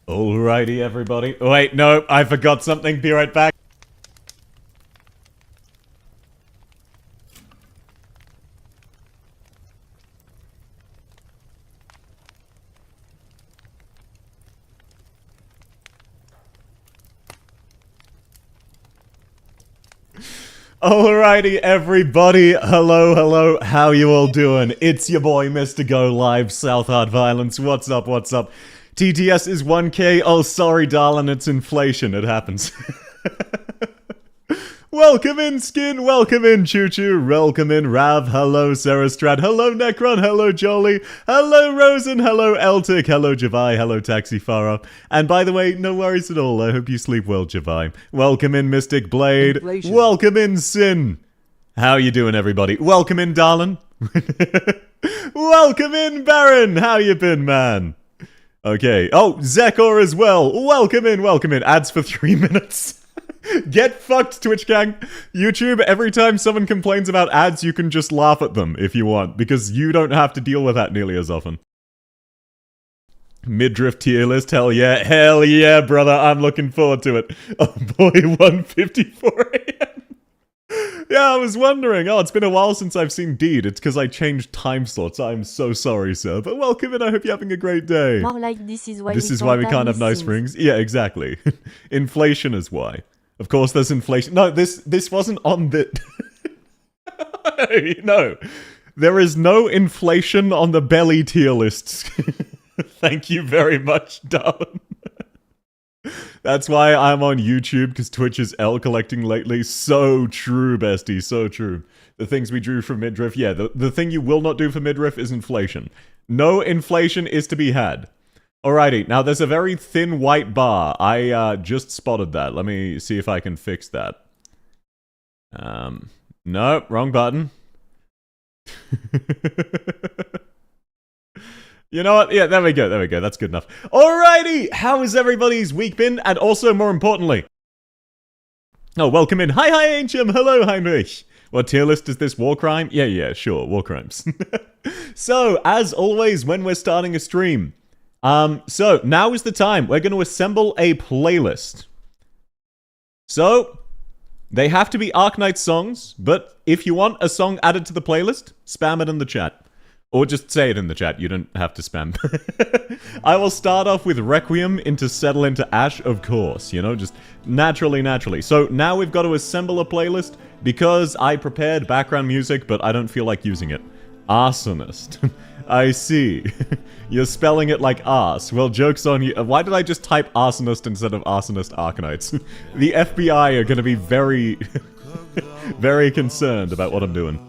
Alrighty, everybody. Wait, no, I forgot something. Be right back. Alrighty, everybody. Hello, hello. How you all doing? It's your boy, Mr. Go Live, South Hard Violence. What's up, what's up? TTS is 1K. Oh, sorry, darling, it's inflation. It happens. Welcome in, Skin. Welcome in, Choo Choo. Welcome in, Rav. Hello, Sarastrad. Hello, Necron. Hello, Jolly. Hello, Rosen. Hello, Eltic. Hello, Javai. Hello, Taxifara. And by the way, no worries at all. I hope you sleep well, Javai. Welcome in, Mystic Blade. Inflation. Welcome in, Sin. How you doing, everybody? Welcome in, darling. Welcome in, Baron. How you been, man? Okay. Oh, Zekor as well. Welcome in, welcome in. Ads for 3 minutes. Get fucked, Twitch gang. YouTube, every time someone complains about ads, you can just laugh at them if you want, because you don't have to deal with that nearly as often. Midriff tier list, hell yeah, brother, I'm looking forward to it. Oh boy, 1:54 a.m. Yeah, I was wondering. Oh, it's been a while since I've seen Deed. It's because I changed time slots. I'm so sorry, sir. But welcome in. I hope you're having a great day. More like this is why we can't have nice rings. Yeah, exactly. Inflation is why. Of course, there's inflation. No, this wasn't on the... No. There is no inflation on the belly tier lists. Thank you very much, darling. That's why I'm on YouTube, because Twitch is L collecting lately. So true, bestie, so true. The things we drew from Midriff, yeah, the thing you will not do for Midriff is inflation. No inflation is to be had. Alrighty, now there's a very thin white bar. I just spotted that. Let me see if I can fix that. No, wrong button. You know what? Yeah, there we go, that's good enough. Alrighty, how has everybody's week been? And also, more importantly... Oh, welcome in. Hi, Ancient. Hello, Heinrich. What tier list is this? War crime? Yeah, sure, war crimes. So, as always, when we're starting a stream... So, now is the time. We're going to assemble a playlist. So, they have to be Arknights songs, but if you want a song added to the playlist, spam it in the chat. Or just say it in the chat, you don't have to spam. I will start off with Requiem into Settle into Ash, of course, you know, just naturally. So now we've got to assemble a playlist because I prepared background music, but I don't feel like using it. Arsonist. I see. You're spelling it like arse. Well, joke's on you. Why did I just type arsonist instead of arsonist Arknights? The FBI are going to be very, very concerned about what I'm doing.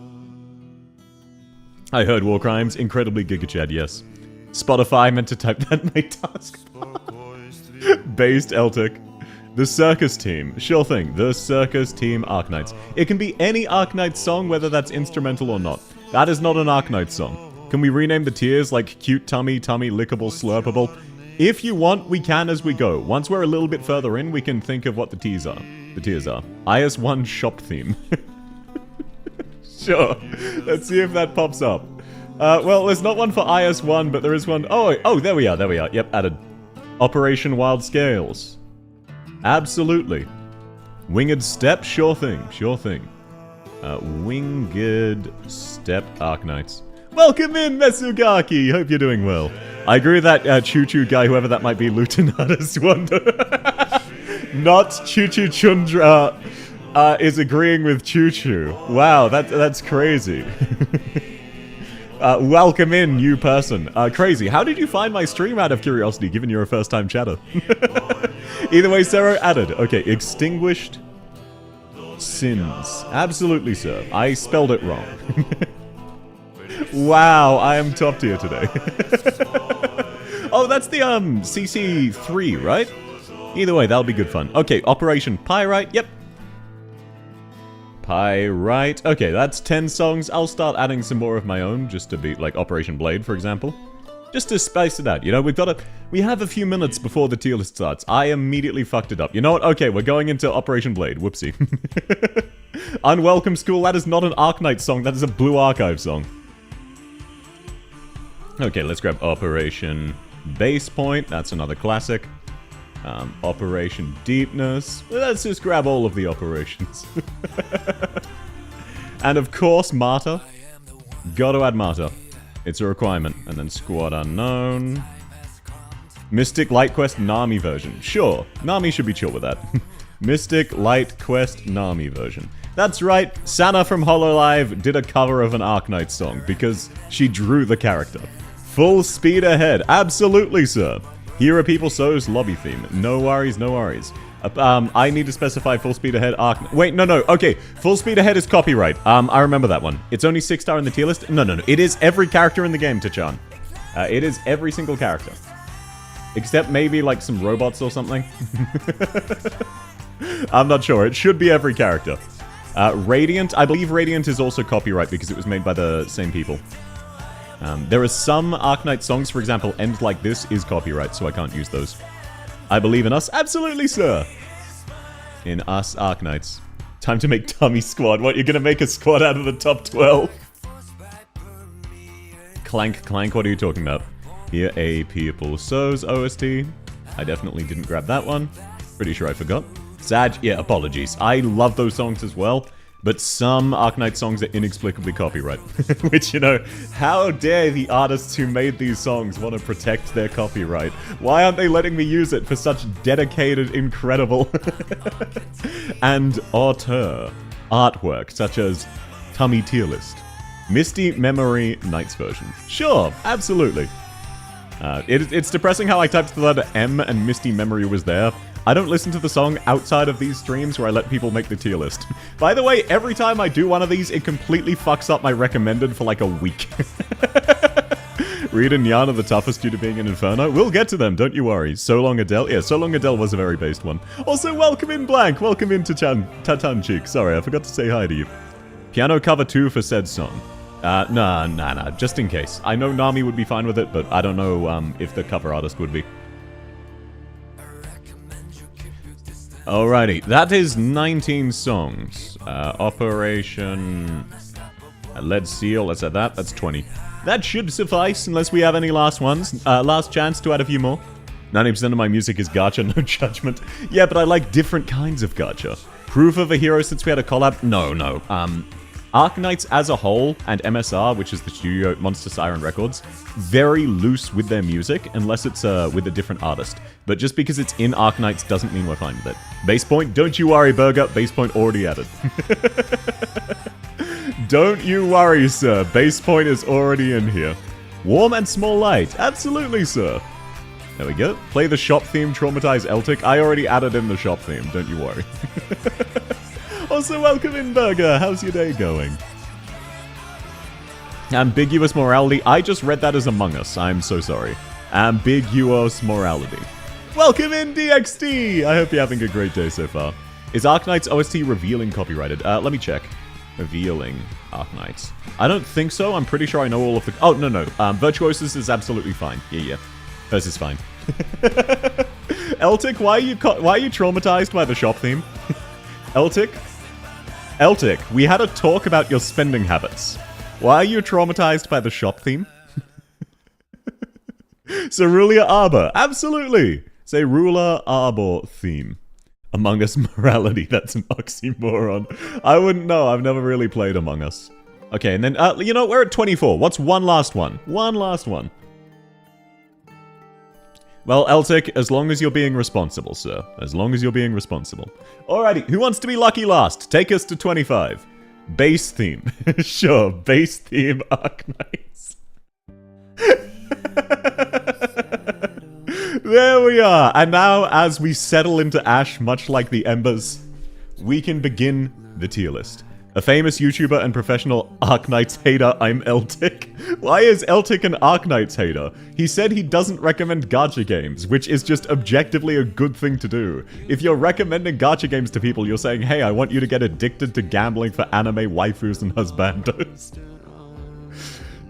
I heard war crimes, incredibly gigachad, yes. Spotify meant to type that in my task. Based Eltic. The Circus Team. Sure thing. The Circus Team Arknights. It can be any Arknights song, whether that's instrumental or not. That is not an Arknights song. Can we rename the tiers like Cute Tummy, Lickable, Slurpable? If you want, we can as we go. Once we're a little bit further in, we can think of what the tiers are. IS1 Shop Theme. Sure. Let's see if that pops up. Well, there's not one for IS1, but there is one... Oh, there we are. Yep, added. Operation Wild Scales. Absolutely. Winged Step, sure thing. Winged Step Arknights. Welcome in, Mesugaki! Hope you're doing well. I agree with that Choo-Choo guy, whoever that might be, Lutenatus Wonder. Not Choo-Choo Chundra... is agreeing with Choo-Choo. Wow, that's crazy. Welcome in, new person. Crazy. How did you find my stream out of curiosity, given you're a first-time chatter? Either way, Sarah added. Okay, extinguished sins. Absolutely, sir. I spelled it wrong. Wow, I am top tier today. Oh, that's the, CC3, right? Either way, that'll be good fun. Okay, Operation Pyrite. Yep. Pyrite. Okay, that's 10 songs. I'll start adding some more of my own, just to be like Operation Blade, for example. Just to spice it out, you know, we have a few minutes before the tier list starts. I immediately fucked it up. You know what? Okay, we're going into Operation Blade. Whoopsie. Unwelcome School, that is not an Arknight song, that is a Blue Archive song. Okay, let's grab Operation Base Point. That's another classic. Operation Deepness. Let's just grab all of the operations. And of course, Martyr. Gotta add Martyr. It's a requirement. And then Squad Unknown. Mystic Light Quest Nami version. Sure, Nami should be chill with that. Mystic Light Quest Nami version. That's right, Sana from Hololive did a cover of an Arknights song because she drew the character. Full speed ahead. Absolutely, sir. Here are People So's lobby theme. No worries, no worries. I need to specify full speed ahead Ark... Wait, no. Okay, full speed ahead is copyright. I remember that one. It's only 6-star in the tier list. No. It is every character in the game, Tachan. It is every single character. Except maybe, like, some robots or something. I'm not sure. It should be every character. Radiant. I believe Radiant is also copyright because it was made by the same people. There are some Arknight songs, for example, End Like This is copyright, so I can't use those. I believe in us. Absolutely, sir. In us Arknights. Time to make Tummy Squad. What, you're gonna make a squad out of the top 12? Clank, what are you talking about? Here, a People So's OST. I definitely didn't grab that one. Pretty sure I forgot. Sag, yeah, apologies. I love those songs as well, but some Arknight songs are inexplicably copyright. Which, you know, how dare the artists who made these songs want to protect their copyright? Why aren't they letting me use it for such dedicated, incredible, and auteur artwork, such as Tummy Tierlist? Misty Memory Nights version. Sure, absolutely. It's depressing how I typed the letter M and Misty Memory was there. I don't listen to the song outside of these streams where I let people make the tier list. By the way, every time I do one of these, it completely fucks up my recommended for like a week. Reed and Yan are the toughest due to being in Inferno. We'll get to them, don't you worry. So Long Adele. Yeah, So Long Adele was a very based one. Also, welcome in Blank. Welcome in Tatan Cheek. Sorry, I forgot to say hi to you. Piano cover 2 for said song. Nah. Just in case. I know Nami would be fine with it, but I don't know if the cover artist would be. Alrighty, that is 19 songs. Operation Lead Seal, let's add that. That's 20. That should suffice, unless we have any last ones. Last chance to add a few more. 90% of my music is gacha, no judgment. Yeah, but I like different kinds of gacha. Proof of a hero since we had a collab? No. Arknights as a whole, and MSR, which is the studio, Monster Siren Records, very loose with their music, unless it's with a different artist. But just because it's in Arknights doesn't mean we're fine with it. Base point, don't you worry, Burger. Base point already added. Don't you worry, sir. Base point is already in here. Warm and Small Light. Absolutely, sir. There we go. Play the shop theme, Traumatize Eltic. I already added in the shop theme, don't you worry. Also, welcome in, Burger. How's your day going? Ambiguous Morality. I just read that as Among Us. I'm so sorry. Ambiguous Morality. Welcome in, DXD. I hope you're having a great day so far. Is Arknights OST revealing copyrighted? Let me check. Revealing Arknights. I don't think so. I'm pretty sure I know all of the... Oh, no. Virtuosus is absolutely fine. Yeah. Hers is fine. Eltic, why are you traumatized by the shop theme? Eltic, we had a talk about your spending habits. Why are you traumatized by the shop theme? Cerulean Arbor, absolutely! Cerulean Arbor theme. Among Us Morality, that's an oxymoron. I wouldn't know, I've never really played Among Us. Okay, and then, you know, we're at 24. What's one last one? One last one. Well, Eltic, as long as you're being responsible, sir. As long as you're being responsible. Alrighty, who wants to be lucky last? Take us to 25. Base theme. Sure, base theme Arknights. There we are. And now, as we settle into ash, much like the embers, we can begin the tier list. A famous YouTuber and professional Arknights hater, I'm Eltic. Why is Eltic an Arknights hater? He said he doesn't recommend gacha games, which is just objectively a good thing to do. If you're recommending gacha games to people, you're saying, hey, I want you to get addicted to gambling for anime waifus and husbandos.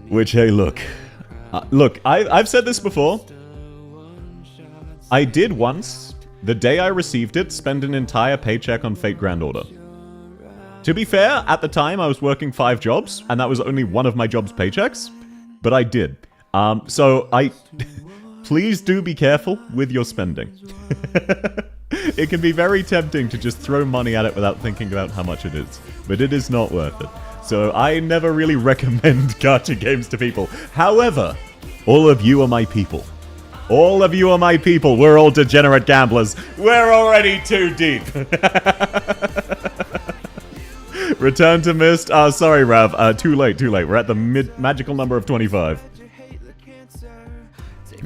Which, hey, look. I've said this before. I did once, the day I received it, spend an entire paycheck on Fate Grand Order. To be fair, at the time I was working 5 jobs, and that was only one of my job's paychecks, but I did. So I... please do be careful with your spending. It can be very tempting to just throw money at it without thinking about how much it is, but it is not worth it. So I never really recommend gacha games to people. However, all of you are my people. All of you are my people. We're all degenerate gamblers. We're already too deep. Return to Mist. Sorry, Rav. Too late, too late. We're at the magical number of 25.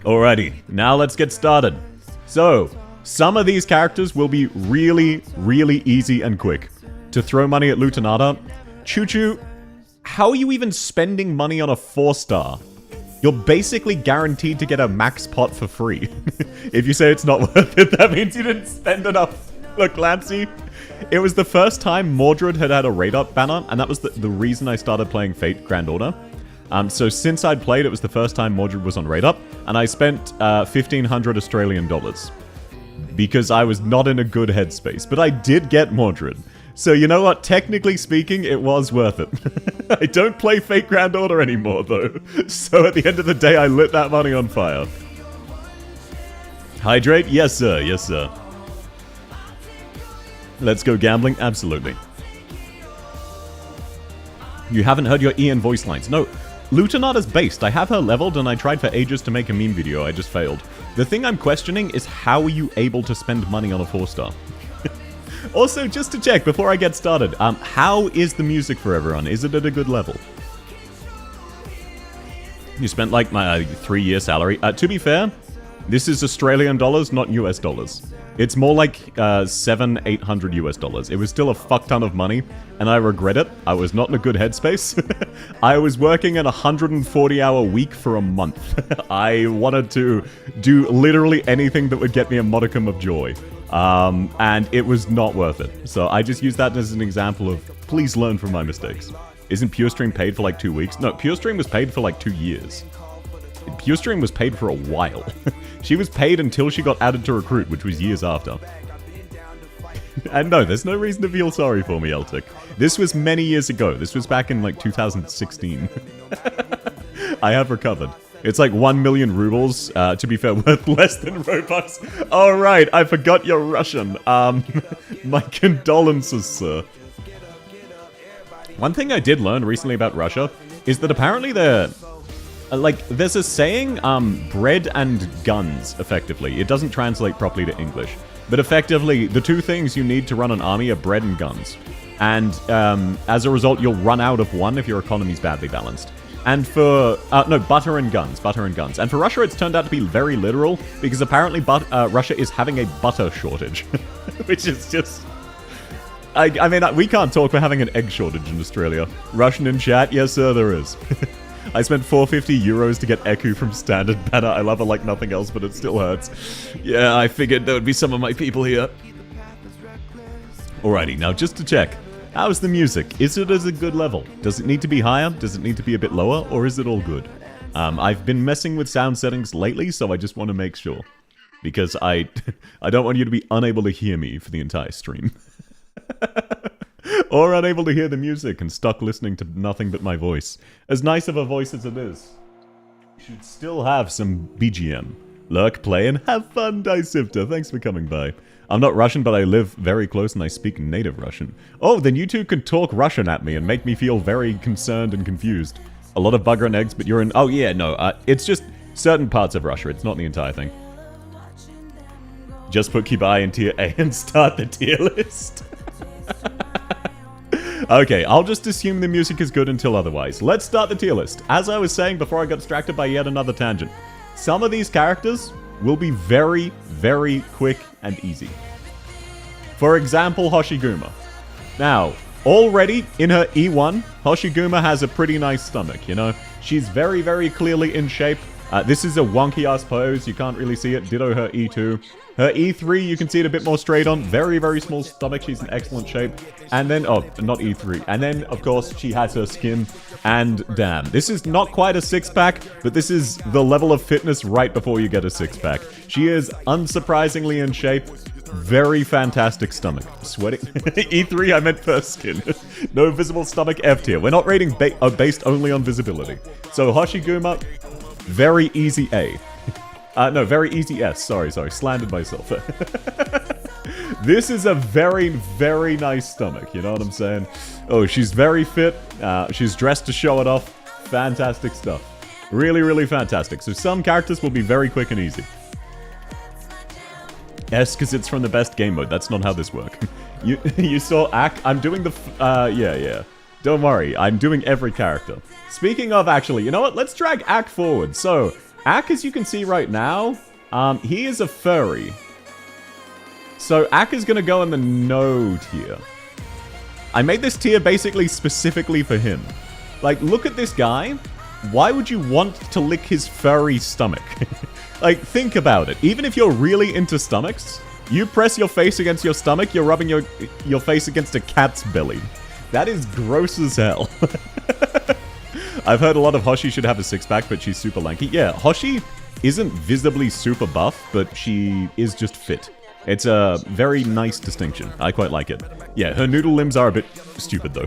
Alrighty, now let's get started. So, some of these characters will be really, really easy and quick. To throw money at Lutenata, Choo-Choo, how are you even spending money on a 4-star? You're basically guaranteed to get a max pot for free. If you say it's not worth it, that means you didn't spend enough. Look, Clancy, it was the first time Mordred had a raid-up banner, and that was the reason I started playing Fate Grand Order. So since I'd played, it was the first time Mordred was on raid-up, and I spent 1,500 Australian dollars. Because I was not in a good headspace, but I did get Mordred. So you know what? Technically speaking, it was worth it. I don't play Fate Grand Order anymore, though. So at the end of the day, I lit that money on fire. Hydrate? Yes, sir. Yes, sir. Let's go gambling? Absolutely. You haven't heard your Ian voice lines. No, Lutenata's based. I have her leveled, and I tried for ages to make a meme video. I just failed. The thing I'm questioning is how are you able to spend money on a 4-star? Also, just to check before I get started, how is the music for everyone? Is it at a good level? You spent like my 3-year salary. To be fair, this is Australian dollars, not US dollars. It's more like 700-800 US dollars. It was still a fuck ton of money, and I regret it. I was not in a good headspace. I was working an 140-hour week for a month. I wanted to do literally anything that would get me a modicum of joy. And it was not worth it. So I just use that as an example of, please learn from my mistakes. Isn't PureStream paid for like 2 weeks? No, PureStream was paid for like 2 years. PureStream was paid for a while. She was paid until she got added to Recruit, which was years after. And no, there's no reason to feel sorry for me, Eltic. This was many years ago. This was back in like 2016. I have recovered. It's like 1 million rubles, to be fair, worth less than Robux. Oh, right, I forgot you're Russian. My condolences, sir. One thing I did learn recently about Russia is that apparently they're... like, there's a saying, bread and guns, effectively. It doesn't translate properly to English. But effectively, the two things you need to run an army are bread and guns. And as a result, you'll run out of one if your economy's badly balanced. And for... no, butter and guns. Butter and guns. And for Russia, it's turned out to be very literal, because apparently Russia is having a butter shortage. Which is just... I mean, we can't talk, we're having an egg shortage in Australia. Russian in chat? Yes, sir, there is. I spent 450 euros to get Eku from Standard Banner. I love her like nothing else, but it still hurts. Yeah, I figured there would be some of my people here. Alrighty, now just to check. How's the music? Is it at a good level? Does it need to be higher? Does it need to be a bit lower? Or is it all good? I've been messing with sound settings lately, so I just want to make sure. Because I don't want you to be unable to hear me for the entire stream. Or unable to hear the music and stuck listening to nothing but my voice. As nice of a voice as it is, you should still have some BGM. Lurk, play, and have fun, Dicifter. Thanks for coming by. I'm not Russian, but I live very close and I speak native Russian. Oh, then you two can talk Russian at me and make me feel very concerned and confused. A lot of bugger and eggs, but you're in... Oh, yeah, no, it's just certain parts of Russia. It's not the entire thing. Just put Kibai in tier A and start the tier list. Okay, I'll just assume the music is good until otherwise. Let's start the tier list. As I was saying before I got distracted by yet another tangent, some of these characters will be very, very quick and easy. For example, Hoshiguma. Now, already in her E1, Hoshiguma has a pretty nice stomach, you know? She's very, very clearly in shape. This is a wonky-ass pose. You can't really see it. Ditto her E2. Her E3, you can see it a bit more straight on. Very, very small stomach. She's in excellent shape. And then, oh, not E3. And then, of course, she has her skin. And damn, this is not quite a six-pack, but this is the level of fitness right before you get a six-pack. She is unsurprisingly in shape. Very fantastic stomach. Sweating. E3, I meant first skin. No visible stomach, F tier. We're not rating based only on visibility. So Hoshiguma, very easy A. No, very easy S. Sorry, slandered myself. This is a very, very nice stomach, you know what I'm saying? Oh, she's very fit. She's dressed to show it off. Fantastic stuff. Really, really fantastic. So some characters will be very quick and easy. S, because it's from the best game mode. That's not how this works. You saw Ak? I'm doing the... yeah. Don't worry, I'm doing every character. Speaking of, actually, you know what? Let's drag Ak forward. So, Ak, as you can see right now, he is a furry. So, Ak is going to go in the no tier. I made this tier basically specifically for him. Like, look at this guy. Why would you want to lick his furry stomach? Like, think about it. Even if you're really into stomachs, you press your face against your stomach, you're rubbing your face against a cat's belly. That is gross as hell. I've heard a lot of Hoshi should have a six-pack, but she's super lanky. Yeah, Hoshi isn't visibly super buff, but she is just fit. It's a very nice distinction. I quite like it. Yeah, her noodle limbs are a bit stupid, though.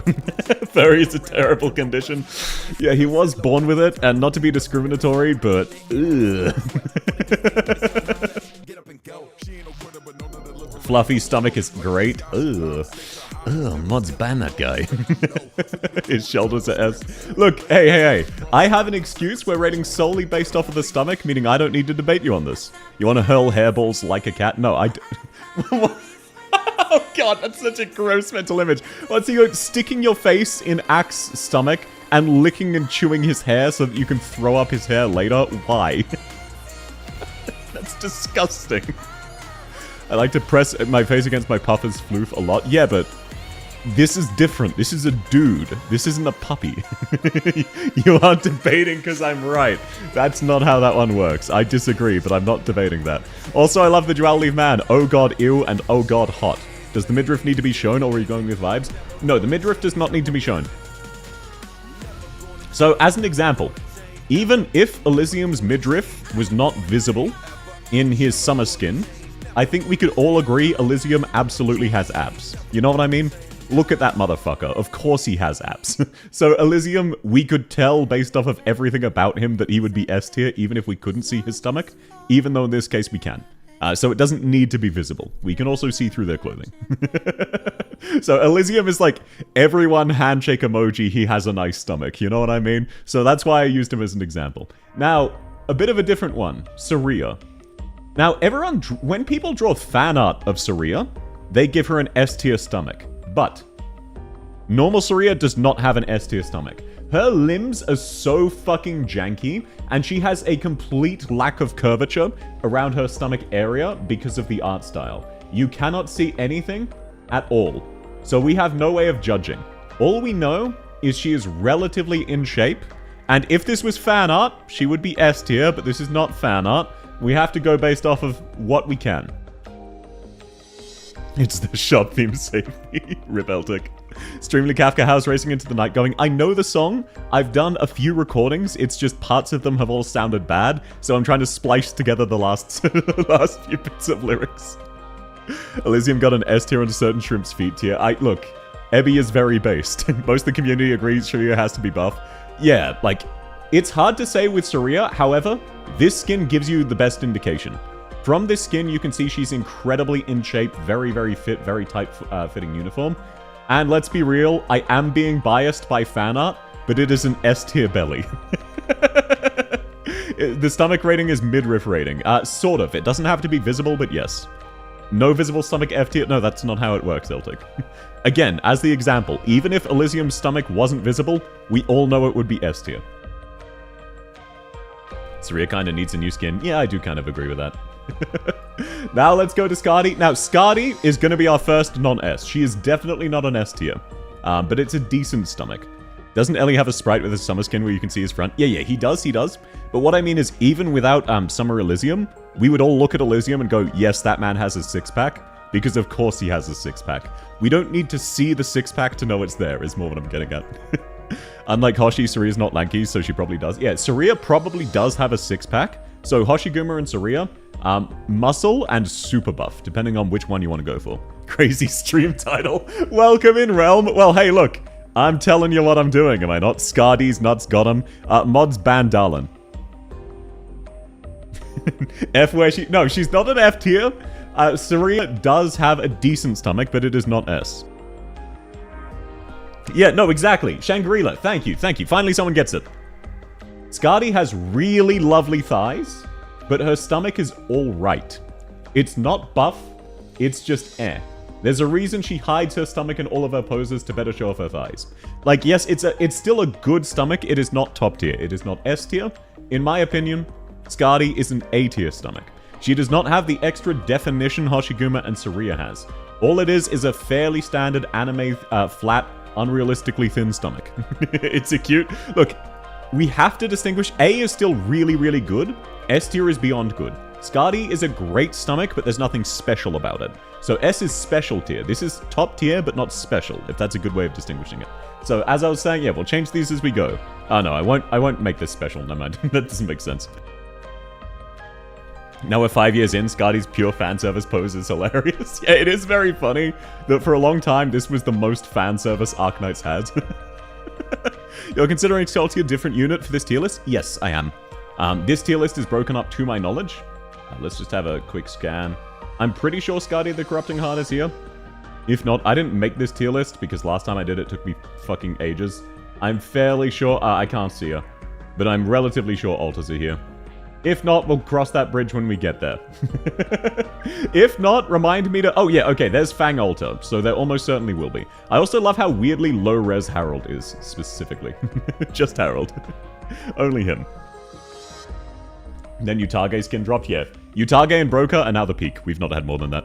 Furry is a terrible condition. Yeah, he was born with it, and not to be discriminatory, but... ugh. Fluffy stomach is great. Ugh. Ugh, mods ban that guy. His shoulders are S. Look, hey. I have an excuse. We're rating solely based off of the stomach, meaning I don't need to debate you on this. You want to hurl hairballs like a cat? No, I Oh god, that's such a gross mental image. What's you sticking your face in Ak's stomach and licking and chewing his hair so that you can throw up his hair later? Why? That's disgusting. I like to press my face against my puffer's floof a lot. Yeah, but this is different. This is a dude. This isn't a puppy. You aren't debating because I'm right. That's not how that one works. I disagree, but I'm not debating that. Also, I love the dual leaf man. Oh god, ew, and oh god, hot. Does the midriff need to be shown, or are you going with vibes? No, the midriff does not need to be shown. So, as an example, even if Elysium's midriff was not visible in his summer skin, I think we could all agree Elysium absolutely has abs. You know what I mean? Look at that motherfucker. Of course he has abs. So Elysium, we could tell based off of everything about him that he would be S tier even if we couldn't see his stomach, even though in this case we can. So it doesn't need to be visible. We can also see through their clothing. So Elysium is like, everyone handshake emoji, he has a nice stomach. You know what I mean? So that's why I used him as an example. Now, a bit of a different one. Saria. Now, when people draw fan art of Saria, they give her an S tier stomach. But normal Saria does not have an S tier stomach. Her limbs are so fucking janky, and she has a complete lack of curvature around her stomach area because of the art style. You cannot see anything at all. So we have no way of judging. All we know is she is relatively in shape, and if this was fan art, she would be S tier, but this is not fan art. We have to go based off of what we can. It's the shop theme, save me. Rip Eltic. Streamly Kafka House racing into the night going, I know the song. I've done a few recordings. It's just parts of them have all sounded bad. So I'm trying to splice together the last few bits of lyrics. Elysium got an S tier on certain shrimp's feet tier. Look, Ebby is very based. Most of the community agrees Saria has to be buff. Yeah, like, it's hard to say with Saria. However, this skin gives you the best indication. From this skin, you can see she's incredibly in shape, very, very fit, very tight fitting uniform. And let's be real, I am being biased by fan art, but it is an S tier belly. The stomach rating is midriff rating. Sort of. It doesn't have to be visible, but yes. No visible stomach F tier? No, that's not how it works, Celtic. Again, as the example, even if Elysium's stomach wasn't visible, we all know it would be S tier. Saria kinda needs a new skin. Yeah, I do kind of agree with that. Now let's go to Skadi. Now, Skadi is going to be our first non-S. She is definitely not an S tier. But it's a decent stomach. Doesn't Ellie have a sprite with a summer skin where you can see his front? Yeah, he does. But what I mean is, even without Summer Elysium, we would all look at Elysium and go, yes, that man has a six-pack. Because of course he has a six-pack. We don't need to see the six-pack to know it's there, is more what I'm getting at. Unlike Hoshi, Saria's not lanky, so she probably does. Yeah, Saria probably does have a six-pack. So Hoshiguma and Saria, muscle and super buff, depending on which one you want to go for. Crazy stream title. Welcome in, Realm. Well, hey, look. I'm telling you what I'm doing, am I not? Skadi's nuts got him. Mods ban Darlin. F where she... No, she's not an F tier. Saria does have a decent stomach, but it is not S. Yeah, no, exactly. Shangri-La, thank you, thank you. Finally someone gets it. Skadi has really lovely thighs, but her stomach is alright. It's not buff, it's just eh. There's a reason she hides her stomach in all of her poses to better show off her thighs. Like, yes, it's still a good stomach, it is not top tier, it is not S tier. In my opinion, Skadi is an A tier stomach. She does not have the extra definition Hoshiguma and Saria has. All it is a fairly standard anime, flat, unrealistically thin stomach. It's a cute... Look, we have to distinguish. A is still really, really good. S tier is beyond good. Skadi is a great stomach, but there's nothing special about it. So S is special tier. This is top tier, but not special, if that's a good way of distinguishing it. So as I was saying, yeah, we'll change these as we go. Oh no, I won't make this special. Never mind. That doesn't make sense. Now we're 5 years in, Skadi's pure fan service pose is hilarious. Yeah, it is very funny that for a long time, this was the most fan service Arknights had. You're considering Salty a different unit for this tier list? Yes, I am. This tier list is broken up to my knowledge. Let's just have a quick scan. I'm pretty sure Skadi the Corrupting Heart is here. If not, I didn't make this tier list because last time I did it took me fucking ages. I'm fairly sure... I can't see her. But I'm relatively sure altars are here. If not, we'll cross that bridge when we get there. If not, remind me to... Oh yeah, okay, there's Fang Altar, so there almost certainly will be. I also love how weirdly low-res Harold is, specifically. Just Harold. Only him. Then Utage skin dropped, yeah. Utage and Broker are now the peak. We've not had more than that.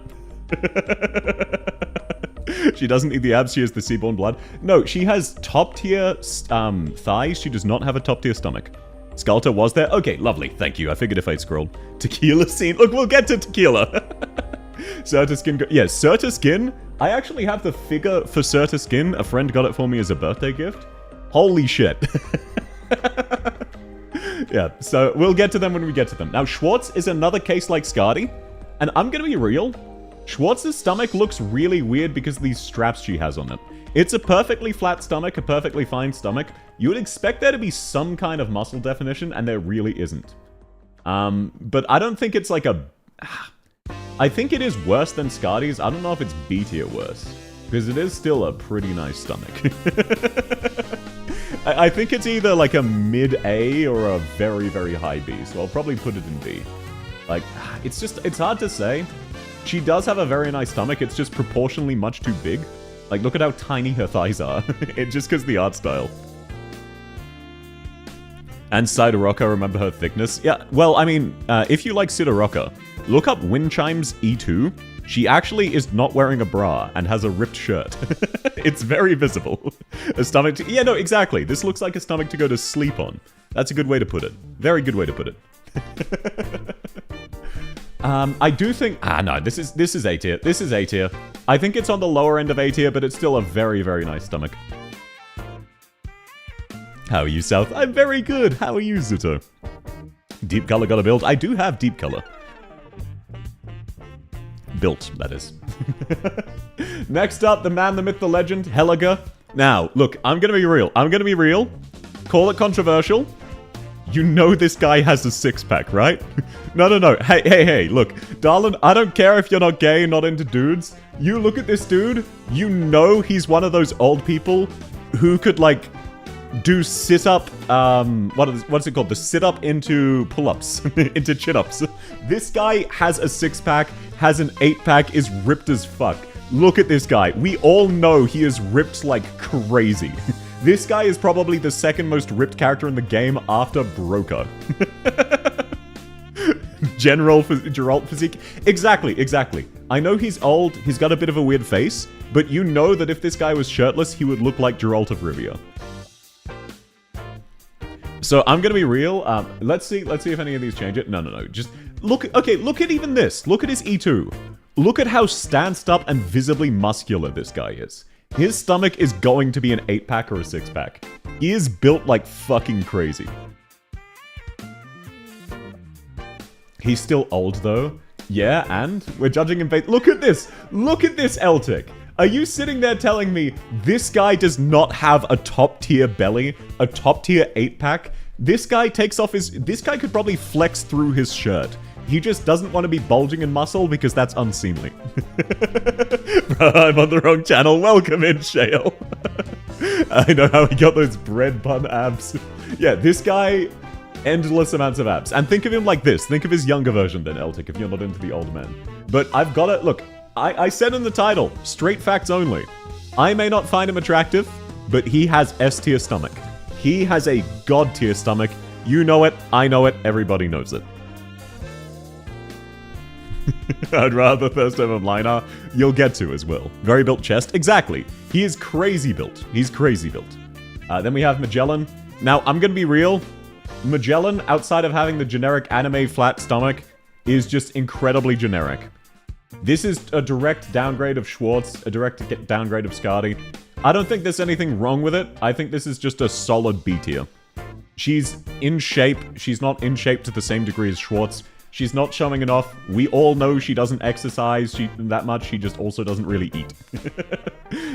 She doesn't need the abs, she has the Seaborn blood. No, she has top-tier thighs, she does not have a top-tier stomach. Sculptor was there? Okay, lovely, thank you. I figured if I'd scrolled. Tequila scene. Look, we'll get to tequila. Serta skin. Yeah, Serta skin. I actually have the figure for Serta skin. A friend got it for me as a birthday gift. Holy shit. Yeah, so we'll get to them when we get to them. Now, Schwartz is another case like Skadi. And I'm gonna be real. Schwartz's stomach looks really weird because of these straps she has on it. It's a perfectly flat stomach, a perfectly fine stomach. You would expect there to be some kind of muscle definition, and there really isn't. But I don't think it's like a... I think it is worse than Skadi's. I don't know if it's B tier worse. Because it is still a pretty nice stomach. I think it's either like a mid-A or a very, very high B. So I'll probably put it in B. Like, it's hard to say. She does have a very nice stomach. It's just proportionally much too big. Like, look at how tiny her thighs are. Just because the art style. And Sidorocca, remember her thickness? Yeah, well, I mean, if you like Sidorocca, look up Wind Chime's E2. She actually is not wearing a bra and has a ripped shirt. It's very visible. A stomach to... Yeah, no, exactly. This looks like a stomach to go to sleep on. That's a good way to put it. Very good way to put it. I do think... no, this is A tier. This is A tier. I think it's on the lower end of A tier, but it's still a very, very nice stomach. How are you, South? I'm very good. How are you, Zuto? Deep color got a build. I do have deep color. Built, that is. Next up, the man, the myth, the legend, Heliga. Now, look, I'm gonna be real. I'm gonna be real. Call it controversial. You know this guy has a six-pack, right? No. Hey, look. Darlin, I don't care if you're not gay, not into dudes. You look at this dude, you know he's one of those old people who could, like, do sit-up, what's it called? The sit-up into pull-ups, into chin-ups. This guy has a six-pack, has an eight-pack, is ripped as fuck. Look at this guy. We all know he is ripped like crazy. This guy is probably the second most ripped character in the game after Broker. Geralt physique. Exactly. I know he's old, he's got a bit of a weird face, but you know that if this guy was shirtless, he would look like Geralt of Rivia. So I'm gonna be real. Let's see if any of these change it. No. Just look. Okay, look at even this. Look at his E2. Look at how stanced up and visibly muscular this guy is. His stomach is going to be an 8-pack or a 6-pack. He is built like fucking crazy. He's still old though. Yeah, and we're judging him based. Look at this. Look at this, Eltic. Are you sitting there telling me this guy does not have a top-tier belly, a top-tier 8-pack? This guy takes off his... This guy could probably flex through his shirt. He just doesn't want to be bulging in muscle because that's unseemly. Bro, I'm on the wrong channel. Welcome in, Shale. I know how he got those bread bun abs. Yeah, this guy, endless amounts of abs. And think of him like this. Think of his younger version than Eltic if you're not into the old man. But I've got it. Look, I said in the title, straight facts only. I may not find him attractive, but he has S-tier stomach. He has a god-tier stomach. You know it, I know it, everybody knows it. I'd rather first ever liner. You'll get to as well. Very built chest. Exactly. He is crazy built. He's crazy built. Then we have Magellan. Now, I'm going to be real. Magellan, outside of having the generic anime flat stomach, is just incredibly generic. This is a direct downgrade of Schwartz, a direct downgrade of Skadi. I don't think there's anything wrong with it. I think this is just a solid B tier. She's in shape. She's not in shape to the same degree as Schwartz. She's not showing it off. We all know she doesn't exercise that much. She just also doesn't really eat.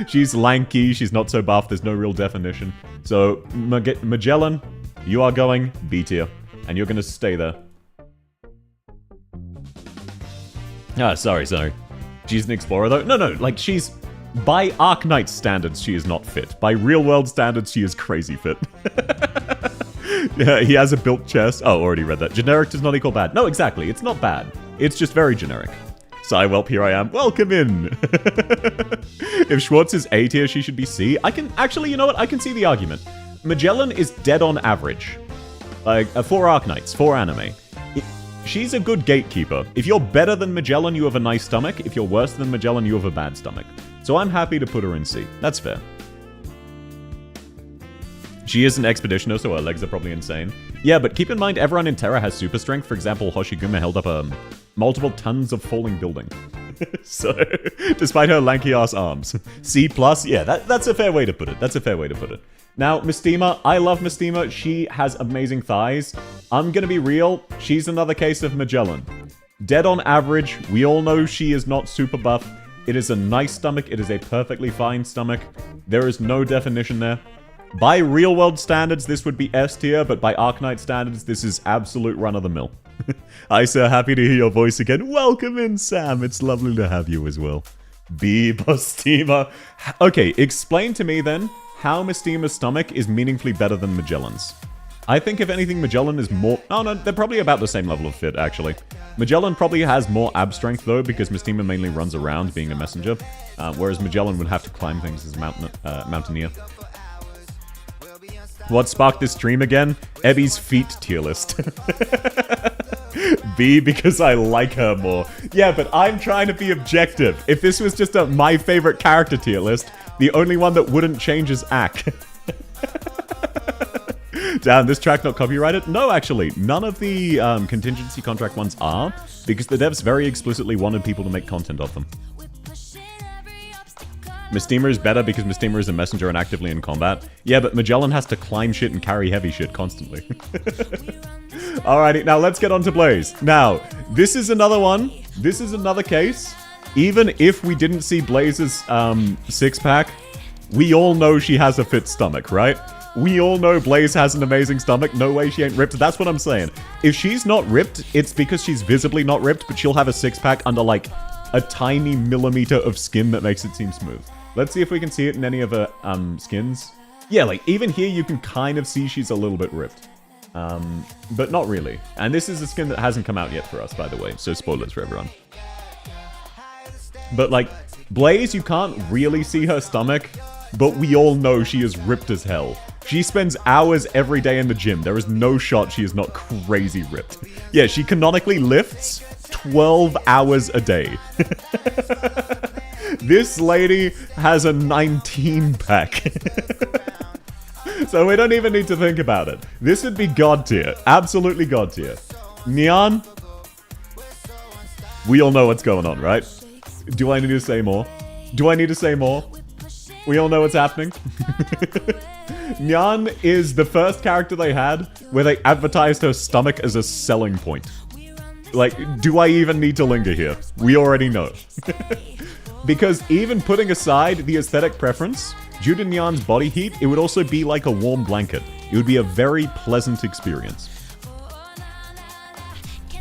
She's lanky. She's not so buff. There's no real definition. So, Magellan, you are going B tier. And you're going to stay there. Ah, sorry. She's an explorer, though. No, like, she's... By Arknights standards, she is not fit. By real-world standards, she is crazy fit. Yeah, he has a built chest. Oh, already read that. Generic does not equal bad. No, exactly. It's not bad. It's just very generic. Welp, here I am. Welcome in. If Schwartz is A tier, she should be C. I can... Actually, you know what? I can see the argument. Magellan is dead on average. Like, for Arknights, for anime. She's a good gatekeeper. If you're better than Magellan, you have a nice stomach. If you're worse than Magellan, you have a bad stomach. So I'm happy to put her in C. That's fair. She is an expeditioner, so her legs are probably insane. Yeah, but keep in mind, everyone in Terra has super strength. For example, Hoshigume held up multiple tons of falling building. So, despite her lanky-ass arms. C+, yeah, that's a fair way to put it. That's a fair way to put it. Now, Mystima, I love Mystima. She has amazing thighs. I'm gonna be real, she's another case of Magellan. Dead on average, we all know she is not super buff. It is a nice stomach, it is a perfectly fine stomach. There is no definition there. By real-world standards, this would be S tier, but by Arknight standards, this is absolute run-of-the-mill. Hi, sir. Happy to hear your voice again. Welcome in, Sam. It's lovely to have you as well. B. Mystima. Okay, explain to me, then, how Mystima's stomach is meaningfully better than Magellan's. I think, if anything, Magellan is more... Oh, no, they're probably about the same level of fit, actually. Magellan probably has more ab strength, though, because Mystima mainly runs around being a messenger, whereas Magellan would have to climb things as a mountaineer. What sparked this stream again? Ebby's feet tier list. B, because I like her more. Yeah, but I'm trying to be objective. If this was just a my favorite character tier list, the only one that wouldn't change is Ak. Damn, this track not copyrighted? No, actually. None of the contingency contract ones are, because the devs very explicitly wanted people to make content of them. Mystima is better because Mystima is a messenger and actively in combat. Yeah, but Magellan has to climb shit and carry heavy shit constantly. Alrighty, now let's get on to Blaze. Now, this is another one. This is another case. Even if we didn't see Blaze's six-pack, we all know she has a fit stomach, right? We all know Blaze has an amazing stomach. No way she ain't ripped. That's what I'm saying. If she's not ripped, it's because she's visibly not ripped, but she'll have a six-pack under, like, a tiny millimeter of skin that makes it seem smooth. Let's see if we can see it in any of her skins. Yeah, like, even here you can kind of see she's a little bit ripped. But not really. And this is a skin that hasn't come out yet for us, by the way, so spoilers for everyone. But, like, Blaze, you can't really see her stomach, but we all know she is ripped as hell. She spends hours every day in the gym. There is no shot she is not crazy ripped. Yeah, she canonically lifts 12 hours a day. This lady has a 19-pack. So we don't even need to think about it. This would be god tier. Absolutely god tier. Nyan, we all know what's going on, right? Do I need to say more? Do I need to say more? We all know what's happening. Nyan is the first character they had where they advertised her stomach as a selling point. Like, do I even need to linger here? We already know. Because even putting aside the aesthetic preference, due to Nyan's body heat, it would also be like a warm blanket. It would be a very pleasant experience.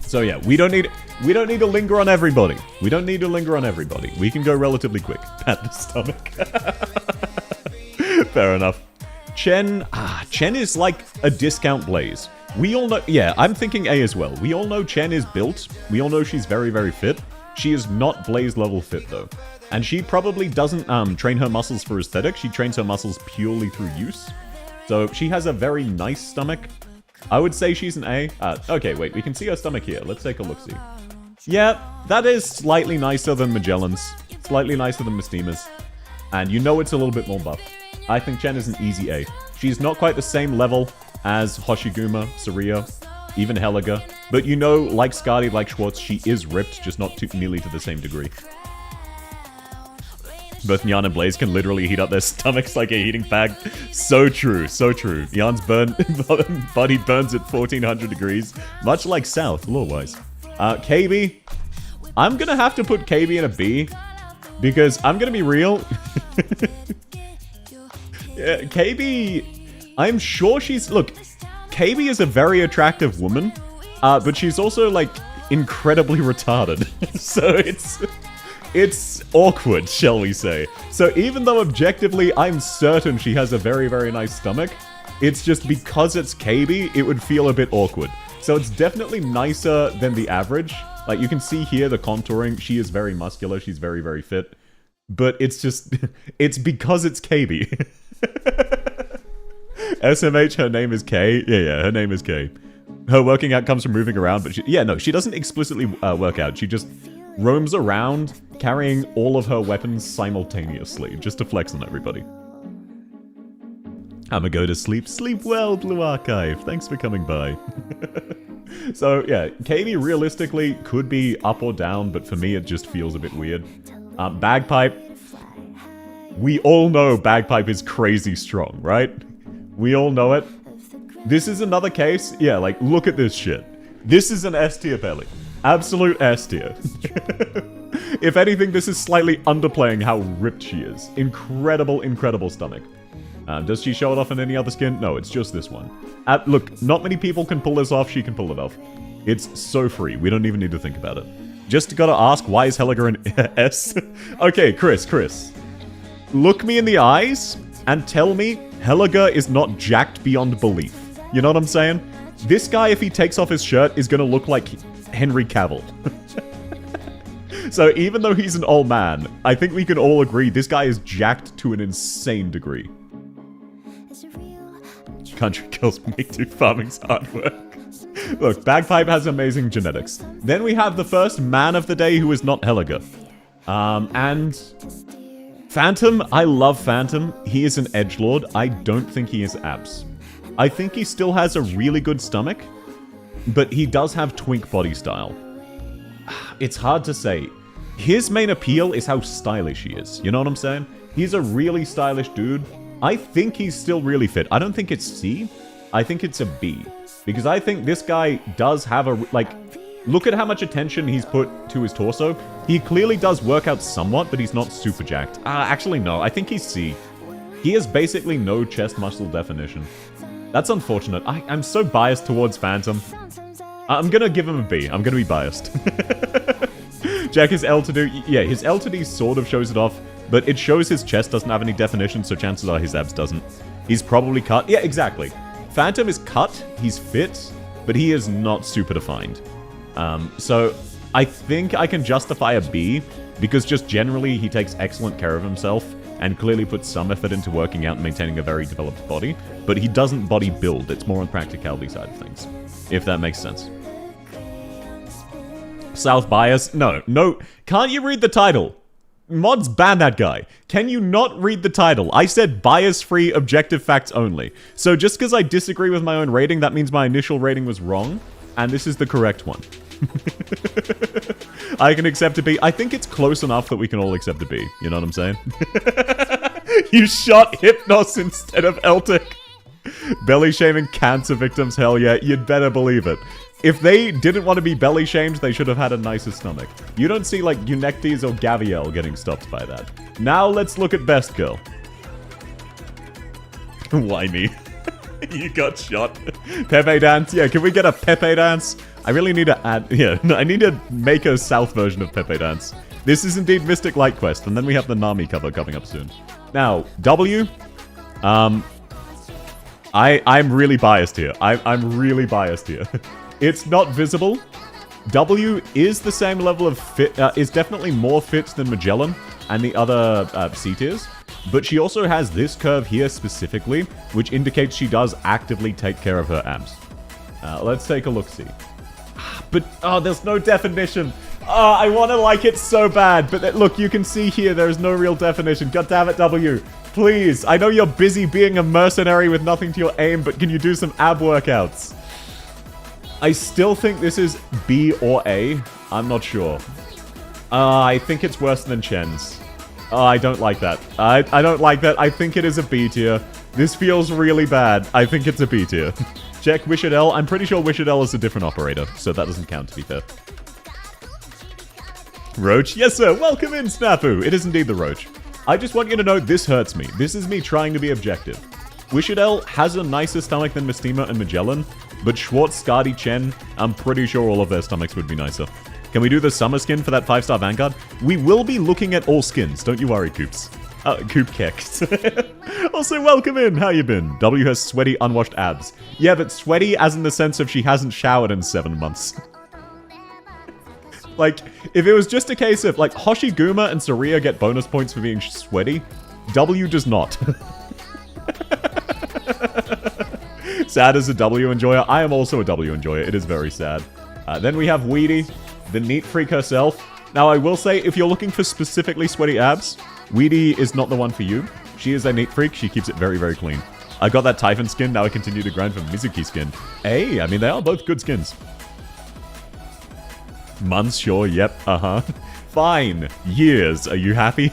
So yeah, we don't need to linger on everybody. We don't need to linger on everybody. We can go relatively quick. Pat the stomach. Fair enough. Chen is like a discount Blaze. We all know, yeah, I'm thinking A as well. We all know Chen is built. We all know she's very, very fit. She is not Blaze level fit though. And she probably doesn't train her muscles for aesthetic. She trains her muscles purely through use. So she has a very nice stomach. I would say she's an A. Okay, wait, we can see her stomach here. Let's take a look-see. Yeah, that is slightly nicer than Magellan's. Slightly nicer than Mystima's. And you know it's a little bit more buff. I think Chen is an easy A. She's not quite the same level as Hoshiguma, Saria, even Helga. But you know, like Skadi, like Schwartz, she is ripped, just not nearly to the same degree. Both Nyan and Blaze can literally heat up their stomachs like a heating pad. So true, so true. Nyan's body burns at 1400 degrees, much like South, lore-wise. KB, I'm gonna have to put KB in a B, because I'm gonna be real. Yeah, KB, I'm sure she's... Look, KB is a very attractive woman, but she's also, like, incredibly retarded. So it's awkward, shall we say. So even though objectively I'm certain she has a very, very nice stomach, it's just because it's KB, it would feel a bit awkward. So it's definitely nicer than the average. Like, you can see here the contouring. She is very muscular. She's very, very fit. But it's just... it's because it's KB. SMH, her name is K. Yeah, her name is K. Her working out comes from moving around, but she doesn't explicitly work out. She just roams around carrying all of her weapons simultaneously, just to flex on everybody. I'ma go to sleep. Sleep well, Blue Archive. Thanks for coming by. So, yeah, KB realistically could be up or down, but for me it just feels a bit weird. Bagpipe. We all know Bagpipe is crazy strong, right? We all know it. This is another case. Yeah, like, look at this shit. This is an S tier belly. Absolute S tier. If anything, this is slightly underplaying how ripped she is. Incredible, incredible stomach. Does she show it off in any other skin? No, it's just this one. Look, not many people can pull this off. She can pull it off. It's so free. We don't even need to think about it. Just gotta ask, why is Helga an S? Okay, Chris. Look me in the eyes and tell me Helga is not jacked beyond belief. You know what I'm saying? This guy, if he takes off his shirt, is gonna look like Henry Cavill. So even though he's an old man, I think we can all agree this guy is jacked to an insane degree. Country girls make do farming's hard work. Look, Bagpipe has amazing genetics. Then we have the first man of the day who is not Helga. And Phantom, I love Phantom. He is an edgelord. I don't think he is abs. I think he still has a really good stomach, but he does have twink body style. It's hard to say. His main appeal is how stylish he is. You know what I'm saying? He's a really stylish dude. I think he's still really fit. I don't think it's C. I think it's a B. Because I think this guy does have a... Like, look at how much attention he's put to his torso. He clearly does work out somewhat, but he's not super jacked. Actually, no. I think he's C. He has basically no chest muscle definition. That's unfortunate. I'm so biased towards Phantom. I'm gonna give him a B. I'm gonna be biased. Jack is L to do. Yeah, his L to D sort of shows it off, but it shows his chest doesn't have any definition, so chances are his abs doesn't. He's probably cut. Yeah, exactly. Phantom is cut, he's fit, but he is not super defined. So I think I can justify a B, because just generally he takes excellent care of himself, and clearly puts some effort into working out and maintaining a very developed body, but he doesn't body build, it's more on practicality side of things, if that makes sense. South bias? No, can't you read the title? Mods ban that guy. Can you not read the title? I said bias-free, objective facts only. So just because I disagree with my own rating, that means my initial rating was wrong, and this is the correct one. I can accept a B. I think it's close enough that we can all accept a B. You know what I'm saying? You shot Hypnos instead of Eltic. Belly shaming cancer victims, hell yeah, you'd better believe it. If they didn't want to be belly shamed, they should have had a nicer stomach. You don't see like Eunectes or Gaviel getting stopped by that. Now let's look at Best Girl. Why me? You got shot. Pepe dance? Yeah, can we get a Pepe dance? I really need to add... Yeah, I need to make a South version of Pepe Dance. This is indeed Mystic Light Quest, and then we have the Nami cover coming up soon. Now, W... I'm really biased here. I'm really biased here. It's not visible. W is the same level of fit... is definitely more fit than Magellan and the other C tiers. But she also has this curve here specifically, which indicates she does actively take care of her abs. Let's take a look-see. But, oh, there's no definition. Oh, I want to like it so bad. But look, you can see here, there's no real definition. God damn it, W. Please. I know you're busy being a mercenary with nothing to your aim, but can you do some ab workouts? I still think this is B or A. I'm not sure. I think it's worse than Chen's. Oh, I don't like that. I don't like that. I think it is a B tier. This feels really bad. I think it's a B tier. Check Wishadel. I'm pretty sure Wishadel is a different operator, so that doesn't count, to be fair. Roach? Yes, sir. Welcome in, Snafu. It is indeed the Roach. I just want you to know this hurts me. This is me trying to be objective. Wishadel has a nicer stomach than Mistima and Magellan, but Schwartz, Skadi, Chen, I'm pretty sure all of their stomachs would be nicer. Can we do the summer skin for that 5-star Vanguard? We will be looking at all skins, don't you worry, Coops. Coop Kex. Also, welcome in, how you been? W has sweaty, unwashed abs. Yeah, but sweaty as in the sense of she hasn't showered in 7 months. Like, if it was just a case of, like, Hoshiguma and Saria get bonus points for being sweaty, W does not. Sad as a W enjoyer. I am also a W enjoyer. It is very sad. Then we have Weedy, the neat freak herself. Now, I will say, if you're looking for specifically sweaty abs, Weedy is not the one for you. She is a neat freak. She keeps it very, very clean. I got that Typhon skin. Now I continue to grind for Mizuki skin. Hey, I mean, they are both good skins. Months, sure, yep, Fine. Years, are you happy?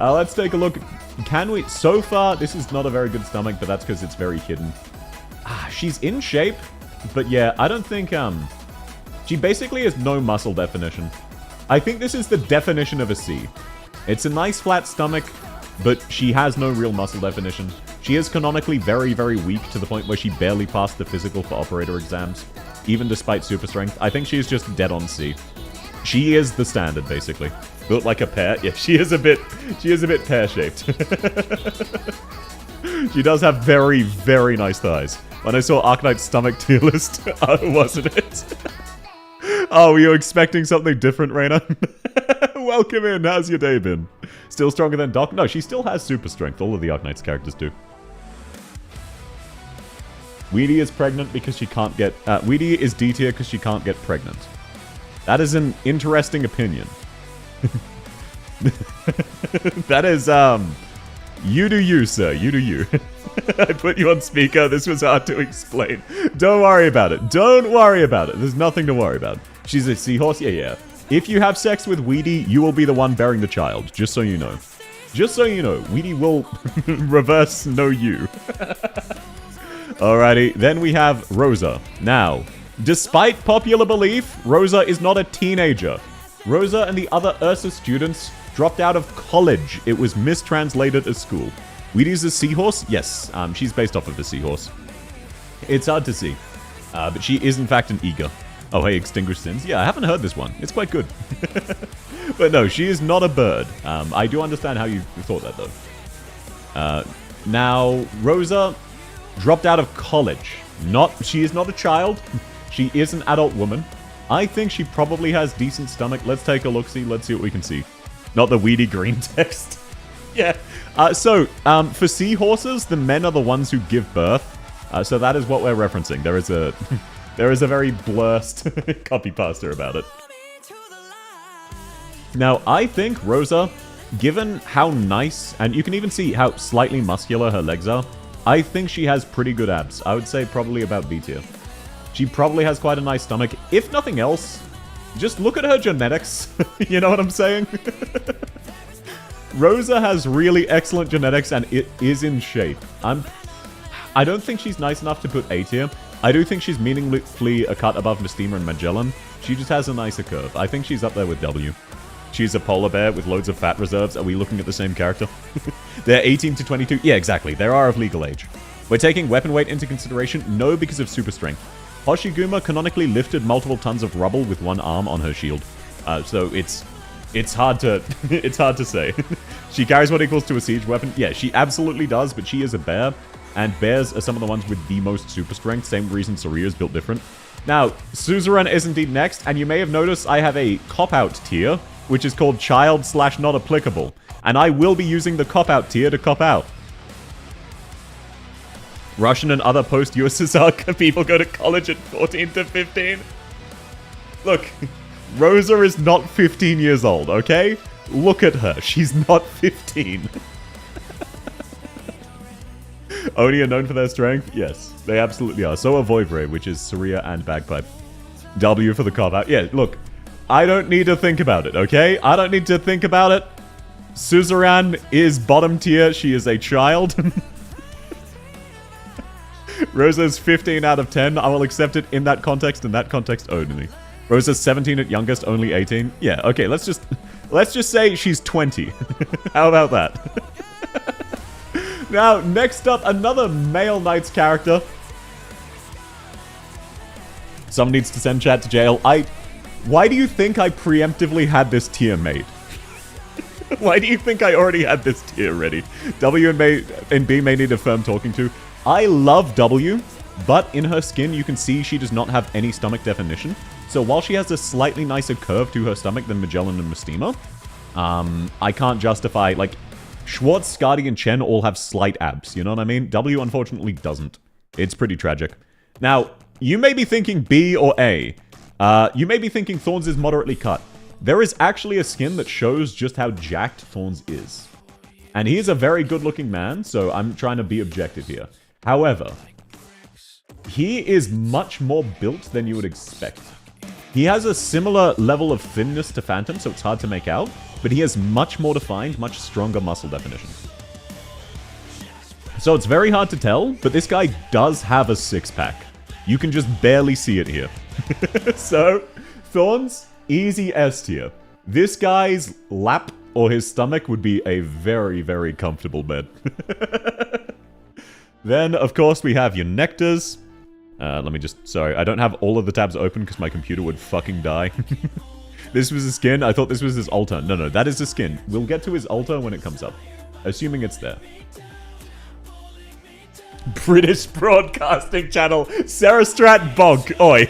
Let's take a look. Can we... So far, this is not a very good stomach, but that's because it's very hidden. She's in shape, but yeah, I don't think, she basically has no muscle definition. I think this is the definition of a C. It's a nice flat stomach, but she has no real muscle definition. She is canonically very, very weak to the point where she barely passed the physical for operator exams, even despite super strength. I think she's just dead on C. She is the standard, basically. Built like a pear. Yeah, she is a bit pear-shaped. She does have very, very nice thighs. When I saw Arknights' stomach tier list, wasn't it? Oh, were you expecting something different, Reina? Welcome in. How's your day been? Still stronger than Doc? No, she still has super strength. All of the Arknights characters do. Weedy is pregnant because she can't get... Weedy is D tier because she can't get pregnant. That is an interesting opinion. That is, you do you, sir. You do you. I put you on speaker. This was hard to explain. Don't worry about it. Don't worry about it. There's nothing to worry about. She's a seahorse? Yeah. If you have sex with Weedy, you will be the one bearing the child. Just so you know. Just so you know. Weedy will reverse no you. Alrighty. Then we have Rosa. Now, despite popular belief, Rosa is not a teenager. Rosa and the other Ursa students dropped out of college. It was mistranslated as school. Weedy's a seahorse? Yes, she's based off of a seahorse. It's hard to see, but she is in fact an eager. Oh, hey, Extinguished Sins. Yeah, I haven't heard this one. It's quite good. But no, she is not a bird. I do understand how you thought that, though. Now, Rosa dropped out of college. She is not a child. She is an adult woman. I think she probably has decent stomach. Let's take a look-see. Let's see what we can see. Not the weedy green text. Yeah. For seahorses, the men are the ones who give birth. So that is what we're referencing. There is a very blurst copy pasta about it. Now, I think Rosa, given how nice, and you can even see how slightly muscular her legs are, I think she has pretty good abs. I would say probably about B tier. She probably has quite a nice stomach. If nothing else, just look at her genetics. You know what I'm saying? Rosa has really excellent genetics and it is in shape. I don't think she's nice enough to put A tier. I do think she's meaningfully a cut above Mistima and Magellan. She just has a nicer curve. I think she's up there with W. She's a polar bear with loads of fat reserves. Are we looking at the same character? They're 18 to 22. Yeah, exactly. They are of legal age. We're taking weapon weight into consideration? No, because of super strength. Hoshiguma canonically lifted multiple tons of rubble with one arm on her shield. So it's hard to it's hard to say. She carries what equals to a siege weapon. Yeah, she absolutely does, but she is a bear, and bears are some of the ones with the most super strength. Same reason Soria's built different. Now, Suzerain is indeed next, and you may have noticed I have a cop-out tier, which is called child/not applicable, and I will be using the cop-out tier to cop out. Russian and other post-USSR people go to college at 14 to 15. Look, Rosa is not 15 years old, okay? Look at her. She's not 15. Oni are known for their strength? Yes, they absolutely are. So are Voivray, which is Saria and Bagpipe. W for the cop-out. Yeah, look, I don't need to think about it, okay? I don't need to think about it. Suzerain is bottom tier. She is a child. Rosa's 15 out of 10. I will accept it in that context only. Rosa's 17 at youngest, only 18. Yeah, okay, let's just say she's 20. How about that? Now, next up, another male Knights character. Someone needs to send chat to jail. Why do you think I preemptively had this tier made? Why do you think I already had this tier ready? W and B may need a firm talking to. I love W, but in her skin, you can see she does not have any stomach definition. So while she has a slightly nicer curve to her stomach than Magellan and Mystima, I can't justify, like, Schwartz, Skadi, and Chen all have slight abs, you know what I mean? W, unfortunately, doesn't. It's pretty tragic. Now, you may be thinking B or A. You may be thinking Thorns is moderately cut. There is actually a skin that shows just how jacked Thorns is. And he is a very good-looking man, so I'm trying to be objective here. However, he is much more built than you would expect. He has a similar level of thinness to Phantom, so it's hard to make out, but he has much more defined, much stronger muscle definition. So it's very hard to tell, but this guy does have a six-pack. You can just barely see it here. So, Thorns, easy S tier. This guy's lap or his stomach would be a very, very comfortable bed. Then, of course, we have your Nectars. Let me just... Sorry, I don't have all of the tabs open because my computer would fucking die. This was a skin? I thought this was his altar. No, that is a skin. We'll get to his altar when it comes up. Assuming it's there. British Broadcasting Channel. Sarah Strat Bonk. Oi.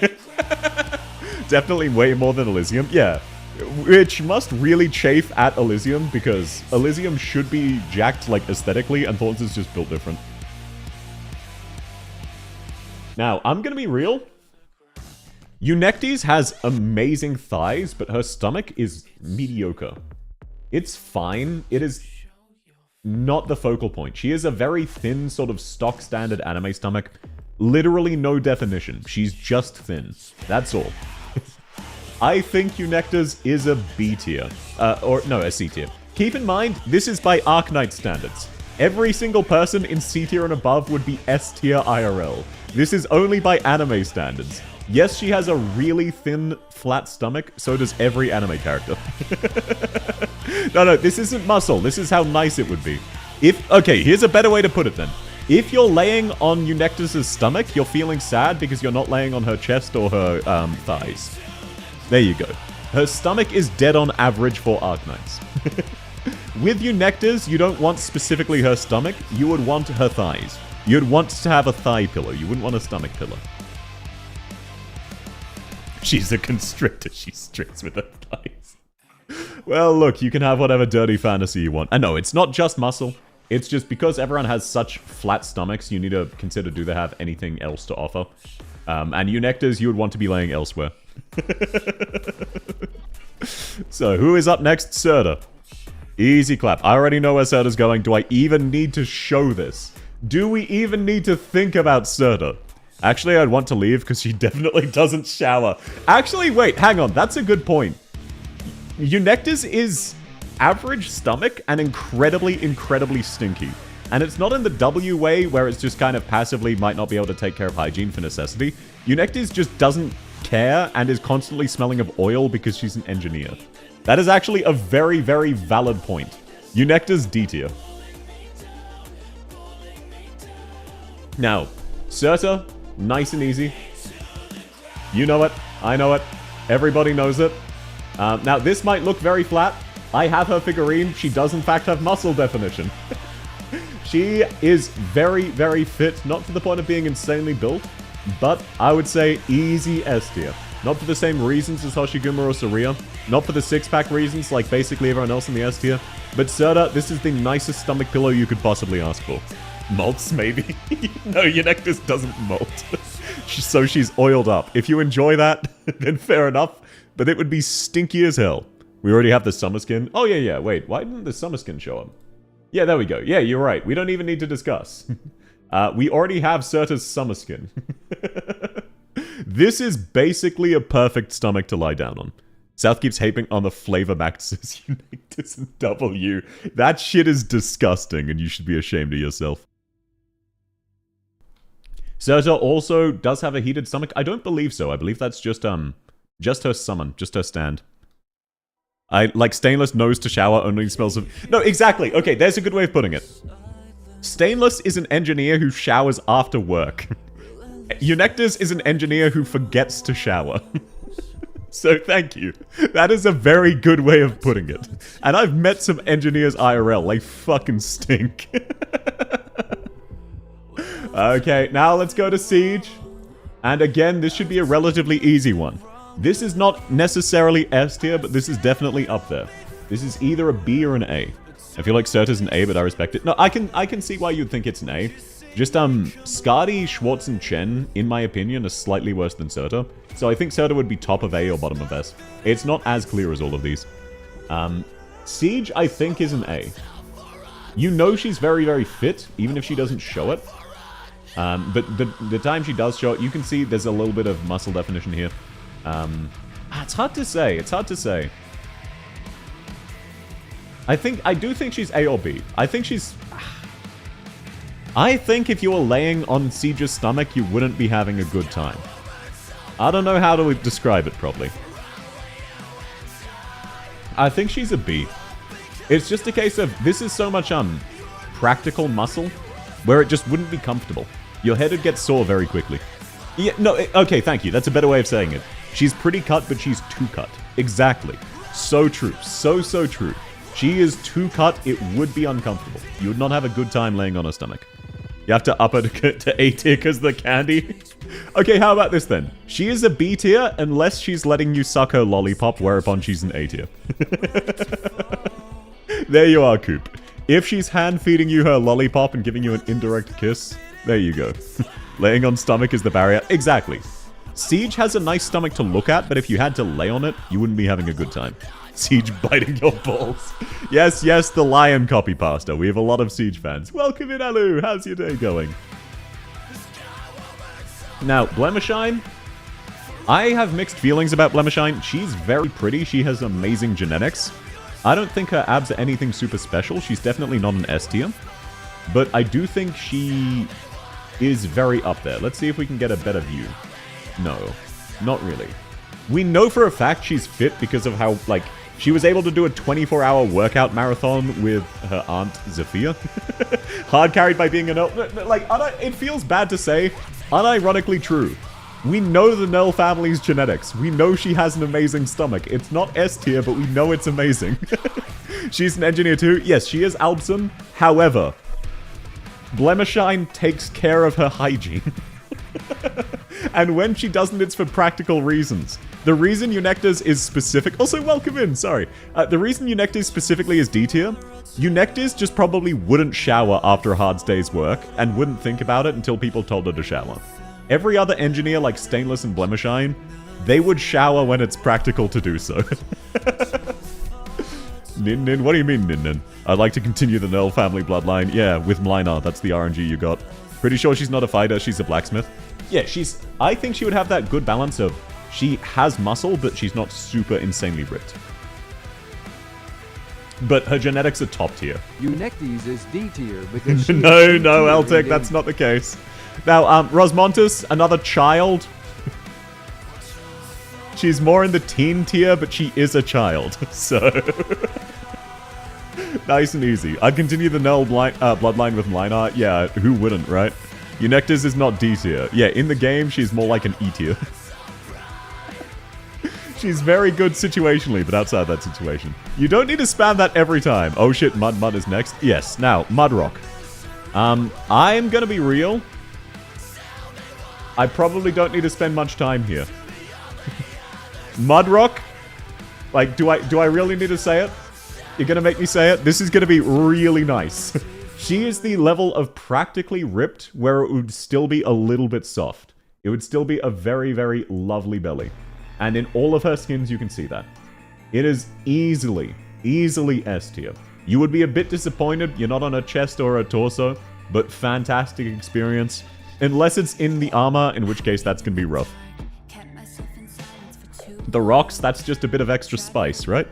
Definitely way more than Elysium. Yeah. Which must really chafe at Elysium because Elysium should be jacked, like, aesthetically, and Thorns is just built different. Now, I'm gonna be real. Eunectes has amazing thighs, but her stomach is mediocre. It's fine. It is not the focal point. She is a very thin, sort of stock standard anime stomach. Literally no definition. She's just thin. That's all. I think Eunectes is a B tier. Or, no, a C tier. Keep in mind, this is by Arknights standards. Every single person in C tier and above would be S tier IRL. This is only by anime standards. Yes, she has a really thin, flat stomach, so does every anime character. No, this isn't muscle. This is how nice it would be. Okay, here's a better way to put it then. If you're laying on Eunectes' stomach, you're feeling sad because you're not laying on her chest or her thighs. There you go. Her stomach is dead on average for Arknights. With Eunectes, you don't want specifically her stomach, you would want her thighs. You'd want to have a thigh pillow, you wouldn't want a stomach pillow. She's a constrictor, she stricts with her thighs. Well, look, you can have whatever dirty fantasy you want. And no, it's not just muscle. It's just because everyone has such flat stomachs, you need to consider do they have anything else to offer. And Eunectes, you would want to be laying elsewhere. So, who is up next? Serta. Easy clap. I already know where Serta's going. Do I even need to show this? Do we even need to think about Serta? Actually, I'd want to leave because she definitely doesn't shower. Actually, wait, hang on. That's a good point. Eunectes is average stomach and incredibly, incredibly stinky. And it's not in the W way where it's just kind of passively might not be able to take care of hygiene for necessity. Eunectes just doesn't care and is constantly smelling of oil because she's an engineer. That is actually a very, very valid point. Eunectes D tier. Now, Serta, nice and easy. You know it. I know it. Everybody knows it. Now, this might look very flat. I have her figurine. She does, in fact, have muscle definition. She is very, very fit. Not to the point of being insanely built, but I would say easy S tier. Not for the same reasons as Hoshiguma or Saria. Not for the six-pack reasons like basically everyone else in the S tier. But Serta, this is the nicest stomach pillow you could possibly ask for. Malts, maybe? No, Eunectus doesn't molt. So she's oiled up. If you enjoy that, then fair enough. But it would be stinky as hell. We already have the summer skin. Oh, yeah. Wait, why didn't the summer skin show up? Yeah, there we go. Yeah, you're right. We don't even need to discuss. We already have Serta's summer skin. This is basically a perfect stomach to lie down on. South keeps hating on the flavor maxes. Eunectus and W. That shit is disgusting, and you should be ashamed of yourself. Serta also does have a heated stomach. I don't believe so. I believe that's just her summon, just her stand. Like, Stainless knows to shower, only smells of... No, exactly. Okay, there's a good way of putting it. Stainless is an engineer who showers after work. Eunectus is an engineer who forgets to shower. So thank you. That is a very good way of putting it. And I've met some engineers IRL. They fucking stink. Okay, now let's go to Siege. And again, this should be a relatively easy one. This is not necessarily S tier, but this is definitely up there. This is either a B or an A. I feel like Serta's an A, but I respect it. No, I can see why you'd think it's an A. Just, Skadi, Schwartz, and Chen, in my opinion, are slightly worse than Serta. So I think Serta would be top of A or bottom of S. It's not as clear as all of these. Siege, I think, is an A. You know she's very, very fit, even if she doesn't show it. But the time she does show it, you can see there's a little bit of muscle definition here. It's hard to say. It's hard to say. I do think she's A or B. I think if you were laying on Siege's stomach, you wouldn't be having a good time. I don't know how to describe it properly. I think she's a B. It's just a case of, this is so much, practical muscle, where it just wouldn't be comfortable. Your head would get sore very quickly. Yeah, no, okay, thank you. That's a better way of saying it. She's pretty cut, but she's too cut. Exactly. So true. So true. She is too cut, it would be uncomfortable. You would not have a good time laying on her stomach. You have to up her to A tier because of the candy. Okay, how about this then? She is a B tier unless she's letting you suck her lollipop, whereupon she's an A tier. There you are, Coop. If she's hand-feeding you her lollipop and giving you an indirect kiss, there you go. Laying on stomach is the barrier. Exactly. Siege has a nice stomach to look at, but if you had to lay on it, you wouldn't be having a good time. Siege biting your balls. Yes, the lion copy pasta. We have a lot of Siege fans. Welcome in, Alu. How's your day going? Now, Blemishine. I have mixed feelings about Blemishine. She's very pretty. She has amazing genetics. I don't think her abs are anything super special. She's definitely not an S tier. But I do think she is very up there. Let's see if we can get a better view. No, not really. We know for a fact she's fit because of how, like, she was able to do a 24-hour workout marathon with her aunt, Zafia. Hard carried by being an elf. Like, it feels bad to say, unironically true. We know the Nell family's genetics. We know she has an amazing stomach. It's not S tier, but we know it's amazing. She's an engineer too. Yes, she is Albson. However, Blemishine takes care of her hygiene. And when she doesn't, it's for practical reasons. The reason Eunectus is specific... Also, welcome in, sorry. The reason Eunectus specifically is D tier, Eunectus just probably wouldn't shower after a hard day's work, and wouldn't think about it until people told her to shower. Every other engineer, like Stainless and Blemishine, they would shower when it's practical to do so. Nin, what do you mean, Nin? I'd like to continue the Nell family bloodline. Yeah, with Mlinar, that's the RNG you got. Pretty sure she's not a fighter, she's a blacksmith. Yeah, I think she would have that good balance of, she has muscle, but she's not super insanely ripped. But her genetics are top tier. Eunectes is D tier because No, Eltec, that's not the case. Now, Rosmontis, another child. She's more in the teen tier, but she is a child, so... Nice and easy. I'd continue the Nell bloodline with Mlinar. Yeah, who wouldn't, right? Eunectus is not D tier. Yeah, in the game, she's more like an E tier. She's very good situationally, but outside that situation. You don't need to spam that every time. Oh shit, Mud is next. Yes, now, Mudrock. I'm gonna be real. I probably don't need to spend much time here. Mudrock? Like, do I really need to say it? You're gonna make me say it? This is gonna be really nice. She is the level of practically ripped where it would still be a little bit soft. It would still be a very, very lovely belly. And in all of her skins, you can see that. It is easily S tier. You would be a bit disappointed you're not on a chest or a torso, but fantastic experience. Unless it's in the armor, in which case that's gonna be rough. The rocks, that's just a bit of extra spice, right?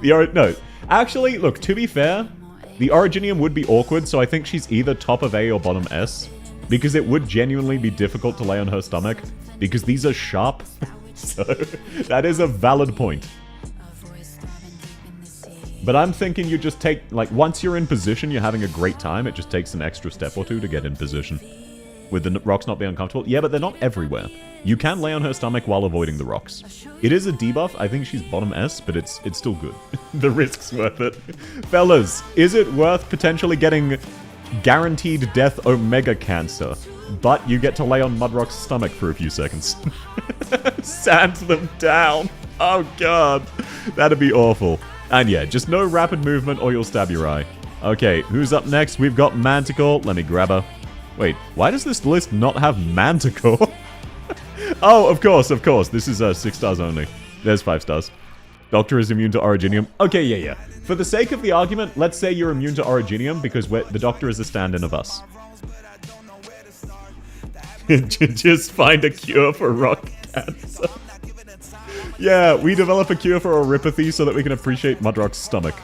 No. Actually, look, to be fair, the Originium would be awkward, so I think she's either top of A or bottom S. Because it would genuinely be difficult to lay on her stomach. Because these are sharp. So, that is a valid point. But I'm thinking you just take, like, once you're in position, you're having a great time. It just takes an extra step or two to get in position. With the rocks not being uncomfortable. Yeah, but they're not everywhere. You can lay on her stomach while avoiding the rocks. It is a debuff. I think she's bottom S, but it's still good. The risk's worth it. Fellas, is it worth potentially getting guaranteed death Omega cancer, but you get to lay on Mudrock's stomach for a few seconds? Sand them down. Oh god. That'd be awful. And yeah, just no rapid movement or you'll stab your eye. Okay, who's up next? We've got Manticore. Let me grab her. Wait, why does this list not have Manticore? Oh, of course. This is 6 stars only. There's 5 stars. Doctor is immune to Originium. Okay, yeah. For the sake of the argument, let's say you're immune to Originium because the Doctor is a stand-in of us. Just find a cure for rock cancer. Yeah, we develop a cure for oropathy so that we can appreciate Mudrock's stomach.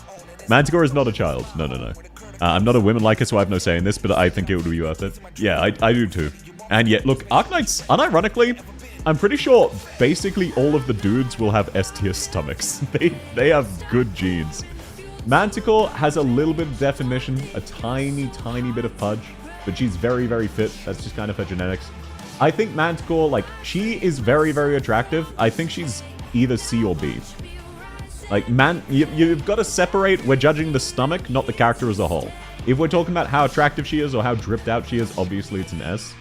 Manticore is not a child. No. I'm not a women liker, so I have no say in this, but I think it would be worth it. Yeah, I do too. And yet, look, Arknights, unironically, I'm pretty sure basically all of the dudes will have S-tier stomachs. They have good genes. Manticore has a little bit of definition, a tiny bit of pudge, but she's very, very fit. That's just kind of her genetics. I think Manticore, like, she is very, very attractive. I think she's either C or B. Like, you've got to separate, we're judging the stomach, not the character as a whole. If we're talking about how attractive she is or how dripped out she is, obviously it's an S.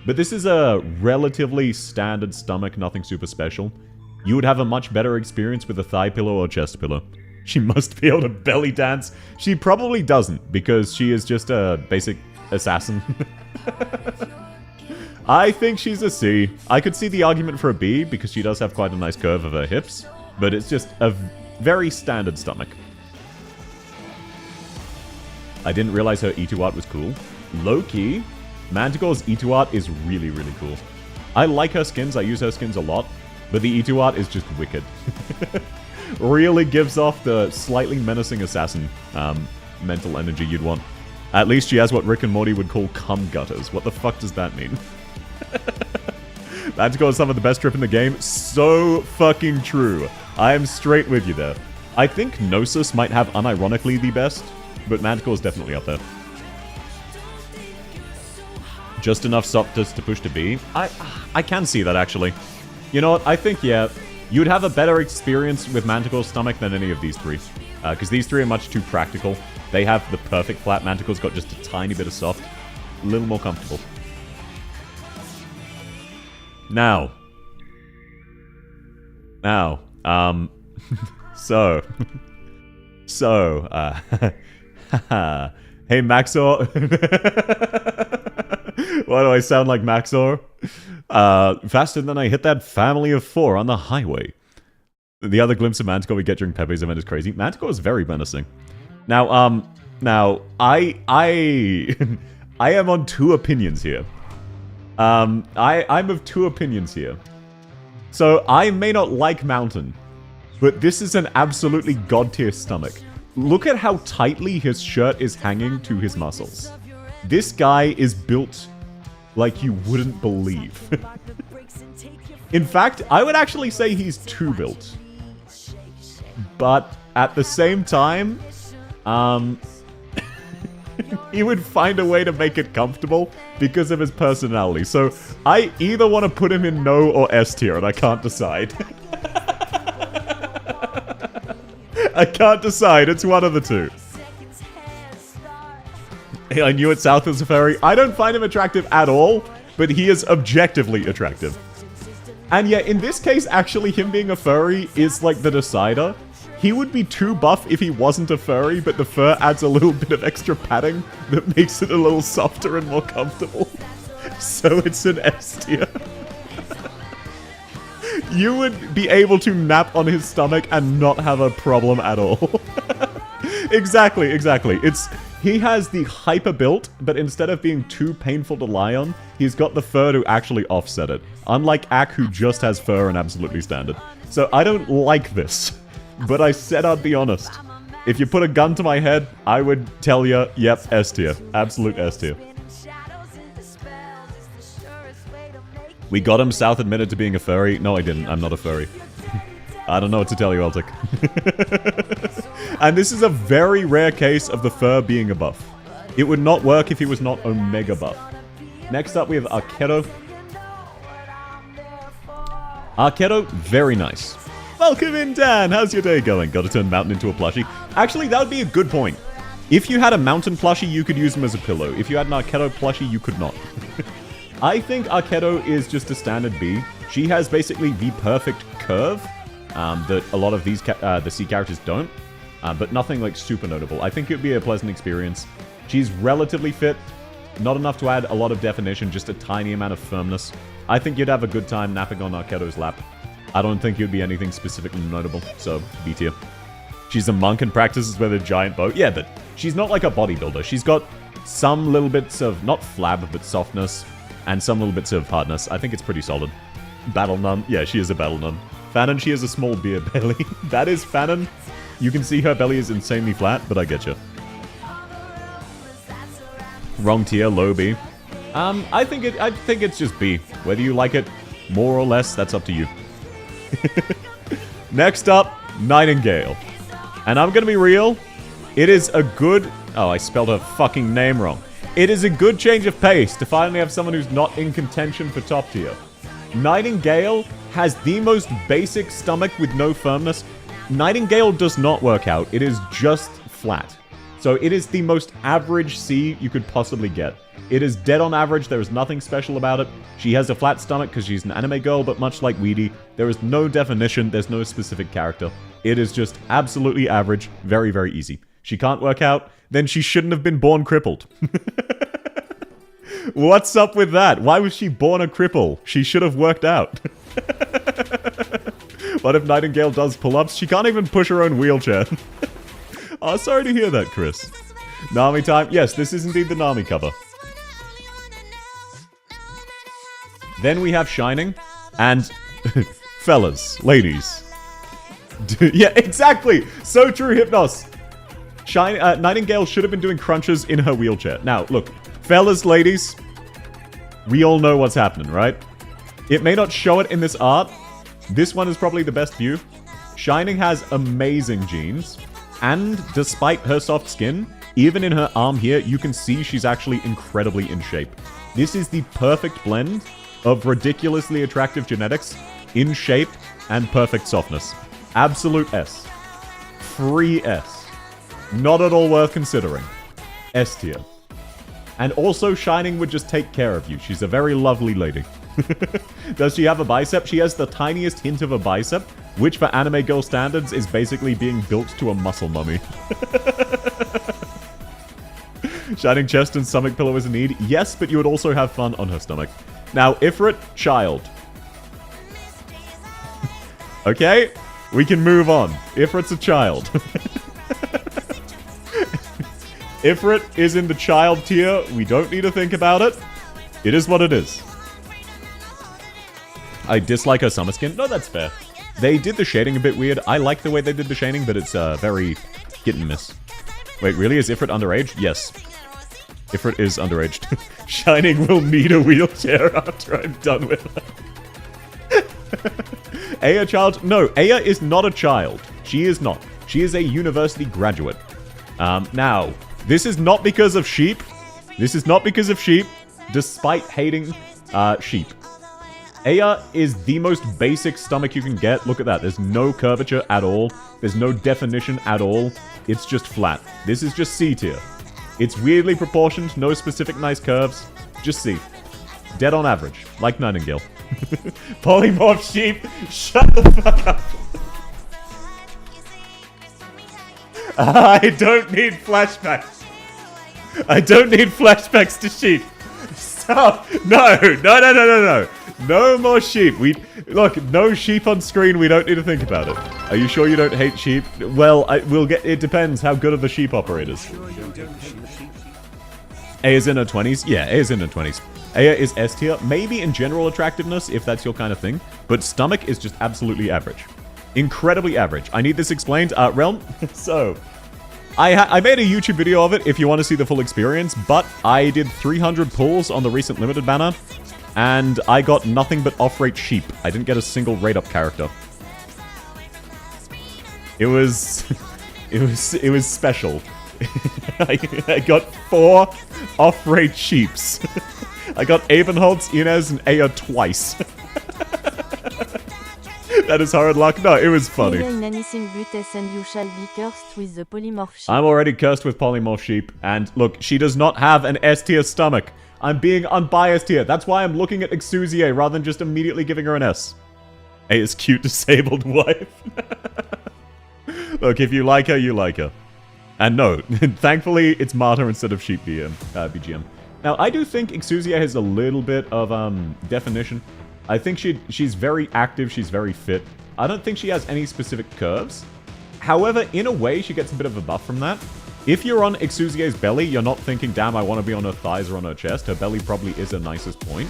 But this is a relatively standard stomach, nothing super special. You would have a much better experience with a thigh pillow or chest pillow. She must be able to belly dance. She probably doesn't, because she is just a basic assassin. I think she's a C. I could see the argument for a B, because she does have quite a nice curve of her hips. But it's just a very standard stomach. I didn't realize her E2 art was cool. Low-key, Manticore's E2 art is really, really cool. I like her skins, I use her skins a lot, but the E2 art is just wicked. Really gives off the slightly menacing assassin mental energy you'd want. At least she has what Rick and Morty would call cum gutters. What the fuck does that mean? Manticore is some of the best drip in the game. So fucking true. I am straight with you there. I think Gnosis might have unironically the best, but Manticore's definitely up there. Just enough softness to push to B. I can see that, actually. You know what? I think, yeah, you'd have a better experience with Manticore's stomach than any of these three. Because these three are much too practical. They have the perfect flat. Manticore's got just a tiny bit of soft. A little more comfortable. Now, hey, Maxor. Why do I sound like Maxor? Faster than I hit that family of 4 on the highway. The other glimpse of Manticore we get during Pepe's event is crazy. Manticore is very menacing. Now, I am on 2 opinions here. I'm of 2 opinions here. So, I may not like Mountain, but this is an absolutely god-tier stomach. Look at how tightly his shirt is hanging to his muscles. This guy is built like you wouldn't believe. In fact, I would actually say he's too built. But at the same time, he would find a way to make it comfortable because of his personality. So I either want to put him in no or S tier, and I can't decide. I can't decide. It's one of the two. I knew it. South is a furry. I don't find him attractive at all, but he is objectively attractive. And yeah, in this case, actually, him being a furry is like the decider. He would be too buff if he wasn't a furry, but the fur adds a little bit of extra padding that makes it a little softer and more comfortable. So it's an S tier. You would be able to nap on his stomach and not have a problem at all. Exactly. He has the hyper built, but instead of being too painful to lie on, he's got the fur to actually offset it. Unlike Ak, who just has fur and absolutely standard. So I don't like this, but I said I'd be honest. If you put a gun to my head, I would tell you, yep, S tier. Absolute S tier. We got him. South admitted to being a furry. No, I didn't. I'm not a furry. I don't know what to tell you, Altic. And this is a very rare case of the fur being a buff. It would not work if he was not Omega buff. Next up, we have Arketo. Arketo, very nice. Welcome in, Dan. How's your day going? Got to turn Mountain into a plushie. Actually, that would be a good point. If you had a Mountain plushie, you could use him as a pillow. If you had an Arketo plushie, you could not. I think Arketo is just a standard B. She has basically the perfect curve that a lot of these the C characters don't, but nothing like super notable. I think it would be a pleasant experience. She's relatively fit, not enough to add a lot of definition, just a tiny amount of firmness. I think you'd have a good time napping on Arketo's lap. I don't think it would be anything specifically notable, so B tier. She's a monk and practices with a giant bow. Yeah, but she's not like a bodybuilder. She's got some little bits of, not flab, but softness, and some little bits of hardness. I think it's pretty solid. Battle Nun. Yeah, she is a Battle Nun. Fanon, she has a small beer belly. That is Fanon. You can see her belly is insanely flat, but I get you. Wrong tier, low B. I think it's just B. Whether you like it more or less, that's up to you. Next up, Nightingale. And I'm gonna be real. It is a good... Oh, I spelled her fucking name wrong. It is a good change of pace to finally have someone who's not in contention for top tier. Nightingale has the most basic stomach with no firmness. Nightingale does not work out. It is just flat. So it is the most average C you could possibly get. It is dead on average. There is nothing special about it. She has a flat stomach because she's an anime girl, but much like Weedy, there is no definition. There's no specific character. It is just absolutely average. Very, very easy. She can't work out. Then she shouldn't have been born crippled. What's up with that? Why was she born a cripple? She should have worked out. What if Nightingale does pull-ups? She can't even push her own wheelchair. Oh, sorry to hear that, Chris. Nami time. Yes, this is indeed the Nami cover. Then we have Shining. And fellas, ladies. Yeah, exactly. So true, Hypnos. Nightingale should have been doing crunches in her wheelchair. Now, look. Fellas, ladies, we all know what's happening, right? It may not show it in this art. This one is probably the best view. Shining has amazing genes. And despite her soft skin, even in her arm here, you can see she's actually incredibly in shape. This is the perfect blend of ridiculously attractive genetics, in shape, and perfect softness. Absolute S. Free S. Not at all worth considering. S tier. And also, Shining would just take care of you. She's a very lovely lady. Does she have a bicep? She has the tiniest hint of a bicep, which for anime girl standards is basically being built to a muscle mummy. Shining chest and stomach pillow is a need. Yes, but you would also have fun on her stomach. Now, Ifrit, child. Okay, we can move on. Ifrit's a child. Ifrit is in the child tier. We don't need to think about it. It is what it is. I dislike her summer skin. No, that's fair. They did the shading a bit weird. I like the way they did the shading, but it's very hit and miss. Wait, really? Is Ifrit underage? Yes. Ifrit is underaged. Shining will need a wheelchair after I'm done with her. Aya child? No, Aya is not a child. She is not. She is a university graduate. Now, this is not because of sheep. This is not because of sheep, despite hating sheep. Aya is the most basic stomach you can get. Look at that. There's no curvature at all. There's no definition at all. It's just flat. This is just C tier. It's weirdly proportioned. No specific nice curves. Just C. Dead on average. Like Nightingale. Polymorph sheep. Shut the fuck up. I don't need flashbacks. I don't need flashbacks to sheep. Stop. No. No more sheep. Look, no sheep on screen. We don't need to think about it. Are you sure you don't hate sheep? Well, we'll get. It depends how good are the sheep operators. A is in her 20s. Yeah, A is in her 20s. Aya is S tier. Maybe in general attractiveness, if that's your kind of thing. But stomach is just absolutely average. Incredibly average. I need this explained. Realm. So, I made a YouTube video of it if you want to see the full experience. But I did 300 pulls on the recent limited banner. And I got nothing but off-rate sheep. I didn't get a single rate-up character. It was special. I got 4 off-rate sheeps. I got Abenholtz, Inez, and Aya twice. That is hard luck. No, it was funny. I'm already cursed with polymorph sheep. And look, she does not have an S-tier stomach. I'm being unbiased here. That's why I'm looking at Exusier rather than just immediately giving her an S. A is cute disabled wife. Look, if you like her, you like her. And no, thankfully, it's Marta instead of Sheep BGM. Now, I do think Exusier has a little bit of definition. I think she's very active, she's very fit. I don't think she has any specific curves. However, in a way, she gets a bit of a buff from that. If you're on Exusier's belly, you're not thinking, damn, I want to be on her thighs or on her chest. Her belly probably is her nicest point.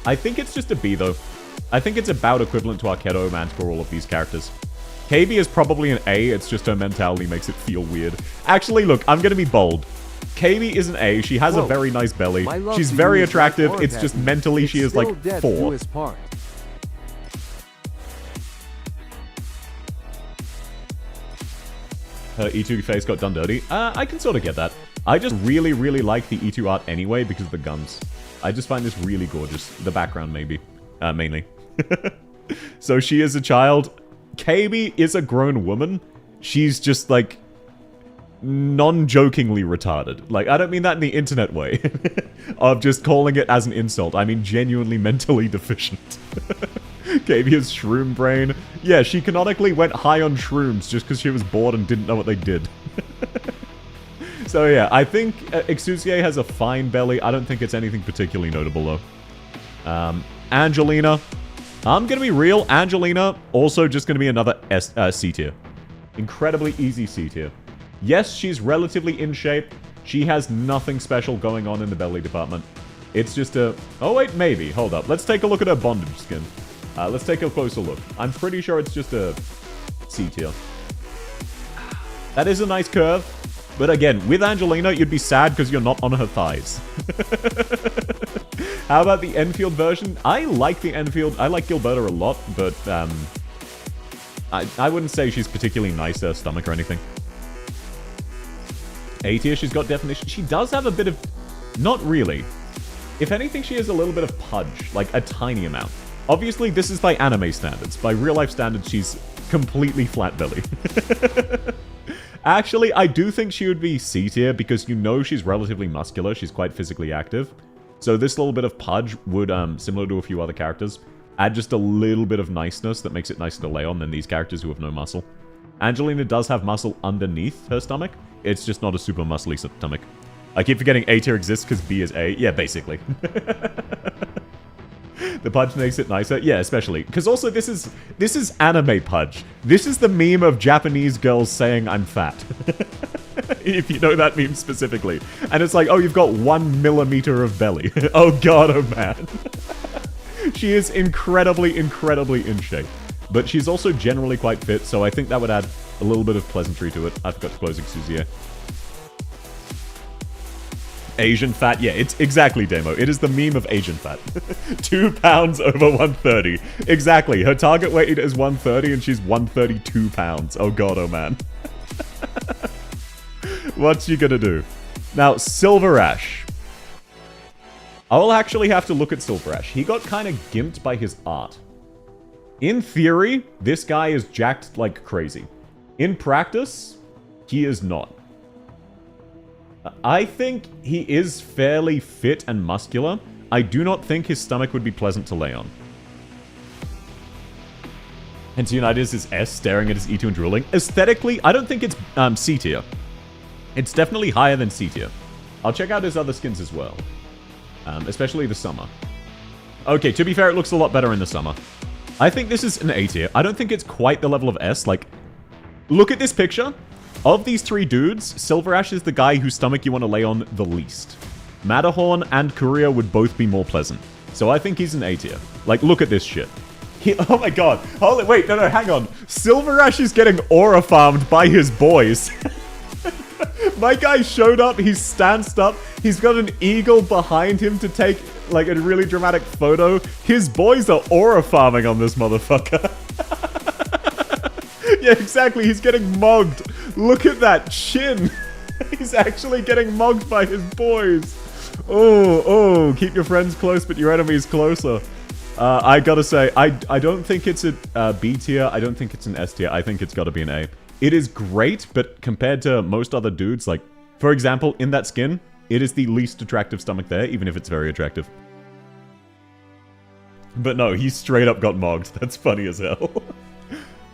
I think it's just a B, though. I think it's about equivalent to Arketo, Manticore, all of these characters. KB is probably an A, it's just her mentality makes it feel weird. Actually, look, I'm going to be bold. KB is an A, she has a very nice belly. She's very attractive, it's just mentally she is like 4. Her E2 face got done dirty. I can sort of get that. I just really, really like the E2 art anyway because of the guns. I just find this really gorgeous. The background, maybe. Mainly. So she is a child. KB is a grown woman. She's just, like, non-jokingly retarded. Like, I don't mean that in the internet way. Of just calling it as an insult. I mean genuinely mentally deficient. KB has shroom brain. Yeah, she canonically went high on shrooms just because she was bored and didn't know what they did. So yeah, I think Exusier has a fine belly. I don't think it's anything particularly notable though. Angelina. I'm gonna be real. Angelina, also just gonna be another C tier. Incredibly easy C tier. Yes, she's relatively in shape. She has nothing special going on in the belly department. It's just a... Oh wait, maybe. Hold up. Let's take a look at her bondage skin. Let's take a closer look. I'm pretty sure it's just a C tier. That is a nice curve. But again, with Angelina, you'd be sad because you're not on her thighs. How about the Enfield version? I like the Enfield. I like Gilberta a lot, but I wouldn't say she's particularly nice stomach or anything. A tier, she's got definition. She does have a bit of... Not really. If anything, she has a little bit of pudge. Like, a tiny amount. Obviously, this is by anime standards. By real-life standards, she's completely flat belly. Actually, I do think she would be C tier because you know she's relatively muscular. She's quite physically active. So this little bit of pudge would, similar to a few other characters, add just a little bit of niceness that makes it nicer to lay on than these characters who have no muscle. Angelina does have muscle underneath her stomach. It's just not a super muscly stomach. I keep forgetting A tier exists because B is A. Yeah, basically. The pudge makes it nicer. Yeah, especially. Because also, this is anime pudge. This is the meme of Japanese girls saying, I'm fat. If you know that meme specifically. And it's like, oh, you've got 1 millimeter of belly. Oh god, oh man. She is incredibly, incredibly in shape. But she's also generally quite fit, so I think that would add a little bit of pleasantry to it. I forgot to close Exusier. Asian fat? Yeah, it's exactly, Demo. It is the meme of Asian fat. 2 pounds over 130. Exactly. Her target weight is 130 and she's 132 pounds. Oh god, oh man. What's she gonna do? Now, Silver Ash. I will actually have to look at Silverash. He got kind of gimped by his art. In theory, this guy is jacked like crazy. In practice, he is not. I think he is fairly fit and muscular. I do not think his stomach would be pleasant to lay on. And Unitas is S, staring at his E2 and drooling. Aesthetically, I don't think it's C tier. It's definitely higher than C tier. I'll check out his other skins as well. Especially the summer. Okay, to be fair, it looks a lot better in the summer. I think this is an A tier. I don't think it's quite the level of S. Like, look at this picture. Of these three dudes, Silverash is the guy whose stomach you want to lay on the least. Matterhorn and Korea would both be more pleasant. So I think he's an A tier. Like, look at this shit. Oh my god. Holy, wait, no, hang on. Silverash is getting aura farmed by his boys. My guy showed up, he's stanced up, he's got an eagle behind him to take, like, a really dramatic photo. His boys are aura farming on this motherfucker. Yeah, exactly, he's getting mugged. Look at that chin. He's actually getting mugged by his boys. Oh, keep your friends close, but your enemies closer. I gotta say, I don't think it's a B tier. I don't think it's an S tier. I think it's gotta be an A. It is great, but compared to most other dudes, like, for example, in that skin, it is the least attractive stomach there, even if it's very attractive. But no, he straight up got mogged. That's funny as hell.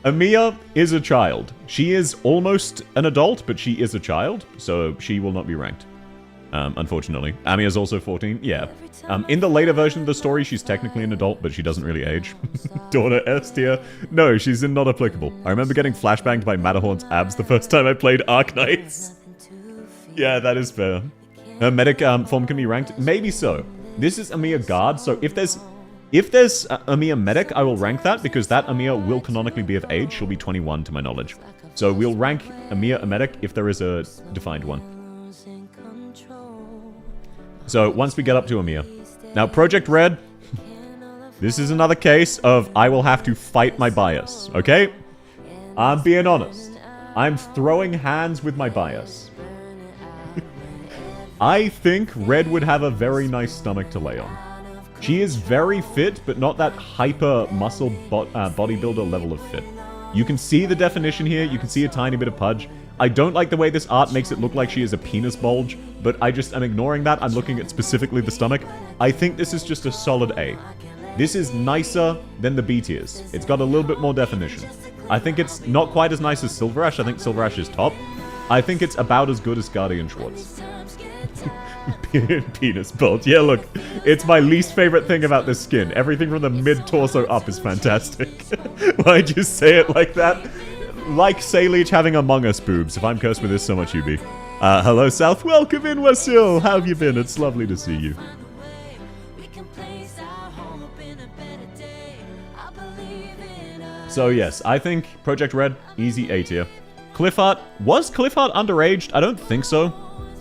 Amiya is a child. She is almost an adult, but she is a child, so she will not be ranked. Unfortunately. Amiya's also 14. Yeah. In the later version of the story, she's technically an adult, but she doesn't really age. Daughter S tier. No, she's in not applicable. I remember getting flashbanged by Matterhorn's abs the first time I played Arknights. Yeah, that is fair. Her medic form can be ranked? Maybe so. This is Amiya guard, so if there's Amiya medic, I will rank that, because that Amiya will canonically be of age. She'll be 21 to my knowledge. So we'll rank Amiya a medic if there is a defined one. So, once we get up to Amiya. Now, Project Red, this is another case of I will have to fight my bias, okay? I'm being honest. I'm throwing hands with my bias. I think Red would have a very nice stomach to lay on. She is very fit, but not that hyper muscle bodybuilder level of fit. You can see the definition here, you can see a tiny bit of pudge. I don't like the way this art makes it look like she is a penis bulge, but I just am ignoring that. I'm looking at specifically the stomach. I think this is just a solid A. This is nicer than the B tiers. It's got a little bit more definition. I think it's not quite as nice as Silverash. I think Silverash is top. I think it's about as good as Guardian Schwartz. Penis bulge. Yeah, look. It's my least favorite thing about this skin. Everything from the mid-torso up is fantastic. Why'd you say it like that? Like Saleech having Among Us boobs. If I'm cursed with this so much, you be. Hello, South. Welcome in, Wasil. How have you been? It's lovely to see you. So, yes, I think Project Red, easy A tier. Cliffheart. Was Cliffheart underaged? I don't think so.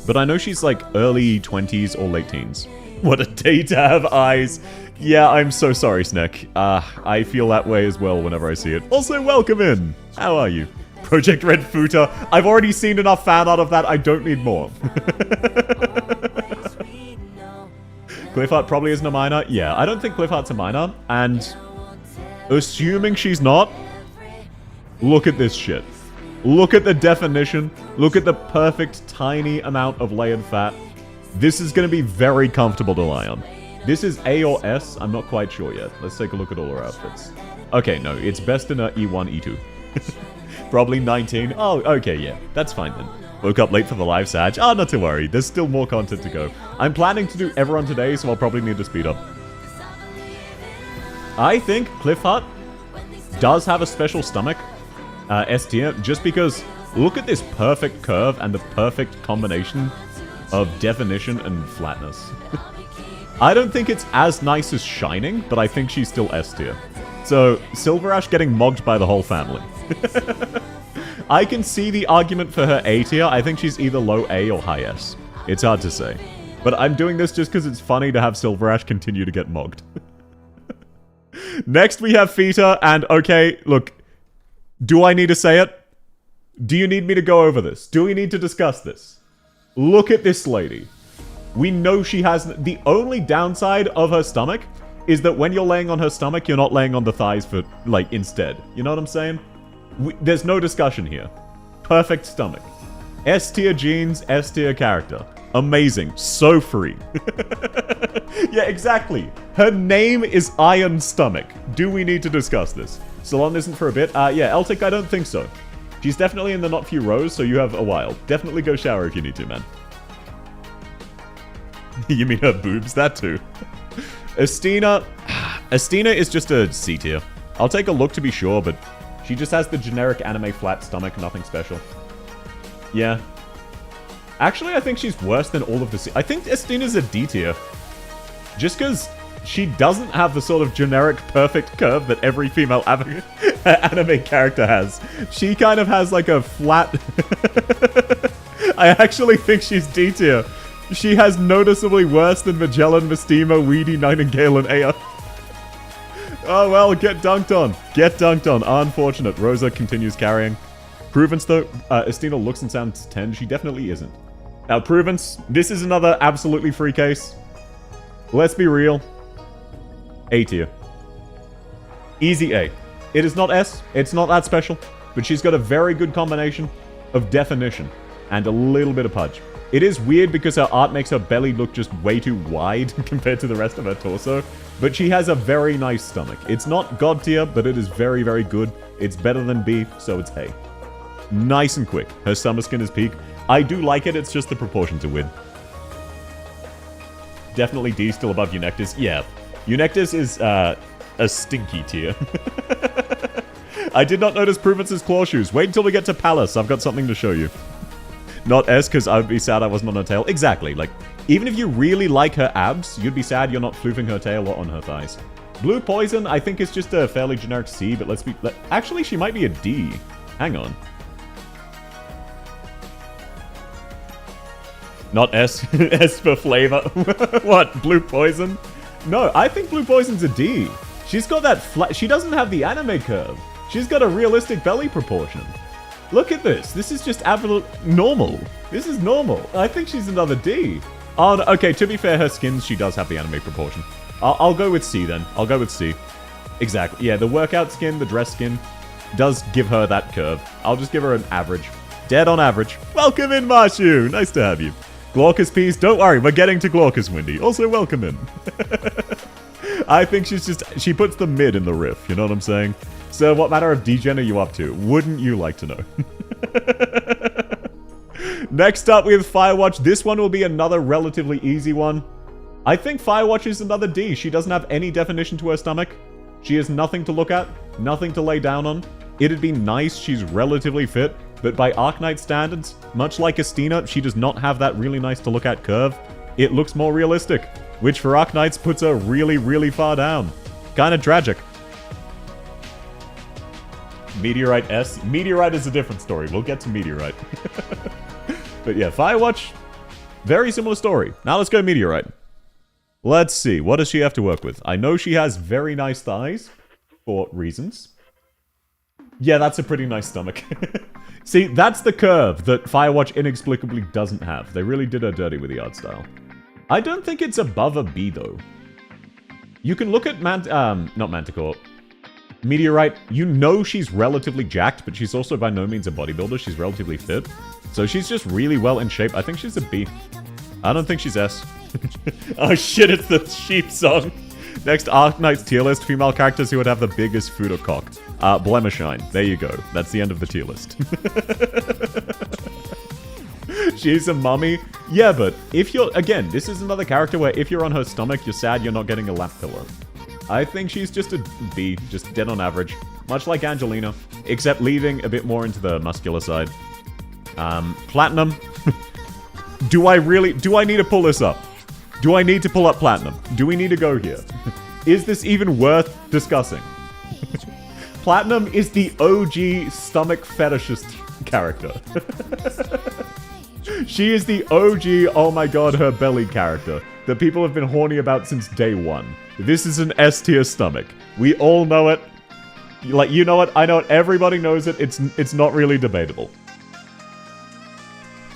But I know she's like early 20s or late teens. What a day to have eyes. Yeah, I'm so sorry, Sneck. I feel that way as well whenever I see it. Also, welcome in. How are you? Project Red Futa. I've already seen enough fan art of that. I don't need more. Cliffheart probably isn't a minor. Yeah, I don't think Cliffheart's a minor. And assuming she's not, look at this shit. Look at the definition. Look at the perfect tiny amount of layered fat. This is going to be very comfortable to lie on. This is A or S. I'm not quite sure yet. Let's take a look at all our outfits. Okay, no. It's best in a E1, E2. Probably 19. Oh, okay, yeah. That's fine then. Woke up late for the live Sag. Ah, not to worry. There's still more content to go. I'm planning to do everyone today, so I'll probably need to speed up. I think Cliffheart does have a special stomach. S tier, just because look at this perfect curve and the perfect combination of definition and flatness. I don't think it's as nice as Shining, but I think she's still S tier. So, Silverash getting mogged by the whole family. I can see the argument for her A tier. I think she's either low A or high S. It's hard to say. But I'm doing this just because it's funny to have Silverash continue to get mogged. Next we have Fita, and okay, look. Do I need to say it? Do you need me to go over this? Do we need to discuss this? Look at this lady. We know she has... The only downside of her stomach is that when you're laying on her stomach, you're not laying on the thighs for, like, instead. You know what I'm saying? There's no discussion here. Perfect stomach. S tier genes, S tier character. Amazing. So free. Yeah, exactly. Her name is Iron Stomach. Do we need to discuss this? Salon isn't for a bit. Yeah, Eltic, I don't think so. She's definitely in the not few rows, so you have a while. Definitely go shower if you need to, man. You mean her boobs? That too. Estina. Estina is just a C tier. I'll take a look to be sure, but she just has the generic anime flat stomach, nothing special. Yeah. Actually, I think she's worse than all of the... I think Estina's a D tier. Just because she doesn't have the sort of generic perfect curve that every female anime character has. She kind of has like a flat... I actually think she's D tier. She has noticeably worse than Magellan, Mistema, Weedy, Nightingale, and Aya. Oh well, get dunked on. Get dunked on. Unfortunate. Rosa continues carrying. Pruvence, though, Estina looks and sounds 10. She definitely isn't. Now, Pruvence, this is another absolutely free case. Let's be real. A tier. Easy A. It is not S. It's not that special. But she's got a very good combination of definition and a little bit of pudge. It is weird because her art makes her belly look just way too wide compared to the rest of her torso. But she has a very nice stomach. It's not God tier, but it is very, very good. It's better than B, so it's A. Nice and quick. Her summer skin is peak. I do like it, it's just the proportion to win. Definitely D, still above Eunectus. Yeah. Eunectus is a stinky tier. I did not notice Pruvence's claw shoes. Wait until we get to Palace. I've got something to show you. Not S, because I would be sad I wasn't on her tail. Exactly. Like, even if you really like her abs, you'd be sad you're not floofing her tail or on her thighs. Blue Poison, I think, is just a fairly generic C, but let's be... Actually, she might be a D. Hang on. Not S. S for flavor. What? Blue Poison? No, I think Blue Poison's a D. She's got that flat... She doesn't have the anime curve. She's got a realistic belly proportion. Look at this. This is just absolute normal. This is normal. I think she's another D. Oh, no, okay, to be fair, her skin, she does have the anime proportion. I'll go with C then. I'll go with C. Exactly. Yeah, the workout skin, the dress skin, does give her that curve. I'll just give her an average. Dead on average. Welcome in, Marshu. Nice to have you. Glaucus piece. Don't worry, we're getting to Glaucus, Windy. Also, welcome in. I think she's just... She puts the mid in the riff, you know what I'm saying? So what manner of degen are you up to? Wouldn't you like to know? Next up, we have Firewatch. This one will be another relatively easy one. I think Firewatch is another D. She doesn't have any definition to her stomach. She has nothing to look at, nothing to lay down on. It'd be nice, she's relatively fit, but by Arknight standards, much like Estina, she does not have that really nice to look at curve. It looks more realistic, which for Arknights puts her really, really far down. Kinda tragic. Meteorite S. Meteorite is a different story. We'll get to Meteorite. But yeah, Firewatch, very similar story. Now let's go Meteorite. Let's see, what does she have to work with? I know she has very nice thighs, for reasons. Yeah, that's a pretty nice stomach. See, that's the curve that Firewatch inexplicably doesn't have. They really did her dirty with the art style. I don't think it's above a B, though. You can look at not Manticore. Meteorite, you know she's relatively jacked, but she's also by no means a bodybuilder. She's relatively fit. So she's just really well in shape. I think she's a B. I don't think she's S. Oh shit, it's the sheep song. Next, Arknights tier list. Female characters who would have the biggest food or cock. Blemishine. There you go. That's the end of the tier list. She's a mummy. Yeah, but if you're... Again, this is another character where if you're on her stomach, you're sad you're not getting a lap pillow. I think she's just a B. Just dead on average. Much like Angelina. Except leaving a bit more into the muscular side. Platinum. Do I need to pull this up? Do I need to pull up Platinum? Do we need to go here? Is this even worth discussing? Platinum is the OG stomach fetishist character. She is the OG, oh my god, her belly character that people have been horny about since day one. This is an S tier stomach. We all know it. Like, you know it, I know it, everybody knows it. It's not really debatable.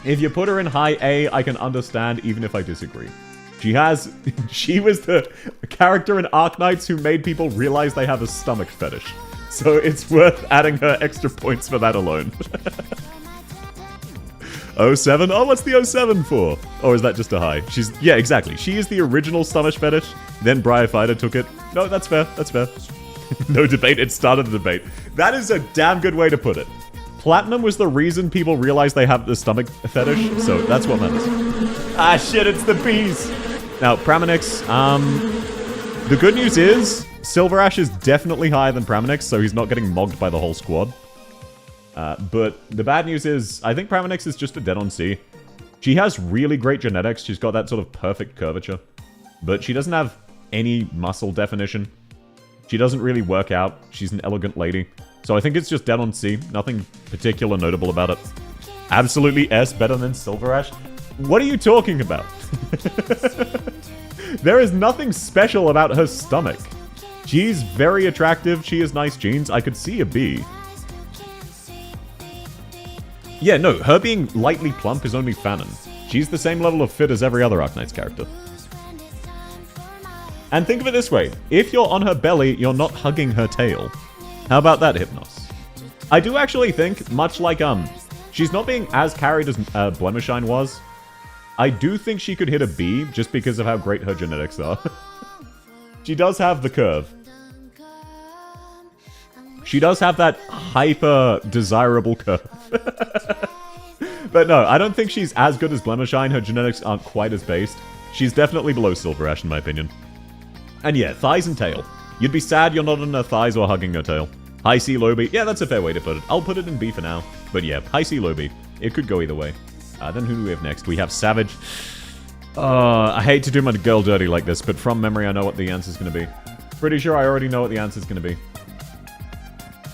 If you put her in high A, I can understand, even if I disagree. She was the character in Arknights who made people realize they have a stomach fetish. So it's worth adding her extra points for that alone. 07? Oh, what's the 07 for? Or is that just a high? Yeah, exactly. She is the original stomach fetish. Then Briar Fighter took it. No, that's fair. That's fair. No debate. It started a debate. That is a damn good way to put it. Platinum was the reason people realized they have the stomach fetish. So that's what matters. Ah, shit. It's the bees. Now, Praminix. The good news is Silver Ash is definitely higher than Praminix, so he's not getting mogged by the whole squad. But the bad news is, I think Praminix is just a dead on C. She has really great genetics. She's got that sort of perfect curvature. But she doesn't have any muscle definition. She doesn't really work out. She's an elegant lady. So I think it's just dead on C. Nothing particular notable about it. Absolutely S, better than Silver Ash. What are you talking about? There is nothing special about her stomach. She's very attractive. She has nice genes. I could see a B. Yeah, no, her being lightly plump is only Fanon. She's the same level of fit as every other Arknights character. And think of it this way. If you're on her belly, you're not hugging her tail. How about that, Hypnos? I do actually think, much like, she's not being as carried as Blemishine was. I do think she could hit a B, just because of how great her genetics are. She does have the curve. She does have that hyper-desirable curve. But no, I don't think she's as good as Blemishine. Her genetics aren't quite as based. She's definitely below Silver Ash, in my opinion. And yeah, thighs and tail. You'd be sad you're not on her thighs or hugging her tail. High C, low B. Yeah, that's a fair way to put it. I'll put it in B for now. But yeah, high C, low B. It could go either way. Then who do we have next? We have Savage. I hate to do my girl dirty like this, but from memory I know what the answer's going to be. Pretty sure I already know what the answer's going to be.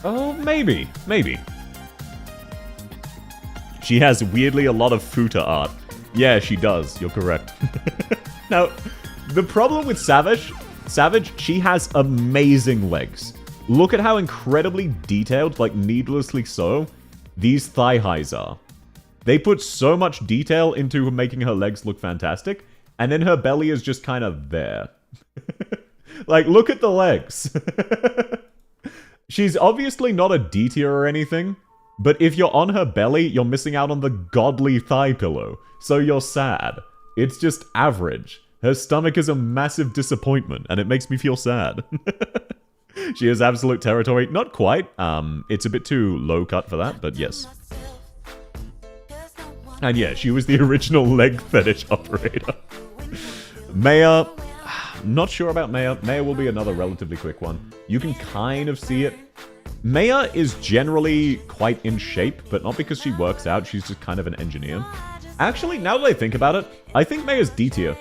Oh, maybe. Maybe. She has weirdly a lot of futa art. Yeah, she does. You're correct. Now, the problem with Savage, she has amazing legs. Look at how incredibly detailed, like needlessly so, these thigh highs are. They put so much detail into making her legs look fantastic, and then her belly is just kind of there. Like, look at the legs. She's obviously not a D tier or anything, but if you're on her belly, you're missing out on the godly thigh pillow, so you're sad. It's just average. Her stomach is a massive disappointment, and it makes me feel sad. She has absolute territory. Not quite. It's a bit too low cut for that, but yes. And yeah, she was the original leg fetish operator. Maya, not sure about Maya. Maya will be another relatively quick one. You can kind of see it. Maya is generally quite in shape, but not because she works out. She's just kind of an engineer. Actually, now that I think about it, I think Maya's D tier.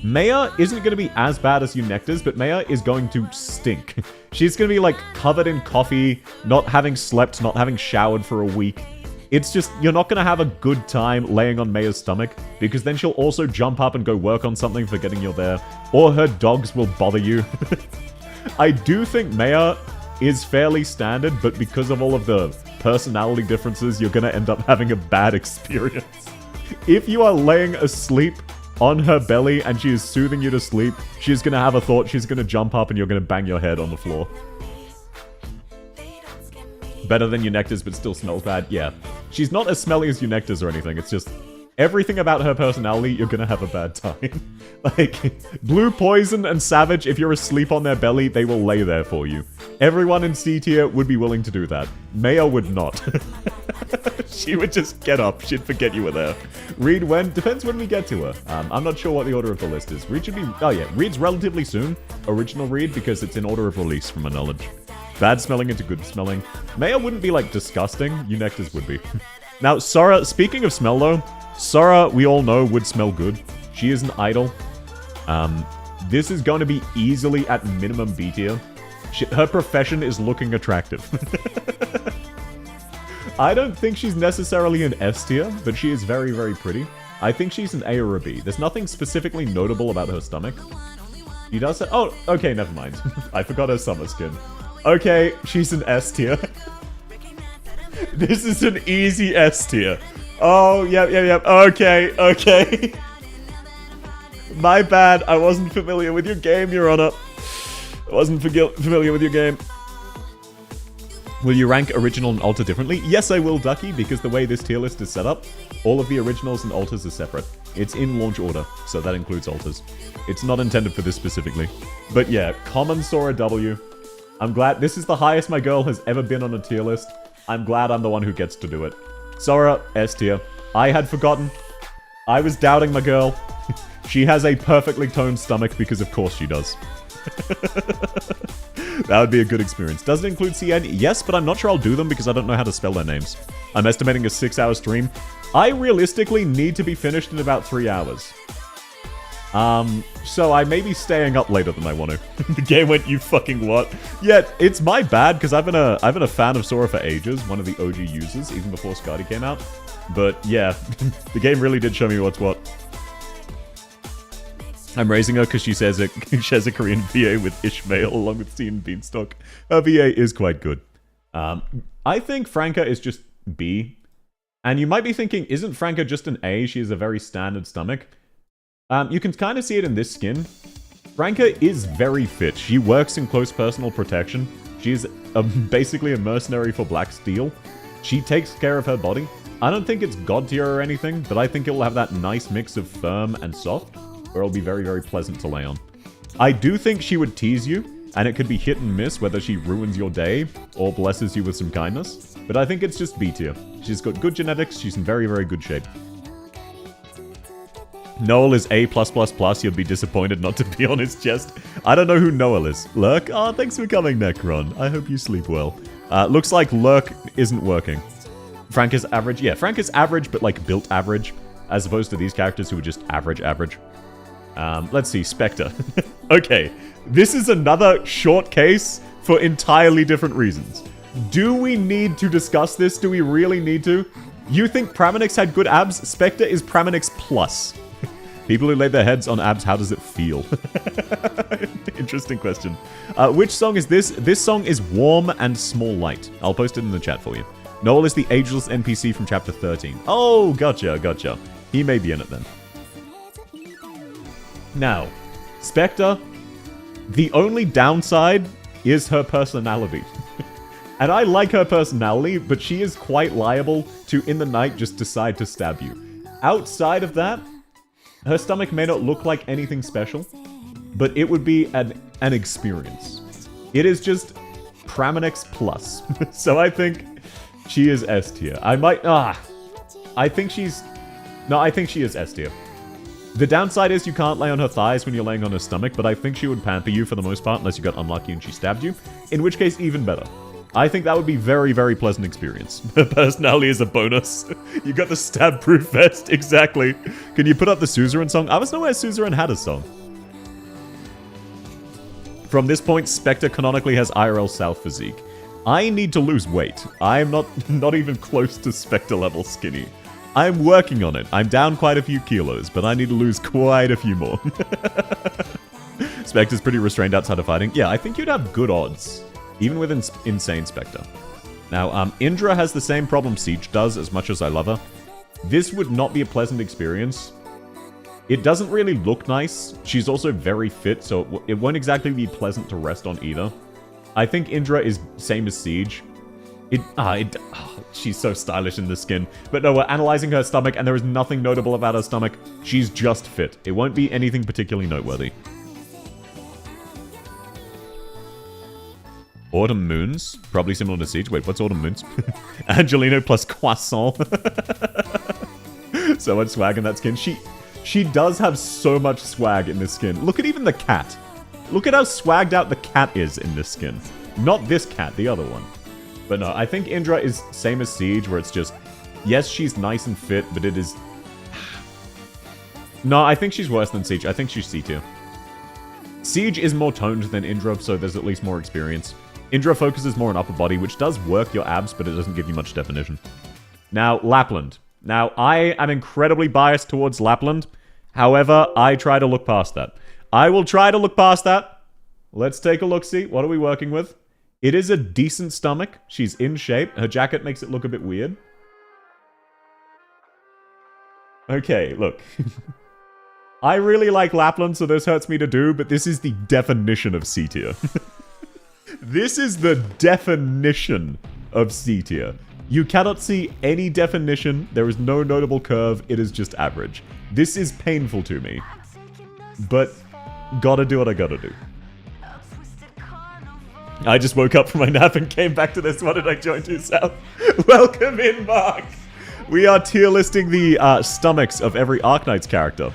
Maya isn't going to be as bad as Eunecta's, but Maya is going to stink. She's going to be, like, covered in coffee, not having slept, not having showered for a week. It's just, you're not going to have a good time laying on Maya's stomach, because then she'll also jump up and go work on something forgetting you're there, or her dogs will bother you. I do think Maya is fairly standard, but because of all of the personality differences, you're going to end up having a bad experience. If you are laying asleep on her belly and she is soothing you to sleep, she's going to have a thought, she's going to jump up and you're going to bang your head on the floor. Better than Eunecta's, but still smells bad. Yeah. She's not as smelly as Eunecta's or anything. It's just everything about her personality, you're gonna have a bad time. Like, Blue Poison and Savage, if you're asleep on their belly, they will lay there for you. Everyone in C tier would be willing to do that. Maya would not. She would just get up. She'd forget you were there. Reed when? Depends when we get to her. I'm not sure what the order of the list is. Reed should be... Oh yeah, Reed's relatively soon. Original Reed, because it's in order of release from my knowledge. Bad smelling into good smelling. Maya wouldn't be, like, disgusting. Eunecta's would be. Now, Sora, speaking of smell, though, Sora, we all know, would smell good. She is an idol. This is going to be easily at minimum B tier. Her profession is looking attractive. I don't think she's necessarily an S tier, but she is very, very pretty. I think she's an A or a B. There's nothing specifically notable about her stomach. She does say... Oh, okay, never mind. I forgot her summer skin. Okay, she's an S tier. This is an easy S tier. Oh, yep. Okay, okay. My bad. I wasn't familiar with your game, Your Honor. I wasn't familiar with your game. Will you rank original and alter differently? Yes, I will, Ducky, because the way this tier list is set up, all of the originals and alters are separate. It's in launch order, so that includes alters. It's not intended for this specifically. But yeah, common saw a W. I'm glad this is the highest my girl has ever been on a tier list. I'm glad I'm the one who gets to do it. Sora, S tier. I had forgotten. I was doubting my girl. She has a perfectly toned stomach because of course she does. That would be a good experience. Does it include CN? Yes, but I'm not sure I'll do them because I don't know how to spell their names. I'm estimating a 6-hour stream. I realistically need to be finished in about 3 hours. So I may be staying up later than I want to. The game went, you fucking what? Yeah, it's my bad because I've been a fan of Sora for ages, one of the OG users, even before Scotty came out. But yeah, the game really did show me what's what. I'm raising her because she says she shares a Korean VA with Ishmael along with Teen Beanstalk. Her VA is quite good. I think Franca is just B. And you might be thinking, isn't Franca just an A? She has a very standard stomach. You can kind of see it in this skin. Franca is very fit. She works in close personal protection. She's basically a mercenary for Black Steel. She takes care of her body. I don't think it's god tier or anything, but I think it will have that nice mix of firm and soft, where it'll be very, very pleasant to lay on. I do think she would tease you, and it could be hit and miss whether she ruins your day or blesses you with some kindness, but I think it's just B tier. She's got good genetics, she's in very, very good shape. Noel is A+++, you'd be disappointed not to be on his chest. I don't know who Noel is. Lurk? Oh, thanks for coming, Necron. I hope you sleep well. Looks like Lurk isn't working. Frank is average. Yeah, Frank is average, but like built average, as opposed to these characters who are just average. Let's see, Spectre. Okay, this is another short case for entirely different reasons. Do we need to discuss this? Do we really need to? You think Praminix had good abs? Spectre is Praminix plus. People who lay their heads on abs, how does it feel? Interesting question. Which song is this? This song is Warm and Small Light. I'll post it in the chat for you. Noel is the ageless NPC from chapter 13. Oh, gotcha. He may be in it then. Now, Spectre, the only downside is her personality. And I like her personality, but she is quite liable to, in the night, just decide to stab you. Outside of that, her stomach may not look like anything special, but it would be an experience. It is just Praminix plus. So I think she is S tier. I think she is S tier. The downside is you can't lay on her thighs when you're laying on her stomach, but I think she would pamper you for the most part unless you got unlucky and she stabbed you, in which case even better. I think that would be very, very pleasant experience. Her personality is a bonus. You got the stab-proof vest, exactly. Can you put up the Suzerain song? I was nowhere Suzerain had a song. From this point, Spectre canonically has IRL South physique. I need to lose weight. I'm not even close to Spectre level skinny. I'm working on it. I'm down quite a few kilos, but I need to lose quite a few more. Spectre's pretty restrained outside of fighting. Yeah, I think you'd have good odds, even with Insane Spectre. Now, Indra has the same problem Siege does, as much as I love her. This would not be a pleasant experience. It doesn't really look nice. She's also very fit, so it won't exactly be pleasant to rest on either. I think Indra is same as Siege. She's so stylish in this skin. But no, we're analyzing her stomach, and there is nothing notable about her stomach. She's just fit. It won't be anything particularly noteworthy. Autumn Moons. Probably similar to Siege. Wait, what's Autumn Moons? Angelino plus Croissant. So much swag in that skin. She does have so much swag in this skin. Look at even the cat. Look at how swagged out the cat is in this skin. Not this cat, the other one. But no, I think Indra is same as Siege, where it's just... Yes, she's nice and fit, but it is... No, I think she's worse than Siege. I think she's C tier. Siege is more toned than Indra, so there's at least more experience. Indra focuses more on upper body, which does work your abs, but it doesn't give you much definition. Now, Lapland. Now, I am incredibly biased towards Lapland. However, I try to look past that. I will try to look past that. Let's take a look-see. What are we working with? It is a decent stomach. She's in shape. Her jacket makes it look a bit weird. Okay, look. I really like Lapland, so this hurts me to do, but this is the definition of C tier. This is the definition of C tier. You cannot see any definition, there is no notable curve, it is just average. This is painful to me. But, gotta do what I gotta do. I just woke up from my nap and came back to this one and I joined you, South. Welcome in, Mark! We are tier listing the stomachs of every Arknights character.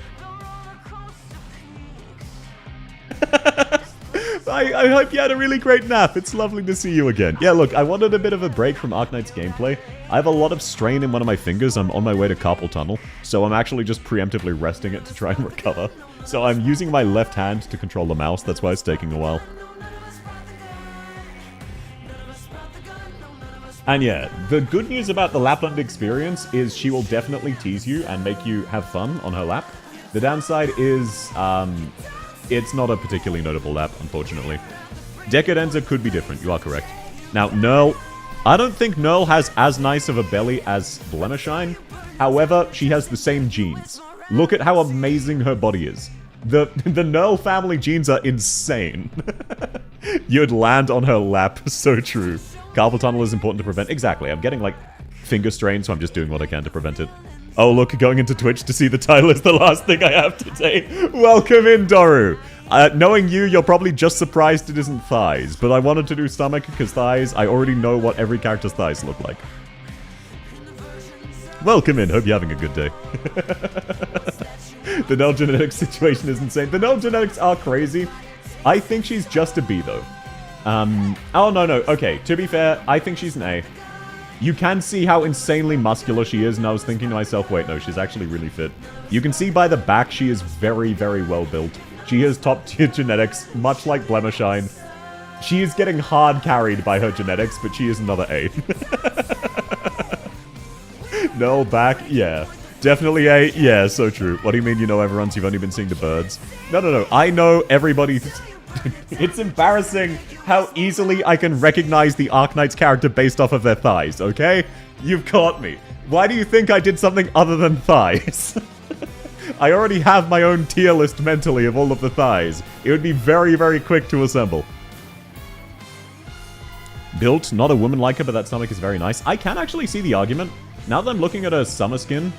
I hope you had a really great nap. It's lovely to see you again. Yeah, look, I wanted a bit of a break from Arknights gameplay. I have a lot of strain in one of my fingers. I'm on my way to carpal tunnel, so I'm actually just preemptively resting it to try and recover. So I'm using my left hand to control the mouse. That's why it's taking a while. And yeah, the good news about the Lapland experience is she will definitely tease you and make you have fun on her lap. The downside is, it's not a particularly notable lap, unfortunately. Decadenza could be different, you are correct. Now, Nerl, I don't think Nerl has as nice of a belly as Blemishine. However, she has the same genes. Look at how amazing her body is. The Nerl family genes are insane. You'd land on her lap, so true. Carpal tunnel is important to prevent. Exactly, I'm getting, like, finger strain, so I'm just doing what I can to prevent it. Oh, look, going into Twitch to see the title is the last thing I have today. Welcome in, Doru. Knowing you, you're probably just surprised it isn't thighs, but I wanted to do stomach because thighs, I already know what every character's thighs look like. Welcome in, hope you're having a good day. The Nell genetics situation is insane. The Nell genetics are crazy. I think she's just a B, though. Oh, no, okay, to be fair, I think she's an A. You can see how insanely muscular she is, and I was thinking to myself, wait, no, she's actually really fit. You can see by the back she is very, very well built. She has top-tier genetics, much like Blemishine. She is getting hard carried by her genetics, but she is another A. No, back, yeah. Definitely A, yeah, so true. What do you mean you know everyone's, you've only been seeing the birds? No, I know everybody... It's embarrassing how easily I can recognize the Arknights character based off of their thighs, okay? You've caught me. Why do you think I did something other than thighs? I already have my own tier list mentally of all of the thighs. It would be very, very quick to assemble. Built, not a woman like her, but that stomach is very nice. I can actually see the argument. Now that I'm looking at her summer skin,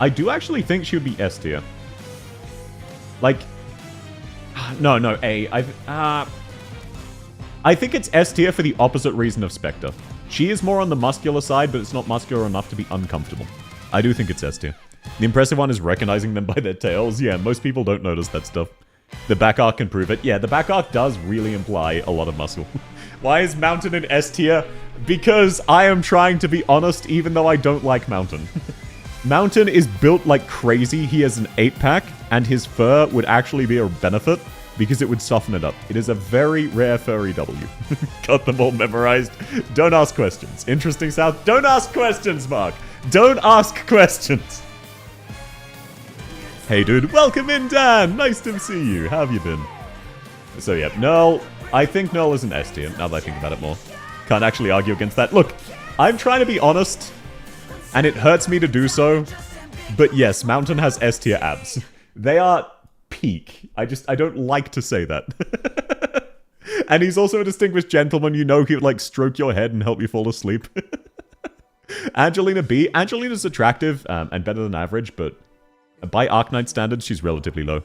I do actually think she would be S tier. Like... No, A. I think it's S tier for the opposite reason of Spectre. She is more on the muscular side, but it's not muscular enough to be uncomfortable. I do think it's S tier. The impressive one is recognizing them by their tails. Yeah, most people don't notice that stuff. The back arc can prove it. Yeah, the back arc does really imply a lot of muscle. Why is Mountain in S tier? Because I am trying to be honest, even though I don't like Mountain. Mountain is built like crazy. He has an 8-pack, and his fur would actually be a benefit because it would soften it up. It is a very rare furry W. Got them all memorized. Don't ask questions. Interesting, South. Don't ask questions, Mark. Don't ask questions. Hey, dude. Welcome in, Dan. Nice to see you. How have you been? So, yeah. Null. I think Null is an S tier, now that I think about it more. Can't actually argue against that. Look, I'm trying to be honest, and it hurts me to do so, but yes, Mountain has S tier abs. They are peak. I don't like to say that. And he's also a distinguished gentleman, you know, he would like stroke your head and help you fall asleep. Angelina B. Angelina's attractive and better than average, but by Arknight standards, she's relatively low.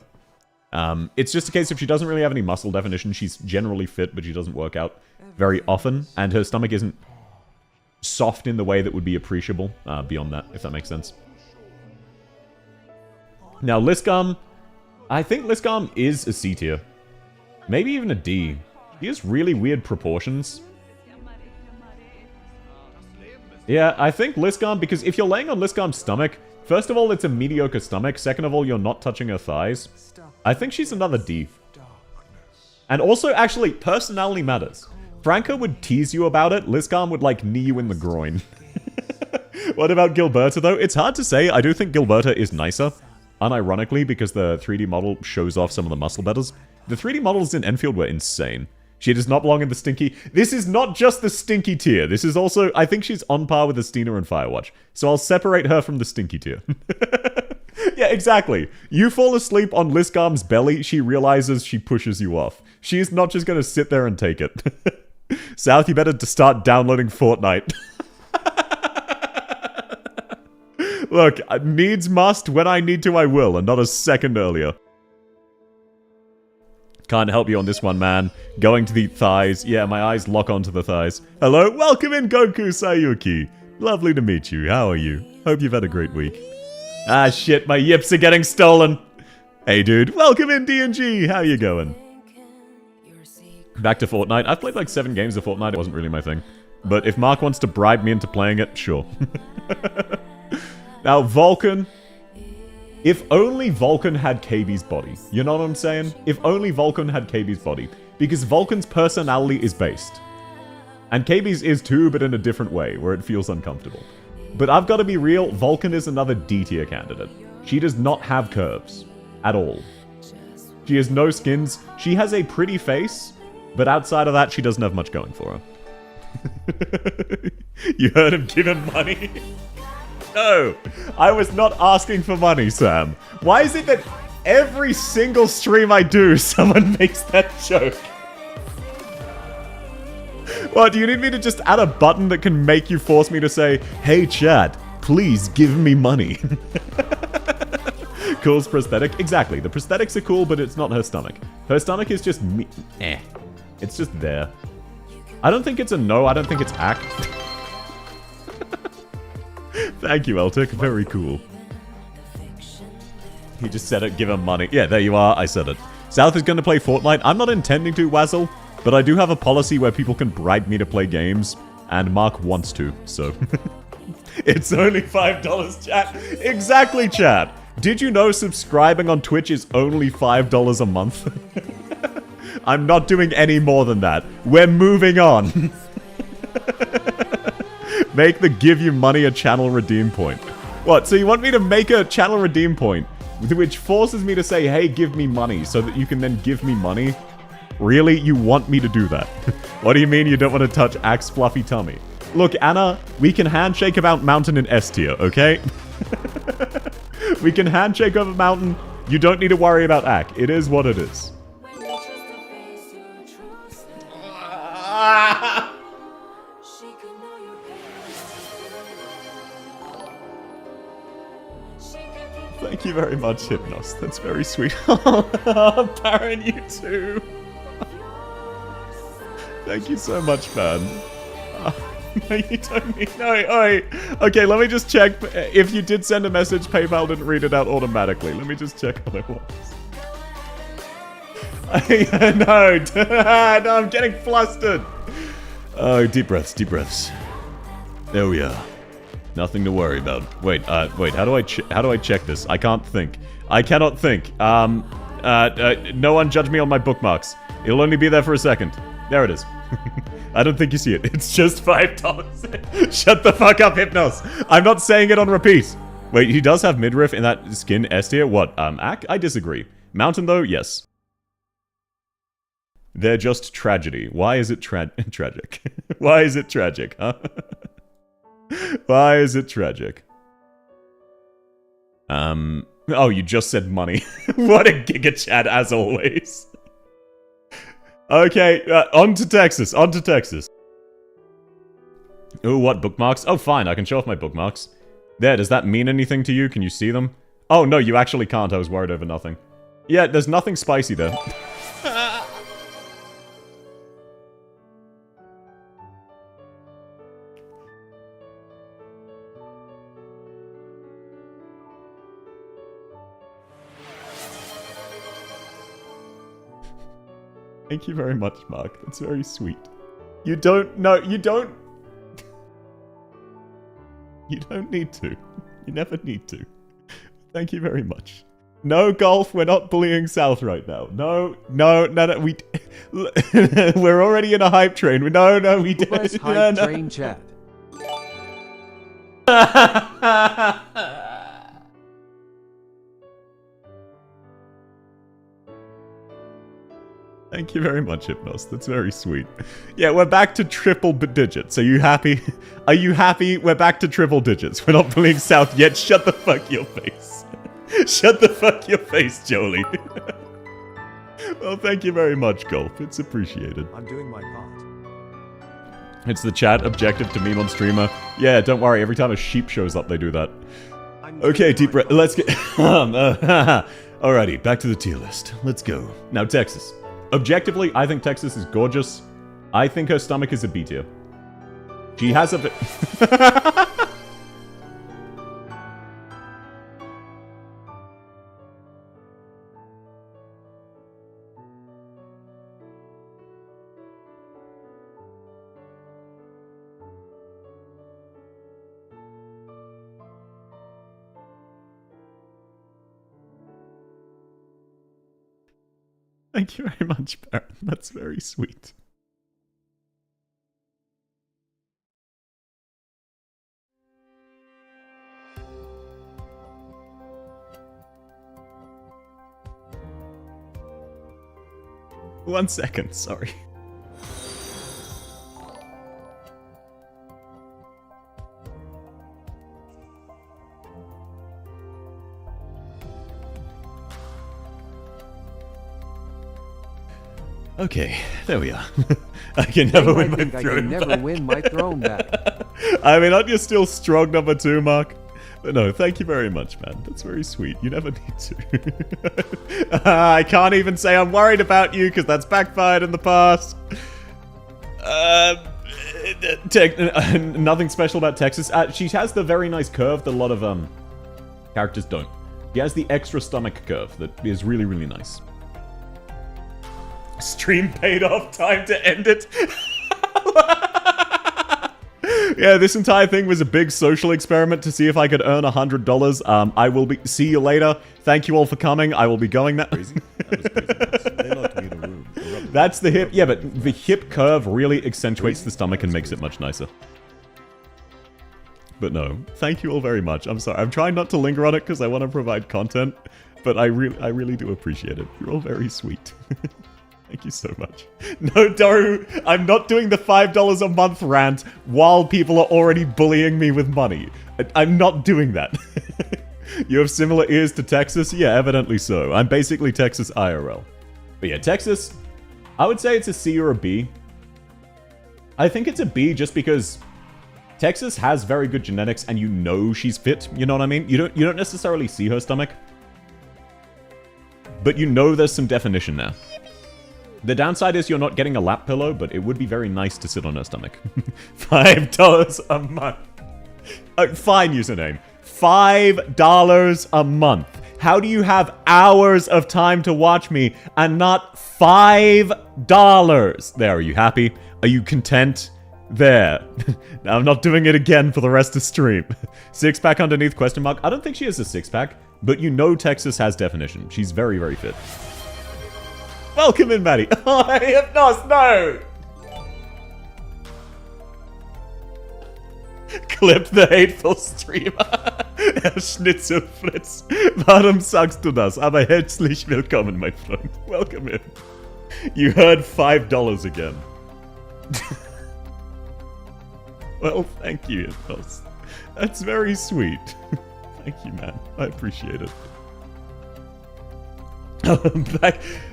It's just a case if she doesn't really have any muscle definition, she's generally fit, but she doesn't work out very often, and her stomach isn't soft in the way that would be appreciable beyond that, if that makes sense. Now, Liscum, I think Liscum is a C tier. Maybe even a D. He has really weird proportions. Yeah, I think Liscum, because if you're laying on Liscum's stomach, first of all, it's a mediocre stomach. Second of all, you're not touching her thighs. I think she's another D. And also, actually, personality matters. Franco would tease you about it. Liscum would, like, knee you in the groin. What about Gilberta, though? It's hard to say. I do think Gilberta is nicer. Unironically, because the 3D model shows off some of the muscle betters. The 3D models in Enfield were insane. She does not belong in the stinky... This is not just the stinky tier. This is also... I think she's on par with Estina and Firewatch. So I'll separate her from the stinky tier. Yeah, exactly. You fall asleep on Lisgarm's belly, she realizes she pushes you off. She's not just gonna sit there and take it. South, you better start downloading Fortnite. Look, needs must, when I need to I will, and not a second earlier. Can't help you on this one, man. Going to the thighs. Yeah, my eyes lock onto the thighs. Hello, welcome in Goku Sayuki. Lovely to meet you, how are you? Hope you've had a great week. Ah shit, my yips are getting stolen. Hey dude, welcome in DNG, how you going? Back to Fortnite. I've played like 7 games of Fortnite, it wasn't really my thing. But if Mark wants to bribe me into playing it, sure. Now, Vulcan. If only Vulcan had KB's body. You know what I'm saying? If only Vulcan had KB's body. Because Vulcan's personality is based. And KB's is too, but in a different way, where it feels uncomfortable. But I've got to be real, Vulcan is another D tier candidate. She does not have curves. At all. She has no skins. She has a pretty face. But outside of that, she doesn't have much going for her. You heard him give him money? No, I was not asking for money, Sam. Why is it that every single stream I do, someone makes that joke? What, do you need me to just add a button that can make you force me to say, hey chat, please give me money? Cool's prosthetic? Exactly, the prosthetics are cool, but it's not her stomach. Her stomach is just me. It's just there. I don't think it's a no, I don't think it's act. Thank you, Eltic. Very cool. He just said it, give him money. Yeah, there you are. I said it. South is going to play Fortnite. I'm not intending to, Wazzle, but I do have a policy where people can bribe me to play games, and Mark wants to, so... It's only $5, chat. Exactly, chat. Did you know subscribing on Twitch is only $5 a month? I'm not doing any more than that. We're moving on. Make the give you money a channel redeem point. What, so you want me to make a channel redeem point, which forces me to say, hey, give me money, so that you can then give me money? Really? You want me to do that? What do you mean you don't want to touch Axe fluffy tummy? Look, Anna, we can handshake about Mountain in S tier, okay? We can handshake over Mountain. You don't need to worry about Ack. It is what it is. Thank you very much, Hypnos. That's very sweet. Baron, you too. Thank you so much, man. No, you don't need... No, oi. Okay, let me just check. If you did send a message, PayPal didn't read it out automatically. Let me just check what it was. No, no, I'm getting flustered. Oh, deep breaths, deep breaths. There we are. Nothing to worry about. Wait, wait, how do I check this? I can't think. I cannot think. No one judge me on my bookmarks. It'll only be there for a second. There it is. I don't think you see it. It's just $5. Shut the fuck up, Hypnos. I'm not saying it on repeat. Wait, he does have midriff in that skin S tier? What, Ack? I disagree. Mountain, though, yes. They're just tragedy. Why is it tragic? Why is it tragic, huh? Why is it tragic? Oh, you just said money. What a giga chat, as always. Okay, on to Texas, on to Texas. Ooh, what, bookmarks? Oh, fine, I can show off my bookmarks. There, does that mean anything to you? Can you see them? Oh, no, you actually can't. I was worried over nothing. Yeah, there's nothing spicy there. Thank you very much, Mark. That's very sweet. You don't... No, you don't... You don't need to. You never need to. Thank you very much. No, Golf, we're not bullying South right now. No, no, no, no, we... We're already in a hype train. No, no, we didn't. Hype train chat. Thank you very much, Hypnos. That's very sweet. Yeah, we're back to triple digits. Are you happy? Are you happy? We're back to triple digits. We're not bullying South yet. Shut the fuck your face. Shut the fuck your face, Jolie. Well, thank you very much, Gulp. It's appreciated. I'm doing my part. It's the chat objective to meme on streamer. Yeah, don't worry. Every time a sheep shows up, they do that. Okay, deep breath. Let's get... Alrighty, back to the tier list. Let's go. Now, Texas. Objectively, I think Texas is gorgeous. I think her stomach is a B tier. She has a bit... Thank you very much, Baron. That's very sweet. One second, sorry. Okay, there we are. I can never win my throne. I can never win my throne back. I mean, aren't you still strong number 2, Mark? But no, thank you very much, man. That's very sweet. You never need to. I can't even say I'm worried about you because that's backfired in the past. Nothing special about Texas. She has the very nice curve that a lot of characters don't. She has the extra stomach curve that is really, really nice. Stream paid off, time to end it. Yeah, this entire thing was a big social experiment to see if I could earn $100. I will be. See you later. Thank you all for coming. I will be going now. That's the hip. Yeah, but the hip curve really accentuates the stomach and makes it much nicer. But no, thank you all very much. I'm sorry. I'm trying not to linger on it because I want to provide content, but I really do appreciate it. You're all very sweet. Thank you so much. No, Doru, I'm not doing the $5 a month rant while people are already bullying me with money. I'm not doing that. You have similar ears to Texas? Yeah, evidently so. I'm basically Texas IRL. But yeah, Texas, I would say it's a C or a B. I think it's a B just because Texas has very good genetics and you know she's fit, you know what I mean? You don't necessarily see her stomach, but you know there's some definition there. The downside is you're not getting a lap pillow, but it would be very nice to sit on her stomach. $5 a month. Fine username. $5 a month. How do you have hours of time to watch me and not $5? There, are you happy? Are you content? There. Now I'm not doing it again for the rest of stream. Six-pack underneath question mark. I don't think she has a six-pack, but you know Texas has definition. She's very, very fit. Welcome in, Maddie. Oh, Hypnos, no! Clip the hateful streamer. Herr Schnitzelfritz. Warum sagst du das? Aber herzlich willkommen, mein Freund. Welcome in. You heard $5 again. Well, thank you, Hypnos. That's very sweet. Thank you, man. I appreciate it.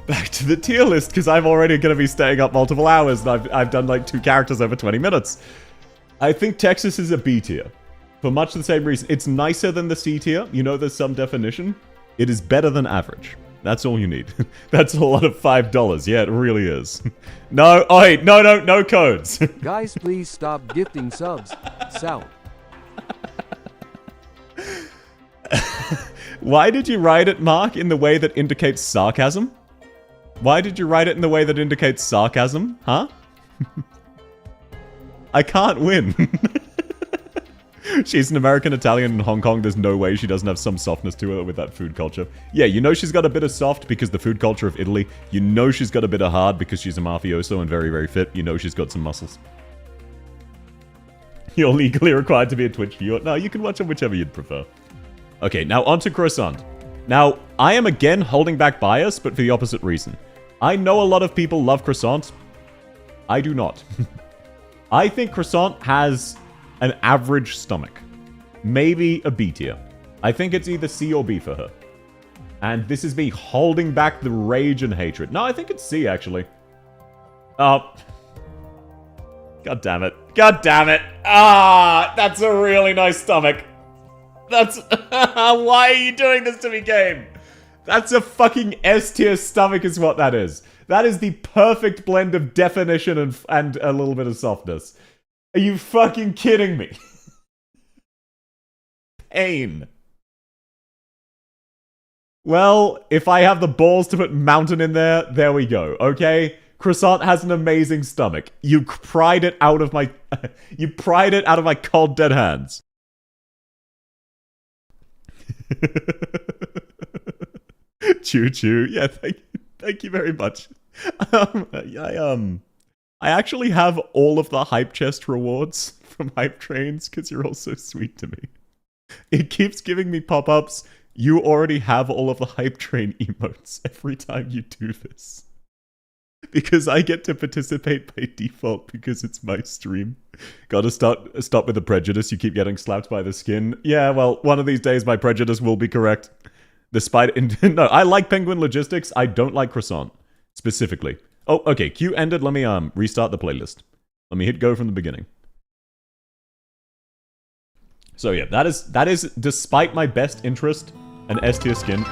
back to the tier list, because I'm already going to be staying up multiple hours, and I've done like 2 characters over 20 minutes. I think Texas is a B tier. For much the same reason. It's nicer than the C tier. You know there's some definition. It is better than average. That's all you need. That's a lot of $5. Yeah, it really is. No, oh wait, no codes. Guys, please stop gifting subs. South. Why did you write it, Mark, in the way that indicates sarcasm? Why did you write it in the way that indicates sarcasm? Huh? I can't win. She's an American Italian in Hong Kong. There's no way she doesn't have some softness to her with that food culture. Yeah, you know she's got a bit of soft because the food culture of Italy. You know she's got a bit of hard because she's a mafioso and very, very fit. You know she's got some muscles. You're legally required to be a Twitch viewer. No, you can watch them whichever you'd prefer. Okay, now on to Croissant. Now, I am again holding back bias, but for the opposite reason. I know a lot of people love Croissant. I do not. I think Croissant has an average stomach. Maybe a B tier. I think it's either C or B for her. And this is me holding back the rage and hatred. No, I think it's C, actually. Oh. God damn it. God damn it. Ah, that's a really nice stomach. That's... Why are you doing this to me, game? That's a fucking S-tier stomach is what that is. That is the perfect blend of definition and a little bit of softness. Are you fucking kidding me? Pain. Well, if I have the balls to put mountain in there we go, okay? Croissant has an amazing stomach. You pried it out of my... you pried it out of my cold dead hands. Choo choo. Yeah, thank you very much. I actually have all of the hype chest rewards from hype trains because you're all so sweet to me. It keeps giving me pop-ups. You already have all of the hype train emotes every time you do this. Because I get to participate by default because it's my stream. Gotta stop with the prejudice. You keep getting slapped by the skin. Yeah, well, one of these days my prejudice will be correct. No, I like Penguin Logistics. I don't like Croissant. Specifically. Oh, okay. Queue ended. Let me restart the playlist. Let me hit go from the beginning. So yeah, that is despite my best interest, an S-tier skin.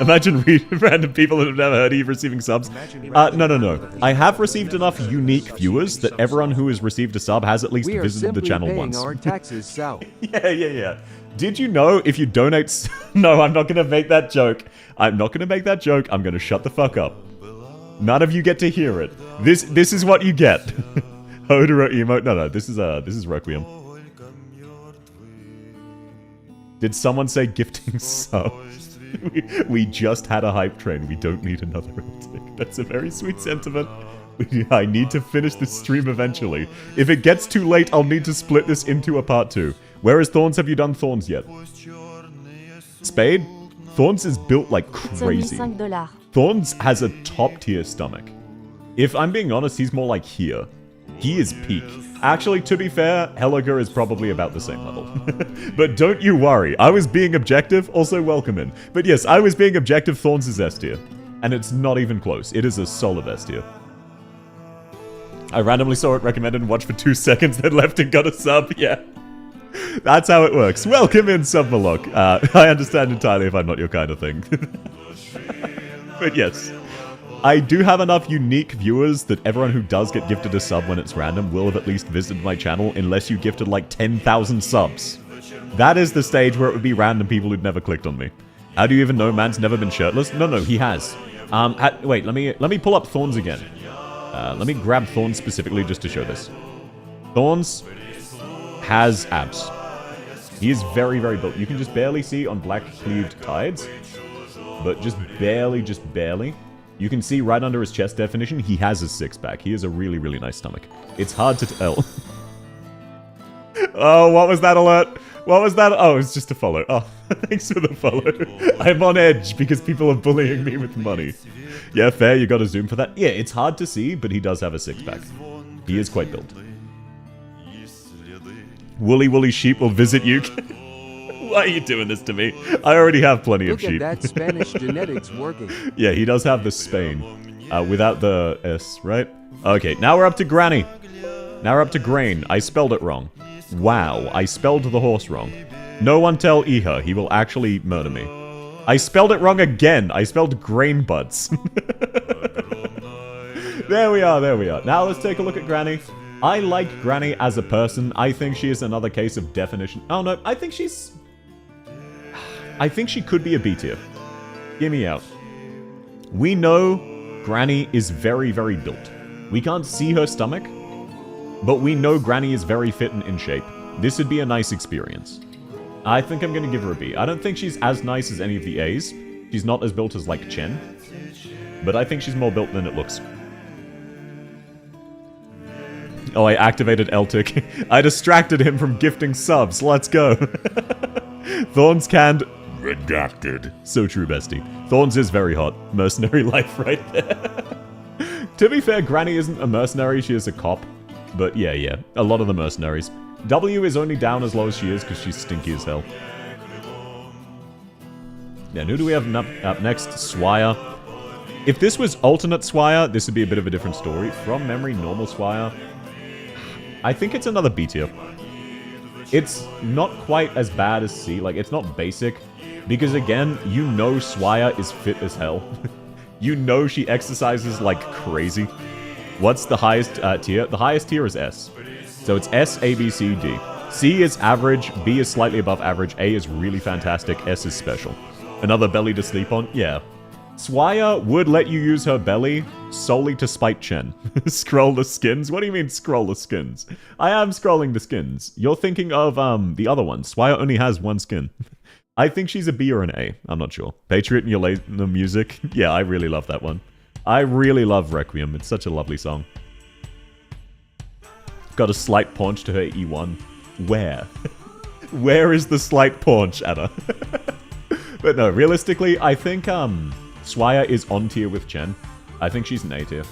Imagine random people that have never heard of you receiving subs. No. I have received enough unique viewers that everyone who has received a sub has at least visited the channel once. Our taxes south. Yeah. Did you know if you donate... No, I'm not going to make that joke. I'm not going to make that joke. I'm going to shut the fuck up. None of you get to hear it. This is what you get. Hodora emote. No, this is Requiem. Did someone say gifting subs? We just had a hype train. We don't need another uptick. That's a very sweet sentiment. I need to finish this stream eventually. If it gets too late, I'll need to split this into a part 2. Where is Thorns? Have you done Thorns yet? Spade? Thorns is built like crazy. Thorns has a top tier stomach. If I'm being honest, he's more like here. He is peak. Actually, to be fair, Helliger is probably about the same level. But don't you worry, I was being objective, also welcome in. But yes, I was being objective, Thorns is S tier. And it's not even close, it is a solid S tier. I randomly saw it recommended and watched for 2 seconds, then left and got a sub, yeah. That's how it works. Welcome in, Submalok. I understand entirely if I'm not your kind of thing. But yes. I do have enough unique viewers that everyone who does get gifted a sub when it's random will have at least visited my channel unless you gifted like 10,000 subs. That is the stage where it would be random people who'd never clicked on me. How do you even know man's never been shirtless? No, he has. Wait, let me pull up Thorns again. Let me grab Thorns specifically just to show this. Thorns has abs. He is very, very built. You can just barely see on black cleaved tides, but just barely. You can see right under his chest definition, he has a six-pack. He has a really, really nice stomach. It's hard to tell. Oh, what was that alert? What was that? Oh, it's just a follow. Oh, thanks for the follow. I'm on edge because people are bullying me with money. Yeah, fair, you gotta zoom for that. Yeah, it's hard to see, but he does have a six-pack. He is quite built. Woolly sheep will visit you. Why are you doing this to me? I already have plenty of sheep. Look at that Spanish genetics working. Yeah, he does have the Spain. Without the S, right? Okay, now we're up to Granny. Now we're up to Grain. I spelled it wrong. Wow, I spelled the horse wrong. No one tell Iha, he will actually murder me. I spelled it wrong again. I spelled grain buds. There we are. Now let's take a look at Granny. I like Granny as a person. I think she is another case of definition. Oh no, I think she could be a B tier. Hear me out. We know Granny is very, very built. We can't see her stomach, but we know Granny is very fit and in shape. This would be a nice experience. I think I'm going to give her a B. I don't think she's as nice as any of the A's. She's not as built as, like, Chen. But I think she's more built than it looks. Oh, I activated Eltic. I distracted him from gifting subs. Let's go. Thorns canned... Redacted. So true, bestie. Thorns is very hot. Mercenary life right there. To be fair, Granny isn't a mercenary. She is a cop. But yeah. A lot of the mercenaries. W is only down as low as she is because she's stinky as hell. Yeah, who do we have up next? Swire. If this was alternate Swire, this would be a bit of a different story. From memory, normal Swire. I think it's another B tier. It's not quite as bad as C. Like, it's not basic. Because again, you know Swire is fit as hell. You know she exercises like crazy. What's the highest tier? The highest tier is S. So it's S, A, B, C, D. C is average, B is slightly above average, A is really fantastic, S is special. Another belly to sleep on? Yeah. Swire would let you use her belly solely to spite Chen. Scroll the skins? What do you mean scroll the skins? I am scrolling the skins. You're thinking of the other one. Swire only has one skin. I think she's a B or an A. I'm not sure. Patriot and Your Music? Yeah, I really love that one. I really love Requiem. It's such a lovely song. Got a slight paunch to her E1. Where? Where is the slight paunch, Anna? But no, realistically, I think Swire is on tier with Chen. I think she's an A tier.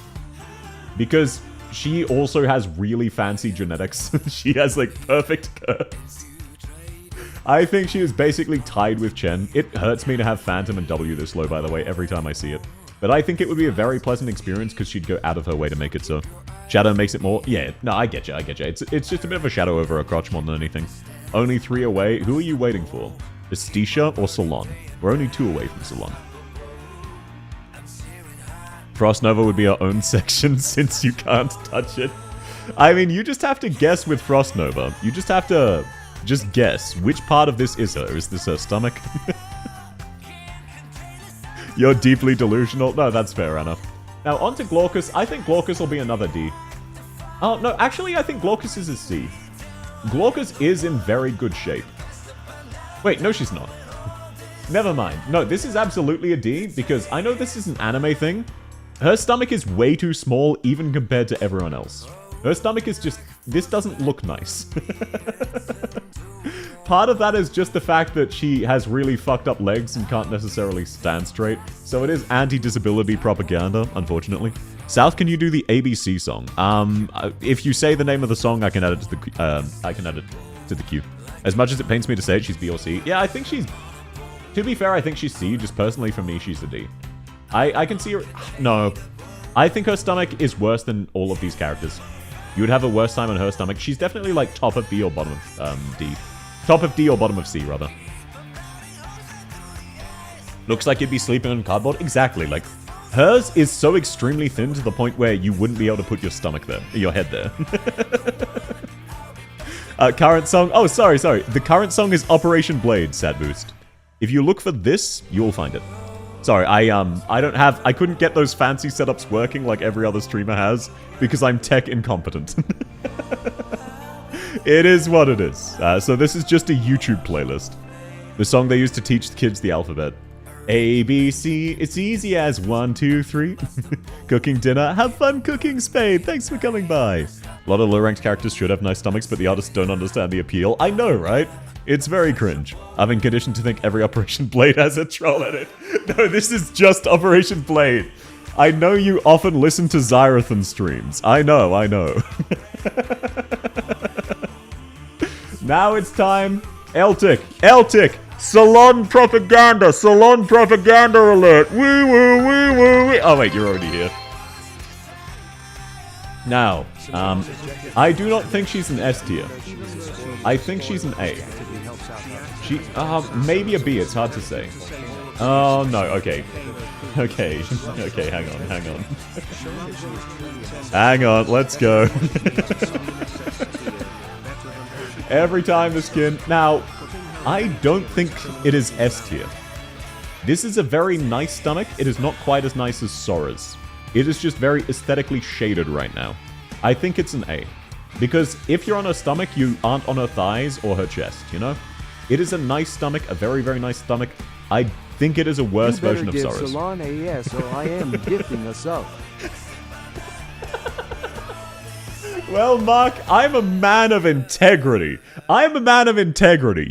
Because she also has really fancy genetics. She has, like, perfect curves. I think she is basically tied with Chen. It hurts me to have Phantom and W this low, by the way, every time I see it. But I think it would be a very pleasant experience because she'd go out of her way to make it so. Shadow makes it more... Yeah, no, I get you, I get you. It's just a bit of a shadow over her crotch more than anything. Only 3 away. Who are you waiting for? Estisha or Salon? We're only 2 away from Salon. Frost Nova would be our own section since you can't touch it. I mean, you just have to guess with Frost Nova. You just have to just guess which part of this is her. Is this her stomach? You're deeply delusional. No, that's fair enough. Now, on to Glaucus. I think Glaucus will be another D. Oh, no, actually, I think Glaucus is a C. Glaucus is in very good shape. Wait, no, she's not. Never mind. No, this is absolutely a D, because I know this is an anime thing. Her stomach is way too small, even compared to everyone else. Her stomach is just... This doesn't look nice. Part of that is just the fact that she has really fucked up legs and can't necessarily stand straight. So it is anti-disability propaganda, unfortunately. South, can you do the ABC song? If you say the name of the song, I can add it to the queue. As much as it pains me to say it, she's B or C. Yeah, I think she's... To be fair, I think she's C. Just personally, for me, she's a D. I can see her... No. I think her stomach is worse than all of these characters. You would have a worse time on her stomach. She's definitely like top of B or bottom of D. Top of D or bottom of C, rather. Looks like you'd be sleeping on cardboard. Exactly, like... Hers is so extremely thin to the point where you wouldn't be able to put your stomach there. Your head there. Current song... Oh, sorry. The current song is Operation Blade, Sad Boost. If you look for this, you'll find it. Sorry, I couldn't get those fancy setups working like every other streamer has, because I'm tech incompetent. It is what it is. So this is just a YouTube playlist. The song they use to teach the kids the alphabet. A, B, C, it's easy as 1, 2, 3. Cooking dinner, have fun cooking, Spade, thanks for coming by. A lot of low-ranked characters should have nice stomachs, but the artists don't understand the appeal. I know, right? It's very cringe. I've been conditioned to think every Operation Blade has a troll in it. No, this is just Operation Blade. I know you often listen to Xyrathan streams. I know. Now it's time. Eltic! Salon propaganda alert! Woo! Oh wait, you're already here. Now, I do not think she's an S tier. I think she's an A. She, maybe a B, it's hard to say. Oh, no, okay. Okay, hang on. Hang on, let's go. Every time the skin... Now, I don't think it is S tier. This is a very nice stomach. It is not quite as nice as Sora's. It is just very aesthetically shaded right now. I think it's an A. Because if you're on her stomach, you aren't on her thighs or her chest, you know? It is a nice stomach, a very, very nice stomach. I think it is a worse version of Sora's. You better give Salon a yes, or I am gifting a sub. Well, Mark, I'm a man of integrity.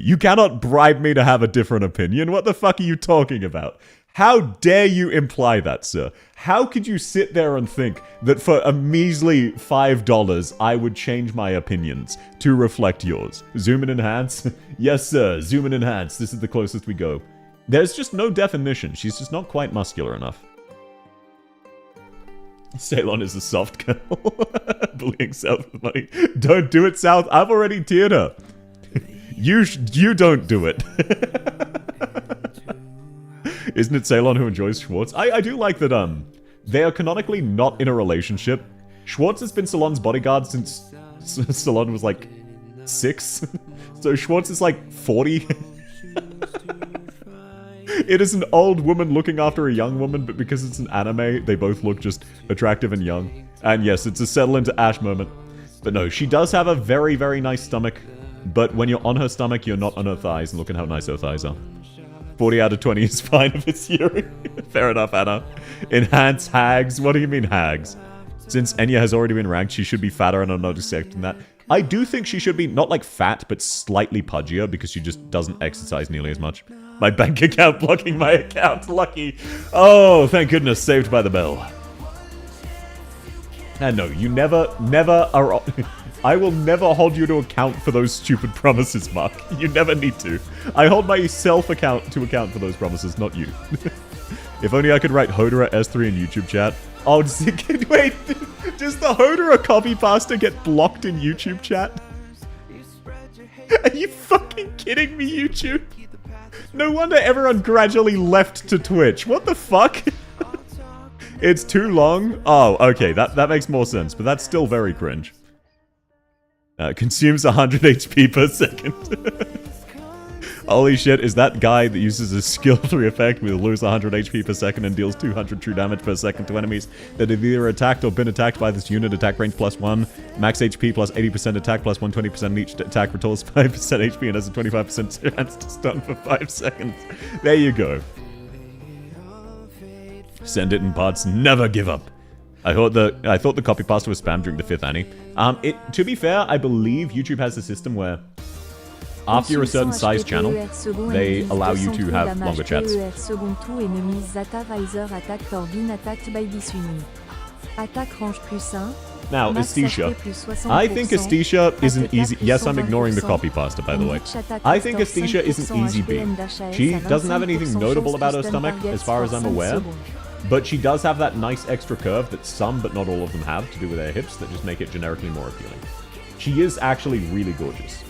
You cannot bribe me to have a different opinion. What the fuck are you talking about? How dare you imply that, sir? How could you sit there and think that for a measly $5, I would change my opinions to reflect yours? Zoom and enhance? Yes, sir. Zoom and enhance. This is the closest we go. There's just no definition. She's just not quite muscular enough. Ceylon is a soft girl. Bullying South with money. Don't do it, South. I've already tiered her. You don't do it. Isn't it Ceylon who enjoys Schwartz? I do like that, they are canonically not in a relationship. Schwartz has been Salon's bodyguard since Salon was like 6. So Schwartz is like 40. It is an old woman looking after a young woman, but because it's an anime, they both look just attractive and young. And yes, it's a settle into Ash moment. But no, she does have a very, very nice stomach. But when you're on her stomach, you're not on her thighs. And look at how nice her thighs are. 40 out of 20 is fine if it's Yuri. Fair enough, Anna. Enhance hags. What do you mean hags? Since Enya has already been ranked, she should be fatter, and I'm not accepting that. I do think she should be, not like fat, but slightly pudgier, because she just doesn't exercise nearly as much. My bank account blocking my account. Lucky. Oh, thank goodness. Saved by the bell. And no, you never are... I will never hold you to account for those stupid promises, Mark. You never need to. I hold myself to account for those promises, not you. If only I could write Hodera S3 in YouTube chat. Oh, wait, does the Hodera copy pasta get blocked in YouTube chat? Are you fucking kidding me, YouTube? No wonder everyone gradually left to Twitch. What the fuck? It's too long? Oh, okay, that makes more sense, but that's still very cringe. Consumes 100 HP per second. Holy shit, is that guy that uses a skill 3 effect will lose 100 HP per second and deals 200 true damage per second to enemies that have either attacked or been attacked by this unit. Attack range +1, max HP plus 80% attack plus 120% in each attack, restores 5% HP and has a 25% chance to stun for 5 seconds. There you go. Send it in parts, never give up. I thought the copy pasta was spam during the 5th Annie. To be fair, I believe YouTube has a system where after you're a certain size channel, they allow you to have longer chats. Now, Estisha. I think Estisha is an easy... Yes, I'm ignoring the copy pasta, by the way. I think Estisha is an easy beat. She doesn't have anything notable about her stomach, as far as I'm aware. But she does have that nice extra curve that some, but not all of them have, to do with their hips, that just make it generically more appealing. She is actually really gorgeous.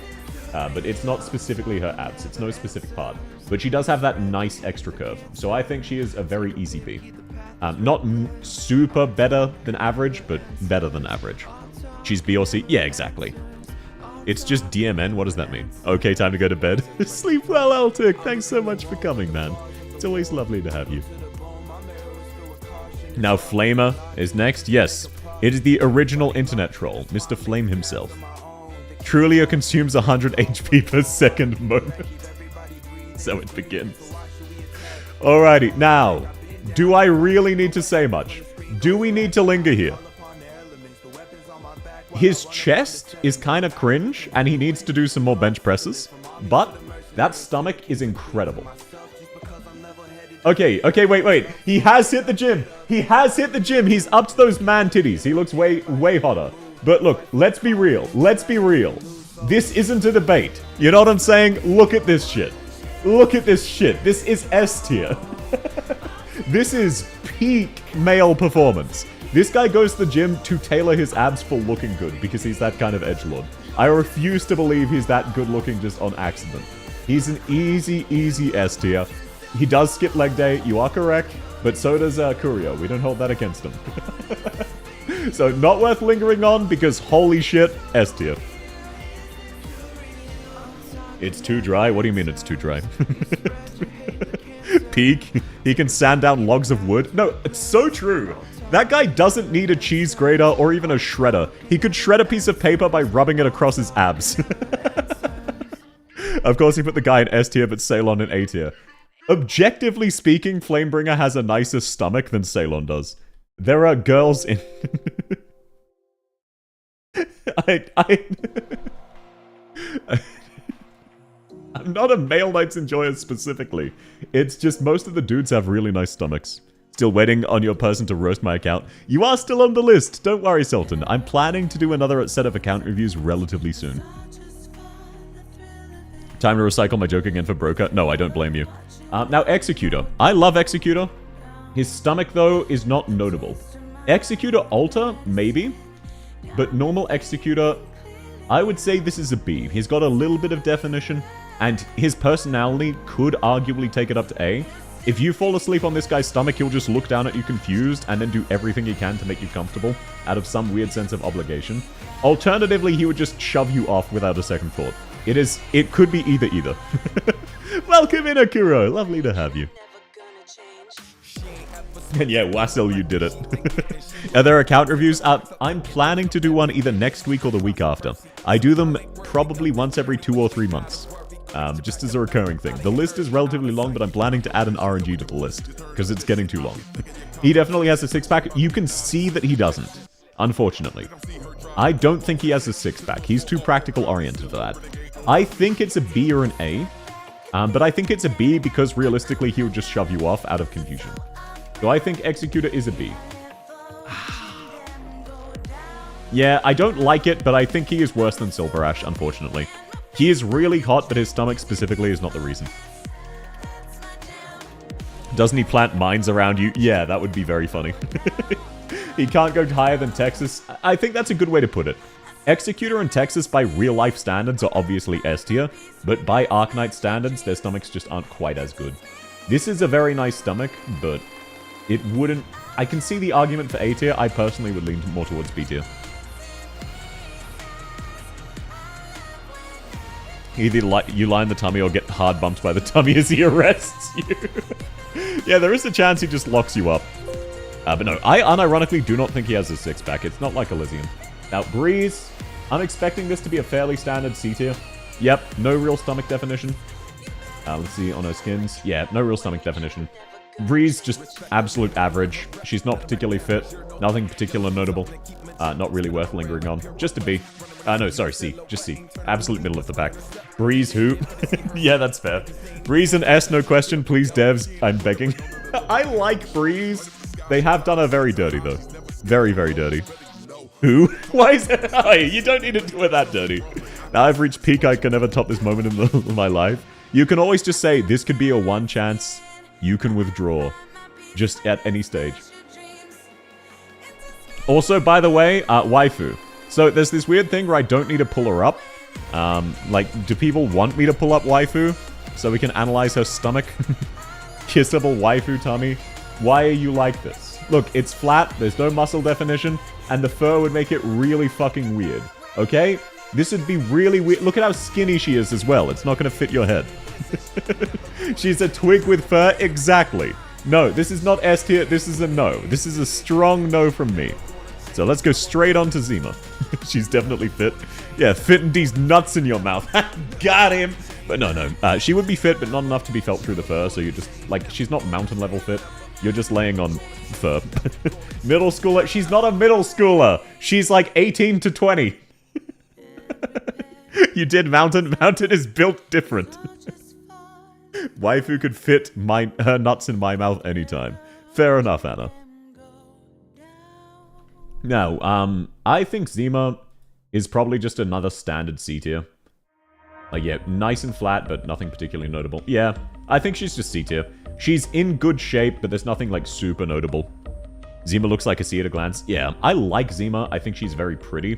But it's not specifically her abs. It's no specific part. But she does have that nice extra curve. So I think she is a very easy B. Not super better than average, but better than average. She's B or C? Yeah, exactly. It's just DMN? What does that mean? Okay, time to go to bed. Sleep well, Eltic. Thanks so much for coming, man. It's always lovely to have you. Now, Flamer is next. Yes, it is the original internet troll, Mr. Flame himself. Trulia consumes 100 HP per second moment. So it begins. Alrighty, now, do I really need to say much? Do we need to linger here? His chest is kind of cringe, and he needs to do some more bench presses, but that stomach is incredible. Okay, wait. He has hit the gym. He has hit the gym. He's up to those man titties. He looks way hotter. But look, let's be real. Let's be real. This isn't a debate. You know what I'm saying? Look at this shit. Look at this shit. This is S tier. This is peak male performance. This guy goes to the gym to tailor his abs for looking good because he's that kind of edgelord. I refuse to believe he's that good looking just on accident. He's an easy S tier. He does skip leg day, you are correct, but so does Curio. We don't hold that against him. So not worth lingering on because holy shit, S tier. It's too dry? What do you mean it's too dry? Peak. He can sand down logs of wood. No, it's so true. That guy doesn't need a cheese grater or even a shredder. He could shred a piece of paper by rubbing it across his abs. Of course, he put the guy in S tier, but Ceylon in A tier. Objectively speaking, Flamebringer has a nicer stomach than Ceylon does. There are girls in... I'm not a male Knights enjoyer specifically. It's just most of the dudes have really nice stomachs. Still waiting on your person to roast my account. You are still on the list. Don't worry, Sultan. I'm planning to do another set of account reviews relatively soon. Time to recycle my joke again for Broker. No, I don't blame you. Now, Executor. I love Executor. His stomach, though, is not notable. Executor Alter, maybe. But normal Executor, I would say this is a B. He's got a little bit of definition, and his personality could arguably take it up to A. If you fall asleep on this guy's stomach, he'll just look down at you confused and then do everything he can to make you comfortable out of some weird sense of obligation. Alternatively, he would just shove you off without a second thought. It could be either. Welcome in, Akuro. Lovely to have you. And yeah, Wassel, you did it. Are there account reviews? I'm planning to do one either next week or the week after. I do them probably once every 2 or 3 months. Just as a recurring thing. The list is relatively long, but I'm planning to add an RNG to the list, because it's getting too long. He definitely has a six-pack. You can see that he doesn't, unfortunately. I don't think he has a six-pack. He's too practical-oriented for that. I think it's a B or an A, but I think it's a B because realistically he would just shove you off out of confusion. So I think Executor is a B. Yeah, I don't like it, but I think he is worse than Silver Ash, unfortunately. He is really hot, but his stomach specifically is not the reason. Doesn't he plant mines around you? Yeah, that would be very funny. He can't go higher than Texas. I think that's a good way to put it. Executor and Texas by real-life standards are obviously S tier, but by Arknight standards, their stomachs just aren't quite as good. This is a very nice stomach, but it wouldn't... I can see the argument for A tier. I personally would lean more towards B tier. Either you lie in the tummy or get hard bumped by the tummy as he arrests you. Yeah, there is a chance he just locks you up. But no, I unironically do not think he has a six-pack. It's not like Elysium. Now, Breeze, I'm expecting this to be a fairly standard C tier. Yep, no real stomach definition. Let's see on her skins. Yeah, no real stomach definition. Breeze, just absolute average. She's not particularly fit. Nothing particular notable. Not really worth lingering on. Just a B. No, sorry, C. Just C. Absolute middle of the pack. Breeze who? Yeah, that's fair. Breeze and S, no question. Please, devs, I'm begging. I like Breeze. They have done her very dirty, though. Very, very dirty. Who? Why is it? Oh, you don't need to do it that dirty. Now I've reached peak, I can never top this moment in my life. You can always just say, this could be a one chance. You can withdraw. Just at any stage. Also, by the way, waifu. So there's this weird thing where I don't need to pull her up. Like, do people want me to pull up waifu? So we can analyze her stomach? Kissable waifu tummy. Why are you like this? Look, it's flat, there's no muscle definition, and the fur would make it really fucking weird. Okay? This would be really weird. Look at how skinny she is as well. It's not gonna fit your head. She's a twig with fur? Exactly. No, this is not S tier. This is a no. This is a strong no from me. So let's go straight on to Zima. She's definitely fit. Yeah, fitting these nuts in your mouth. Got him! But no. She would be fit, but not enough to be felt through the fur, so you're just... Like, she's not mountain level fit. You're just laying on fur. Middle schooler? She's not a middle schooler! She's like 18 to 20. You did Mountain? Mountain is built different. Waifu could fit her nuts in my mouth anytime. Fair enough, Anna. Now, I think Zima is probably just another standard C tier. Like, yeah, nice and flat, but nothing particularly notable. Yeah, I think she's just C tier. She's in good shape, but there's nothing, like, super notable. Zima looks like a C at a glance. Yeah, I like Zima. I think she's very pretty.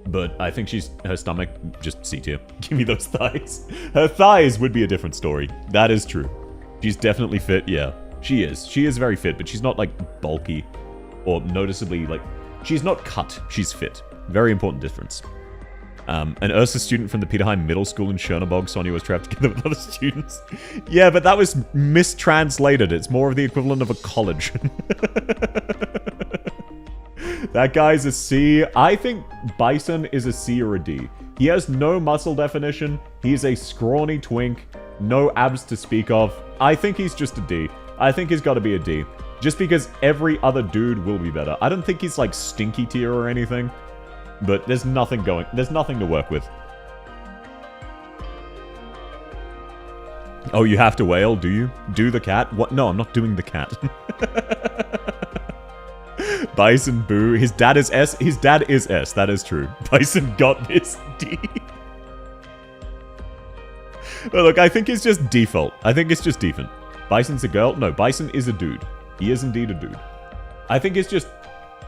But I think her stomach, just C tier. Give me those thighs. Her thighs would be a different story. That is true. She's definitely fit, yeah. She is. She is very fit, but she's not, like, bulky. Or noticeably, like... She's not cut. She's fit. Very important difference. An Ursa student from the Peterheim Middle School in Chernobog, Sonia was trapped together with other students. Yeah, but that was mistranslated. It's more of the equivalent of a college. That guy's a C. I think Bison is a C or a D. He has no muscle definition. He's a scrawny twink. No abs to speak of. I think he's just a D. I think he's got to be a D. Just because every other dude will be better. I don't think he's like stinky tier or anything. But there's nothing to work with. Oh, you have to wail, do you? Do the cat? What? No, I'm not doing the cat. Bison boo. His dad is S. His dad is S. That is true. Bison got this D. But look, I think it's just default. I think it's just default. Bison's a girl? No, Bison is a dude. He is indeed a dude. I think it's just...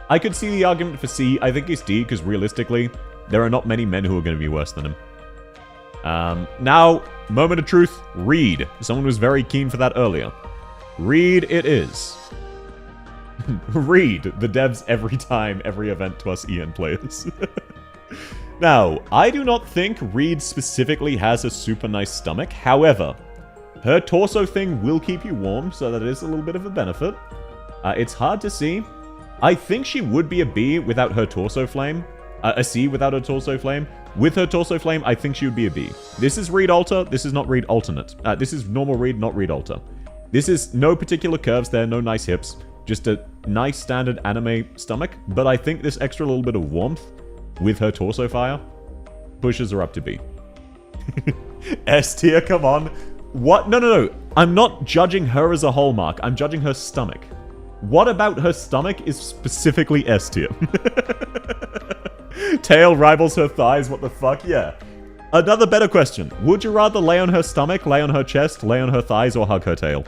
I could see the argument for C. I think it's D, because realistically, there are not many men who are going to be worse than him. Now, moment of truth, Reed. Someone was very keen for that earlier. Reed it is. Reed, the devs every time, every event to us EN players. Now, I do not think Reed specifically has a super nice stomach. However, her torso thing will keep you warm, so that is a little bit of a benefit. It's hard to see. I think she would be a B without her torso flame. A C without her torso flame. With her torso flame, I think she would be a B. This is Reed Alter. This is not Reed Alternate. This is normal Reed, not Reed Alter. This is no particular curves there, no nice hips. Just a nice standard anime stomach. But I think this extra little bit of warmth with her torso fire pushes her up to B. S tier, come on. What? No. I'm not judging her as a whole, Mark. I'm judging her stomach. What about her stomach is specifically S tier? Tail rivals her thighs, what the fuck? Yeah. Another better question. Would you rather lay on her stomach, lay on her chest, lay on her thighs, or hug her tail?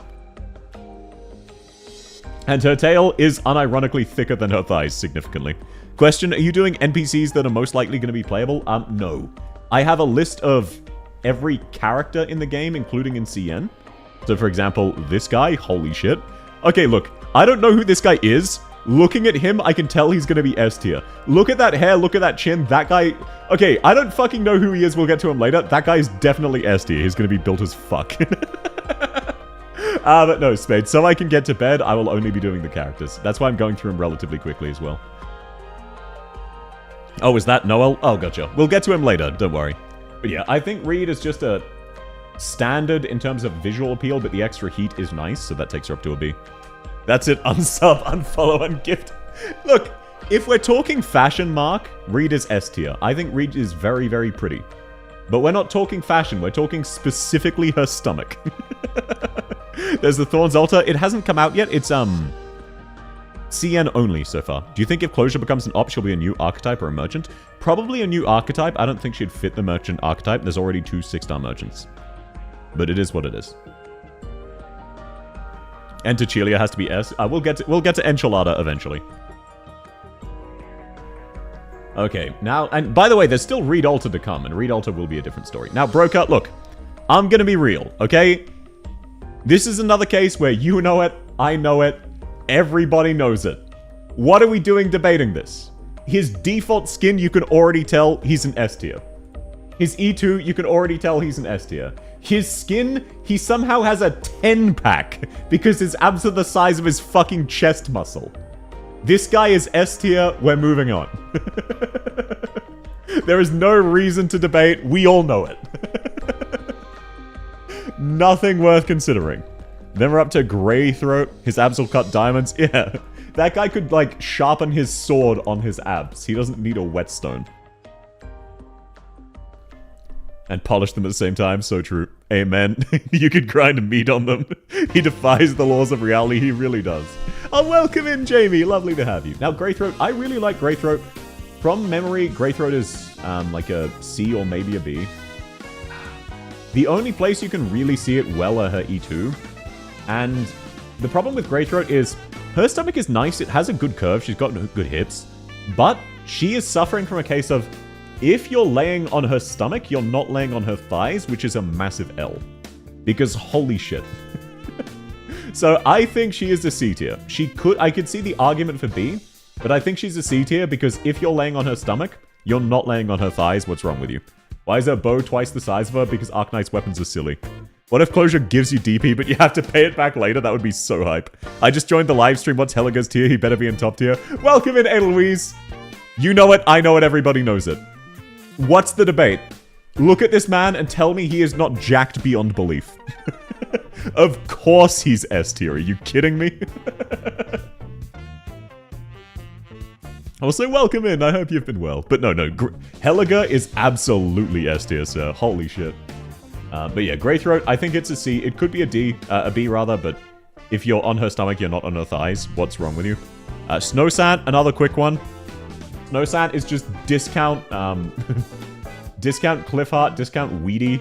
And her tail is unironically thicker than her thighs, significantly. Question, are you doing NPCs that are most likely going to be playable? No. I have a list of every character in the game, including in CN. So, for example, this guy, holy shit. Okay, look, I don't know who this guy is. Looking at him, I can tell he's going to be S tier. Look at that hair, look at that chin, that guy... Okay, I don't fucking know who he is, we'll get to him later. That guy's definitely S tier, he's going to be built as fuck. But no, Spade, so I can get to bed, I will only be doing the characters. That's why I'm going through them relatively quickly as well. Oh, is that Noel? Oh, gotcha. We'll get to him later, don't worry. But yeah, I think Reed is just a standard in terms of visual appeal, but the extra heat is nice, so that takes her up to a B. That's it. Unsub, unfollow, ungift. Look, if we're talking fashion, Mark, Reed is S tier. I think Reed is very, very pretty. But we're not talking fashion. We're talking specifically her stomach. There's the Thorns Altar. It hasn't come out yet. It's, CN only so far. Do you think if Closure becomes an op, she'll be a new archetype or a merchant? Probably a new archetype. I don't think she'd fit the merchant archetype. There's already 2 6-star merchants. But it is what it is. Enter Chelia has to be S. We'll get to Enchilada eventually. Okay, now, and by the way, there's still Reed Alter to come, and Reed Alter will be a different story. Now, Broker, look, I'm gonna be real, okay? This is another case where you know it, I know it, everybody knows it. What are we doing debating this? His default skin, you can already tell he's an S tier. His E2, you can already tell he's an S tier. His skin, he somehow has a 10-pack because his abs are the size of his fucking chest muscle. This guy is S tier, we're moving on. There is no reason to debate, we all know it. Nothing worth considering. Then we're up to Greythroat, his abs will cut diamonds. Yeah, that guy could, like, sharpen his sword on his abs. He doesn't need a whetstone. And polish them at the same time, so true. Amen. You could grind meat on them. He defies the laws of reality, he really does. Oh, welcome in, Jamie. Lovely to have you. Now, Greythroat, I really like Greythroat. From memory, Greythroat is like a C or maybe a B. The only place you can really see it well are her E2. And the problem with Greythroat is her stomach is nice, it has a good curve, she's got good hips. But she is suffering from a case of if you're laying on her stomach, you're not laying on her thighs, which is a massive L. Because holy shit. So I think she is a C tier. I could see the argument for B, but I think she's a C tier because if you're laying on her stomach, you're not laying on her thighs. What's wrong with you? Why is her bow twice the size of her? Because Arknights weapons are silly. What if Closure gives you DP, but you have to pay it back later? That would be so hype. I just joined the live stream. What's Helga's tier? He better be in top tier. Welcome in, Eloise. You know it, I know it, everybody knows it. What's the debate? Look at this man and tell me he is not jacked beyond belief. Of course he's S tier. Are you kidding me? Also, welcome in. I hope you've been well. But no. Helga is absolutely S tier, sir. Holy shit. But yeah, Greythroat, I think it's a C. It could be a D, a B rather, but if you're on her stomach, you're not on her thighs. What's wrong with you? Snowsant, another quick one. Snowsant is just discount, discount Cliffheart, discount Weedy.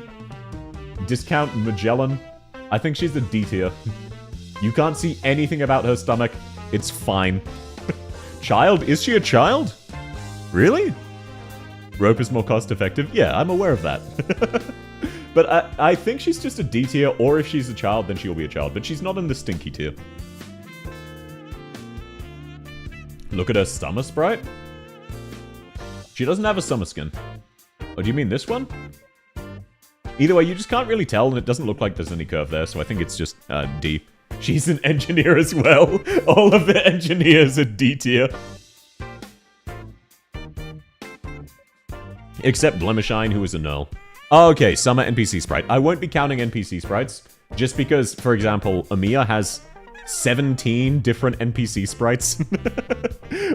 Discount Magellan. I think she's a D tier. You can't see anything about her stomach. It's fine. Child? Is she a child? Really? Rope is more cost effective? Yeah, I'm aware of that. But I think she's just a D tier, or if she's a child, then she'll be a child. But she's not in the stinky tier. Look at her summer sprite. She doesn't have a summer skin. Oh, do you mean this one? Either way, you just can't really tell, and it doesn't look like there's any curve there, so I think it's just D. She's an engineer as well. All of the engineers are D tier. Except Blemishine, who is a null. Oh, okay, summer NPC sprite. I won't be counting NPC sprites, just because, for example, Amiya has 17 different NPC sprites.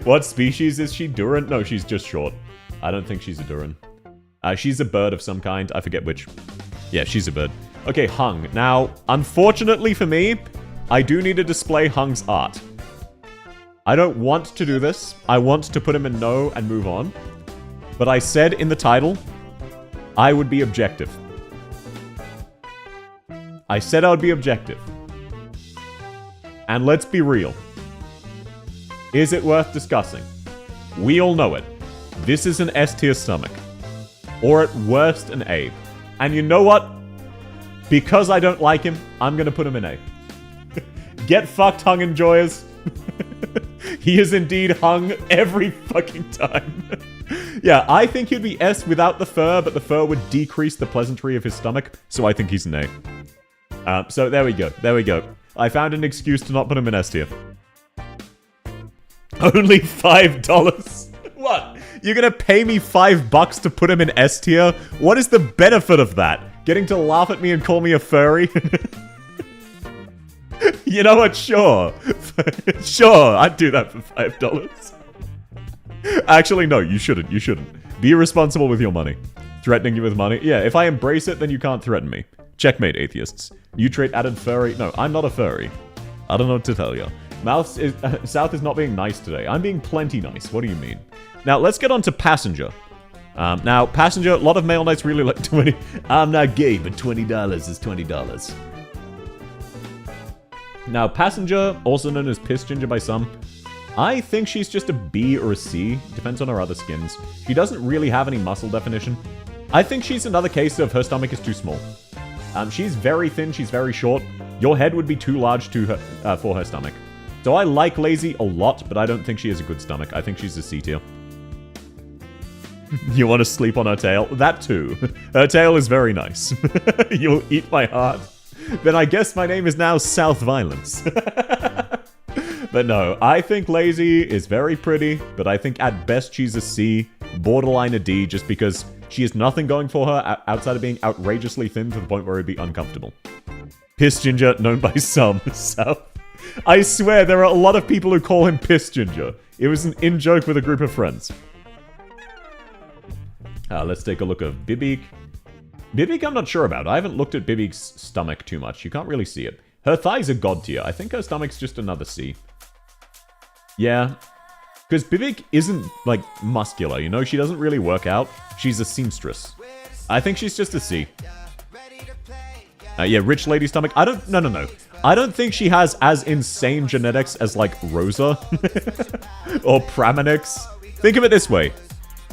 What species is she? Duran? No, she's just short. I don't think she's a Duran. She's a bird of some kind. I forget which. Yeah, she's a bird. Okay, Hung. Now, unfortunately for me, I do need to display Hung's art. I don't want to do this. I want to put him in no and move on. But I said in the title, I would be objective. I said I would be objective. And let's be real. Is it worth discussing? We all know it. This is an S tier stomach. Or at worst, an A. And you know what? Because I don't like him, I'm gonna put him in A. Get fucked, Hung Enjoyers. He is indeed hung every fucking time. Yeah, I think he'd be S without the fur, but the fur would decrease the pleasantry of his stomach, so I think he's an A. So there we go. There we go. I found an excuse to not put him in S tier. Only $5. What? You're gonna pay me $5 to put him in S tier? What is the benefit of that? Getting to laugh at me and call me a furry? You know what? Sure. Sure, I'd do that for $5. Actually, no, you shouldn't. You shouldn't. Be responsible with your money. Threatening you with money? Yeah, if I embrace it, then you can't threaten me. Checkmate, atheists. You trait added furry. No, I'm not a furry. I don't know what to tell you. South is not being nice today. I'm being plenty nice. What do you mean? Now, let's get on to Passenger. Now, Passenger, a lot of male knights really like 20. I'm not gay, but $20 is $20. Now, Passenger, also known as Piss Ginger by some, I think she's just a B or a C. Depends on her other skins. She doesn't really have any muscle definition. I think she's another case of her stomach is too small. She's very thin, she's very short. Your head would be too large to her, for her stomach. So I like Lazy a lot, but I don't think she has a good stomach. I think she's a C tier. You want to sleep on her tail? That too. Her tail is very nice. You'll eat my heart. Then I guess my name is now South Violence. But no, I think Lazy is very pretty, but I think at best she's a C, borderline a D, just because she has nothing going for her outside of being outrageously thin to the point where it'd be uncomfortable. Piss Ginger, known by some, South. I swear there are a lot of people who call him Piss Ginger. It was an in-joke with a group of friends. Let's take a look at Bibik. Bibik I'm not sure about. I haven't looked at Bibik's stomach too much. You can't really see it. Her thighs are god tier. I think her stomach's just another C. Yeah. Because Bibik isn't, like, muscular, you know? She doesn't really work out. She's a seamstress. I think she's just a C. Yeah, rich lady stomach. No. I don't think she has as insane genetics as, like, Rosa. Or Pramanix. Think of it this way.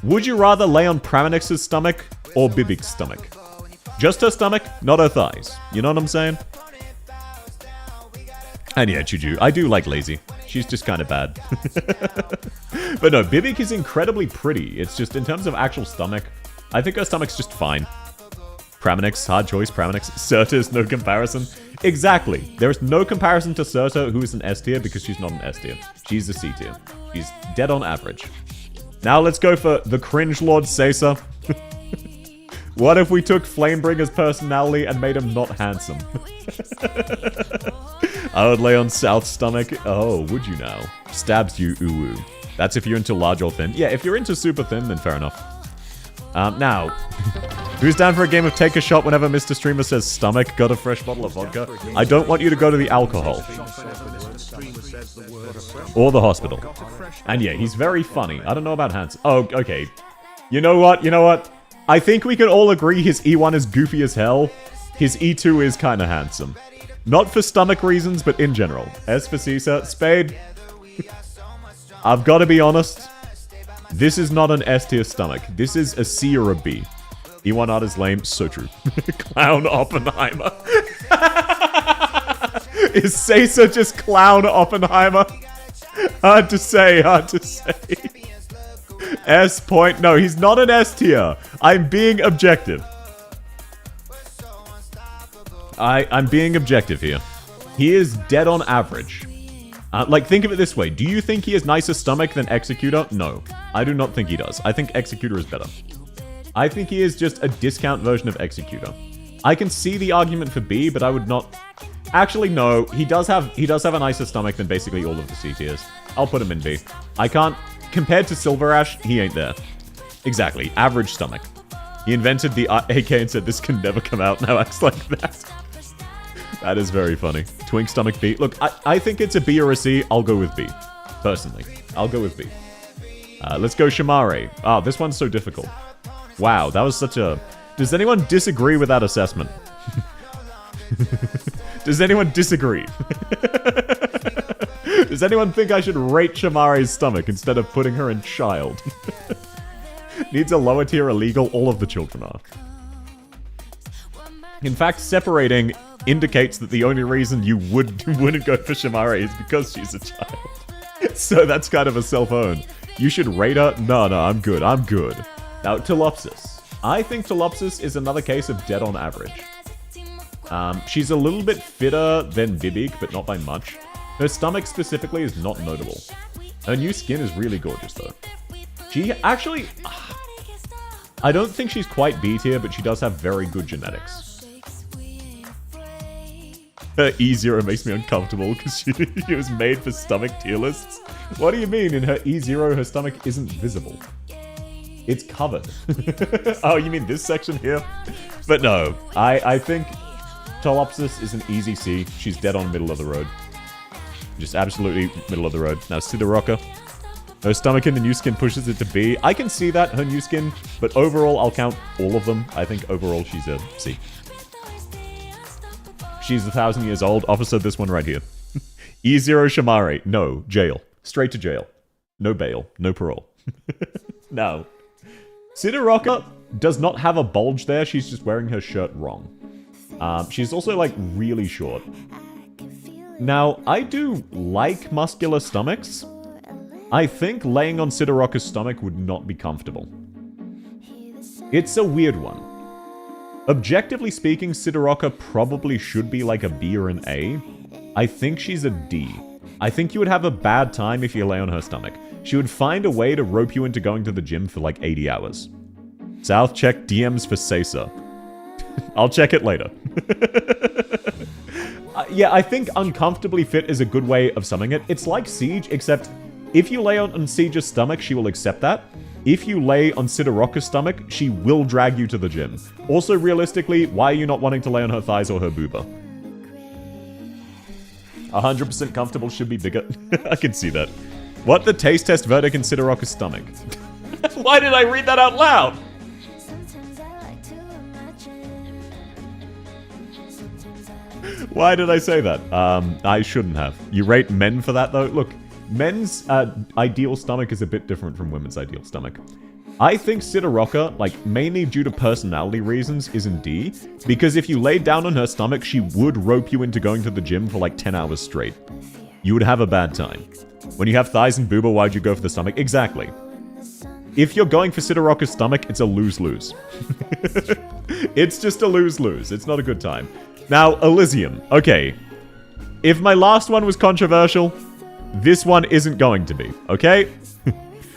Would you rather lay on Pramanix's stomach or Bibik's stomach? Just her stomach, not her thighs. You know what I'm saying? And yeah, Chuju, I do like Lazy. She's just kind of bad. But no, Bibik is incredibly pretty. It's just, in terms of actual stomach, I think her stomach's just fine. Pramanix, hard choice, Pramanix. Serta is no comparison. Exactly. There is no comparison to Serta, who is an S tier, because she's not an S tier. She's a C tier. She's dead on average. Now let's go for the Cringe Lord Caesar. What if we took Flamebringer's personality and made him not handsome? I would lay on South's stomach. Oh, would you now? Stabs you, ooh. That's if you're into large or thin. Yeah, if you're into super thin, then fair enough. Now, who's down for a game of take a shot whenever Mr. Streamer says stomach? Got a fresh bottle of vodka? I don't want you to go to the alcohol. Or the hospital. And yeah, he's very funny. I don't know about handsome. Oh, okay. You know what? I think we can all agree his E1 is goofy as hell. His E2 is kind of handsome. Not for stomach reasons, but in general. S for Caesar. Spade. I've got to be honest. This is not an S tier stomach. This is a C or a B. E1 art is lame. So true. Clown Oppenheimer. Is Caesar just Clown Oppenheimer? Hard to say, hard to say. S point. No, he's not an S tier. I'm being objective. I'm being objective here. He is dead on average. Like, think of it this way. Do you think he has nicer stomach than Executor? No. I do not think he does. I think Executor is better. I think he is just a discount version of Executor. I can see the argument for B, but I would not... Actually, no. He does have a nicer stomach than basically all of the C tiers. I'll put him in B. I can't... Compared to Silver Ash, he ain't there. Exactly. Average stomach. He invented the AK and said this can never come out. Now acts like that. That is very funny. Twink stomach B. Look, I think it's a B or a C. I'll go with B. Personally. I'll go with B. Let's go Shamare. Oh, this one's so difficult. Wow, that was such a... Does anyone disagree with that assessment? Does anyone disagree? Does anyone think I should rate Shamare's stomach instead of putting her in child? Needs a lower tier illegal, all of the children are. In fact, separating indicates that the only reason you wouldn't go for Shamare is because she's a child. So that's kind of a self-own. You should rate her? No, I'm good. I'm good. Now, Telopsis. I think Telopsis is another case of dead on average. She's a little bit fitter than Bibik, but not by much. Her stomach specifically is not notable. Her new skin is really gorgeous, though. She actually... I don't think she's quite B tier, but she does have very good genetics. Her E0 makes me uncomfortable because she was made for stomach tier lists. What do you mean? In her E0, her stomach isn't visible. It's covered. Oh, you mean this section here? But no, I think Telopsis is an easy C. She's dead on middle of the road. Just absolutely middle of the road. Now, Sidoraka. Her stomach in the new skin pushes it to B. I can see that, her new skin, but overall, I'll count all of them. I think overall, she's a C. She's 1,000 years old. Officer, this one right here. E0 Shamare. No. Jail. Straight to jail. No bail. No parole. No. Sidoraka does not have a bulge there. She's just wearing her shirt wrong. She's also, like, really short. Now, I do like muscular stomachs. I think laying on Sidoraka's stomach would not be comfortable. It's a weird one. Objectively speaking, Sidoraka probably should be like a B or an A. I think she's a D. I think you would have a bad time if you lay on her stomach. She would find a way to rope you into going to the gym for like 80 hours. South, check DMs for Caesar. I'll check it later. Yeah, I think uncomfortably fit is a good way of summing it. It's like Siege, except if you lay on Siege's stomach, she will accept that. If you lay on Sidoraka's stomach, she will drag you to the gym. Also, realistically, why are you not wanting to lay on her thighs or her booba? 100% comfortable should be bigger. I can see that. What the taste test verdict in Sidoraka's stomach? Why did I read that out loud? Why did I say that? I shouldn't have. You rate men for that, though? Look, men's ideal stomach is a bit different from women's ideal stomach. I think Sidoraka, like, mainly due to personality reasons, is in D, because if you laid down on her stomach, she would rope you into going to the gym for like 10 hours straight. You would have a bad time. When you have thighs and booba, why'd you go for the stomach? Exactly. If you're going for Sidoraka's stomach, it's a lose-lose. It's just a lose-lose. It's not a good time. Now, Elysium. Okay. If my last one was controversial, this one isn't going to be, okay?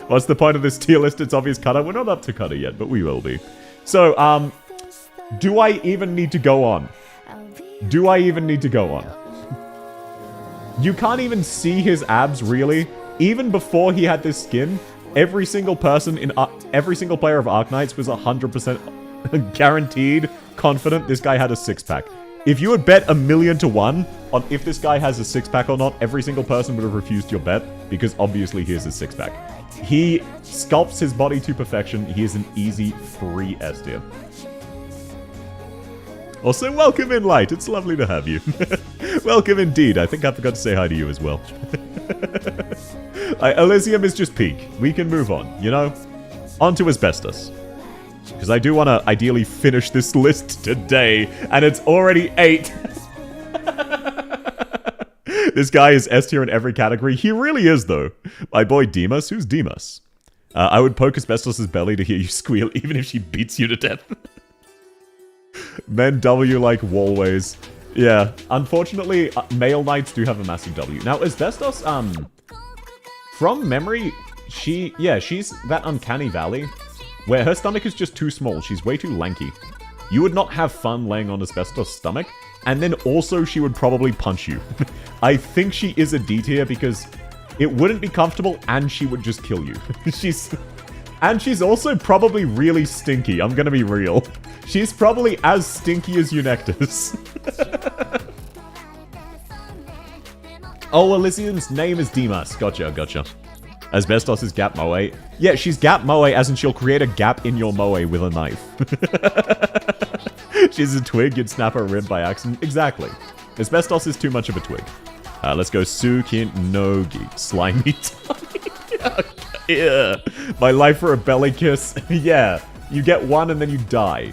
What's the point of this tier list? It's obvious cutter. We're not up to cutter yet, but we will be. So, do I even need to go on? Do I even need to go on? You can't even see his abs, really. Even before he had this skin, every single person in... every single player of Arknights was 100% guaranteed confident this guy had a six-pack. If you had bet 1,000,000 to 1 on if this guy has a six-pack or not, every single person would have refused your bet, because obviously he has a six-pack. He sculpts his body to perfection. He is an easy, free S tier. Also, welcome in, Light. It's lovely to have you. Welcome indeed. I think I forgot to say hi to you as well. Elysium is just peak. We can move on, you know? On to Asbestos. Because I do want to ideally finish this list today, and it's already 8. This guy is S tier in every category. He really is, though. My boy Demas. Who's Demas? I would poke Asbestos' belly to hear you squeal, even if she beats you to death. Men W like Wallways. Yeah, unfortunately, male knights do have a massive W. Now, Asbestos, from memory, she's that uncanny valley, where her stomach is just too small. She's way too lanky. You would not have fun laying on Asbestos' stomach, and then also she would probably punch you. I think she is a D tier because it wouldn't be comfortable and she would just kill you. She's also probably really stinky, I'm gonna be real. She's probably as stinky as Eunectus. Oh, Elysium's name is Demas. Gotcha. Asbestos is Gap Moe. Yeah, she's Gap Moe as in she'll create a gap in your Moe with a knife. She's a twig, you'd snap her rib by accident. Exactly. Asbestos is too much of a twig. Let's go Sukinogi. Slimy tummy. Yeah. My life for a belly kiss. Yeah. You get one and then you die.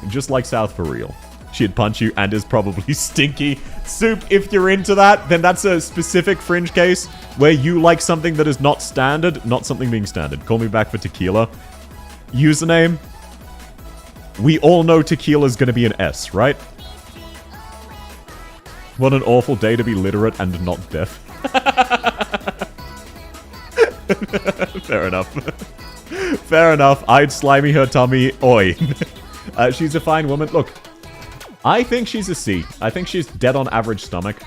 Just like South for real. She'd punch you and is probably stinky. Soup, if you're into that, then that's a specific fringe case where you like something that is not standard, not something being standard. Call me back for tequila. Username. We all know tequila's gonna be an S, right? What an awful day to be literate and not deaf. Fair enough. Fair enough. I'd slimy her tummy. Oi. She's a fine woman. Look, I think she's a C. I think she's dead on average stomach.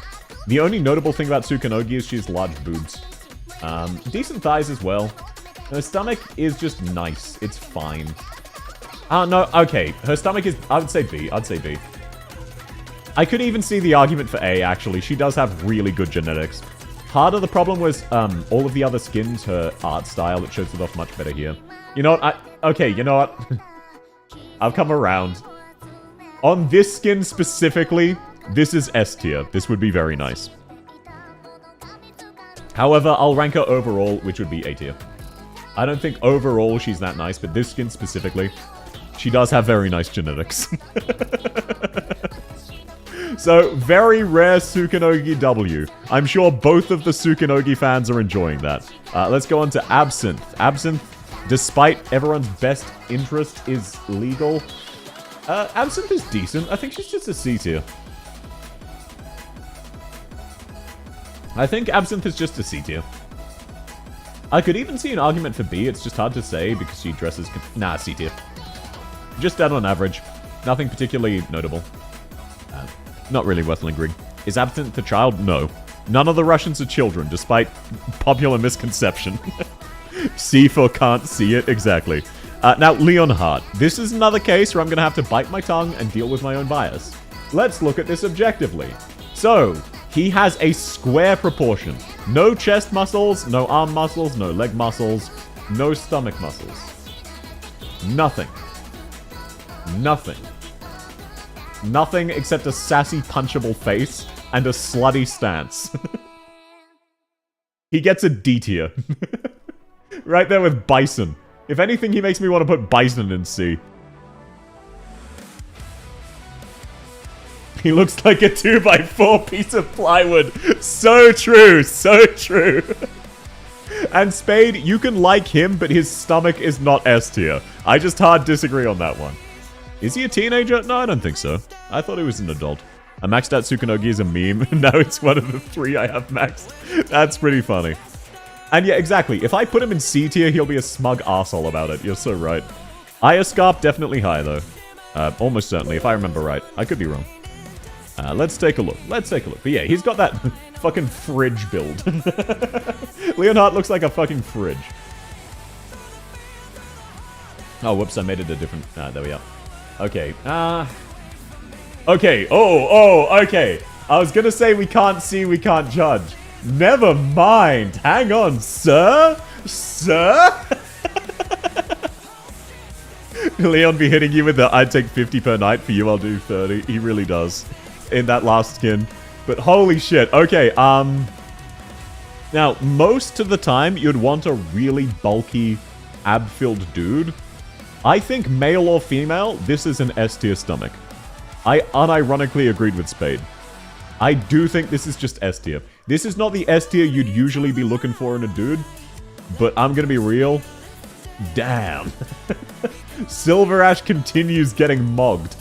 The only notable thing about Sukinogi is she has large boobs. Decent thighs as well. Her stomach is just nice. It's fine. No, okay. Her stomach is... I would say B. I'd say B. I could even see the argument for A, actually. She does have really good genetics. Part of the problem was all of the other skins, her art style, it shows it off much better here. You know what? Okay, you know what? I've come around. On this skin specifically, this is S tier. This would be very nice. However, I'll rank her overall, which would be A tier. I don't think overall she's that nice, but this skin specifically, she does have very nice genetics. So, very rare Sukinogi W. I'm sure both of the Sukinogi fans are enjoying that. Let's go on to Absinthe. Absinthe, despite everyone's best interest, is legal. Absinthe is decent. I think she's just a C tier. I think Absinthe is just a C tier. I could even see an argument for B. It's just hard to say because she dresses... Nah, C tier. Just dead on average. Nothing particularly notable. Not really worth lingering. Is Absinthe a child? No. None of the Russians are children, despite popular misconception. C for can't see it, exactly. Now, Leonhardt. This is another case where I'm going to have to bite my tongue and deal with my own bias. Let's look at this objectively. So, he has a square proportion. No chest muscles, no arm muscles, no leg muscles, no stomach muscles. Nothing. Nothing. Nothing except a sassy, punchable face and a slutty stance. He gets a D tier. Right there with Bison. If anything, he makes me want to put Bison in C. He looks like a 2x4 piece of plywood. So true, so true. And Spade, you can like him, but his stomach is not S tier. I just hard disagree on that one. Is he a teenager? No, I don't think so. I thought he was an adult. I maxed out Sukinogi as a meme. Now it's one of the 3 I have maxed. That's pretty funny. And yeah, exactly. If I put him in C tier, he'll be a smug arsehole about it. You're so right. Ioscarp, definitely high, though. Almost certainly, if I remember right. I could be wrong. Let's take a look. Let's take a look. But yeah, he's got that fucking fridge build. Leonhardt looks like a fucking fridge. Oh, whoops, I made it a different... there we are. Okay, okay, okay. I was gonna say we can't see, we can't judge. Never mind. Hang on, sir? Sir? Leon be hitting you with the I'd take 50 per night, for you I'll do 30. He really does. In that last skin. But holy shit. Okay, now, most of the time, you'd want a really bulky, ab-filled dude. I think male or female, this is an S-tier stomach. I unironically agreed with Spade. I do think this is just S-tier. This is not the S-tier you'd usually be looking for in a dude, but I'm gonna be real. Damn. Silver Ash continues getting mogged.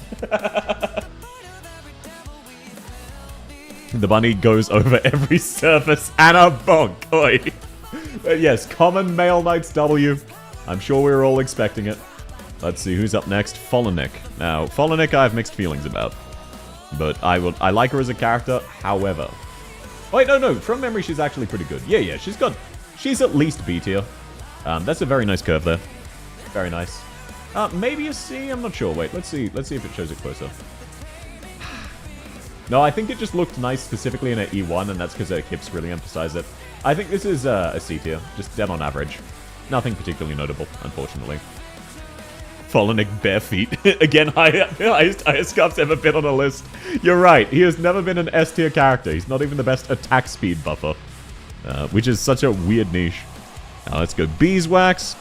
The bunny goes over every surface and a bonk. Oi. But yes, common male Knights W. I'm sure we were all expecting it. Let's see, who's up next? Folinic. Now, Folinic I have mixed feelings about. But I like her as a character, however. Wait, no, from memory she's actually pretty good. Yeah, she's at least B tier. That's a very nice curve there. Very nice. Maybe a C, I'm not sure. Wait, let's see if it shows it closer. No, I think it just looked nice specifically in her E1, and that's because her hips really emphasize it. I think this is a C tier, just dead on average. Nothing particularly notable, unfortunately. Folinic bare feet. Again, highest scarf's ever been on a list. You're right, he has never been an S tier character. He's not even the best attack speed buffer. Which is such a weird niche. Now let's go Beeswax.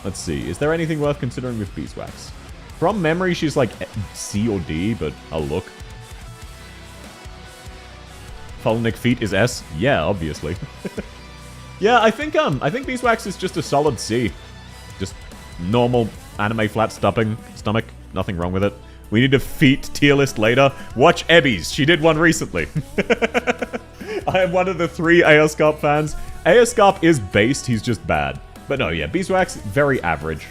Let's see, is there anything worth considering with Beeswax? From memory, she's like C or D, but I'll look. Folinic feet is S? Yeah, obviously. Yeah, I think Beeswax is just a solid C. Just normal anime flat stomach. Nothing wrong with it. We need a feet tier list later. Watch Ebby's. She did one recently. I am one of the 3 Aoscarp fans. Aoscarp is based, he's just bad. But no, yeah, Beeswax, very average.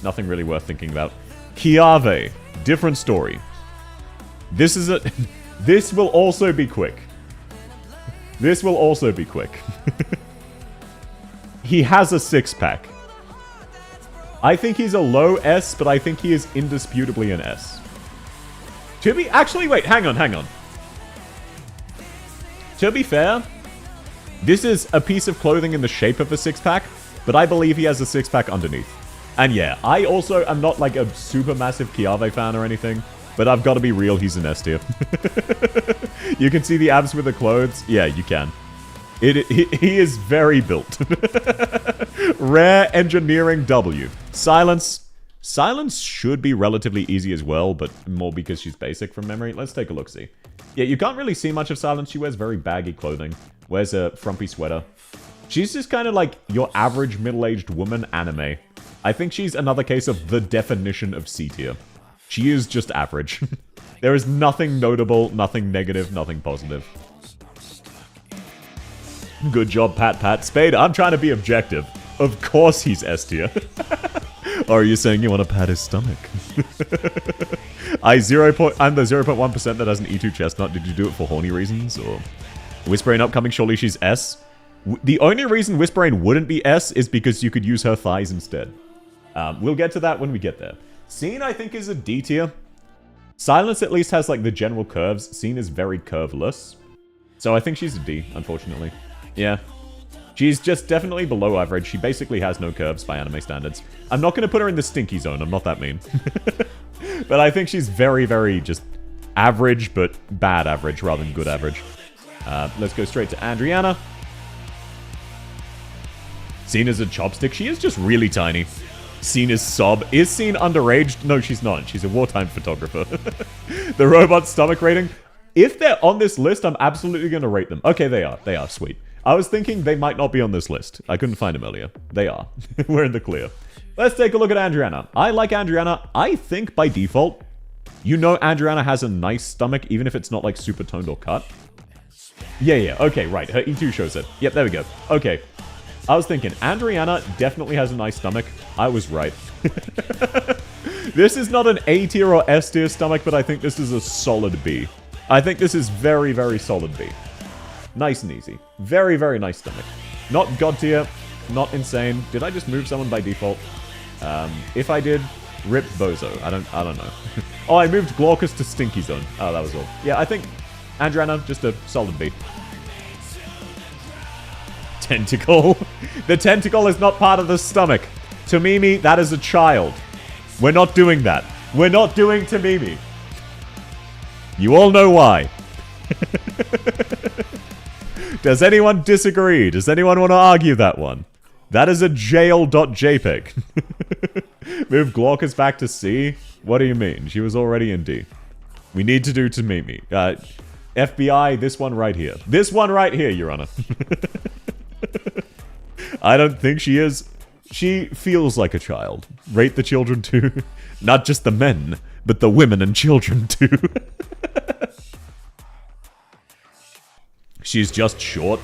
Nothing really worth thinking about. Kiave, different story. This will also be quick. This will also be quick. He has a 6-pack. I think he's a low S, but I think he is indisputably an S. Actually, wait, hang on. To be fair, this is a piece of clothing in the shape of a 6-pack, but I believe he has a 6-pack underneath. And yeah, I also am not like a super massive Kiave fan or anything, but I've got to be real, he's an S tier. You can see the abs with the clothes. Yeah, you can. He is very built. Rare engineering W. Silence. Silence should be relatively easy as well, but more because she's basic from memory. Let's take a look-see. Yeah, you can't really see much of Silence. She wears very baggy clothing. Wears a frumpy sweater. She's just kind of like your average middle-aged woman anime. I think she's another case of the definition of C tier. She is just average. There is nothing notable, nothing negative, nothing positive. Good job, Pat. Spade, I'm trying to be objective. Of course he's S tier. Or are you saying you want to pat his stomach? I'm the 0.1% that has an E2 chestnut. Did you do it for horny reasons? Or Whispering upcoming, surely she's S? The only reason Whispering wouldn't be S is because you could use her thighs instead. We'll get to that when we get there. Scene, I think, is a D tier. Silence at least has, like, the general curves. Scene is very curveless. So I think she's a D, unfortunately. Yeah. She's just definitely below average. She basically has no curves by anime standards. I'm not going to put her in the stinky zone. I'm not that mean. But I think she's very, very just average, but bad average rather than good average. Let's go straight to Adriana. Seen as a chopstick. She is just really tiny. Seen as sob. Is Seen underaged? No, she's not. She's a wartime photographer. The robot stomach rating. If they're on this list, I'm absolutely going to rate them. Okay, they are. They are. Sweet. I was thinking they might not be on this list. I couldn't find them earlier. They are. We're in the clear. Let's take a look at Adriana. I like Adriana. I think by default, you know Adriana has a nice stomach, even if it's not like super toned or cut. Yeah. Okay, right. Her E2 shows it. Yep, there we go. Okay. I was thinking, Adriana definitely has a nice stomach. I was right. This is not an A tier or S tier stomach, but I think this is a solid B. I think this is very, very solid B. Nice and easy. Very, very nice stomach. Not god tier. Not insane. Did I just move someone by default? If I did, rip Bozo. I don't know. Oh, I moved Glaucus to Stinky Zone. Oh, that was all. Yeah, I think Adriana, just a solid B. Tentacle. The tentacle is not part of the stomach. To Mimi, that is a child. We're not doing that. We're not doing Tamimi. You all know why. Does anyone disagree? Does anyone want to argue that one? That is a jail.jpg. Move Glaucus back to C? What do you mean? She was already in D. We need to do Tamimi. FBI, this one right here. This one right here, Your Honor. I don't think she is. She feels like a child. Rate the children too. Not just the men, but the women and children too. She's just short.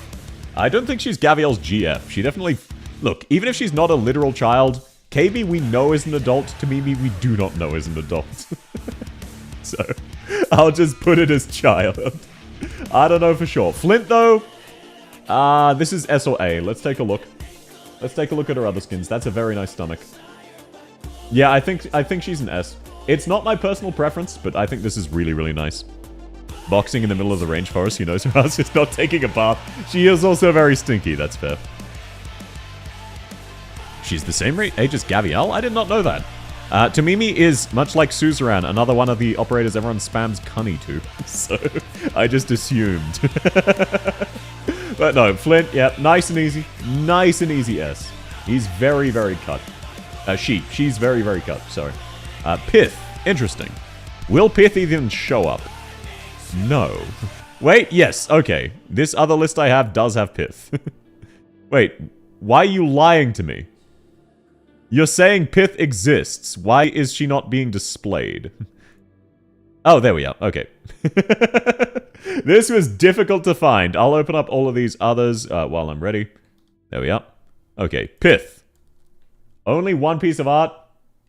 I don't think she's Gaviel's GF. She definitely... Look, even if she's not a literal child, KB we know is an adult. Tamimi we do not know is an adult. So, I'll just put it as child. I don't know for sure. Flint, though... this is S or A. Let's take a look. Let's take a look at her other skins. That's a very nice stomach. Yeah, I think she's an S. It's not my personal preference, but I think this is really, really nice. Boxing in the middle of the range forest, who knows her house is not taking a bath. She is also very stinky, that's fair. She's the same age as Gaviel? I did not know that. Tamimi is, much like Suzerain, another one of the operators everyone spams Cunny to. So, I just assumed. But no, Flint, yeah, nice and easy. Nice and easy S. He's very, very cut. She's very, very cut, sorry. Pith, interesting. Will Pith even show up? No. Wait, yes, okay. This other list I have does have Pith. Wait, why are you lying to me? You're saying Pith exists. Why is she not being displayed? Oh, there we are. Okay. This was difficult to find. I'll open up all of these others while I'm ready. There we are. Okay, Pith. Only one piece of art.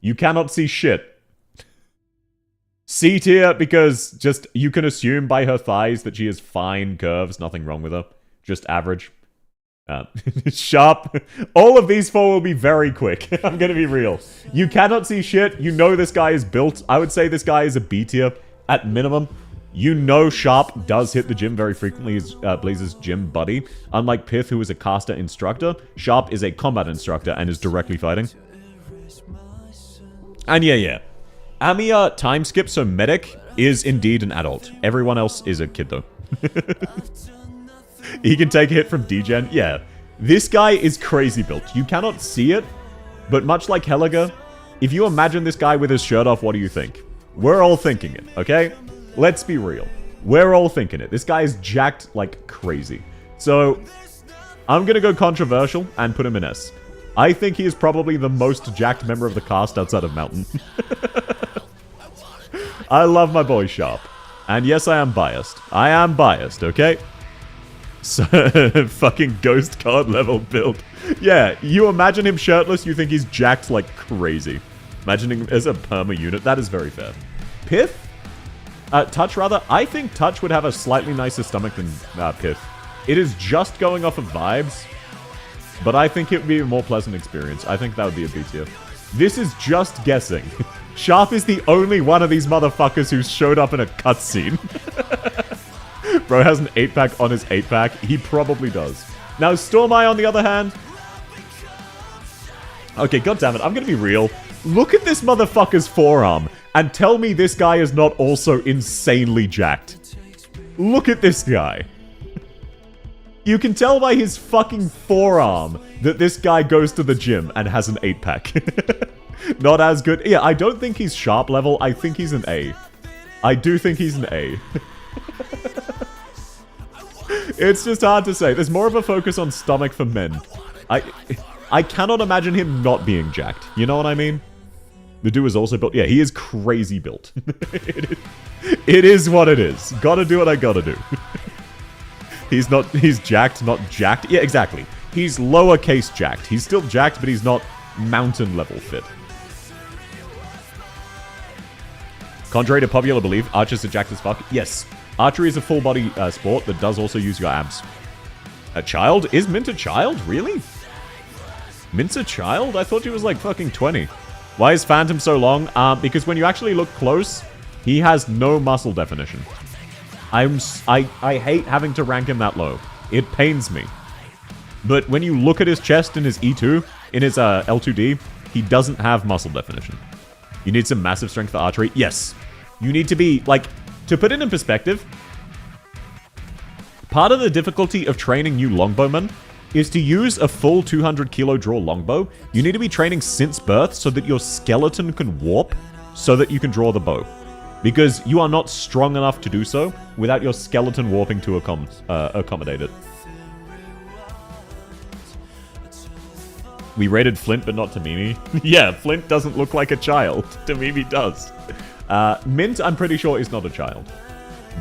You cannot see shit. C tier because just you can assume by her thighs that she has fine curves. Nothing wrong with her. Just average. Sharp. All of these four will be very quick. I'm gonna be real. You cannot see shit. You know this guy is built. I would say this guy is a B tier at minimum. You know Sharp does hit the gym very frequently as Blaze's gym buddy. Unlike Pith, who is a caster instructor, Sharp is a combat instructor and is directly fighting. And yeah. Amia time skip, so Medic is indeed an adult. Everyone else is a kid though. He can take a hit from Degen. Yeah. This guy is crazy built. You cannot see it, but much like Helliger, if you imagine this guy with his shirt off, what do you think? We're all thinking it, okay? Let's be real. We're all thinking it. This guy is jacked like crazy. So, I'm gonna go controversial and put him in S. I think he is probably the most jacked member of the cast outside of Mountain. I love my boy Sharp. And yes, I am biased. I am biased, okay? So, fucking ghost card level build. Yeah, you imagine him shirtless, you think he's jacked like crazy. Imagining him as a perma unit, that is very fair. Pith? Touch rather. I think Touch would have a slightly nicer stomach than Pith. It is just going off of vibes, but I think it would be a more pleasant experience. I think that would be a B tier. This is just guessing. Sharp is the only one of these motherfuckers who showed up in a cutscene. Bro has an 8-pack on his 8-pack. He probably does. Now, Stormeye, on the other hand... Okay, goddammit, I'm gonna be real. Look at this motherfucker's forearm, and tell me this guy is not also insanely jacked. Look at this guy. You can tell by his fucking forearm that this guy goes to the gym and has an 8-pack. Not as good. Yeah, I don't think he's Sharp level. I think he's an A. I do think he's an A. It's just hard to say. There's more of a focus on stomach for men. I cannot imagine him not being jacked. You know what I mean? The dude is also built. Yeah, he is crazy built. It is what it is. Gotta do what I gotta do. He's jacked, not jacked. Yeah, exactly. He's lowercase jacked. He's still jacked, but he's not mountain level fit. Contrary to popular belief, archers are jacked as fuck. Yes, archery is a full body sport that does also use your abs. A child? Is Mint a child? Really? Mint's a child? I thought he was like fucking 20. Why is Phantom so long? Because when you actually look close, he has no muscle definition. I hate having to rank him that low. It pains me. But when you look at his chest in his E2, in his L2D, he doesn't have muscle definition. You need some massive strength for archery. Yes. You need to be, like, to put it in perspective, part of the difficulty of training new longbowmen is to use a full 200 kilo draw longbow. You need to be training since birth so that your skeleton can warp so that you can draw the bow. Because you are not strong enough to do so without your skeleton warping to accommodate it. We rated Flint, but not Tamimi. Yeah, Flint doesn't look like a child. Tamimi does. Mint, I'm pretty sure, is not a child.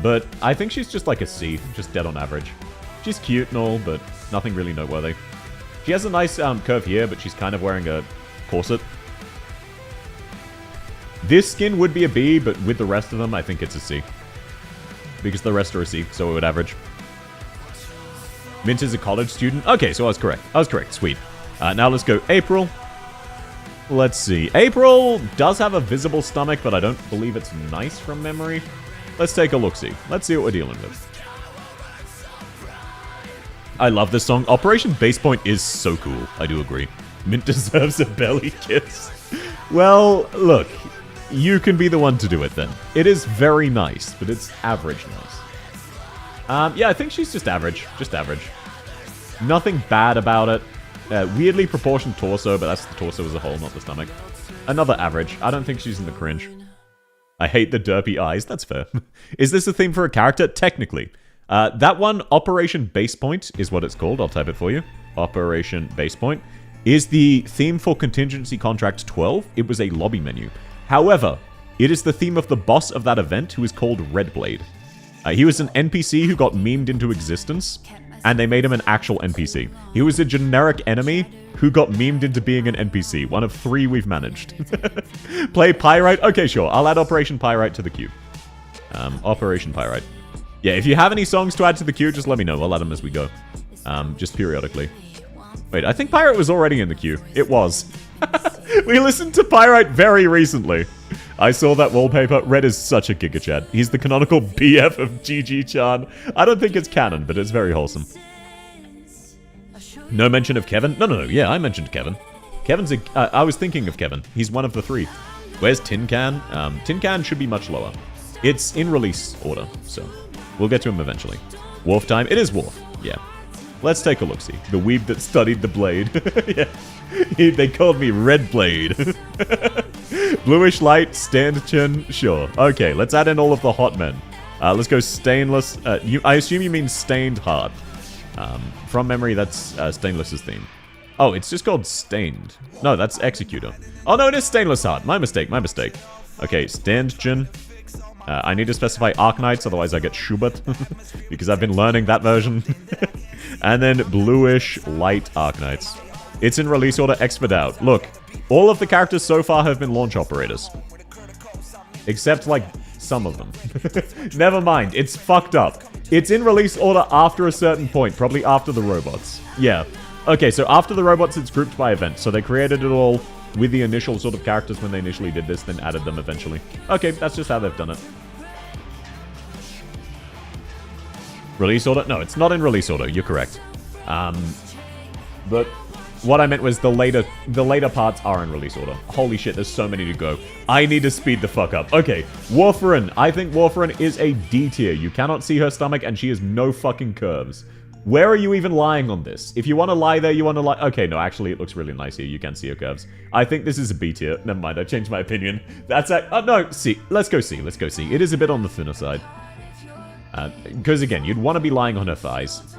But I think she's just like a C, just dead on average. She's cute and all, but nothing really noteworthy. She has a nice curve here, but she's kind of wearing a corset. This skin would be a B, but with the rest of them, I think it's a C. Because the rest are a C, so it would average. Mint is a college student. Okay, so I was correct. I was correct. Sweet. Now let's go April. Let's see. April does have a visible stomach, but I don't believe it's nice from memory. Let's take a look-see. Let's see what we're dealing with. I love this song. Operation Base Point is so cool. I do agree. Mint deserves a belly kiss. Well, look. You can be the one to do it then. It is very nice, but it's average nice. Yeah, I think she's just average. Just average. Nothing bad about it. Weirdly proportioned torso, but that's the torso as a whole, not the stomach. Another average. I don't think she's in the cringe. I hate the derpy eyes. That's fair. Is this a theme for a character? Technically. That one, Operation Base Point, is what it's called. I'll type it for you. Operation Base Point is the theme for Contingency Contract 12. It was a lobby menu. However, it is the theme of the boss of that event, who is called Redblade. He was an NPC who got memed into existence, and they made him an actual NPC. He was a generic enemy who got memed into being an NPC. One of 3 we've managed. Play Pyrite? Okay, sure. I'll add Operation Pyrite to the queue. Operation Pyrite. Yeah, if you have any songs to add to the queue, just let me know. I'll add them as we go. Just periodically. Wait, I think Pyrite was already in the queue. It was. We listened to Pyrite very recently. I saw that wallpaper. Red is such a Giga Chad. He's the canonical BF of GG-chan. I don't think it's canon, but it's very wholesome. No mention of Kevin? No. Yeah, I mentioned Kevin. Kevin's I was thinking of Kevin. He's one of the 3. Where's Tin Can? Tin Can should be much lower. It's in release order, so we'll get to him eventually. Wharf time? It is Wharf. Yeah. Let's take a look-see. The weeb that studied the blade. Yeah. They called me Red Blade. Bluish light, stand chin, sure. Okay, let's add in all of the hot men. Let's go stainless. I assume you mean stained hard. From memory, that's Stainless's theme. Oh, it's just called Stained. No, that's Executor. Oh, no, it is Stainless Hard. My mistake, my mistake. Okay, Stand Chin. I need to specify Arknights, otherwise I get Schubert. Because I've been learning that version. And then Bluish Light Arknights. It's in release order Expert out. Look, all of the characters so far have been launch operators. Except, like, some of them. Never mind, it's fucked up. It's in release order after a certain point, probably after the robots. Yeah. Okay, so after the robots, it's grouped by event. So they created it all with the initial sort of characters when they initially did this, then added them eventually. Okay, that's just how they've done it. Release order? No, it's not in release order. You're correct. But what I meant was the later parts are in release order. Holy shit, there's so many to go. I need to speed the fuck up. Okay, Warfarin. I think Warfarin is a D tier. You cannot see her stomach, and she has no fucking curves. Where are you even lying on this? If you want to lie there, you want to lie... Okay, no, actually, it looks really nice here. You can see her curves. I think this is a B tier. Never mind, I changed my opinion. That's a... Oh, no, C. Let's go C. Let's go C. It is a bit on the thinner side. Because, again, you'd want to be lying on her thighs.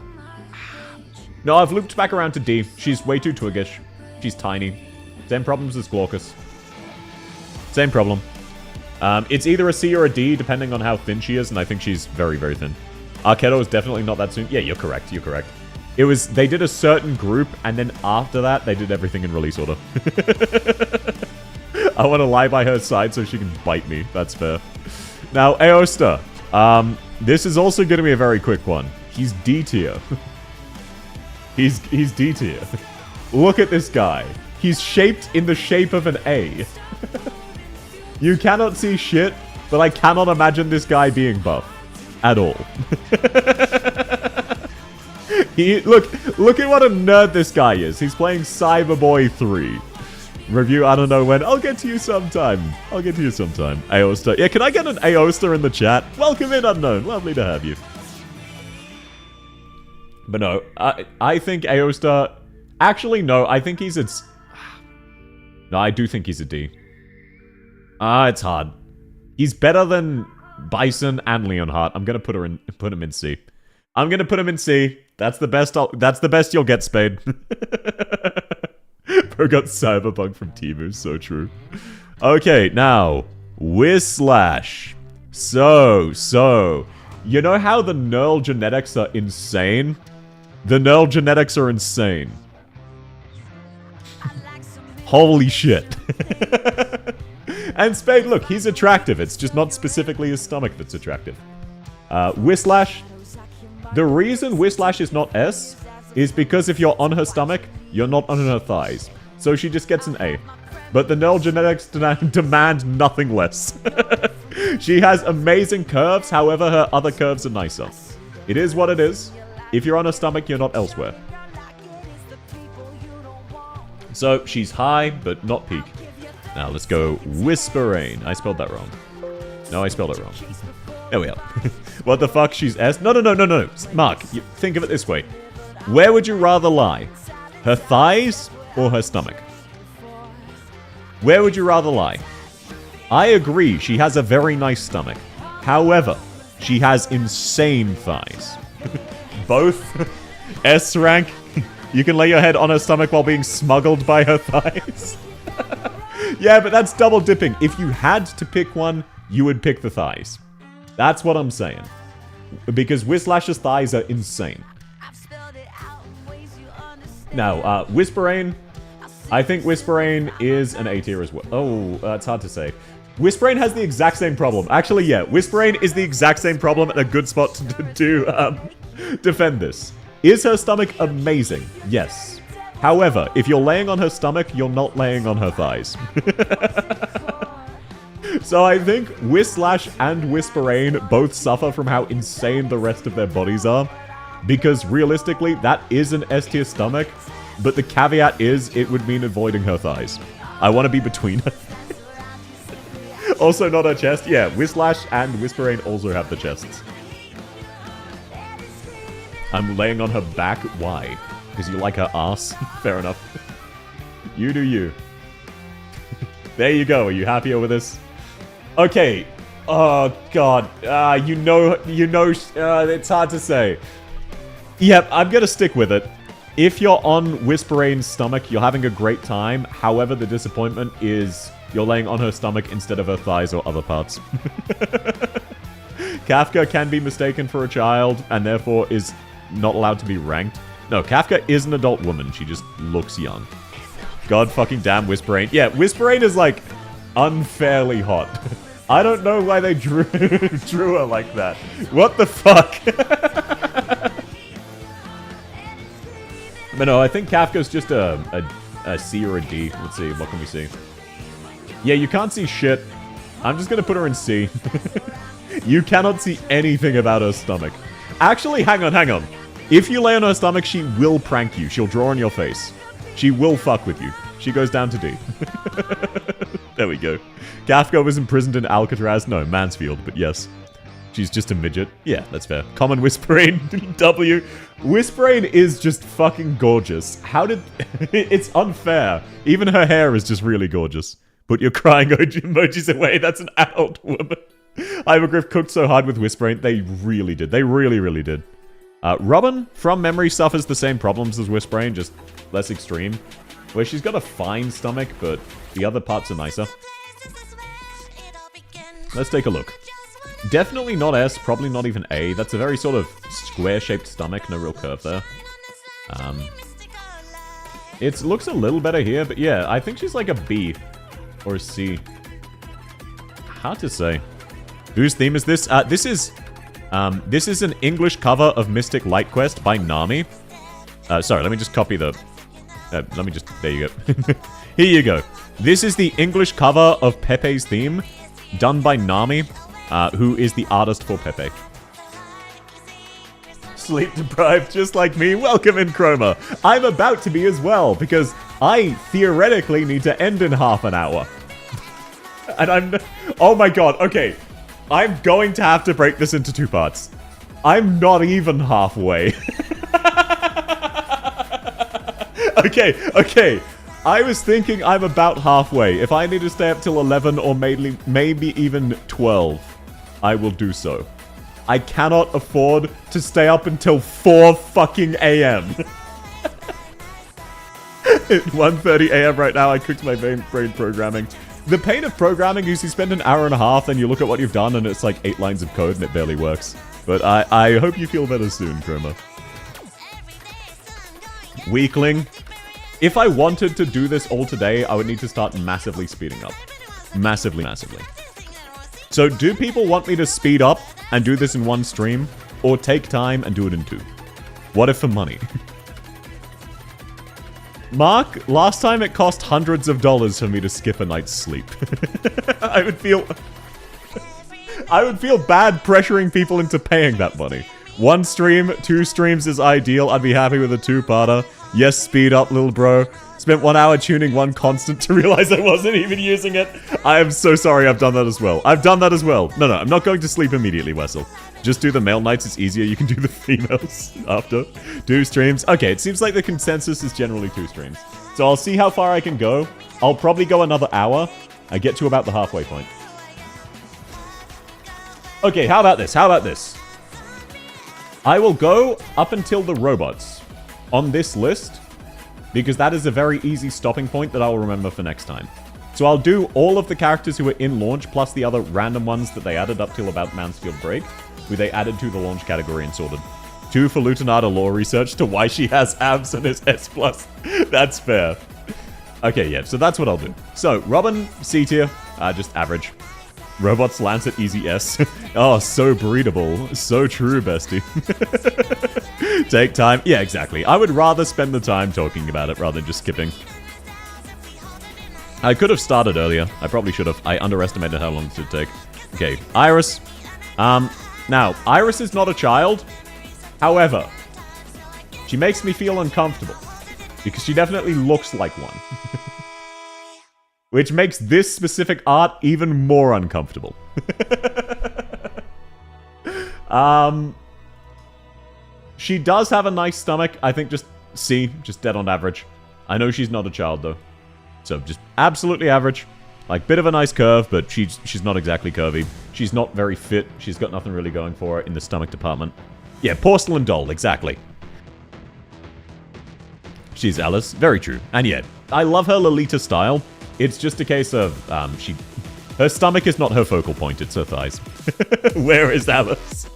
No, I've looped back around to D. She's way too twiggish. She's tiny. Same problems as Glaucus. Same problem. It's either a C or a D, depending on how thin she is, and I think she's very, very thin. Arketo is definitely not that soon. Yeah, you're correct. You're correct. It was... They did a certain group, and then after that, they did everything in release order. I want to lie by her side so she can bite me. That's fair. Now, Aosta. This is also going to be a very quick one. He's D tier. He's D tier. Look at this guy. He's shaped in the shape of an A. You cannot see shit, but I cannot imagine this guy being buff. At all. Look at what a nerd this guy is. He's playing Cyberboy 3. Review, I don't know when. I'll get to you sometime. Aosta. Yeah, can I get an Aosta in the chat? Welcome in, Unknown. Lovely to have you. But no, I think Aosta... Actually, no, I think he's a... No, I do think he's a D. It's hard. He's better than Bison and Leonhardt. I'm gonna put him in C. I'm gonna put him in C. That's the best. That's the best you'll get, Spade. Bro got Cyberpunk from Temu. So true. Okay, now Whislash. So you know how the Knurl genetics are insane? The Knurl genetics are insane. Holy shit. And Spade, look, he's attractive. It's just not specifically his stomach that's attractive. Whislash. The reason Whislash is not S is because if you're on her stomach, you're not on her thighs. So she just gets an A. But the Knurl genetics demand nothing less. She has amazing curves, however her other curves are nicer. It is what it is. If you're on her stomach, you're not elsewhere. So, she's high, but not peak. Now, let's go Whisperain. I spelled that wrong. No, I spelled it wrong. There we are. What the fuck? She's S? No. Mark, think of it this way. Where would you rather lie? Her thighs or her stomach? Where would you rather lie? I agree, she has a very nice stomach. However, she has insane thighs. Both S rank. You can lay your head on her stomach while being smuggled by her thighs. Yeah, but that's double dipping. If you had to pick one, you would pick the thighs. That's what I'm saying. Because Whislash's thighs are insane. Now, Whisperain. I think Whisperain is an A tier as well. Oh, it's hard to say. Whisperain has the exact same problem. Actually, yeah. Whisperain is the exact same problem and a good spot to defend this. Is her stomach amazing? Yes. However, if you're laying on her stomach, you're not laying on her thighs. So I think Whislash and Whisperain both suffer from how insane the rest of their bodies are. Because realistically, that is an S tier stomach. But the caveat is, it would mean avoiding her thighs. I want to be between her. Also not her chest. Yeah, Whislash and Whisperain also have the chests. I'm laying on her back. Why? Because you like her ass? Fair enough. You do you. There you go. Are you happier with this? Okay. Oh, God. You know, it's hard to say. Yep, I'm gonna stick with it. If you're on Whisperain's stomach, you're having a great time. However, the disappointment is you're laying on her stomach instead of her thighs or other parts. Kafka can be mistaken for a child, and therefore is not allowed to be ranked. No, Kafka is an adult woman. She just looks young. God fucking damn Whisperain. Yeah, Whisperain is, like, unfairly hot. I don't know why they drew her like that. What the fuck? But no, I think Kafka's just a C or a D. Let's see, what can we see? Yeah, you can't see shit. I'm just gonna put her in C. You cannot see anything about her stomach. Actually, hang on. If you lay on her stomach, she will prank you. She'll draw on your face. She will fuck with you. She goes down to D. There we go. Kafka was imprisoned in Alcatraz. No, Mansfield, but yes. She's just a midget. Yeah, that's fair. Common Whisperain. W. Whisperain is just fucking gorgeous. How did... It's unfair. Even her hair is just really gorgeous. Put your crying emojis away. That's an adult woman. Hypergriff cooked so hard with Whisperain. They really did. They really, really did. Robin, from memory, suffers the same problems as Whisperain, just less extreme. Where she's got a fine stomach, but the other parts are nicer. Let's take a look. Definitely not S, probably not even A. That's a very sort of square-shaped stomach, no real curve there. It looks a little better here, but yeah, I think she's like a B. Or a C. Hard to say. Whose theme is this? This is an English cover of Mystic Light Quest by Nami. Sorry, let me just copy the... there you go. Here you go. This is the English cover of Pepe's theme, done by Nami, who is the artist for Pepe. Sleep deprived just like me. Welcome in, Chroma. I'm about to be as well, because I theoretically need to end in half an hour. And I'm... Oh my god, okay. I'm going to have to break this into 2 parts. I'm not even halfway. Okay. I was thinking I'm about halfway. If I need to stay up till 11 or maybe even 12, I will do so. I cannot afford to stay up until 4 fucking a.m. At 1:30 a.m. right now, I cooked my brain programming. The pain of programming is you spend an hour and a half and you look at what you've done and it's like 8 lines of code and it barely works. But I hope you feel better soon, Chroma. Weakling. If I wanted to do this all today, I would need to start massively speeding up. Massively. So do people want me to speed up and do this in 1 stream? Or take time and do it in 2? What if for money? Mark, last time it cost hundreds of dollars for me to skip a night's sleep. I would feel bad pressuring people into paying that money. 1 stream, 2 streams is ideal. I'd be happy with a 2-parter. Yes, speed up, little bro. Spent 1 hour tuning 1 constant to realize I wasn't even using it. I am so sorry I've done that as well. No, I'm not going to sleep immediately, Wessel. Just do the male nights, it's easier. You can do the females after. 2 streams. Okay, it seems like the consensus is generally 2 streams. So I'll see how far I can go. I'll probably go another hour. I get to about the halfway point. Okay, how about this? I will go up until the robots on this list, because that is a very easy stopping point that I will remember for next time. So I'll do all of the characters who were in launch, plus the other random ones that they added up till about Mansfield Break, who they added to the launch category and sorted. 2 for Lutenata lore research to why she has abs and is S+. That's fair. Okay, yeah, so that's what I'll do. So, Robin, C tier, just average. Robots Lancet easy S. Oh, so breedable. So true, bestie. Take time. Yeah, exactly. I would rather spend the time talking about it rather than just skipping. I could have started earlier. I probably should have. I underestimated how long this would take. Okay, Iris. Now, Iris is not a child. However, she makes me feel uncomfortable. Because she definitely looks like one. Which makes this specific art even more uncomfortable. She does have a nice stomach. I think just C, just dead on average. I know she's not a child, though. So just absolutely average. Like, bit of a nice curve, but she's not exactly curvy. She's not very fit. She's got nothing really going for her in the stomach department. Yeah, porcelain doll, exactly. She's Alice. Very true. And yeah, I love her Lolita style. It's just a case of, her stomach is not her focal point, it's her thighs. Where is Alice?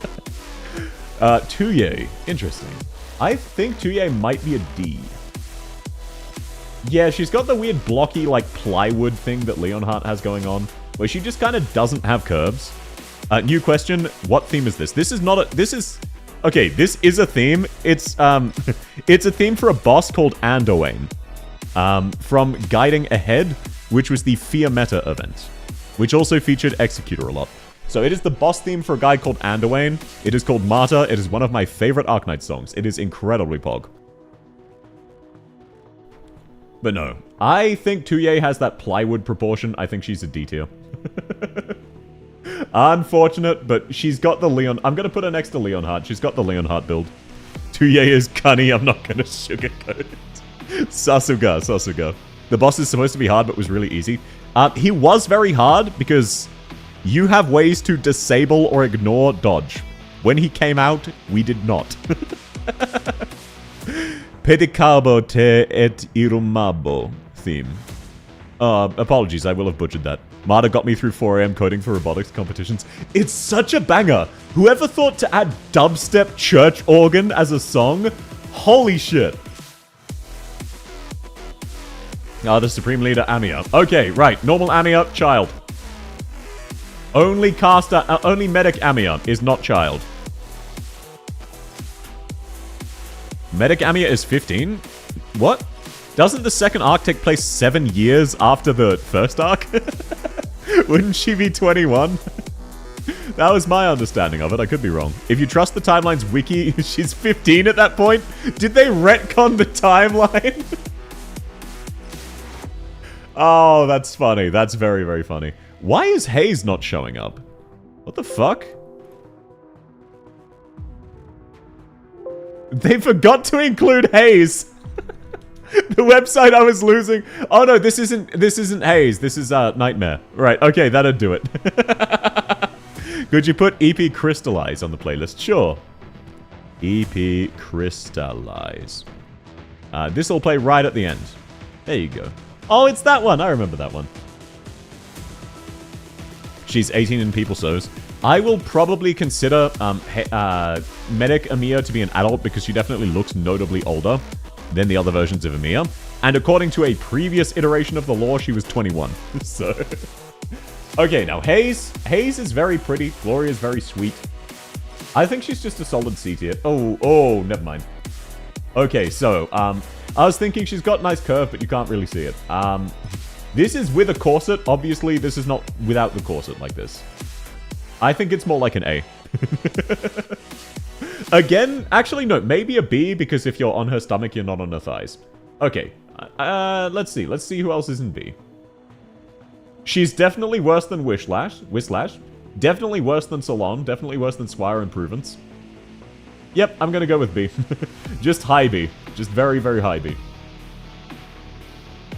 Tuye. Interesting. I think Tuye might be a D. Yeah, she's got the weird blocky, like, plywood thing that Leonhardt has going on, where she just kind of doesn't have curves. New question, what theme is this? This is not a, this is, okay, this is a theme. It's, it's a theme for a boss called Andoane. From Guiding Ahead, which was the Fear Meta event, which also featured Executor a lot. So it is the boss theme for a guy called Andoane. It is called Martyr. It is one of my favorite Arknights songs. It is incredibly pog. But no, I think Tuye has that plywood proportion. I think she's a D tier. Unfortunate, but she's got the Leon. I'm going to put her next to Leonhardt. She's got the Leonhardt build. Tuye is cunny. I'm not going to sugarcoat it. Sasuga. The boss is supposed to be hard, but was really easy. He was very hard because you have ways to disable or ignore dodge. When he came out, we did not. Pedicabo te et irumabo theme. Apologies, I will have butchered that. Marta got me through 4 AM coding for robotics competitions. It's such a banger. Whoever thought to add dubstep church organ as a song? Holy shit. The Supreme Leader, Amiya. Okay, right. Normal Amiya, child. Only caster, only medic Amiya is not child. Medic Amiya is 15? What? Doesn't the second arc take place 7 years after the first arc? Wouldn't she be 21? That was my understanding of it. I could be wrong. If you trust the timeline's wiki, she's 15 at that point? Did they retcon the timeline? Oh, that's funny. That's very, very funny. Why is Hayes not showing up? What the fuck? They forgot to include Hayes. The website I was losing. Oh no, this isn't Hayes. This is Nightmare. Right, okay, that'd do it. Could you put EP Crystallize on the playlist? Sure. EP Crystallize. This will play right at the end. There you go. Oh, it's that one. I remember that one. She's 18 in People Sows. I will probably consider Medic Amiya to be an adult because she definitely looks notably older than the other versions of Amiya. And according to a previous iteration of the lore, she was 21. So... Okay, now Hayes. Hayes is very pretty. Gloria is very sweet. I think she's just a solid C tier. Oh, never mind. Okay, so, I was thinking she's got nice curve, but you can't really see it. This is with a corset. Obviously, this is not without the corset like this. I think it's more like an A. Again, actually, no, maybe a B, because if you're on her stomach, you're not on her thighs. Okay, let's see. Let's see who else is in B. She's definitely worse than Whislash. Definitely worse than Salon. Definitely worse than Squire Improvements. Yep, I'm gonna go with B. Just high B. Just very, very high B.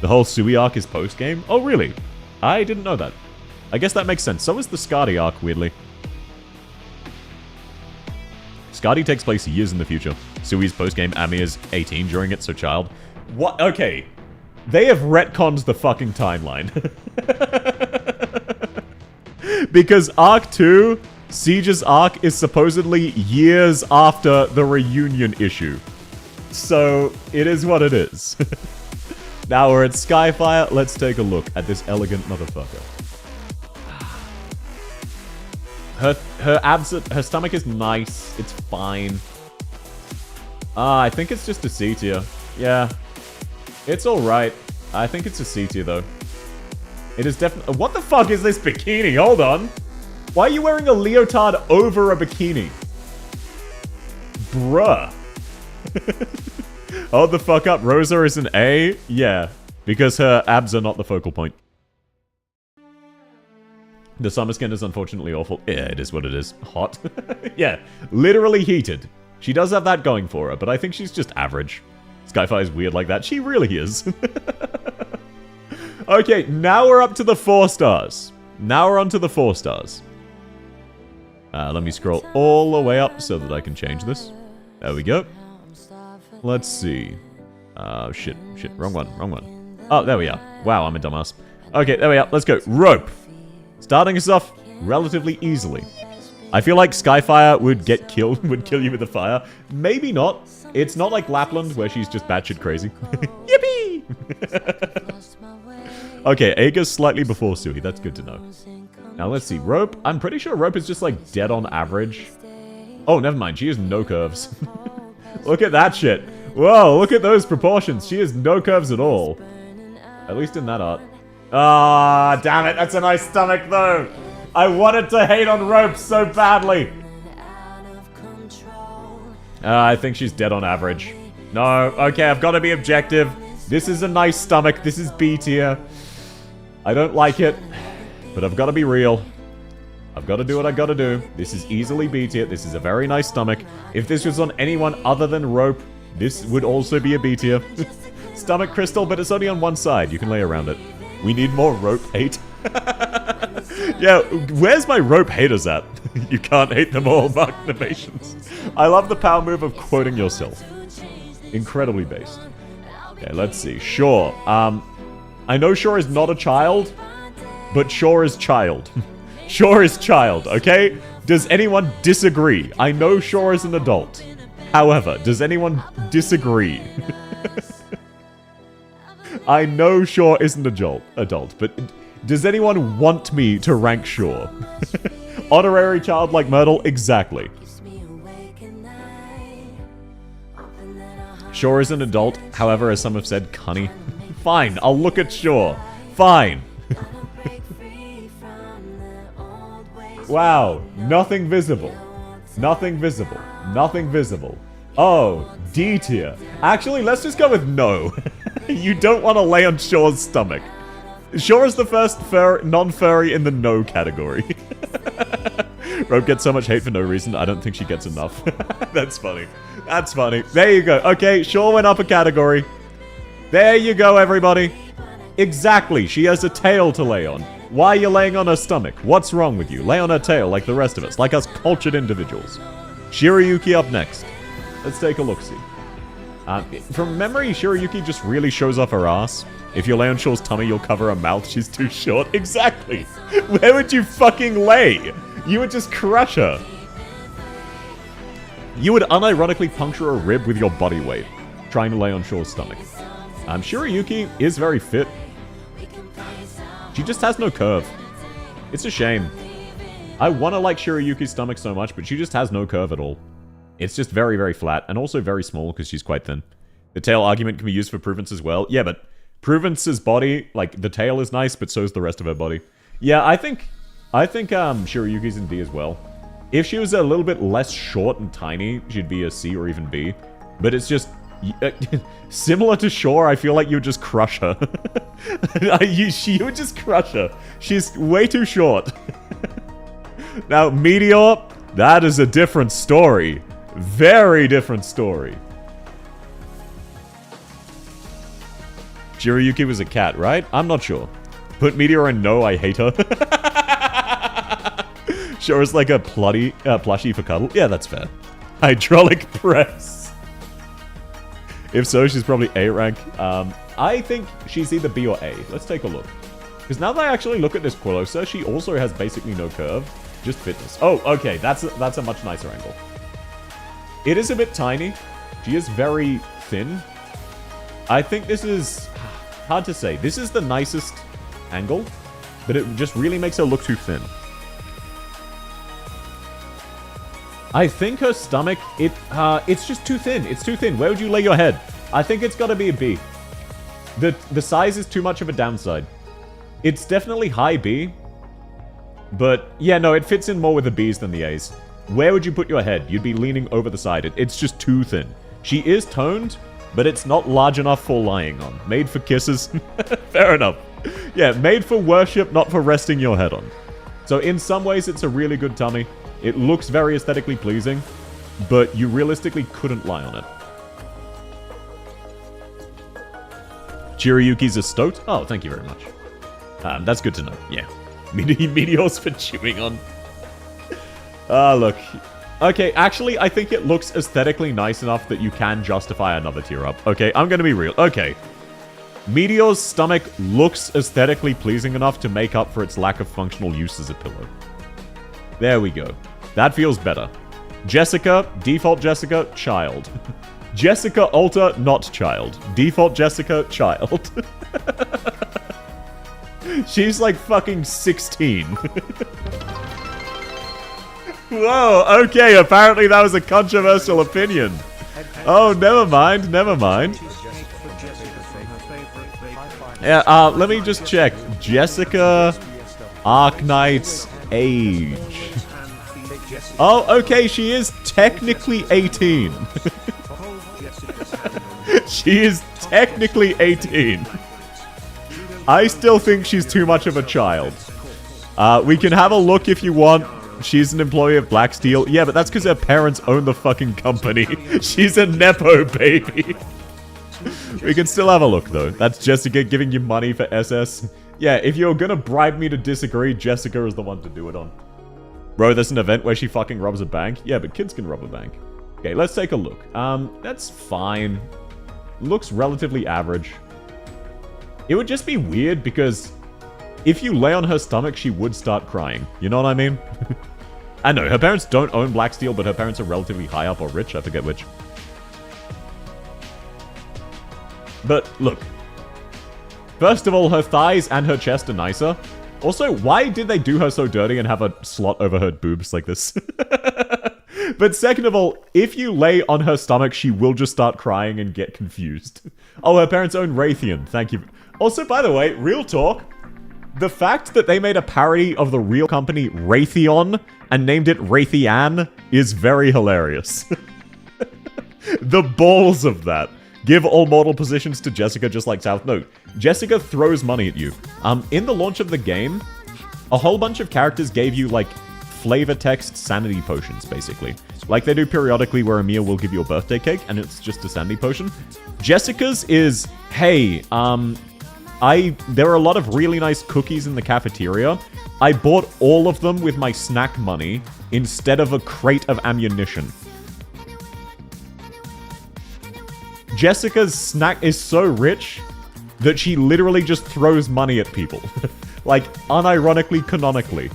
The whole Sui arc is post-game? Oh, really? I didn't know that. I guess that makes sense. So is the Skadi arc, weirdly. Skadi takes place years in the future. Sui's post-game, Amiya's 18 during it, so child. What? Okay. They have retconned the fucking timeline. Because Arc 2, Siege's arc, is supposedly years after the reunion issue. So, it is what it is. Now we're at Skyfire. Let's take a look at this elegant motherfucker. Her stomach is nice. It's fine. I think it's just a C tier. Yeah. It's alright. I think it's a C tier, though. It is definitely... What the fuck is this bikini? Hold on. Why are you wearing a leotard over a bikini? Bruh. Hold the fuck up. Rosa is an A? Yeah. Because her abs are not the focal point. The summer skin is unfortunately awful. Yeah, it is what it is. Hot. Yeah. Literally heated. She does have that going for her, but I think she's just average. Skyfire is weird like that. She really is. Okay, now we're up to the 4 stars. Now we're on to the 4 stars. Let me scroll all the way up so that I can change this. There we go. Let's see. Shit, wrong one. Oh, there we are. Wow, I'm a dumbass. Okay, there we are. Let's go. Rope. Starting us off relatively easily. I feel like Skyfire would kill you with a fire. Maybe not. It's not like Lapland where she's just batshit crazy. Yippee! Okay, Ager's slightly before Sui. That's good to know. Now let's see. Rope. I'm pretty sure Rope is just like dead on average. Oh, never mind. She has no curves. Look at that shit. Whoa, look at those proportions. She has no curves at all. At least in that art. Ah, damn it. That's a nice stomach, though. I wanted to hate on Rope so badly. I think she's dead on average. No, okay, I've got to be objective. This is a nice stomach. This is B tier. I don't like it, but I've got to be real. I've got to do what I got to do. This is easily B tier. This is a very nice stomach. If this was on anyone other than Rope, this would also be a B tier. Stomach crystal, but it's only on one side. You can lay around it. We need more Rope hate. Yeah, where's my Rope haters at? You can't hate them all, Mark Innovations. I love the power move of quoting yourself. Incredibly based. Okay, let's see. Shore. I know Shore is not a child, but Shore is child. Shore is child, okay? Does anyone disagree? I know Shore is an adult. However, does anyone disagree? I know Shore is an adult, but does anyone want me to rank Shore? Honorary child like Myrtle? Exactly. Shore is an adult, however, as some have said, cunny. Fine, I'll look at Shore. Fine. Wow, nothing visible. Nothing visible. Nothing visible. Oh, D tier. Actually, let's just go with no. You don't want to lay on Shore's stomach. Shaw is the first non-furry in the no category. Rope gets so much hate for no reason, I don't think she gets enough. That's funny. That's funny. There you go. Okay, Shaw went up a category. There you go, everybody. Exactly, she has a tail to lay on. Why are you laying on her stomach? What's wrong with you? Lay on her tail like the rest of us, like us cultured individuals. Shirayuki up next. Let's take a look-see. From memory, Shirayuki just really shows off her ass. If you lay on Shaw's tummy, you'll cover her mouth. She's too short. Exactly. Where would you fucking lay? You would just crush her. You would unironically puncture a rib with your body weight, trying to lay on Shaw's stomach. Shirayuki is very fit. She just has no curve. It's a shame. I want to like Shirayuki's stomach so much, but she just has no curve at all. It's just very, very flat, and also very small because she's quite thin. The tail argument can be used for Prudence as well. Yeah, but Prudence's body, like, the tail is nice, but so is the rest of her body. Yeah, I think Shirayuki's in D as well. If she was a little bit less short and tiny, she'd be a C or even B. But it's just... similar to Shaw, I feel like you would just crush her. You would just crush her. She's way too short. Now, Meteor, that is a different story. Very different story. Shirayuki was a cat, right? I'm not sure. Put Meteor in no, I hate her. Sure is like a plushie for cuddle. Yeah, that's fair. Hydraulic press. If so, she's probably A rank. I think she's either B or A. Let's take a look. Because now that I actually look at this closer, she also has basically no curve. Just fitness. Oh, okay. That's a much nicer angle. It is a bit tiny. She is very thin. I think this is... hard to say. This is the nicest angle, but it just really makes her look too thin. I think her stomach, it's just too thin. It's too thin. Where would you lay your head? I think it's got to be a B. The size is too much of a downside. It's definitely high B. But, yeah, no, it fits in more with the Bs than the As. Where would you put your head? You'd be leaning over the side. It's just too thin. She is toned, but it's not large enough for lying on. Made for kisses. Fair enough. Yeah, made for worship, not for resting your head on. So in some ways, it's a really good tummy. It looks very aesthetically pleasing, but you realistically couldn't lie on it. Shirayuki's a stoat? Oh, thank you very much. That's good to know, yeah. Meteors for chewing on. Look. Okay, actually, I think it looks aesthetically nice enough that you can justify another tier up. Okay, I'm gonna be real. Okay. Meteor's stomach looks aesthetically pleasing enough to make up for its lack of functional use as a pillow. There we go. That feels better. Jessica, default Jessica, child. Jessica Alter, not child. Default Jessica, child. She's like fucking 16. Whoa, okay, apparently that was a controversial opinion. Oh, never mind, never mind. Yeah, let me just check. Jessica Arknights age. Oh, okay, she is technically 18. She is technically 18. I still think she's too much of a child. We can have a look if you want. She's an employee of Black Steel. Yeah, but that's because her parents own the fucking company. She's a Nepo baby. We can still have a look, though. That's Jessica giving you money for SS. Yeah, if you're gonna bribe me to disagree, Jessica is the one to do it on. Bro, there's an event where she fucking robs a bank? Yeah, but kids can rob a bank. Okay, let's take a look. That's fine. Looks relatively average. It would just be weird because if you lay on her stomach, she would start crying. You know what I mean? I know, her parents don't own Black Steel, but her parents are relatively high up or rich. I forget which. But, look. First of all, her thighs and her chest are nicer. Also, why did they do her so dirty and have a slot over her boobs like this? But second of all, if you lay on her stomach, she will just start crying and get confused. Oh, her parents own Raytheon. Thank you. Also, by the way, real talk. The fact that they made a parody of the real company Raytheon and named it Raytheon is very hilarious. The balls of that. Give all mortal positions to Jessica just like South. No, Jessica throws money at you. In the launch of the game, a whole bunch of characters gave you, like, flavor text sanity potions, basically. Like they do periodically where Emil will give you a birthday cake, and it's just a sanity potion. Jessica's is, hey, there are a lot of really nice cookies in the cafeteria. I bought all of them with my snack money instead of a crate of ammunition. Jessica's snack is so rich that she literally just throws money at people. Like, unironically, canonically.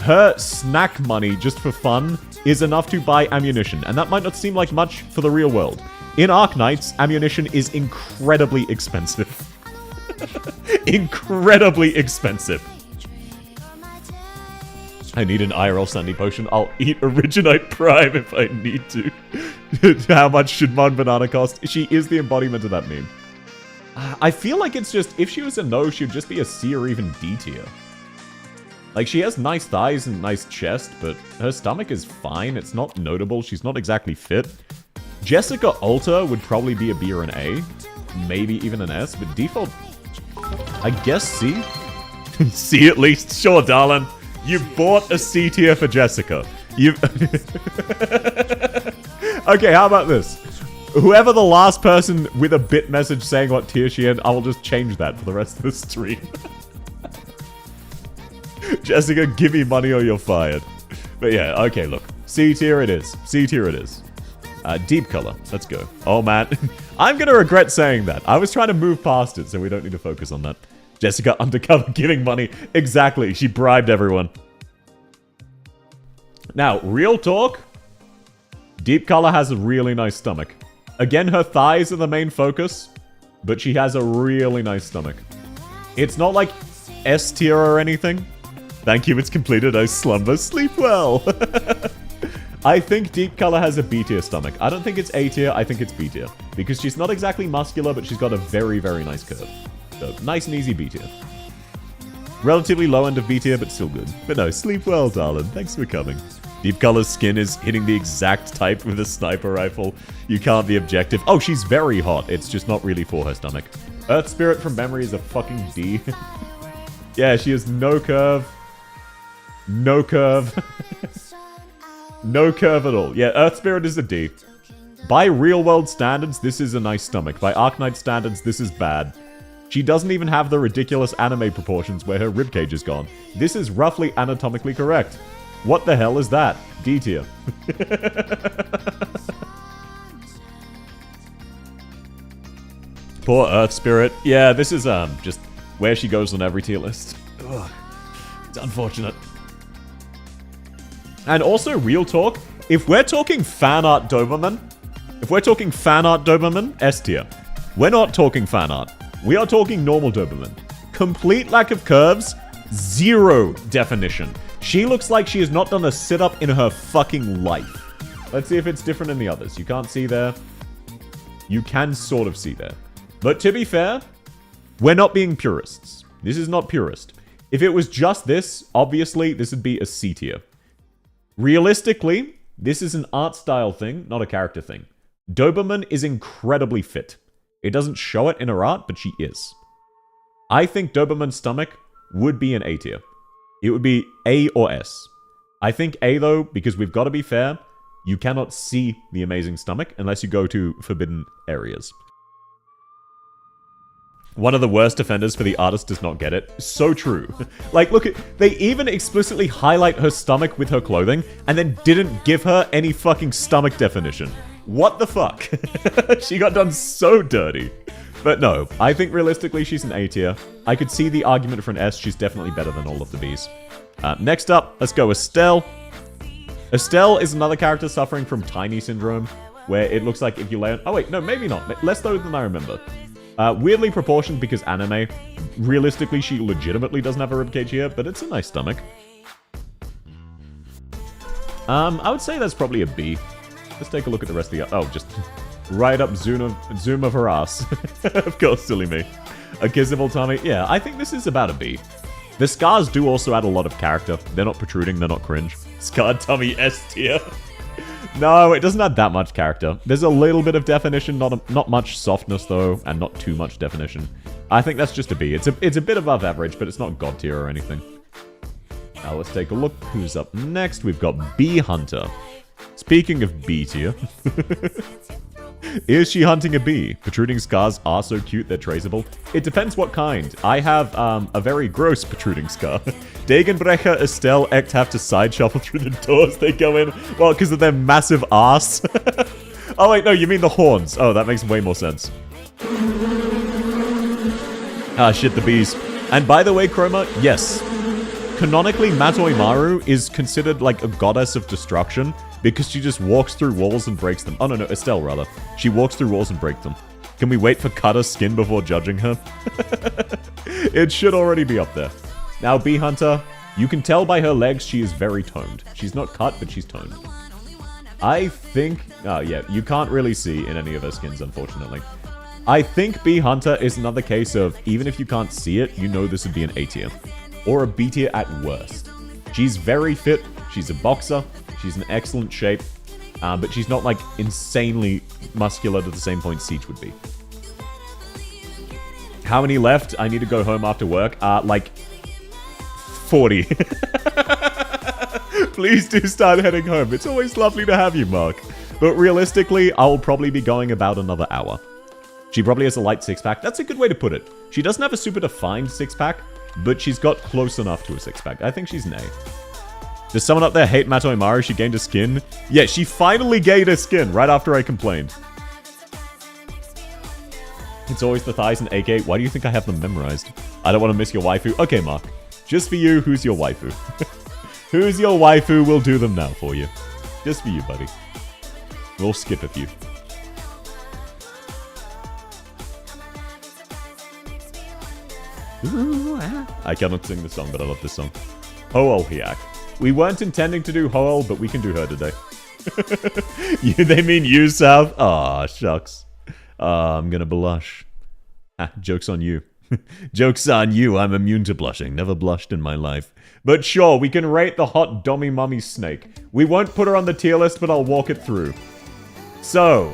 Her snack money, just for fun, is enough to buy ammunition, and that might not seem like much for the real world. In Arknights, ammunition is incredibly expensive. Incredibly expensive. I need an IRL Sandy potion. I'll eat Originite Prime if I need to. How much should Mon Banana cost? She is the embodiment of that meme. I feel like it's just, if she was a no, she would just be a C or even D tier. Like, she has nice thighs and nice chest, but her stomach is fine. It's not notable. She's not exactly fit. Jessica Alter would probably be a B or an A. Maybe even an S, but default, I guess C? C at least? Sure, darling. You bought a C tier for Jessica. Okay, how about this? Whoever the last person with a bit message saying what tier she in, I will just change that for the rest of the stream. Jessica, give me money or you're fired. But yeah, okay, look. C tier it is. C tier it is. Deep color. Let's go. Oh, man. I'm gonna regret saying that. I was trying to move past it, so we don't need to focus on that. Jessica undercover giving money. Exactly. She bribed everyone. Now, real talk. Deep color has a really nice stomach. Again, her thighs are the main focus, but she has a really nice stomach. It's not like S tier or anything. Thank you, it's completed. I slumber. Sleep well. I think Deep Color has a B tier stomach. I don't think it's A tier, I think it's B tier. Because she's not exactly muscular, but she's got a very, very nice curve. So, nice and easy B tier. Relatively low end of B tier, but still good. But no, sleep well, darling. Thanks for coming. Deep Color's skin is hitting the exact type with a sniper rifle. You can't be objective. Oh, she's very hot. It's just not really for her stomach. Earth Spirit from memory is a fucking D. Yeah, she has no curve. No curve. No curve at all. Yeah, Earth Spirit is a D. By real-world standards, this is a nice stomach. By Arknight standards, this is bad. She doesn't even have the ridiculous anime proportions where her ribcage is gone. This is roughly anatomically correct. What the hell is that? D tier. Poor Earth Spirit. Yeah, this is just where she goes on every tier list. Ugh. It's unfortunate. And also, real talk, if we're talking fan art Doberman, S tier. We're not talking fan art. We are talking normal Doberman. Complete lack of curves, zero definition. She looks like she has not done a sit-up in her fucking life. Let's see if it's different in the others. You can't see there. You can sort of see there. But to be fair, we're not being purists. This is not purist. If it was just this, obviously, this would be a C tier. Realistically, this is an art style thing, not a character thing. Doberman is incredibly fit. It doesn't show it in her art, but she is. I think Doberman's stomach would be an A tier. It would be A or S. I think A, though, because we've got to be fair, you cannot see the amazing stomach unless you go to forbidden areas. One of the worst offenders for the artist does not get it. So true. Like, look, they even explicitly highlight her stomach with her clothing and then didn't give her any fucking stomach definition. What the fuck? She got done so dirty. But no, I think realistically she's an A tier. I could see the argument for an S. She's definitely better than all of the Bs. Next up, let's go Estelle. Estelle is another character suffering from tiny syndrome, where it looks like if you lay on... Oh wait, no, maybe not. Less though than I remember. Weirdly proportioned because anime. Realistically, she legitimately doesn't have a ribcage here, but it's a nice stomach. I would say that's probably a B. Let's take a look at the rest of the... Oh, just right up zoom of her ass. Of course, silly me. A kiss of tummy. Yeah, I think this is about a B. The scars do also add a lot of character. They're not protruding, they're not cringe. Scarred tummy S tier. No, it doesn't have that much character. There's a little bit of definition, not much softness though, and not too much definition. I think that's just a B. It's a bit above average, but it's not god tier or anything. Now let's take a look. Who's up next? We've got Bee Hunter. Speaking of B tier, is she hunting a bee? Protruding scars are so cute they're traceable. It depends what kind. I have a very gross protruding scar. Degenbrecher, Estelle, Echt have to side shuffle through the doors they go in. Well, because of their massive ass. Oh wait, no, you mean the horns. Oh, that makes way more sense. Ah, shit, the bees. And by the way, Chroma, yes. Canonically, Matoi Maru is considered like a goddess of destruction because she just walks through walls and breaks them. Oh, no, Estelle, rather. She walks through walls and breaks them. Can we wait for Cutter's skin before judging her? It should already be up there. Now, Bee Hunter, you can tell by her legs she is very toned. She's not cut, but she's toned. I think... Oh, yeah, you can't really see in any of her skins, unfortunately. I think Bee Hunter is another case of, even if you can't see it, you know this would be an A tier. Or a B tier at worst. She's very fit, she's a boxer, she's in excellent shape, but she's not, like, insanely muscular to the same point Siege would be. How many left? I need to go home after work. Like, 40. Please do start heading home. It's always lovely to have you, Mark. But realistically, I'll probably be going about another hour. She probably has a light six-pack. That's a good way to put it. She doesn't have a super defined six-pack, but she's got close enough to a six-pack. I think she's an A. Does someone up there hate Matoi Maru? She gained a skin? Yeah, she finally gained a skin right after I complained. It's always the thighs and AK. Why do you think I have them memorized? I don't want to miss your waifu. Okay, Mark. Just for you, who's your waifu? Who's your waifu? We'll do them now for you. Just for you, buddy. We'll skip a few. I cannot sing the song, but I love this song. Hoel Hiak. We weren't intending to do Hoel, but we can do her today. They mean you, Sav? Aw, shucks. I'm gonna blush. Joke's on you. Joke's on you, I'm immune to blushing. Never blushed in my life. But sure, we can rate the hot Dommy Mummy Snake. We won't put her on the tier list, but I'll walk it through. So,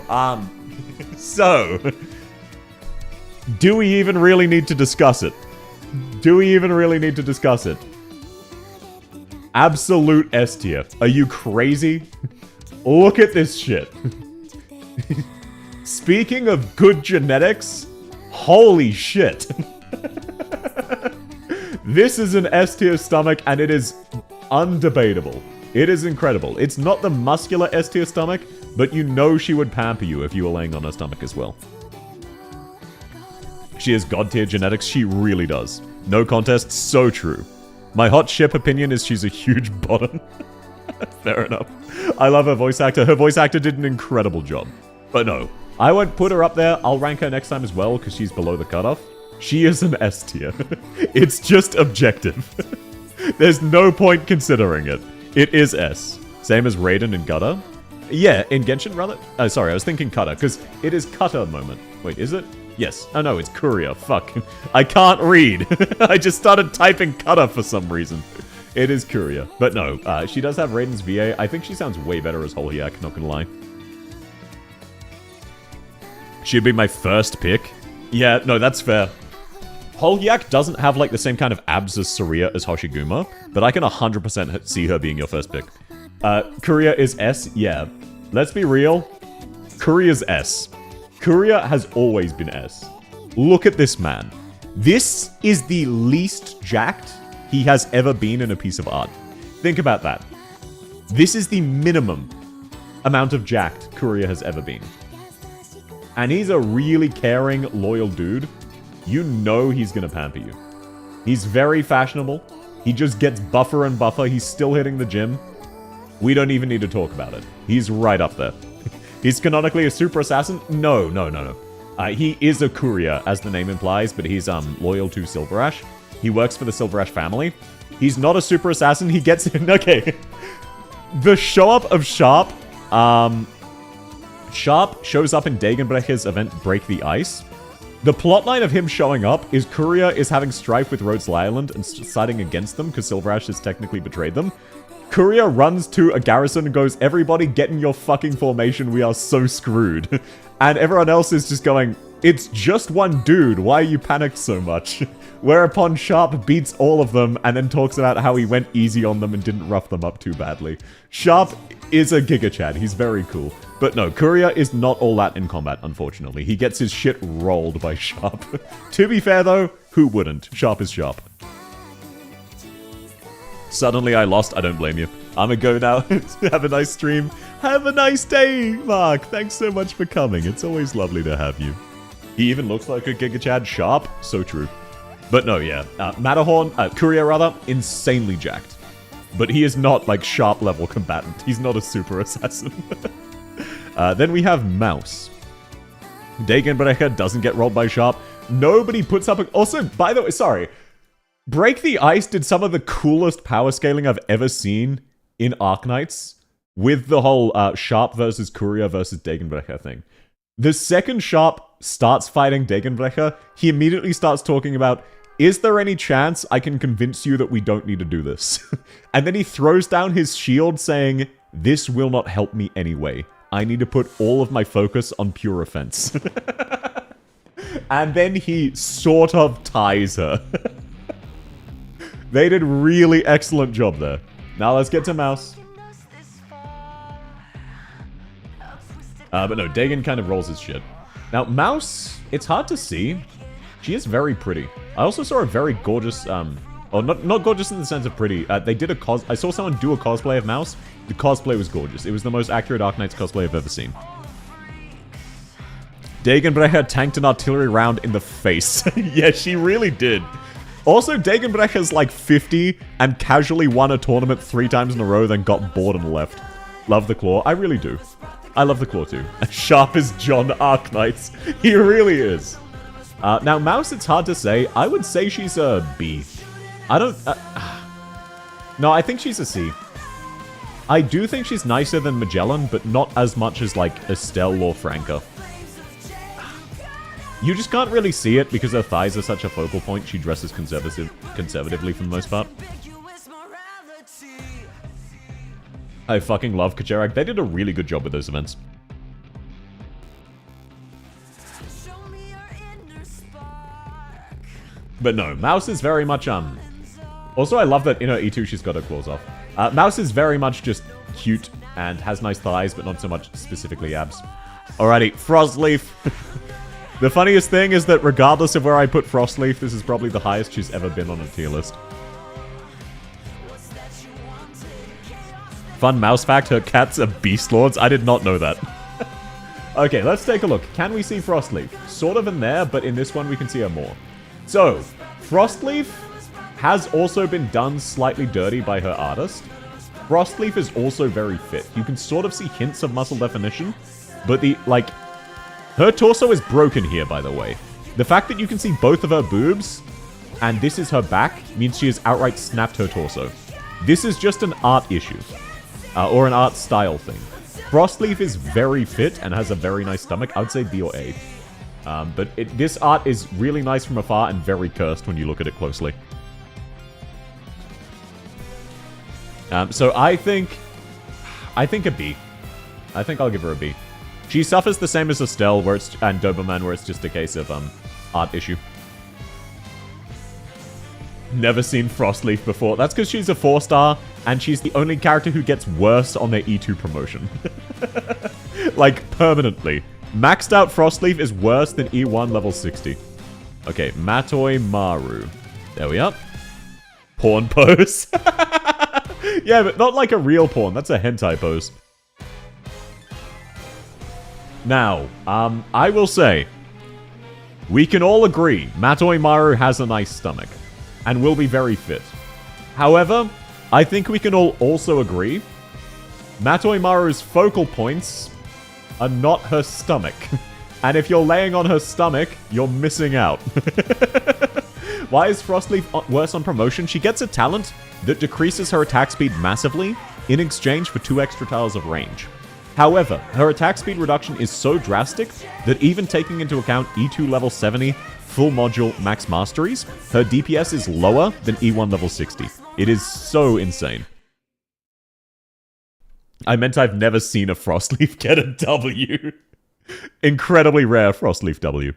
do we even really need to discuss it? Do we even really need to discuss it? Absolute S tier. Are you crazy? Look at this shit. Speaking of good genetics, holy shit. This is an S tier stomach and it is undebatable. It is incredible. It's not the muscular S tier stomach, but you know she would pamper you if you were laying on her stomach as well. She has god tier genetics, she really does. No contest, so true. My hot ship opinion is she's a huge bottom. Fair enough. I love her voice actor. Her voice actor did an incredible job. But no, I won't put her up there. I'll rank her next time as well because she's below the cutoff. She is an S tier. It's just objective. There's no point considering it. It is S. Same as Raiden and Gutter. Yeah, in Genshin rather. Sorry, I was thinking Cutter because it is Cutter moment. Wait, is it? Yes. Oh no, it's Courier. Fuck. I can't read. I just started typing Cutter for some reason. It is Courier. But no, she does have Raiden's VA. I think she sounds way better as Holyak, not gonna lie. She'd be my first pick. Yeah, no, that's fair. Holyak doesn't have like the same kind of abs as Saria as Hoshiguma, but I can 100% see her being your first pick. Courier is S? Yeah. Let's be real. Courier's S. Courier has always been S. Look at this man. This is the least jacked he has ever been in a piece of art. Think about that. This is the minimum amount of jacked Courier has ever been. And he's a really caring, loyal dude. You know he's gonna pamper you. He's very fashionable. He just gets buffer and buffer. He's still hitting the gym. We don't even need to talk about it. He's right up there. He's canonically a super assassin? No. He is a courier, as the name implies, but he's loyal to Silver Ash. He works for the Silver Ash family. He's not a super assassin. He gets in. Okay. The show up of Sharp. Sharp shows up in Degenbrecher's event Break the Ice. The plotline of him showing up is Courier is having strife with Rhodes Island and siding against them because Silver Ash has technically betrayed them. Courier runs to a garrison and goes, everybody get in your fucking formation, we are so screwed. And everyone else is just going, it's just one dude, why are you panicked so much? Whereupon Sharp beats all of them and then talks about how he went easy on them and didn't rough them up too badly. Sharp is a Giga Chad, he's very cool. But no, Courier is not all that in combat, unfortunately. He gets his shit rolled by Sharp. To be fair though, who wouldn't? Sharp is Sharp. Suddenly I lost, I don't blame you. I'ma go now. Have a nice stream. Have a nice day, Mark. Thanks so much for coming. It's always lovely to have you. He even looks like a Giga Chad. Sharp. So true. But no, yeah. Courier rather, insanely jacked. But he is not like Sharp level combatant. He's not a super assassin. Then we have Mouse. Degenbrecher doesn't get rolled by Sharp. Nobody puts up a... Also, by the way, sorry. Break the Ice did some of the coolest power scaling I've ever seen in Arknights with the whole Sharp versus Courier versus Degenbrecher thing. The second Sharp starts fighting Degenbrecher, he immediately starts talking about, is there any chance I can convince you that we don't need to do this? And then he throws down his shield saying, this will not help me anyway. I need to put all of my focus on pure offense. And then he sort of ties her. They did really excellent job there. Now let's get to Mouse. But no, Dagon kind of rolls his shit. Now, Mouse, it's hard to see. She is very pretty. I also saw a very gorgeous, or not gorgeous in the sense of pretty. They did I saw someone do a cosplay of Mouse. The cosplay was gorgeous. It was the most accurate Arknights cosplay I've ever seen. Degenbrecher tanked an artillery round in the face. Yeah, she really did. Also, Degenbrecher's like 50 and casually won a tournament 3 times in a row, then got bored and left. Love the Claw. I really do. I love the Claw too. As sharp as John Arknights. He really is. Now, Mouse, it's hard to say. I would say she's a B. I don't... no, I think she's a C. I do think she's nicer than Magellan, but not as much as, like, Estelle or Franca. You just can't really see it because her thighs are such a focal point. She dresses conservatively for the most part. I fucking love Kacherak. They did a really good job with those events. But no, Mouse is very much, Also, I love that in her E2 she's got her claws off. Mouse is very much just cute and has nice thighs, but not so much specifically abs. Alrighty, Frostleaf. The funniest thing is that regardless of where I put Frostleaf, this is probably the highest she's ever been on a tier list. Fun mouse fact, her cats are beast lords. I did not know that. Okay, let's take a look. Can we see Frostleaf? Sort of in there, but in this one we can see her more. So, Frostleaf has also been done slightly dirty by her artist. Frostleaf is also very fit. You can sort of see hints of muscle definition, but her torso is broken here, by the way. The fact that you can see both of her boobs, and this is her back, means she has outright snapped her torso. This is just an art issue. Or an art style thing. Frostleaf is very fit and has a very nice stomach. I would say B or A. But this art is really nice from afar and very cursed when you look at it closely. So I think a B. I think I'll give her a B. She suffers the same as Estelle and Doberman, where it's just a case of art issue. Never seen Frostleaf before. That's because she's a 4-star, and she's the only character who gets worse on their E2 promotion. Like, permanently. Maxed out Frostleaf is worse than E1 level 60. Okay, Matoi Maru. There we are. Porn pose. Yeah, but not like a real porn. That's a hentai pose. Now, I will say, we can all agree Matoi Maru has a nice stomach and will be very fit. However, I think we can all also agree Matoi Maru's focal points are not her stomach. And if you're laying on her stomach, you're missing out. Why is Frostleaf worse on promotion? She gets a talent that decreases her attack speed massively in exchange for 2 extra tiles of range. However, her attack speed reduction is so drastic that even taking into account E2 level 70 full module max masteries, her DPS is lower than E1 level 60. It is so insane. I meant I've never seen a Frostleaf get a W. Incredibly rare Frostleaf W.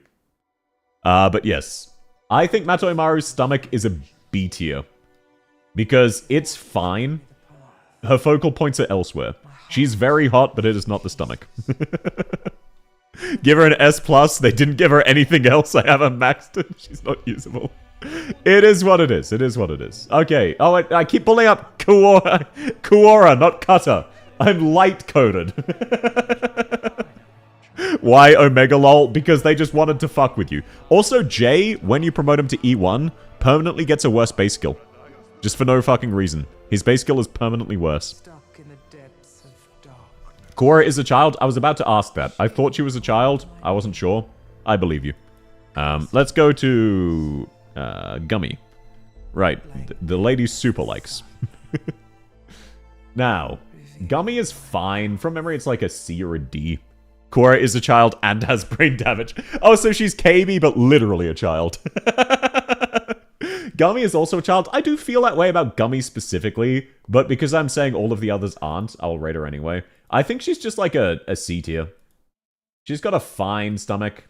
But yes. I think Matoimaru's stomach is a B tier. Because it's fine. Her focal points are elsewhere. She's very hot, but it is not the stomach. Give her an S+. They didn't give her anything else. I have her maxed and she's not usable. It is what it is. It is what it is. Okay. Oh, I keep pulling up Kuora. Kuora, not Cutter. I'm light-coded. Why Omega lol? Because they just wanted to fuck with you. Also, Jay, when you promote him to E1, permanently gets a worse base skill. Just for no fucking reason. His base skill is permanently worse. Cora is a child? I was about to ask that. I thought she was a child. I wasn't sure. I believe you. Let's go to... Gummy. Right. The lady super likes. Now, Gummy is fine. From memory, it's like a C or a D. Cora is a child and has brain damage. Oh, so she's KB, but literally a child. Gummy is also a child. I do feel that way about Gummy specifically, but because I'm saying all of the others aren't, I'll rate her anyway. I think she's just like a C tier. She's got a fine stomach.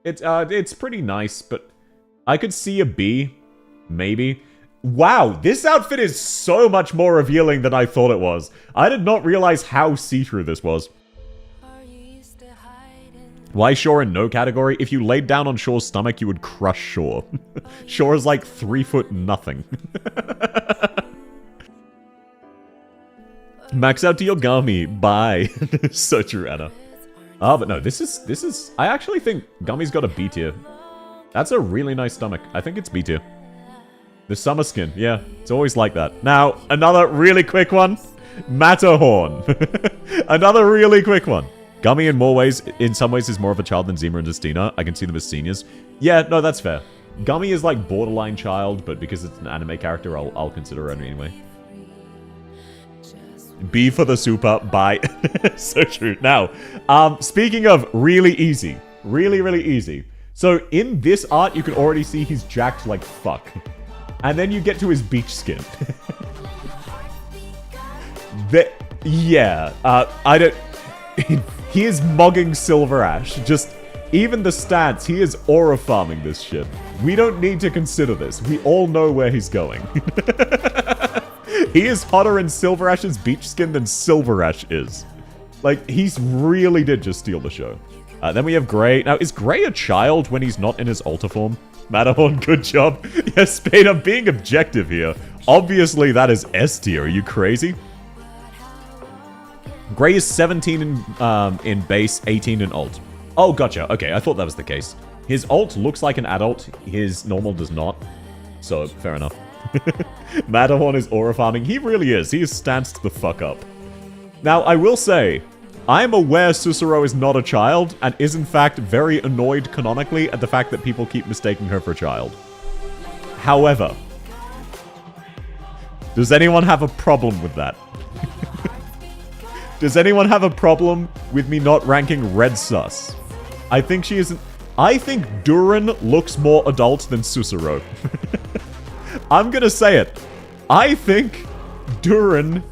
It's pretty nice, but I could see a B, maybe. Wow, this outfit is so much more revealing than I thought it was. I did not realize how see-through this was. Why Shore in no category? If you laid down on Shore's stomach, you would crush Shore. Shore is like 3 foot nothing. Max out to your Gummy. Bye. So true, Anna. Oh, but no, this is... I actually think Gummy's got a B tier. That's a really nice stomach. I think it's B tier. The summer skin. Yeah, it's always like that. Now, another really quick one. Matterhorn. Another really quick one. Gummy in some ways is more of a child than Zima and Justina. I can see them as seniors. Yeah, no, that's fair. Gummy is like borderline child, but because it's an anime character, I'll consider her anyway. B for the super. Bye. So true. Now, speaking of really easy. Really, really easy. So in this art, you can already see he's jacked like fuck. And then you get to his beach skin. I don't... He is mogging Silver Ash. Just, even the stats, he is aura farming this shit. We don't need to consider this. We all know where he's going. He is hotter in Silver Ash's beach skin than Silver Ash is. Like, he's really did just steal the show. Then we have Gray. Now, is Gray a child when he's not in his alter form? Matterhorn, good job. Yes, Spade, I'm being objective here. Obviously, that is S tier. Are you crazy? Gray is 17 in base, 18 in alt. Oh, gotcha. Okay, I thought that was the case. His alt looks like an adult. His normal does not. So, fair enough. Matterhorn is aura farming. He really is. He is stanced the fuck up. Now, I will say, I am aware Susuro is not a child, and is in fact very annoyed canonically at the fact that people keep mistaking her for a child. However, does anyone have a problem with that? Does anyone have a problem with me not ranking Red Sus? I think she isn't... I think Duran looks more adult than Susuro. I'm gonna say it. I think Duran,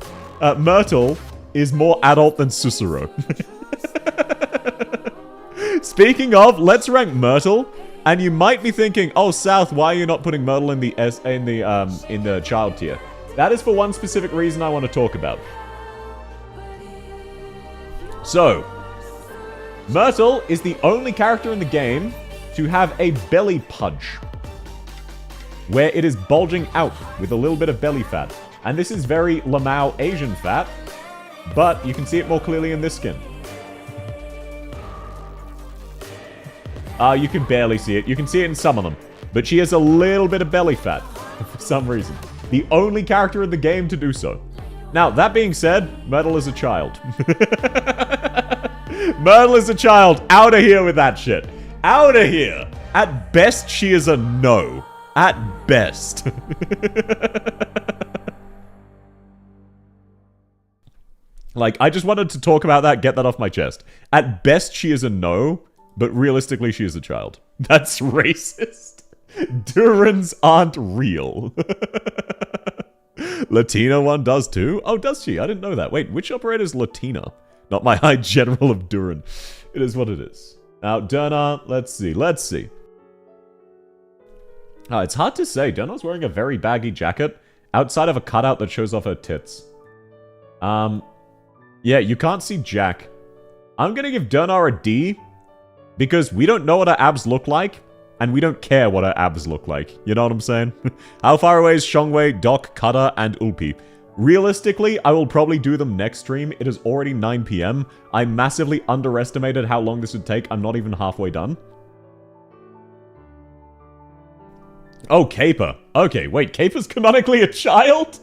Myrtle, is more adult than Susuro. Speaking of, let's rank Myrtle. And you might be thinking, oh, South, why are you not putting Myrtle in the child tier? That is for one specific reason I want to talk about. So, Myrtle is the only character in the game to have a belly pudge, where it is bulging out with a little bit of belly fat. And this is very Lamau Asian fat, but you can see it more clearly in this skin. You can barely see it. You can see it in some of them. But she has a little bit of belly fat, for some reason. The only character in the game to do so. Now, that being said, Myrtle is a child. Myrtle is a child. Out of here with that shit. Out of here. At best, she is a no. At best. Like, I just wanted to talk about that, get that off my chest. At best, she is a no, but realistically, she is a child. That's racist. Durans aren't real. Latina one does too? Oh, does she? I didn't know that. Wait, which operator is Latina? Not my High General of Duran. It is what it is. Now, Derna, let's see. Oh, it's hard to say. Derna's wearing a very baggy jacket outside of a cutout that shows off her tits. Yeah, you can't see Jack. I'm gonna give Derna a D because we don't know what her abs look like, and we don't care what her abs look like. You know what I'm saying? How far away is Shongwei, Doc, Cutter, and Ulpi? Realistically, I will probably do them next stream. It is already 9 PM. I massively underestimated how long this would take. I'm not even halfway done. Oh, Caper. Okay, wait, Caper's canonically a child?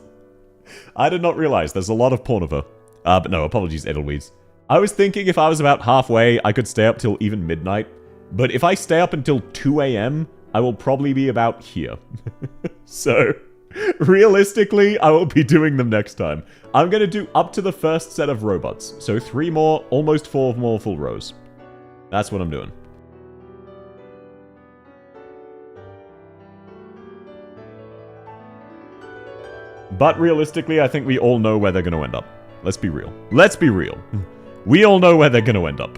I did not realize there's a lot of porn of her. But no, apologies, Edelweeds. I was thinking if I was about halfway, I could stay up till even midnight. But if I stay up until 2 AM, I will probably be about here. So, realistically, I will be doing them next time. I'm going to do up to the first set of robots. So 3 more, almost 4 more full rows. That's what I'm doing. But realistically, I think we all know where they're going to end up. Let's be real. Let's be real. We all know where they're going to end up.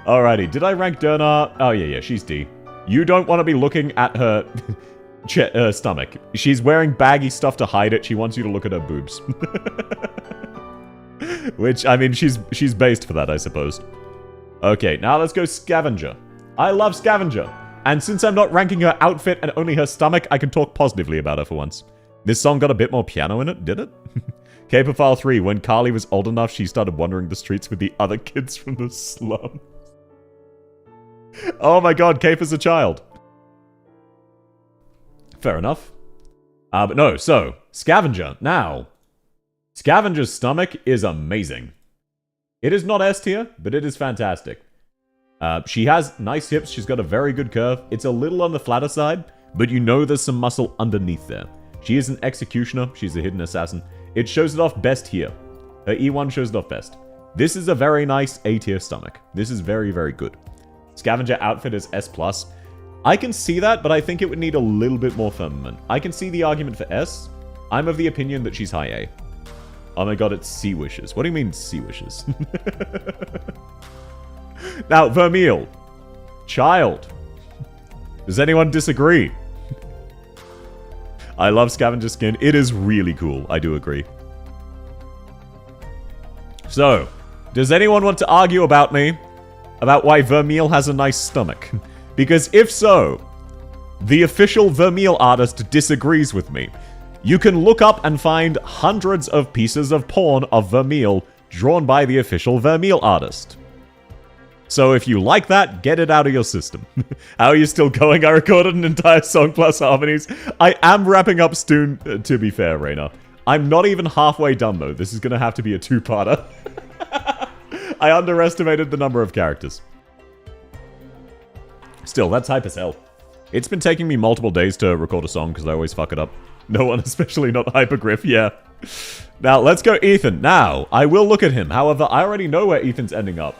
Alrighty, did I rank Derna? Oh, yeah, she's D. You don't want to be looking at her stomach. She's wearing baggy stuff to hide it. She wants you to look at her boobs. Which, I mean, she's based for that, I suppose. Okay, now let's go Scavenger. I love Scavenger. And since I'm not ranking her outfit and only her stomach, I can talk positively about her for once. This song got a bit more piano in it, did it? Caper File 3, when Carly was old enough, she started wandering the streets with the other kids from the slum. Oh my god, Caper's a child. Fair enough. But no, so, Scavenger. Now, Scavenger's stomach is amazing. It is not S tier, but it is fantastic. She has nice hips, she's got a very good curve. It's a little on the flatter side, but you know there's some muscle underneath there. She is an executioner, she's a hidden assassin. It shows it off best here. Her E1 shows it off best. This is a very nice A tier stomach. This is very, very good. Scavenger outfit is S+. I can see that, but I think it would need a little bit more firmament. I can see the argument for S. I'm of the opinion that she's high A. Oh my god, it's C wishes. What do you mean C wishes? Now, Vermeil. Child. Does anyone disagree? I love Scavenger skin. It is really cool. I do agree. So, does anyone want to argue about me? About why Vermeil has a nice stomach? Because if so, the official Vermeil artist disagrees with me. You can look up and find hundreds of pieces of porn of Vermeil drawn by the official Vermeil artist. So if you like that, get it out of your system. How are you still going? I recorded an entire song plus harmonies. I am wrapping up soon, to be fair, Raina. I'm not even halfway done, though. This is going to have to be a two-parter. I underestimated the number of characters. Still, that's hype as hell. It's been taking me multiple days to record a song because I always fuck it up. No one, especially not Hypergriff, yeah. Now, let's go Ethan. Now, I will look at him. However, I already know where Ethan's ending up.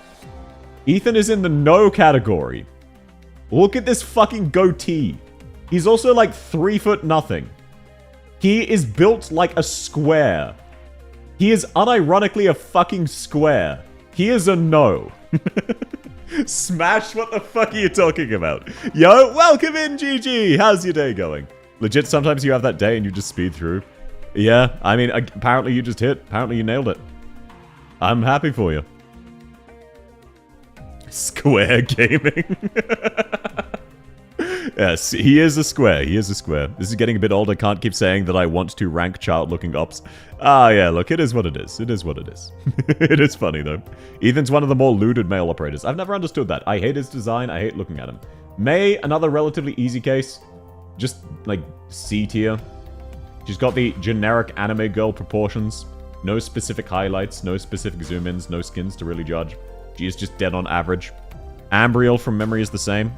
Ethan is in the no category. Look at this fucking goatee. He's also like 3 foot nothing. He is built like a square. He is unironically a fucking square. He is a no. Smash, what the fuck are you talking about? Yo, welcome in, GG. How's your day going? Legit, sometimes you have that day and you just speed through. Yeah, I mean, apparently you just hit. Apparently you nailed it. I'm happy for you. Square gaming. Yes, he is a square. He is a square. This is getting a bit old. I can't keep saying that I want to rank child-looking ops. Ah, yeah, look, it is what it is. It is what it is. It is funny, though. Ethan's one of the more looted male operators. I've never understood that. I hate his design. I hate looking at him. May, another relatively easy case. Just, like, C tier. She's got the generic anime girl proportions. No specific highlights. No specific zoom-ins. No skins to really judge. She is just dead on average. Ambriel from memory is the same.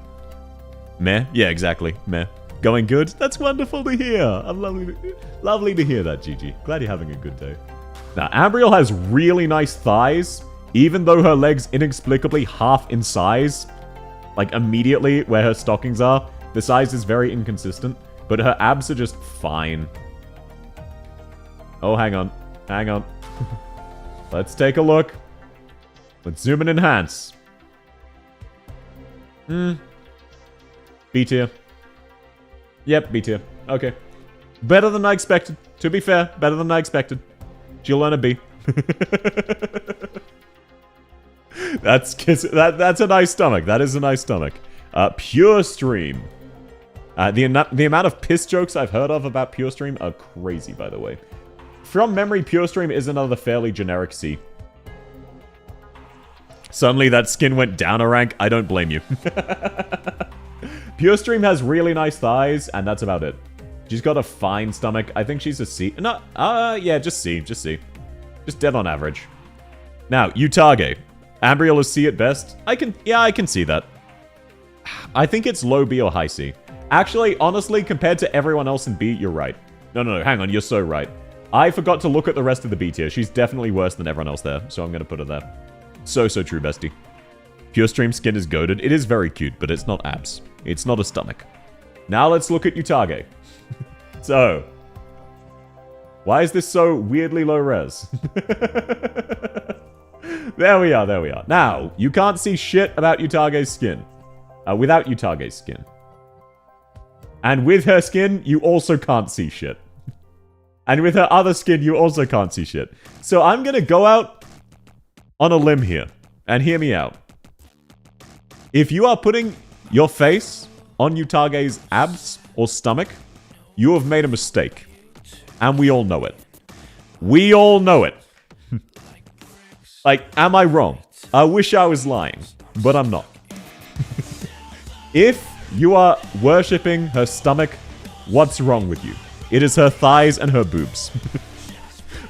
Meh? Yeah, exactly. Meh. Going good? That's wonderful to hear. I'm lovely to hear that, GG. Glad you're having a good day. Now, Ambriel has really nice thighs, even though her legs inexplicably half in size. Like, immediately where her stockings are, the size is very inconsistent. But her abs are just fine. Oh, hang on. Hang on. Let's take a look. Let's zoom and enhance. B tier. Yep, B tier. Okay. Better than I expected. To be fair, better than I expected. She'll earn a B. That's a nice stomach. That is a nice stomach. Pure Stream. The amount of piss jokes I've heard of about Pure Stream are crazy, by the way. From memory, Pure Stream is another fairly generic C. Suddenly that skin went down a rank. I don't blame you. Pure Stream has really nice thighs, and that's about it. She's got a fine stomach. I think she's a C. No, yeah, just C. Just C. Just dead on average. Now, Utage. Ambriel is C at best. I can see that. I think it's low B or high C. Actually, honestly, compared to everyone else in B, you're right. No, hang on, you're so right. I forgot to look at the rest of the B tier. She's definitely worse than everyone else there, so I'm gonna put her there. So true, bestie. Pure Stream skin is goated. It is very cute, but it's not abs. It's not a stomach. Now let's look at Utage. So, why is this so weirdly low res? There we are. Now, you can't see shit about Utage's skin. Without Utage's skin. And with her skin, you also can't see shit. And with her other skin, you also can't see shit. So I'm gonna go out on a limb here. And hear me out. If you are putting your face on Utage's abs or stomach, you have made a mistake. And we all know it. We all know it. Like, am I wrong? I wish I was lying, but I'm not. If you are worshipping her stomach, what's wrong with you? It is her thighs and her boobs.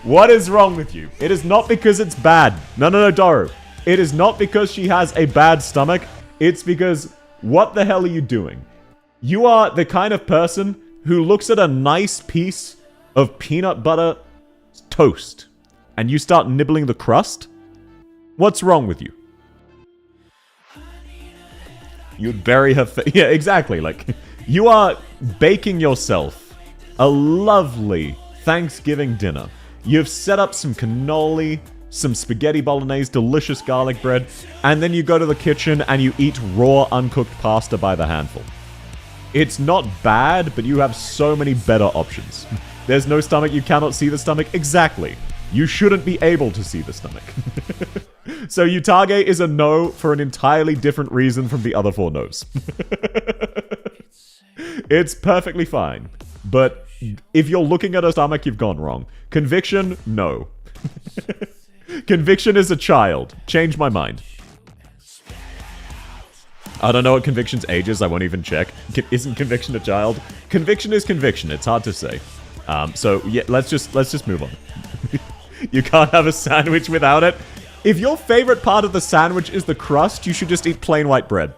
What is wrong with you? It is not because it's bad. No, Doru. It is not because she has a bad stomach. It's because, what the hell are you doing? You are the kind of person who looks at a nice piece of peanut butter toast and you start nibbling the crust? What's wrong with you? You'd bury her face. Yeah, exactly. Like, you are baking yourself a lovely Thanksgiving dinner. You've set up some cannoli, some spaghetti bolognese, delicious garlic bread, and then you go to the kitchen and you eat raw, uncooked pasta by the handful. It's not bad, but you have so many better options. There's no stomach, you cannot see the stomach. Exactly. You shouldn't be able to see the stomach. So Utage is a no for an entirely different reason from the other 4 no's. It's perfectly fine. But if you're looking at her stomach, you've gone wrong. Conviction, no. Conviction is a child. Change my mind. I don't know what Conviction's age is. I won't even check. Isn't Conviction a child? Conviction is Conviction. It's hard to say. So yeah, let's just move on. You can't have a sandwich without it. If your favorite part of the sandwich is the crust, you should just eat plain white bread.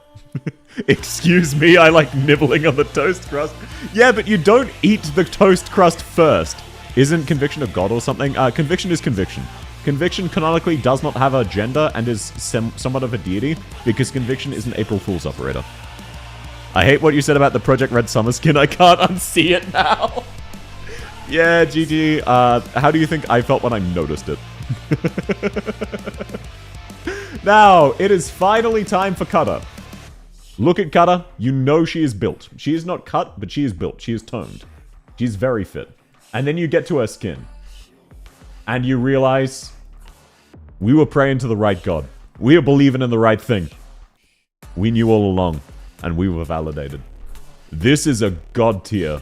Excuse me, I like nibbling on the toast crust. Yeah, but you don't eat the toast crust first. Isn't Conviction a god or something? Conviction is Conviction. Conviction canonically does not have a gender and is somewhat of a deity, because Conviction is an April Fool's operator. I hate what you said about the Project Red Summer skin. I can't unsee it now. Yeah, GG. How do you think I felt when I noticed it? Now, it is finally time for Cutter. Look at Cutter. You know she is built. She is not cut, but she is built. She is toned. She's very fit. And then you get to her skin. And you realize, we were praying to the right god. We were believing in the right thing. We knew all along. And we were validated. This is a god tier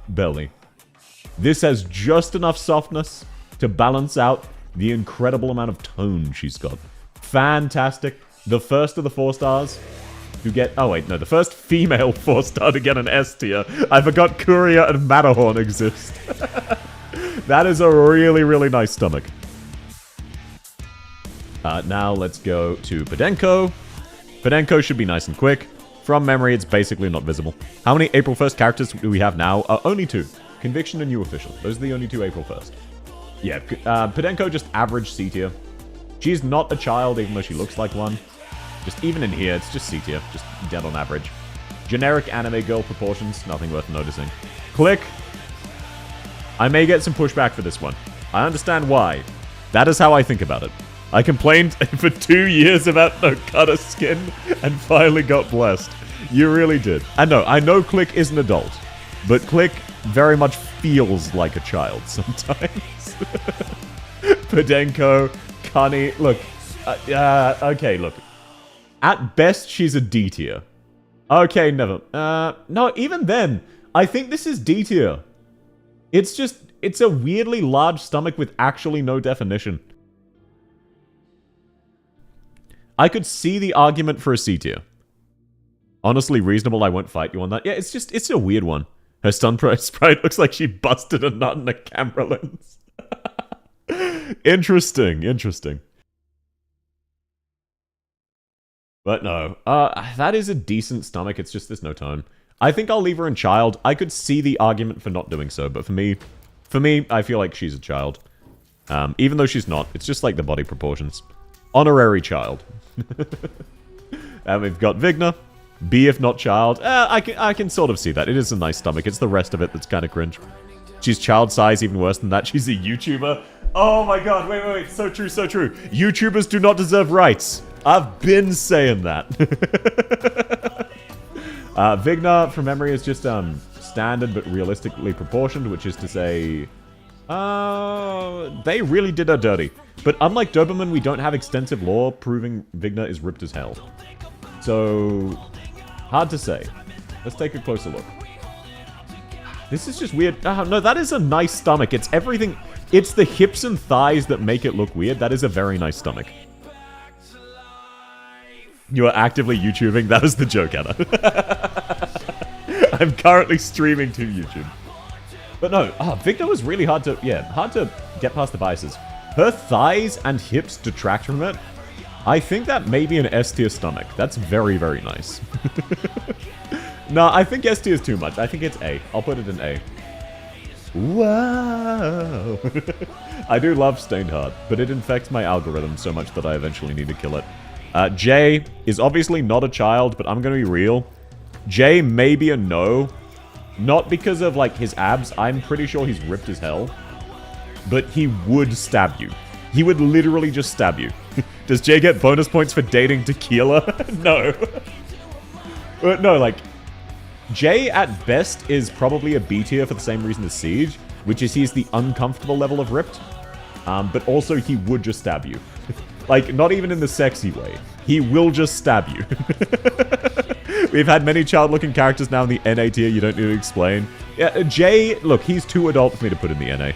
belly. This has just enough softness to balance out the incredible amount of tone she's got. Fantastic. The first of the 4 stars to get... Oh, wait, no. The first female 4-star to get an S tier. I forgot Courier and Matterhorn exist. That is a really, really nice stomach. Now let's go to Podenko. Podenko should be nice and quick. From memory, it's basically not visible. How many April 1st characters do we have now? Only 2. Conviction and New Official. Those are the only 2 April 1st. Yeah, Podenko just average C tier. She's not a child, even though she looks like one. Just even in here, it's just C tier. Just dead on average. Generic anime girl proportions, nothing worth noticing. Click. I may get some pushback for this one. I understand why. That is how I think about it. I complained for 2 years about no cutter skin and finally got blessed. You really did. And no, I know Click is an adult, but Click very much feels like a child sometimes. Podenko, Kani, look. Okay, look. At best, she's a D tier. Okay, never. No, even then, I think this is D tier. It's a weirdly large stomach with actually no definition. I could see the argument for a C tier. Honestly reasonable, I won't fight you on that. Yeah, it's a weird one. Her stun sprite looks like she busted a nut in a camera lens. Interesting. But no, that is a decent stomach, it's just there's no tone. I think I'll leave her in child. I could see the argument for not doing so, but for me, I feel like she's a child. Even though she's not, it's just like the body proportions. Honorary child. And we've got Vigna. B if not child. I can sort of see that. It is a nice stomach. It's the rest of it that's kind of cringe. She's child size, even worse than that. She's a YouTuber. Oh my god, wait. So true. YouTubers do not deserve rights. I've been saying that. Vigna, from memory, is just standard but realistically proportioned, which is to say... they really did her dirty. But unlike Doberman, we don't have extensive lore proving Vigna is ripped as hell. So... hard to say. Let's take a closer look. This is just weird. No, that is a nice stomach. It's everything... It's the hips and thighs that make it look weird. That is a very nice stomach. You are actively YouTubing? That was the joke, Anna. I'm currently streaming to YouTube. But no, Victor was really hard to get past the biases. Her thighs and hips detract from it. I think that may be an S tier stomach. That's very, very nice. No, I think S tier is too much. I think it's A. I'll put it in A. Wow. I do love Stained Heart, but it infects my algorithm so much that I eventually need to kill it. Jay is obviously not a child, but I'm gonna be real. Jay may be a no. Not because of, like, his abs. I'm pretty sure he's ripped as hell. But he would stab you. He would literally just stab you. Does Jay get bonus points for dating Tequila? No. No, like... Jay, at best, is probably a B tier for the same reason as Siege, which is he's the uncomfortable level of ripped. But also, he would just stab you. Like, not even in the sexy way. He will just stab you. We've had many child-looking characters now in the NA tier, you don't need to explain. Yeah, Jay, look, he's too adult for me to put in the NA.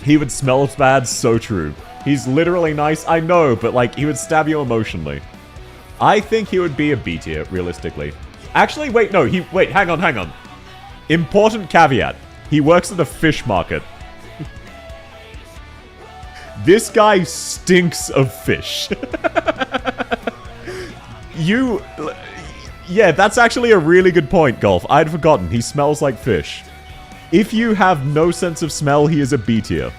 He would smell bad, so true. He's literally nice, I know, but like, he would stab you emotionally. I think he would be a B tier, realistically. Actually, wait, no, hang on. Important caveat. He works at a fish market. This guy stinks of fish. Yeah, that's actually a really good point, Golf. I'd forgotten. He smells like fish. If you have no sense of smell, he is a B tier.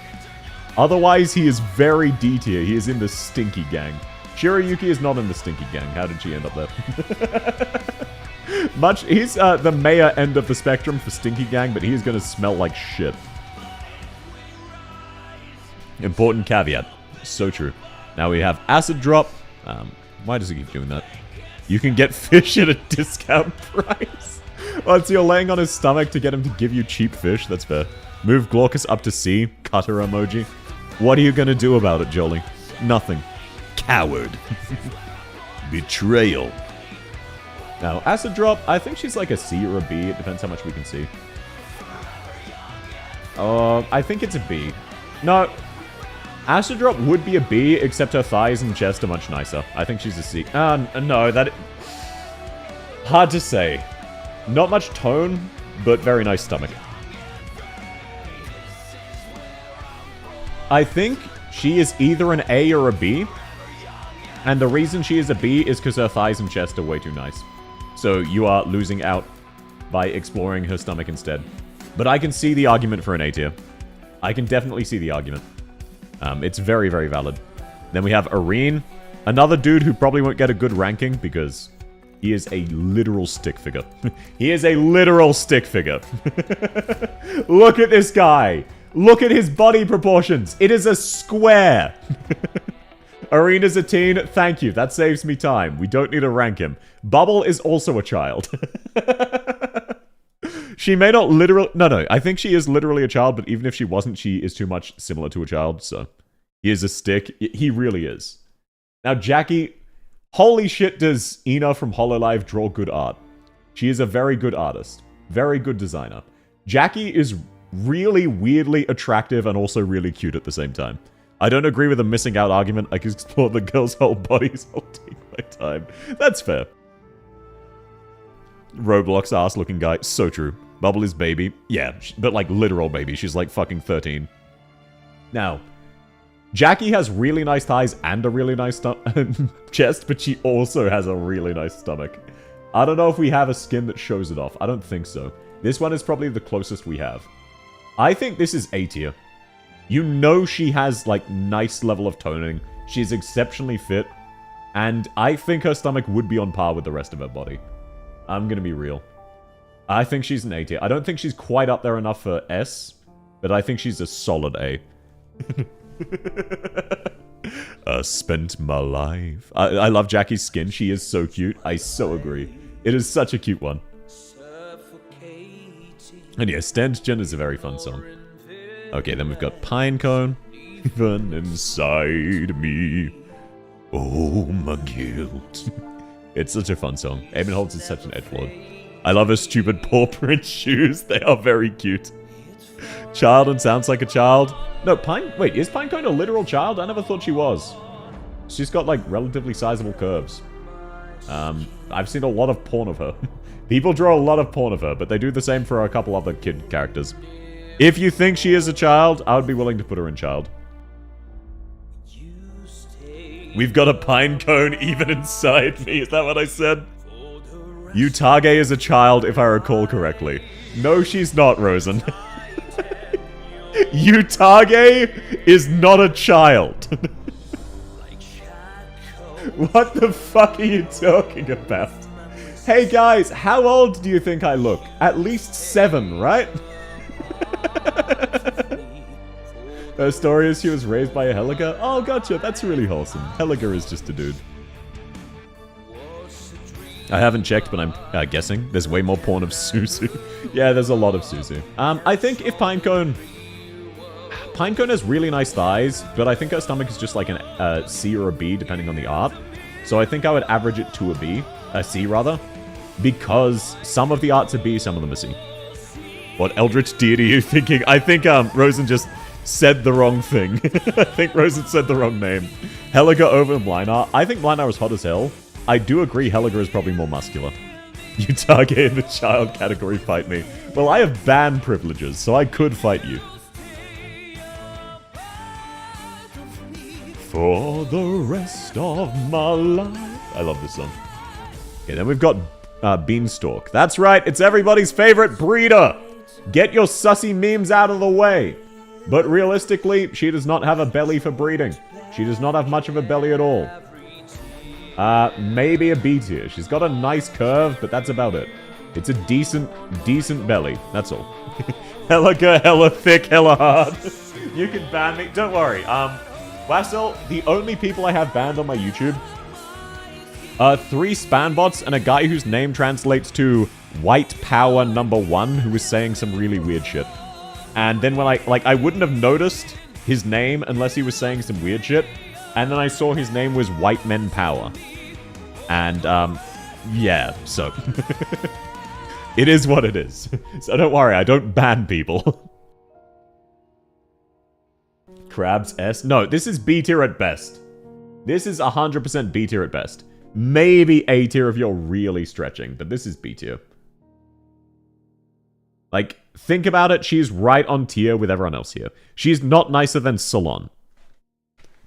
Otherwise, he is very D tier. He is in the stinky gang. Shiroyuki is not in the stinky gang. How did she end up there? He's the mayor end of the spectrum for stinky gang, but he is going to smell like shit. Important caveat. So true. Now we have Acid Drop. Why does he keep doing that? You can get fish at a discount price. Well, so you're laying on his stomach to get him to give you cheap fish. That's fair. Move Glaucus up to C. Cutter emoji. What are you going to do about it, Jolie? Nothing. Coward. Betrayal. Now, Acid Drop, I think she's like a C or a B. It depends how much we can see. I think it's a B. No, Acid Drop would be a B, except her thighs and chest are much nicer. I think she's a C. No, that... Hard to say. Not much tone, but very nice stomach. I think she is either an A or a B. And the reason she is a B is because her thighs and chest are way too nice. So you are losing out by exploring her stomach instead. But I can see the argument for an A tier. I can definitely see the argument. It's very, very valid. Then we have Areen. Another dude who probably won't get a good ranking because He is a literal stick figure. He is a literal stick figure. Look at this guy. Look at his body proportions. It is a square. Arena's a teen. Thank you. That saves me time. We don't need to rank him. Bubble is also a child. She may not literally... No. I think she is literally a child, but even if she wasn't, she is too much similar to a child, so... He is a stick. He really is. Now, Jackie... Holy shit, does Ina from Hololive draw good art. She is a very good artist. Very good designer. Jackie is really weirdly attractive and also really cute at the same time. I don't agree with the missing out argument. I can explore the girl's whole bodies. I'll take my time. That's fair. Roblox ass looking guy. So true. Bubble is baby. Yeah, but like literal baby. She's like fucking 13. Now, Jackie has really nice thighs and a really nice chest, but she also has a really nice stomach. I don't know if we have a skin that shows it off. I don't think so. This one is probably the closest we have. I think this is A tier. You know she has, like, nice level of toning. She's exceptionally fit. And I think her stomach would be on par with the rest of her body. I'm gonna be real. I think she's an A tier. I don't think she's quite up there enough for S, but I think she's a solid A. Spent my life. I love Jackie's skin. She is so cute. I so agree. It is such a cute one. And yeah, Stand Gen is a very fun song. Okay, then we've got Pinecone. Even inside me. Oh, my guilt. It's such a fun song. Eamon Holtz is such an edgelord. I love her stupid paw print shoes. They are very cute. Child and sounds like a child. No, wait, is Pinecone a literal child? I never thought she was. She's got, like, relatively sizable curves. I've seen a lot of porn of her. People draw a lot of porn of her, but they do the same for a couple other kid characters. If you think she is a child, I would be willing to put her in child. We've got a Pinecone even inside me. Is that what I said? Utage is a child, if I recall correctly. No, she's not, Rosen. Utage is not a child. What the fuck are you talking about? Hey guys, how old do you think I look? At least 7, right? Her story is she was raised by a Helliger. Oh, gotcha. That's really wholesome. Helliger is just a dude. I haven't checked, but I'm guessing. There's way more porn of Suzu. Yeah, there's a lot of Suzu. I think if Pinecone has really nice thighs, but I think her stomach is just like a C or a B, depending on the art. So I think I would average it to a B. A C, rather. Because some of the art's a B, some of them are C. What eldritch deity are you thinking? I think Rosen just said the wrong thing. I think Rosen said the wrong name. Helliger over Mlinar. I think Mlinar is hot as hell. I do agree Helliger is probably more muscular. Utage in the child category, fight me. Well, I have ban privileges, so I could fight you. For the rest of my life. I love this song. Okay, then we've got Beanstalk. That's right, it's everybody's favorite breeder. Get your sussy memes out of the way. But realistically, she does not have a belly for breeding. She does not have much of a belly at all. Maybe a B tier. She's got a nice curve, but that's about it. It's a decent belly. That's all. Hella good, hella thick, hella hard. You can ban me. Don't worry. Wassel, the only people I have banned on my YouTube are 3 spam bots and a guy whose name translates to White Power Number 1, who was saying some really weird shit. And then when I wouldn't have noticed his name unless he was saying some weird shit. And then I saw his name was White Men Power. And, yeah, so. It is what it is. So don't worry, I don't ban people. Crabs S? No, this is B tier at best. This is 100% B tier at best. Maybe A tier if you're really stretching, but this is B tier. Like, think about it, she's right on tier with everyone else here. She's not nicer than Salon.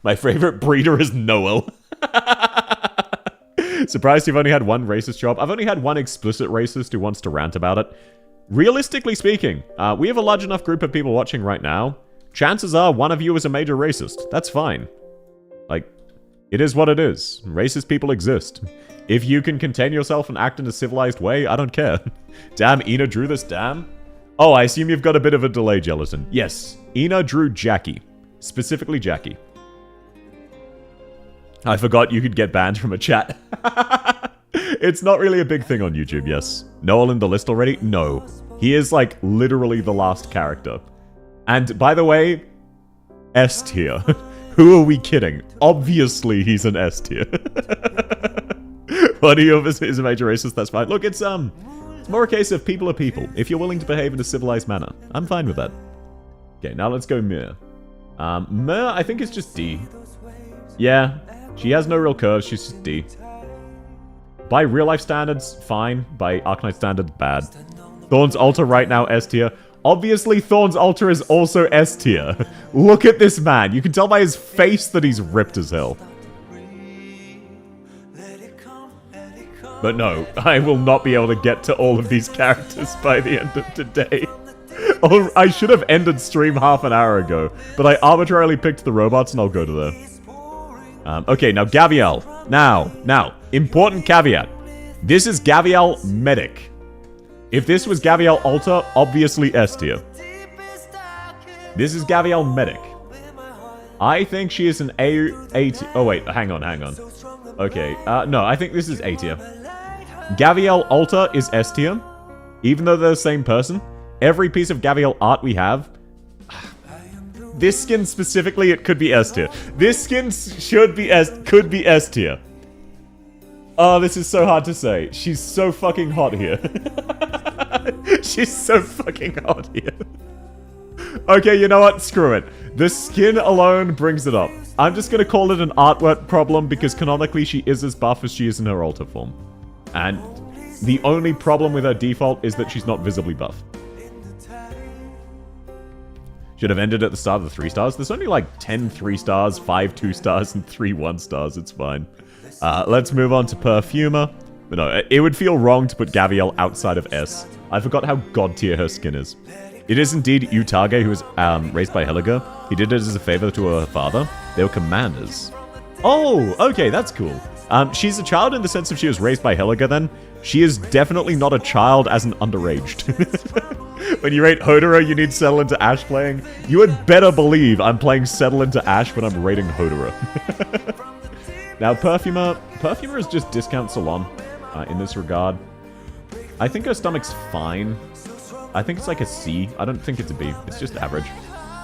My favorite breeder is Noel. Surprised you've only had one racist job. I've only had one explicit racist who wants to rant about it. Realistically speaking, we have a large enough group of people watching right now. Chances are one of you is a major racist. That's fine. Like, it is what it is. Racist people exist. If you can contain yourself and act in a civilized way, I don't care. Damn, Ina drew this, damn. Oh, I assume you've got a bit of a delay, Gelatin. Yes, Ina drew Jackie. Specifically Jackie. I forgot you could get banned from a chat. It's not really a big thing on YouTube, yes. Noel in the list already? No. He is, like, literally the last character. And, by the way, S tier. Who are we kidding? Obviously he's an S tier. One of you is a major racist, that's fine. Look, it's more a case of people are people. If you're willing to behave in a civilized manner, I'm fine with that. Okay, now let's go Mir. Mir, I think it's just D. Yeah, she has no real curves, she's just D. By real-life standards, fine. By Arknight standards, bad. Thorn's Altar right now, S tier. Obviously, Thorn's Altar is also S tier. Look at this man. You can tell by his face that he's ripped as hell. But no, I will not be able to get to all of these characters by the end of today. Or I should have ended stream half an hour ago, but I arbitrarily picked the robots and I'll go to there. Okay, now Gaviel. Now, important caveat. This is Gaviel Medic. If this was Gaviel Alta, obviously S tier. This is Gaviel Medic. I think she is an A tier. Oh wait, hang on. Okay, no, I think this is A tier. Gaviel Alta is S tier. Even though they're the same person, every piece of Gaviel art we have... This skin specifically, it could be S tier. This skin could be S tier. Oh, this is so hard to say. She's so fucking hot here. She's so fucking hot here. Okay, you know what? Screw it. The skin alone brings it up. I'm just gonna call it an artwork problem because canonically she is as buff as she is in her altar form. And the only problem with her default is that she's not visibly buff. Should have ended at the start of the 3 stars. There's only like 10 3 stars, 5 2 stars, and 3 1 stars. It's fine. Let's move on to Perfumer. But no, it would feel wrong to put Gaviel outside of S. I forgot how god tier her skin is. It is indeed Utage who was raised by Helliger. He did it as a favor to her father. They were commanders. Oh, okay, that's cool. She's a child in the sense that she was raised by Helliger then. She is definitely not a child as an underaged. When you rate Hodora, you need Settle into Ash playing. You had better believe I'm playing Settle into Ash when I'm rating Hodora. Now, Perfumer is just discount salon in this regard. I think her stomach's fine. I think it's like a C. I don't think it's a B. It's just average.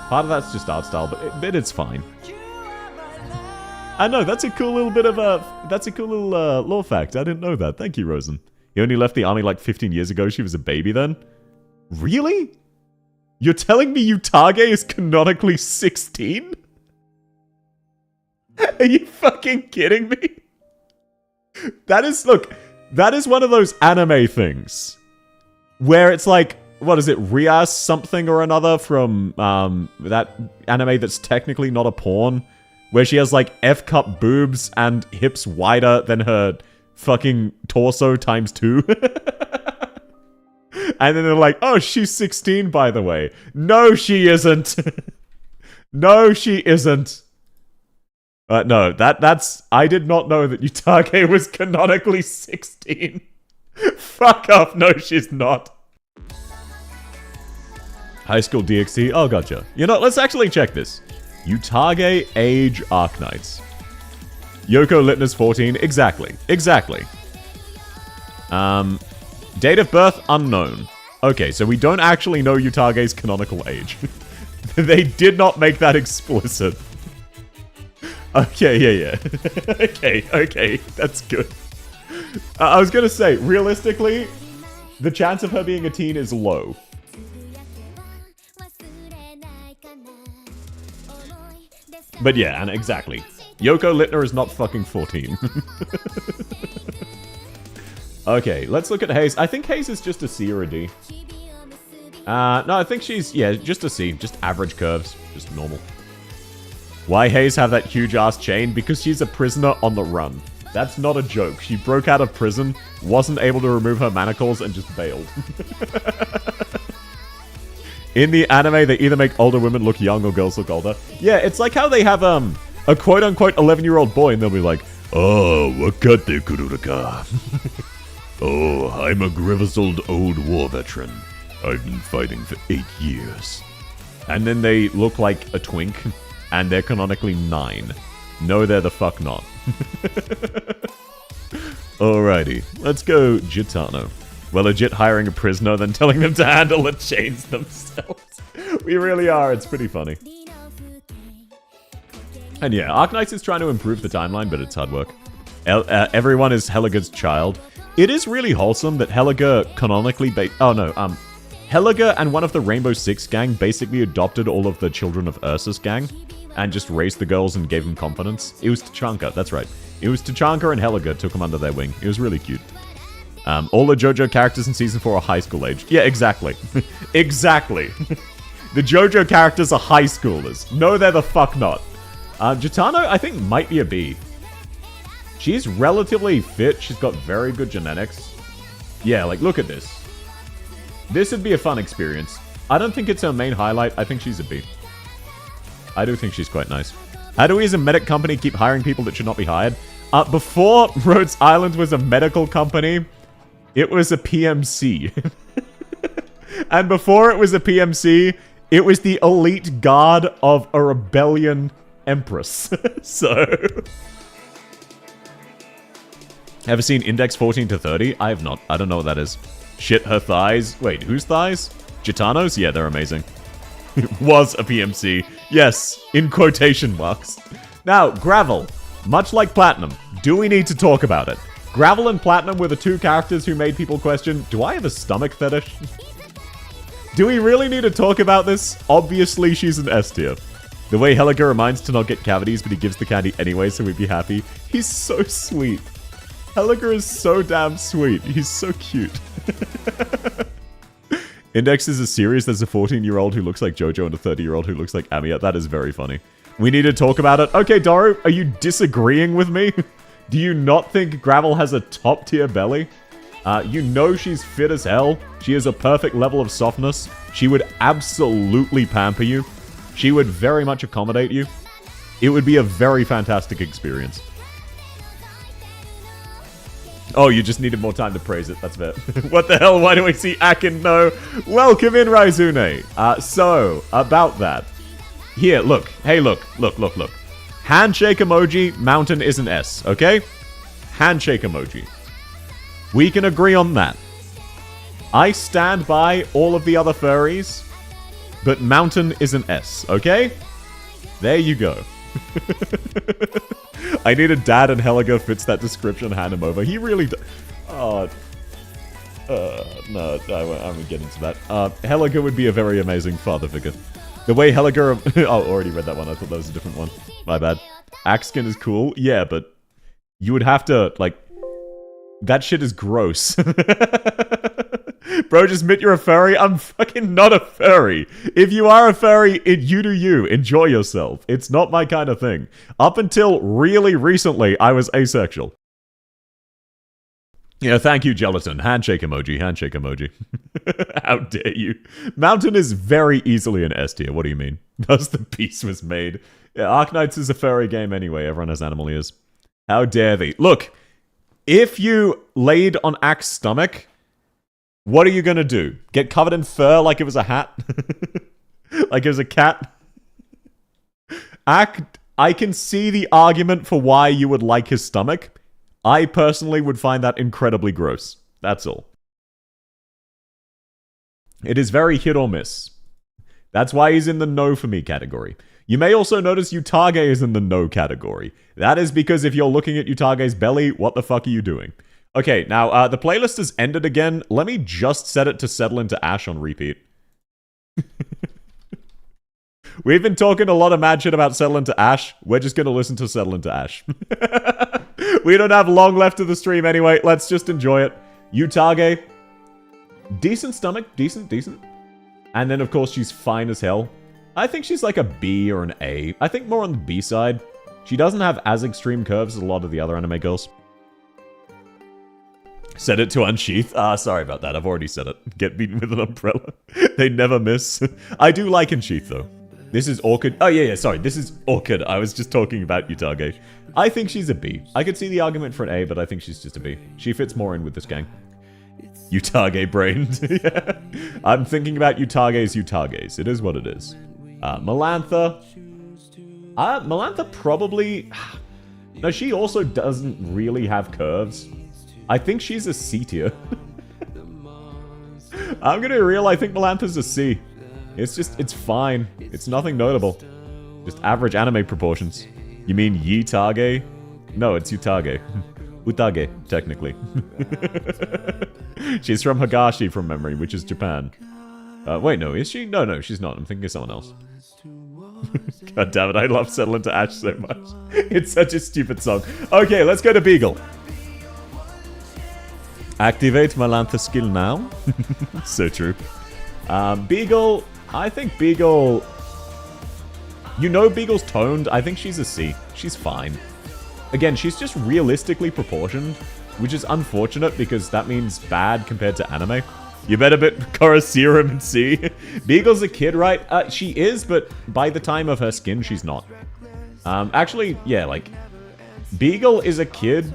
Part of that's just art style, but it's fine. I know, that's a cool little bit of a... That's a cool little lore fact. I didn't know that. Thank you, Rosen. He only left the army like 15 years ago. She was a baby then. Really? You're telling me Utage is canonically 16? Are you fucking kidding me? That is, look, that is one of those anime things. Where it's like, what is it, Rias something or another from that anime that's technically not a porn? Where she has like F-cup boobs and hips wider than her fucking torso times 2. And then they're like, oh, she's 16, by the way. No, she isn't. No, she isn't. No, that's... I did not know that Utage was canonically 16. Fuck off. No, she's not. High School DxD. Oh, gotcha. You know, let's actually check this. Utage age Arknights. Yoko Litness 14. Exactly. Date of birth unknown. Okay, so we don't actually know Utage's canonical age. They did not make that explicit. Okay, yeah. Okay, that's good. I was gonna say, realistically, the chance of her being a teen is low. But yeah, and exactly. Yoko Littner is not fucking 14. Okay, let's look at Hayes. I think Hayes is just a C or a D. No, I think she's, yeah, just a C. Just average curves. Just normal. Why Hayes have that huge ass chain? Because she's a prisoner on the run. That's not a joke. She broke out of prison, wasn't able to remove her manacles, and just bailed. In the anime, they either make older women look young or girls look older. Yeah, it's like how they have, a quote-unquote 11-year-old boy, and they'll be like, Oh, wakate kururaka. Oh, I'm a grizzled old war veteran. I've been fighting for 8 years. And then they look like a twink, and they're canonically 9. No, they're the fuck not. Alrighty, let's go Gitano. We're legit hiring a prisoner, then telling them to handle the chains themselves. We really are, it's pretty funny. And yeah, Arknights is trying to improve the timeline, but it's hard work. Everyone is Helga's child. It is really wholesome that Helga canonically Helga and one of the Rainbow Six gang basically adopted all of the children of Ursus gang and just raised the girls and gave them confidence. It was Tachanka, that's right. It was Tachanka and Helga took them under their wing. It was really cute. All the JoJo characters in Season 4 are high school age. Yeah, exactly. Exactly. The JoJo characters are high schoolers. No, they're the fuck not. Gitano, I think, might be a B. She's relatively fit. She's got very good genetics. Yeah, like, look at this. This would be a fun experience. I don't think it's her main highlight. I think she's a B. I do think she's quite nice. How do we as a medic company keep hiring people that should not be hired? Before Rhodes Island was a medical company, it was a PMC. And before it was a PMC, it was the elite guard of a rebellion empress. So... Ever seen Index 14 to 30? I have not. I don't know what that is. Shit, her thighs. Wait, whose thighs? Gitano's? Yeah, they're amazing. It was a PMC. Yes, in quotation marks. Now, Gravel. Much like Platinum, do we need to talk about it? Gravel and Platinum were the two characters who made people question, do I have a stomach fetish? Do we really need to talk about this? Obviously, she's an S tier. The way Helga reminds to not get cavities, but he gives the candy anyway, so we'd be happy. He's so sweet. Helga is so damn sweet. He's so cute. Index is a series. There's a 14-year-old who looks like JoJo and a 30-year-old who looks like Amiya. That is very funny. We need to talk about it. Okay, Doru, are you disagreeing with me? Do you not think Gravel has a top-tier belly? You know she's fit as hell. She has a perfect level of softness. She would absolutely pamper you. She would very much accommodate you. It would be a very fantastic experience. Oh, you just needed more time to praise it. That's fair. What the hell? Why do we see Akin? No. Welcome in, Raizune. So, about that. Here, look. Hey, look. Handshake emoji, mountain is an S, okay? Handshake emoji. We can agree on that. I stand by all of the other furries, but mountain is an S, okay? There you go. I need a dad and Helga fits that description, hand him over. He really does. Oh. No, I won't get into that. Helga would be a very amazing father figure. The way Helga... Oh, already read that one. I thought that was a different one. My bad. Axkin is cool. Yeah, but you would have to, like... That shit is gross. Bro, just admit you're a furry. I'm fucking not a furry. If you are a furry, you do you. Enjoy yourself. It's not my kind of thing. Up until really recently, I was asexual. Yeah, thank you, Gelatin. Handshake emoji, handshake emoji. How dare you? Mountain is very easily an S tier. What do you mean? Thus the piece was made. Yeah, Arknights is a furry game anyway. Everyone has animal ears. How dare they? Look, if you laid on Ack's stomach... What are you gonna do? Get covered in fur like it was a hat? Like it was a cat? I can see the argument for why you would like his stomach. I personally would find that incredibly gross. That's all. It is very hit or miss. That's why he's in the no for me category. You may also notice Utage is in the no category. That is because if you're looking at Utage's belly, what the fuck are you doing? Okay, now, the playlist has ended again. Let me just set it to Settle Into Ash on repeat. We've been talking a lot of mad shit about Settle Into Ash. We're just gonna listen to Settle Into Ash. We don't have long left of the stream anyway. Let's just enjoy it. Utage. Decent stomach. Decent. And then, of course, she's fine as hell. I think she's like a B or an A. I think more on the B side. She doesn't have as extreme curves as a lot of the other anime girls. Set it to unsheath. Sorry about that. I've already said it. Get beaten with an umbrella. They never miss. I do like unsheath, though. This is Orchid. Oh, yeah, sorry. This is Orchid. I was just talking about Utage. I think she's a B. I could see the argument for an A, but I think she's just a B. She fits more in with this gang. Utage brained. Yeah. I'm thinking about Utage's. It is what it is. Melantha. Melantha probably... No, she also doesn't really have curves. I think she's a C tier. I'm gonna be real, I think Melantha's a C. It's fine. It's nothing notable. Just average anime proportions. You mean Yitage? No, it's Utage. Utage, technically. She's from Higashi from memory, which is Japan. Wait, no, is she? No, she's not. I'm thinking of someone else. God damn it, I love Settle into Ash so much. It's such a stupid song. Okay, let's go to Beagle. Activate Melantha skill now. So true. Beagle, I think Beagle... You know Beagle's toned. I think she's a C. She's fine. Again, she's just realistically proportioned, which is unfortunate because that means bad compared to anime. You better bet Korra Serum and C. Beagle's a kid, right? She is, but by the time of her skin, she's not. Actually, yeah, like... Beagle is a kid.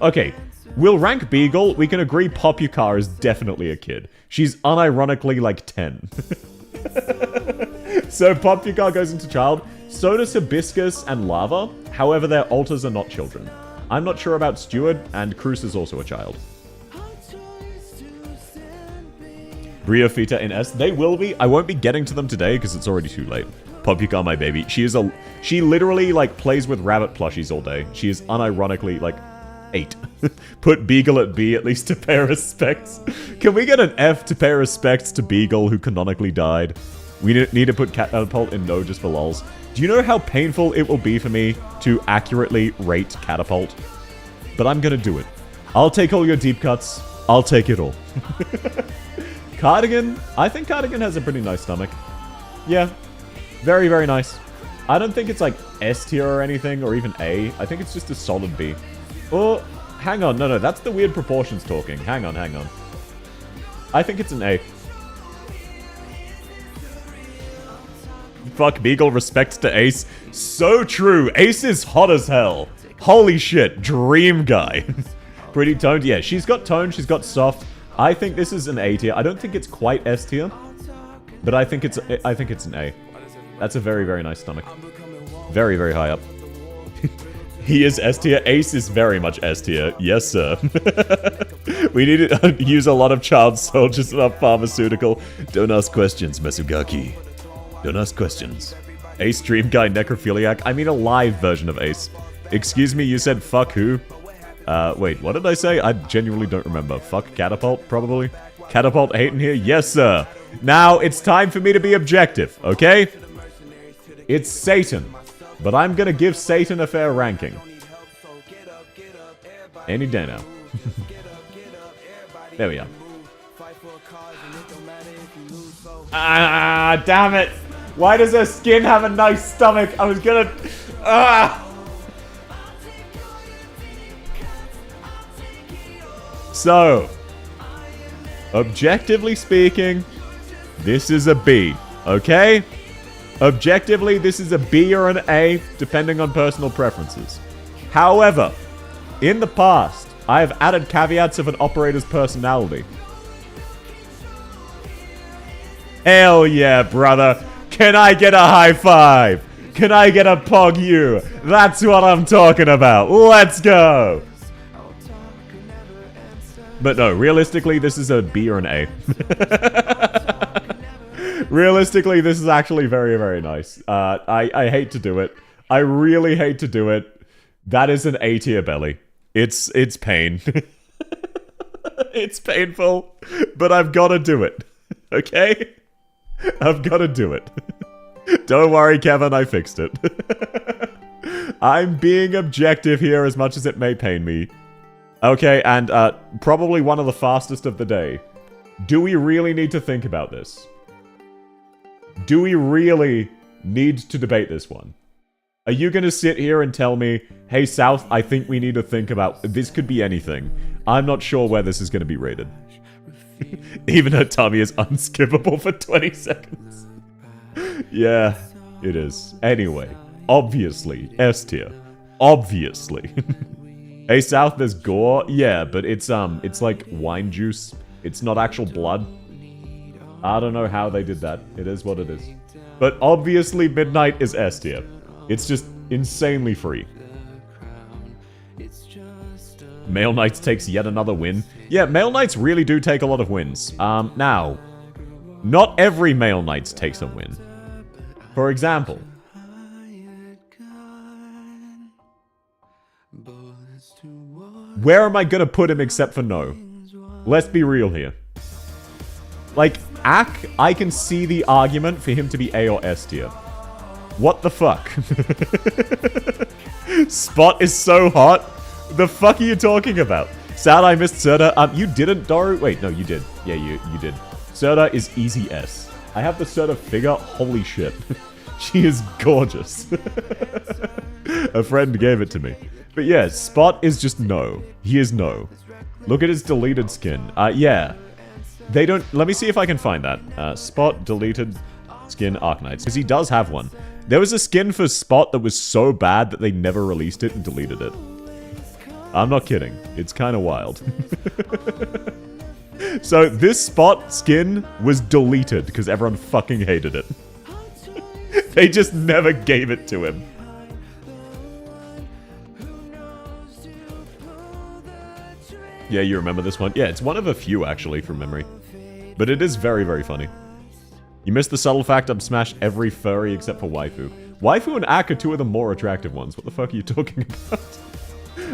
Okay, we'll rank Beagle. We can agree Popukar is definitely a kid. She's unironically like 10. So Popukar goes into child. So does Hibiscus and Lava. However, their alters are not children. I'm not sure about Steward, and Cruz is also a child. Briofita in S. They will be. I won't be getting to them today because it's already too late. Popukar, my baby. She literally, like, plays with rabbit plushies all day. She is unironically, like, 8. Put Beagle at B, at least to pay respects. Can we get an F to pay respects to Beagle, who canonically died? We need to put Catapult in no just for lols. Do you know how painful it will be for me to accurately rate Catapult? But I'm gonna do it. I'll take all your deep cuts. I'll take it all. Cardigan. I think Cardigan has a pretty nice stomach. Yeah. Very, very nice. I don't think it's like S tier or anything, or even A. I think it's just a solid B. Oh, hang on. No, that's the weird proportions talking. Hang on. I think it's an A. Fuck Beagle, respect to Ace. So true. Ace is hot as hell. Holy shit. Dream guy. Pretty toned. Yeah, she's got tone. She's got soft. I think this is an A tier. I don't think it's quite S tier, but I think it's an A. That's a very, very nice stomach. Very, very high up. He is S tier. Ace is very much S tier. Yes, sir. We need to use a lot of child soldiers in our pharmaceutical. Don't ask questions, Mesugaki. Don't ask questions. Ace Dream Guy Necrophiliac. I mean a live version of Ace. Excuse me, you said fuck who? Wait, what did I say? I genuinely don't remember. Fuck Catapult, probably? Catapult hating here? Yes, sir. Now, it's time for me to be objective, okay? It's Satan. But I'm gonna give Satan a fair ranking. Any day now. There we are. Ah, damn it! Why does her skin have a nice stomach? I was gonna... Ah! So, objectively speaking, this is a B, okay? Objectively, this is a B or an A, depending on personal preferences. However, in the past, I have added caveats of an operator's personality. Hell yeah, brother. Can I get a high five? Can I get a pog you? That's what I'm talking about. Let's go. But no, realistically, this is a B or an A. Realistically, this is actually very, very nice. I hate to do it. I really hate to do it. That is an A tier belly. It's pain. It's painful, but I've got to do it. Okay? I've got to do it. Don't worry, Kevin, I fixed it. I'm being objective here as much as it may pain me. Okay, and probably one of the fastest of the day. Do we really need to think about this? Do we really need to debate this one? Are you going to sit here and tell me, hey, South, I think we need to think about... This could be anything. I'm not sure where this is going to be rated. Even her tummy is unskippable for 20 seconds. Yeah. It is. Anyway, obviously, S tier. Obviously. Hey, South, there's gore. Yeah, but it's like wine juice. It's not actual blood. I don't know how they did that. It is what it is. But obviously, Midnight is S tier. It's just insanely free. Male Knights takes yet another win. Yeah, Male Knights really do take a lot of wins. Now, not every Male Knights takes a win. For example, where am I gonna put him except for no? Let's be real here. Like, Ak, I can see the argument for him to be A or S tier. What the fuck? Spot is so hot. The fuck are you talking about? Sad I missed Serta. You didn't, Doru? Wait, no, you did. Yeah, you did. Serta is easy S. I have the Serta figure. Holy shit. She is gorgeous. A friend gave it to me. But yeah, Spot is just no. He is no. Look at his deleted skin. Yeah. They don't... Let me see if I can find that. Spot deleted skin Arknights. Because he does have one. There was a skin for Spot that was so bad that they never released it and deleted it. I'm not kidding. It's kind of wild. So this Spot skin was deleted because everyone fucking hated it. They just never gave it to him. Yeah, you remember this one? Yeah, it's one of a few, actually, from memory. But it is very, very funny. You missed the subtle fact I've smashed every furry except for Waifu. Waifu and Ak are two of the more attractive ones. What the fuck are you talking about?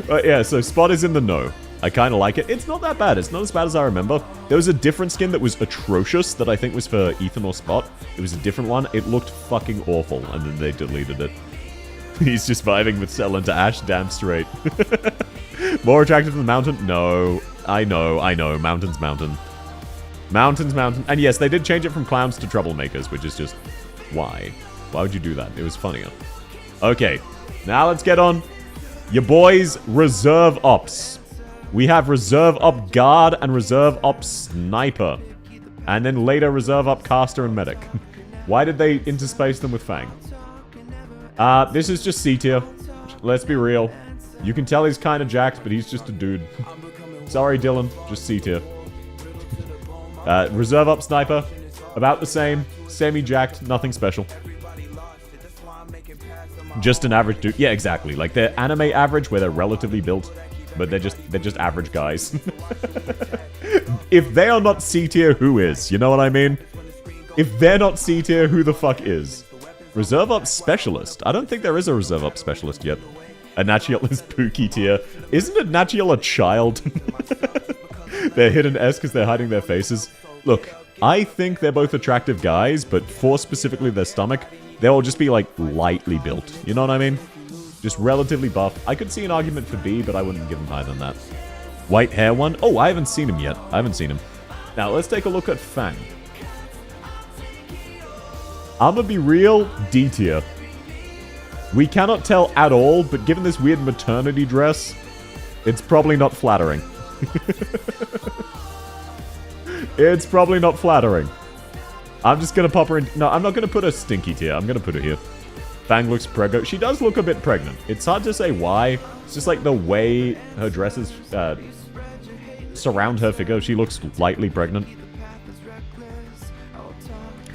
But yeah, so Spot is in the no. I kind of like it. It's not that bad. It's not as bad as I remember. There was a different skin that was atrocious that I think was for Ethan or Spot. It was a different one. It looked fucking awful, and then they deleted it. He's just vibing with Cell into Ash, damn straight. More attractive than Mountain? No. I know. Mountain's Mountain. Mountain's Mountain. And yes, they did change it from clowns to troublemakers, which is just... Why? Why would you do that? It was funnier. Okay. Now let's get on. Your boys, Reserve Ops. We have Reserve Op Guard and Reserve Op Sniper. And then later Reserve Op Caster and Medic. Why did they interspace them with Fang? This is just C tier. Let's be real. You can tell he's kind of jacked, but he's just a dude. Sorry, Dylan. Just C tier. Reserve Up Sniper. About the same. Semi-jacked. Nothing special. Just an average dude. Yeah, exactly. Like, they're anime average, where they're relatively built. But they're just average guys. If they are not C tier, who is? You know what I mean? If they're not C tier, who the fuck is? Reserve Up Specialist. I don't think there is a Reserve Up Specialist yet. A Nachiel is Pookie tier. Isn't a Nachiel a child? They're hidden S because they're hiding their faces. Look, I think they're both attractive guys, but for specifically their stomach, they'll just be, like, lightly built. You know what I mean? Just relatively buff. I could see an argument for B, but I wouldn't give him higher than that. White hair one? Oh, I haven't seen him yet. I haven't seen him. Now, let's take a look at Fang. I'ma be real, D tier. We cannot tell at all, but given this weird maternity dress, it's probably not flattering. It's probably not flattering. I'm just gonna pop her in... No, I'm not gonna put her stinky tier. I'm gonna put her here. Fang looks preggo. She does look a bit pregnant. It's hard to say why. It's just like the way her dresses surround her figure. She looks lightly pregnant.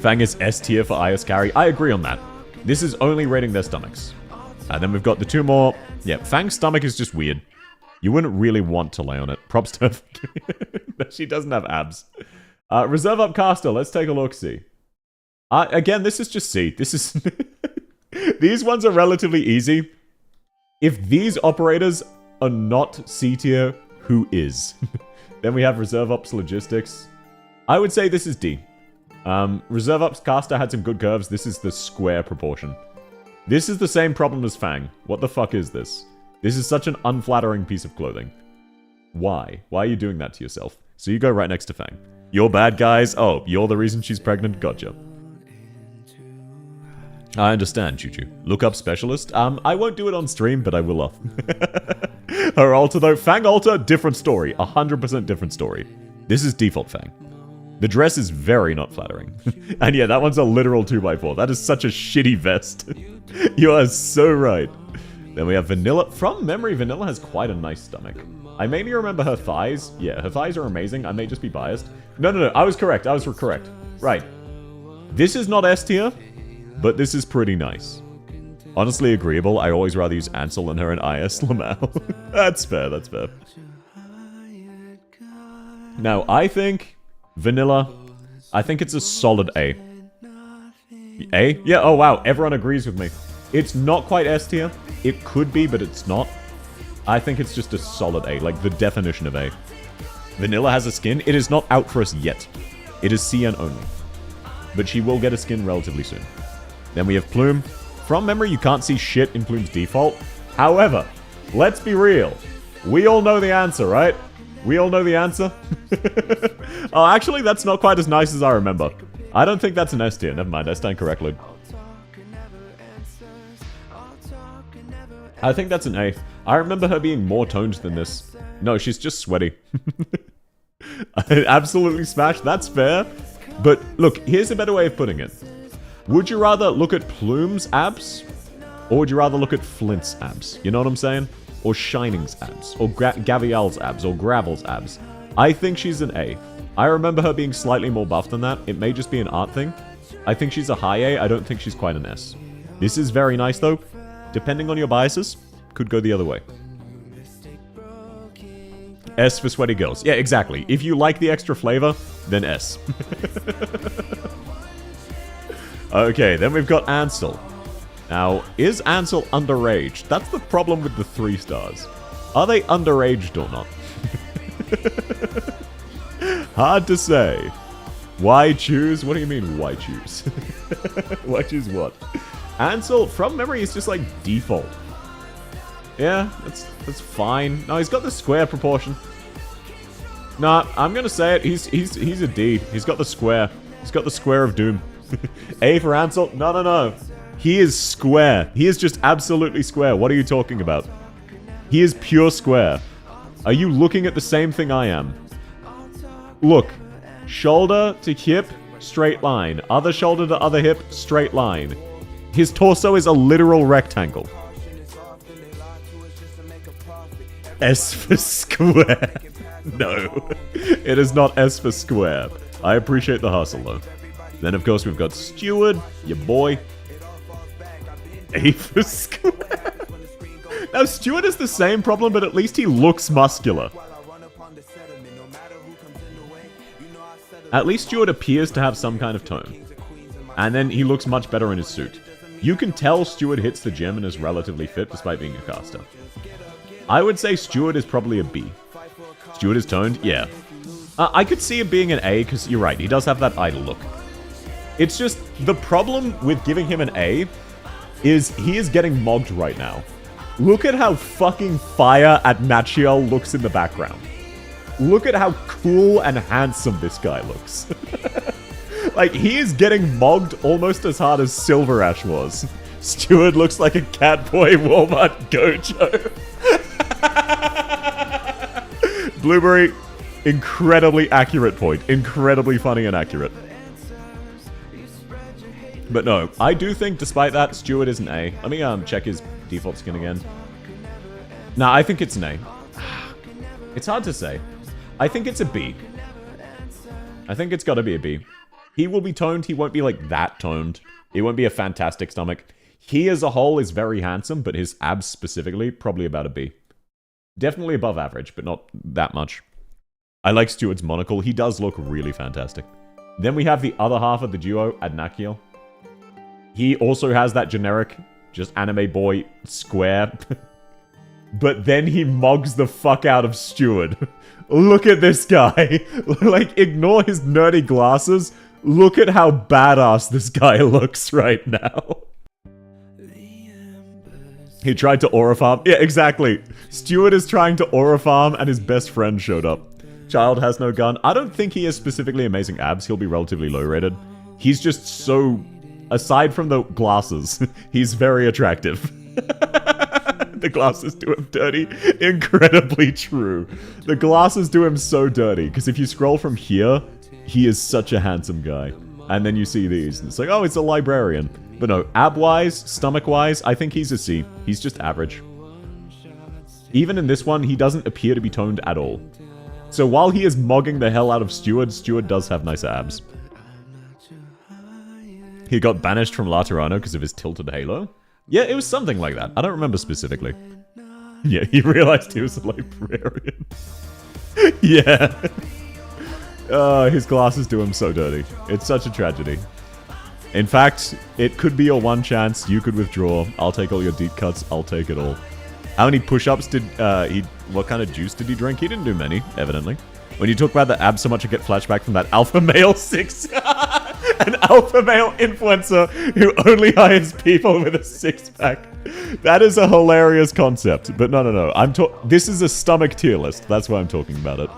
Fang is S tier for IS carry. I agree on that. This is only rating their stomachs. And then we've got the two more. Yeah, Fang's stomach is just weird. You wouldn't really want to lay on it. Props to her. She doesn't have abs. Reserve Up Caster. Let's take a look-see. Again, this is just C. This is... These ones are relatively easy. If these operators are not C tier, who is? Then we have Reserve Ops Logistics. I would say this is D. Reserve Ops Caster had some good curves. This is the square proportion. This is the same problem as Fang. What the fuck is this? This is such an unflattering piece of clothing. Why? Why are you doing that to yourself? So you go right next to Fang. You're bad, guys. Oh, you're the reason she's pregnant? Gotcha. I understand, Choo Choo. Look up Specialist. I won't do it on stream, but I will off. Her altar, though. Fang altar, different story. 100% different story. This is default Fang. The dress is very not flattering. And yeah, that one's a literal 2x4. That is such a shitty vest. You are so right. Then we have Vanilla. From memory, Vanilla has quite a nice stomach. I mainly remember her thighs. Yeah, her thighs are amazing. I may just be biased. No, I was correct. I was correct. Right. This is not S tier, but this is pretty nice. Honestly agreeable. I always rather use Ansel than her in IS Lamau. That's fair, that's fair. Now, I think Vanilla, I think it's a solid A. A? Yeah, oh wow, everyone agrees with me. It's not quite S tier. It could be, but it's not. I think it's just a solid A, like the definition of A. Vanilla has a skin. It is not out for us yet. It is CN only. But she will get a skin relatively soon. Then we have Plume. From memory, you can't see shit in Plume's default. However, let's be real. We all know the answer, right? We all know the answer. Oh, actually, that's not quite as nice as I remember. I don't think that's an S tier. Never mind, I stand corrected. I think that's an A. I remember her being more toned than this. No, she's just sweaty. Absolutely smashed. That's fair. But look, here's a better way of putting it. Would you rather look at Plume's abs? Or would you rather look at Flint's abs? You know what I'm saying? Or Shining's abs? Or Gavial's abs? Or Gravel's abs? I think she's an A. I remember her being slightly more buff than that. It may just be an art thing. I think she's a high A. I don't think she's quite an S. This is very nice though. Depending on your biases, could go the other way. S for sweaty girls. Yeah, exactly. If you like the extra flavor, then S. Okay, then we've got Ansel. Now, is Ansel underaged? That's the problem with the 3 stars. Are they underaged or not? Hard to say. Why choose? What do you mean, why choose? Why choose what? Ansel, from memory, is just like default. Yeah, that's fine. No, he's got the square proportion. Nah, I'm gonna say it. He's a D. He's got the square. He's got the square of doom. A for Ansel? No. He is square. He is just absolutely square. What are you talking about? He is pure square. Are you looking at the same thing I am? Look. Shoulder to hip, straight line. Other shoulder to other hip, straight line. His torso is a literal rectangle. S for square. No. It is not S for square. I appreciate the hustle, though. Then, of course, we've got Steward, your boy. A for square. Now, Steward is the same problem, but at least he looks muscular. At least Steward appears to have some kind of tone. And then he looks much better in his suit. You can tell Steward hits the gym and is relatively fit despite being a caster. I would say Steward is probably a B. Steward is toned? Yeah. I could see it being an A because you're right, he does have that idle look. It's just, the problem with giving him an A is he is getting mogged right now. Look at how fucking fire Adnachiel looks in the background. Look at how cool and handsome this guy looks. Like, he is getting mogged almost as hard as Silver Ash was. Steward looks like a Catboy Walmart Gojo. Blueberry, incredibly accurate point. Incredibly funny and accurate. But no, I do think, despite that, Steward is an A. Let me check his default skin again. Nah, I think it's an A. It's hard to say. I think it's a B. I think it's gotta be a B. He will be toned, he won't be like that toned. It won't be a fantastic stomach. He as a whole is very handsome, but his abs specifically, probably about a B. Definitely above average, but not that much. I like Steward's monocle, he does look really fantastic. Then we have the other half of the duo, Adnachiel. He also has that generic, just anime boy square. But then he mogs the fuck out of Steward. Look at this guy. Like, ignore his nerdy glasses. Look at how badass this guy looks right now. He tried to aura farm. Yeah, exactly. Steward is trying to aura farm and his best friend showed up. Child has no gun. I don't think he has specifically amazing abs. He'll be relatively low rated. He's just so... Aside from the glasses, he's very attractive. The glasses do him dirty. Incredibly true. The glasses do him so dirty, because if you scroll from here, He is such a handsome guy. And then you see these, and it's like, oh, it's a librarian. But no, ab-wise, stomach-wise, I think he's a C. He's just average. Even in this one, he doesn't appear to be toned at all. So while he is mogging the hell out of Steward, Steward does have nice abs. He got banished from Laterano because of his tilted halo. Yeah, it was something like that. I don't remember specifically. Yeah, he realized he was a librarian. Yeah. His glasses do him so dirty. It's such a tragedy. In fact, it could be your one chance. You could withdraw. I'll take all your deep cuts. I'll take it all. How many push-ups did he... What kind of juice did he drink? He didn't do many, evidently. When you talk about the abs so much, I get flashback from that alpha male 6... An alpha male influencer who only hires people with a six-pack. That is a hilarious concept. But no. This is a stomach tier list. That's why I'm talking about it.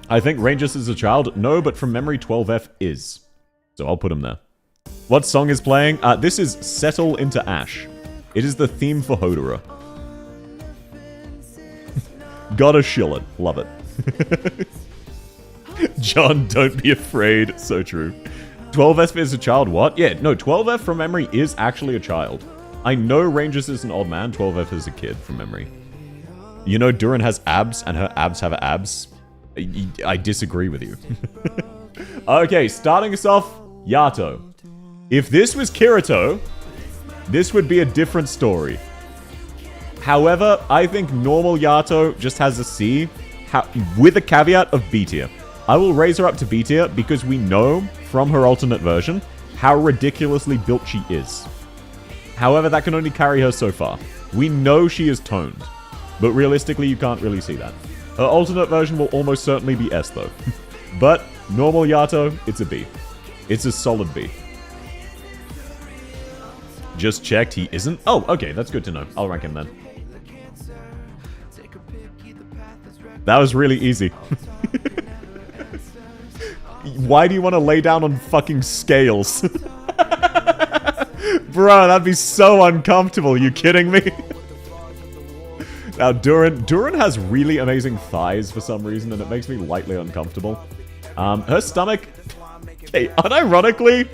I think Rangers is a child. No, but from memory, 12F is. So I'll put him there. What song is playing? This is Settle Into Ash. It is the theme for Hodora. Gotta shill it. Love it. John, don't be afraid. So true. 12F is a child, what? Yeah, no, 12F from memory is actually a child. I know Rangers is an old man, 12F is a kid from memory. You know Duran has abs, and her abs have abs? I disagree with you. Okay, starting us off, Yato. If this was Kirito, this would be a different story. However, I think normal Yato just has a C, with a caveat of B tier. I will raise her up to B tier because we know from her alternate version how ridiculously built she is. However, that can only carry her so far. We know she is toned, but realistically you can't really see that. Her alternate version will almost certainly be S though. But normal Yato, it's a B. It's a solid B. Just checked, he isn't? Oh, okay, that's good to know. I'll rank him then. That was really easy. Why do you want to lay down on fucking scales? Bro, that'd be so uncomfortable. You kidding me? Now, Duran has really amazing thighs for some reason, and it makes me lightly uncomfortable. Her stomach... Okay, unironically,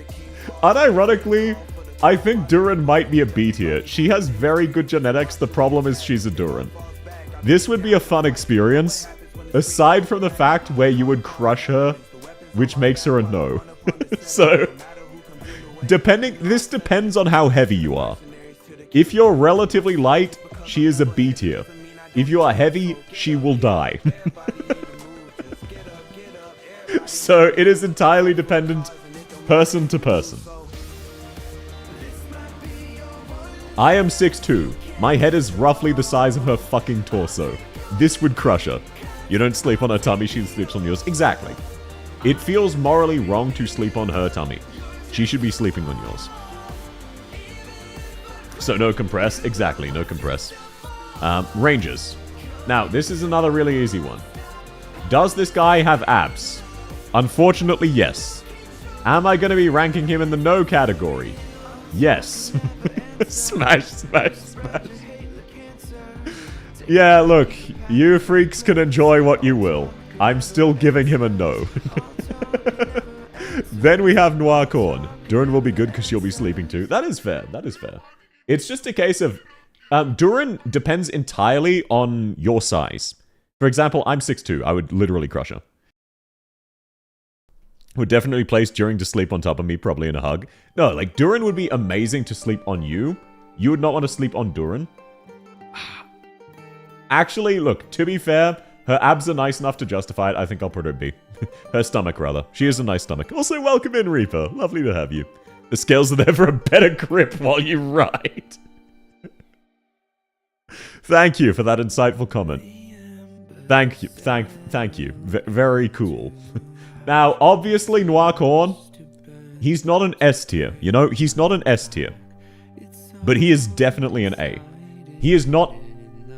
I think Duran might be a B tier. She has very good genetics. The problem is she's a Duran. This would be a fun experience, aside from the fact where you would crush her, which makes her a no. So, this depends on how heavy you are. If you're relatively light, she is a B tier. If you are heavy, she will die. So, it is entirely dependent person to person. I am 6'2". My head is roughly the size of her fucking torso. This would crush her. You don't sleep on her tummy, she sleeps on yours. Exactly. It feels morally wrong to sleep on her tummy. She should be sleeping on yours. So no compress. Exactly, no compress. Rangers. Now, this is another really easy one. Does this guy have abs? Unfortunately, yes. Am I going to be ranking him in the no category? Yes. Smash, smash, smash. Yeah, look. You freaks can enjoy what you will. I'm still giving him a no. Then we have Noir Corn. Duran will be good because she'll be sleeping too. That is fair. That is fair. It's just a case of... Duran depends entirely on your size. For example, I'm 6'2". I would literally crush her. Would definitely place Duran to sleep on top of me, probably in a hug. No, like, Duran would be amazing to sleep on you. You would not want to sleep on Duran. Actually, look, to be fair, her abs are nice enough to justify it. I think I'll put her B. Her stomach, rather. She has a nice stomach. Also, welcome in, Reaper. Lovely to have you. The scales are there for a better grip while you ride. Thank you for that insightful comment. Thank you. Thank you. Very cool. Now, obviously, Noir Corn, he's not an S tier. You know, he's not an S tier. But he is definitely an A. He is not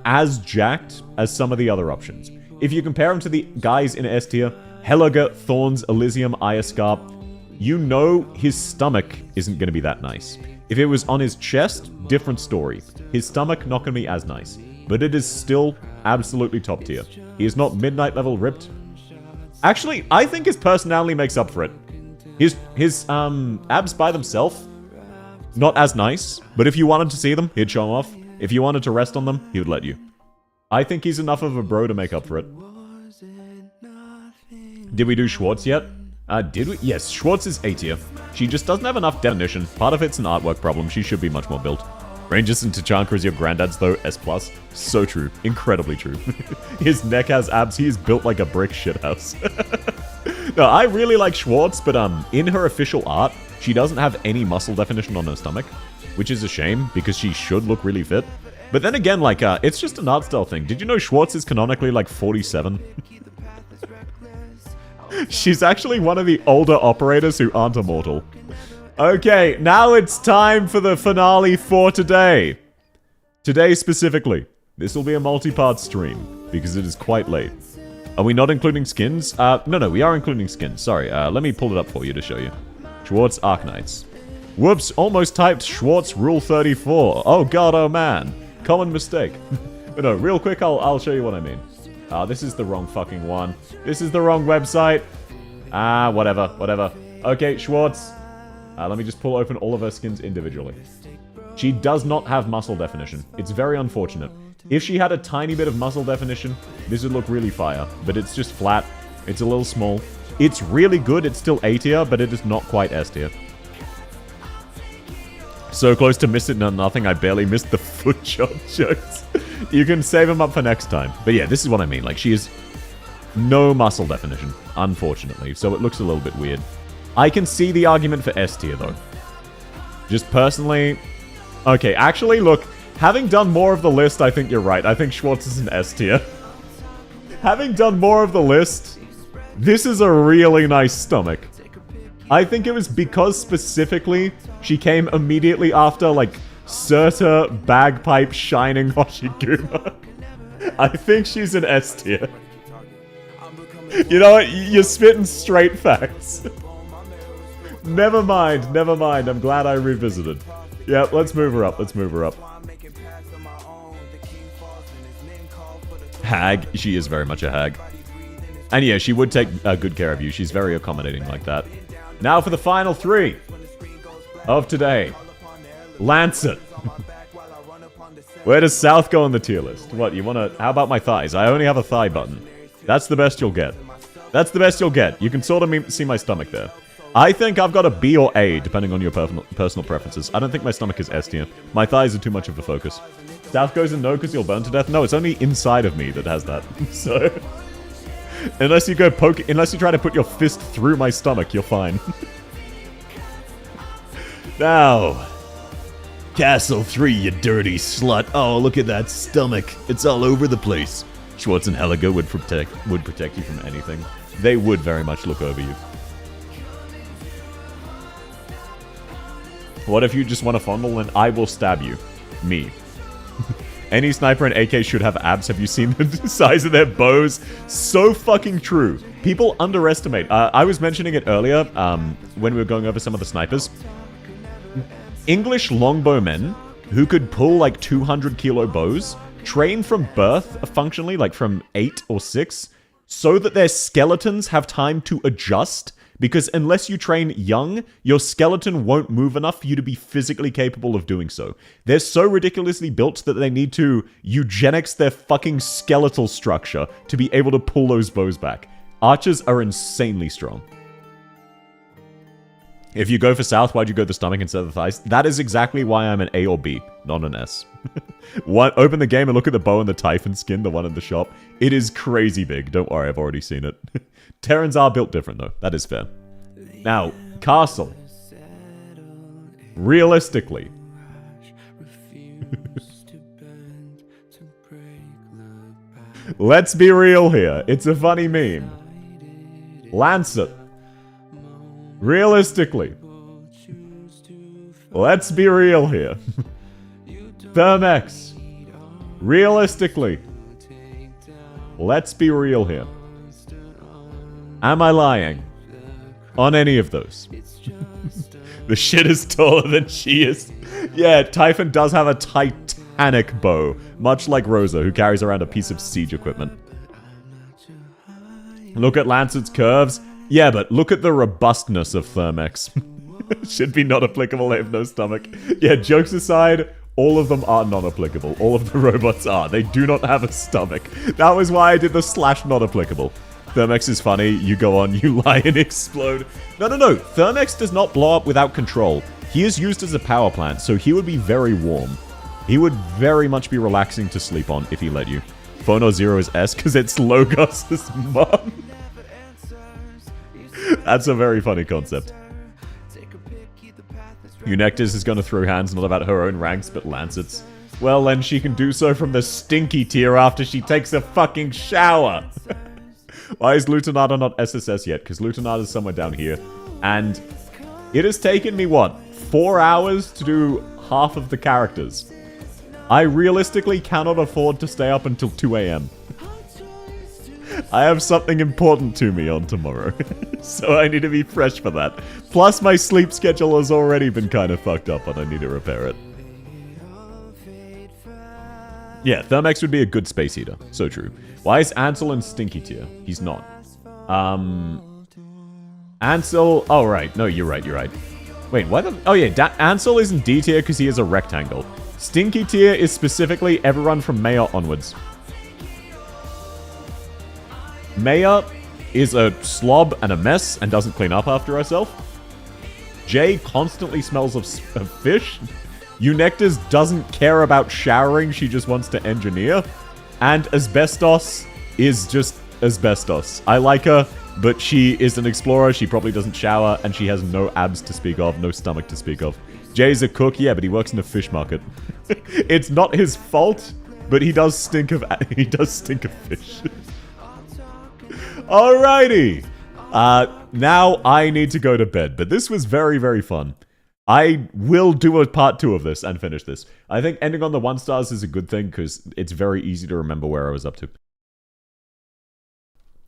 as jacked as some of the other options. If you compare him to the guys in S tier, Helga, Thorns, Elysium, Ioscarp, you know his stomach isn't going to be that nice. If it was on his chest, different story. His stomach not going to be as nice. But it is still absolutely top tier. He is not midnight level ripped. Actually, I think his personality makes up for it. His abs by themselves, not as nice, but if you wanted to see them, he'd show them off. If you wanted to rest on them, he would let you. I think he's enough of a bro to make up for it. Did we do Schwartz yet? Did we? Yes, Schwartz is A tier. She just doesn't have enough definition. Part of it's an artwork problem. She should be much more built. Rangers and Tachanka is your granddad's though, S+. So true. Incredibly true. His neck has abs. He is built like a brick shithouse. No, I really like Schwartz, but in her official art, she doesn't have any muscle definition on her stomach, which is a shame because she should look really fit. But then again, like, it's just an art style thing. Did you know Schwartz is canonically like 47? She's actually one of the older operators who aren't immortal. Okay, now it's time for the finale for today. Today specifically. This will be a multi-part stream, because it is quite late. Are we not including skins? No, we are including skins. Sorry, let me pull it up for you to show you. Schwartz Arknights. Whoops, almost typed Schwartz Rule 34. Oh god, oh man. Common mistake. But no, real quick, I'll show you what I mean. This is the wrong fucking one. This is the wrong website. Whatever. Okay, Schwartz. Let me just pull open all of her skins individually. She does not have muscle definition. It's very unfortunate. If she had a tiny bit of muscle definition, this would look really fire. But it's just flat. It's a little small. It's really good. It's still A tier, but it is not quite S tier. So close to missing nothing, I barely missed the foot job jokes. You can save them up for next time. But yeah, this is what I mean. Like, she is no muscle definition, unfortunately. So it looks a little bit weird. I can see the argument for S tier, though. Just personally... Okay, actually, look. Having done more of the list, I think you're right. I think Schwartz is an S tier. Having done more of the list, this is a really nice stomach. I think it was because, specifically, she came immediately after, like, Surta, Bagpipe, Shining Hoshiguma. I think she's an S tier. You know what? You're spitting straight facts. Never mind. I'm glad I revisited. Yeah, let's move her up. Hag. She is very much a hag. And yeah, she would take good care of you. She's very accommodating like that. Now for the final three of today. Lancet. Where does South go on the tier list? What, you wanna... How about my thighs? I only have a thigh button. That's the best you'll get. You can sort of see my stomach there. I think I've got a B or A, depending on your personal preferences. I don't think my stomach is S tier. My thighs are too much of a focus. South goes in no because you'll burn to death? No, it's only inside of me that has that. So... Unless you try to put your fist through my stomach, you're fine. Now... Castle 3, you dirty slut. Oh, look at that stomach. It's all over the place. Schwartz and Helga would protect you from anything. They would very much look over you. What if you just want to fondle and I will stab you? Me. Any sniper and AK should have abs. Have you seen the size of their bows? So fucking true. People underestimate. I was mentioning it earlier when we were going over some of the snipers. English longbowmen who could pull like 200 kilo bows train from birth, functionally, like from 8 or 6, so that their skeletons have time to adjust. Because unless you train young, your skeleton won't move enough for you to be physically capable of doing so. They're so ridiculously built that they need to eugenics their fucking skeletal structure to be able to pull those bows back. Archers are insanely strong. If you go for South, why'd you go the stomach instead of the thighs? That is exactly why I'm an A or B, not an S. Open the game and look at the bow and the Typhon skin, the one in the shop. It is crazy big. Don't worry, I've already seen it. Terrans are built different, though. That is fair. Now, Castle. Realistically. Let's be real here. It's a funny meme. Lancet. Realistically. Let's be real here. Thermex. Realistically. Let's be real here. Am I lying? On any of those? The shit is taller than she is. Yeah, Typhon does have a titanic bow. Much like Rosa, who carries around a piece of siege equipment. Look at Lancet's curves. Yeah, but look at the robustness of Thermex. Should be not applicable, they have no stomach. Yeah, jokes aside, all of them are not applicable. All of the robots are. They do not have a stomach. That was why I did the / not applicable. Thermex is funny. You go on, you lie and explode. No. Thermex does not blow up without control. He is used as a power plant, so he would be very warm. He would very much be relaxing to sleep on if he let you. Phono Zero is S because it's Logos' mom. That's a very funny concept. Eunectis is going to throw hands not about her own ranks, but Lancet's. Well, then she can do so from the stinky tier after she takes a fucking shower. Why is Lutonada not SSS yet? Because Lutonada is somewhere down here. And it has taken me, what, 4 hours to do half of the characters. I realistically cannot afford to stay up until 2 a.m. I have something important to me on tomorrow. So I need to be fresh for that. Plus my sleep schedule has already been kind of fucked up and I need to repair it. Yeah, Thermex would be a good space heater. So true. Why is Ansel in stinky tier? He's not. Ansel... Oh, right. No, you're right. Wait, why the... Oh, yeah. Ansel is in D tier because he is a rectangle. Stinky tier is specifically everyone from Maya onwards. Maya is a slob and a mess and doesn't clean up after herself. Jay constantly smells of fish. Eunectis doesn't care about showering, she just wants to engineer. And Asbestos is just Asbestos. I like her, but she is an explorer, she probably doesn't shower, and she has no abs to speak of, no stomach to speak of. Jay's a cook, yeah, but he works in a fish market. It's not his fault, but he does stink of fish. Alrighty. Now I need to go to bed, but this was very, very fun. I will do a part 2 of this and finish this. I think ending on the 1 stars is a good thing because it's very easy to remember where I was up to.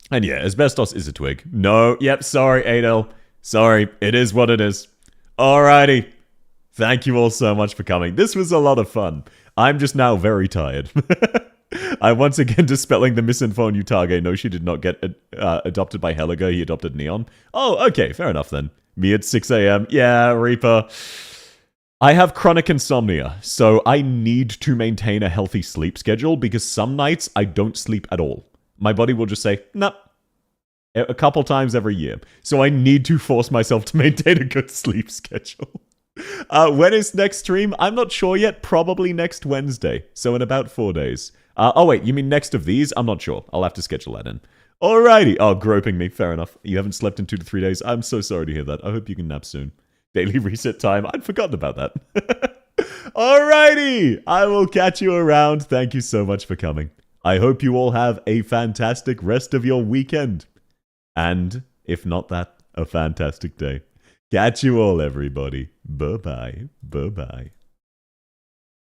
And yeah, Asbestos is a twig. No, yep, sorry, Adel. Sorry, it is what it is. Alrighty. Thank you all so much for coming. This was a lot of fun. I'm just now very tired. I'm once again dispelling the misinfo on Utage. No, she did not get adopted by Heliga. He adopted Neon. Oh, okay, fair enough then. Me at 6 a.m. Yeah, Reaper. I have chronic insomnia, so I need to maintain a healthy sleep schedule because some nights I don't sleep at all. My body will just say, nah, a couple times every year. So I need to force myself to maintain a good sleep schedule. When is next stream? I'm not sure yet. Probably next Wednesday. So in about 4 days. Oh wait, you mean next of these? I'm not sure. I'll have to schedule that in. Alrighty. Oh, groping me. Fair enough. You haven't slept in 2 to 3 days. I'm so sorry to hear that. I hope you can nap soon. Daily reset time. I'd forgotten about that. Alrighty. I will catch you around. Thank you so much for coming. I hope you all have a fantastic rest of your weekend. And, if not that, a fantastic day. Catch you all, everybody. Bye-bye. Bye-bye.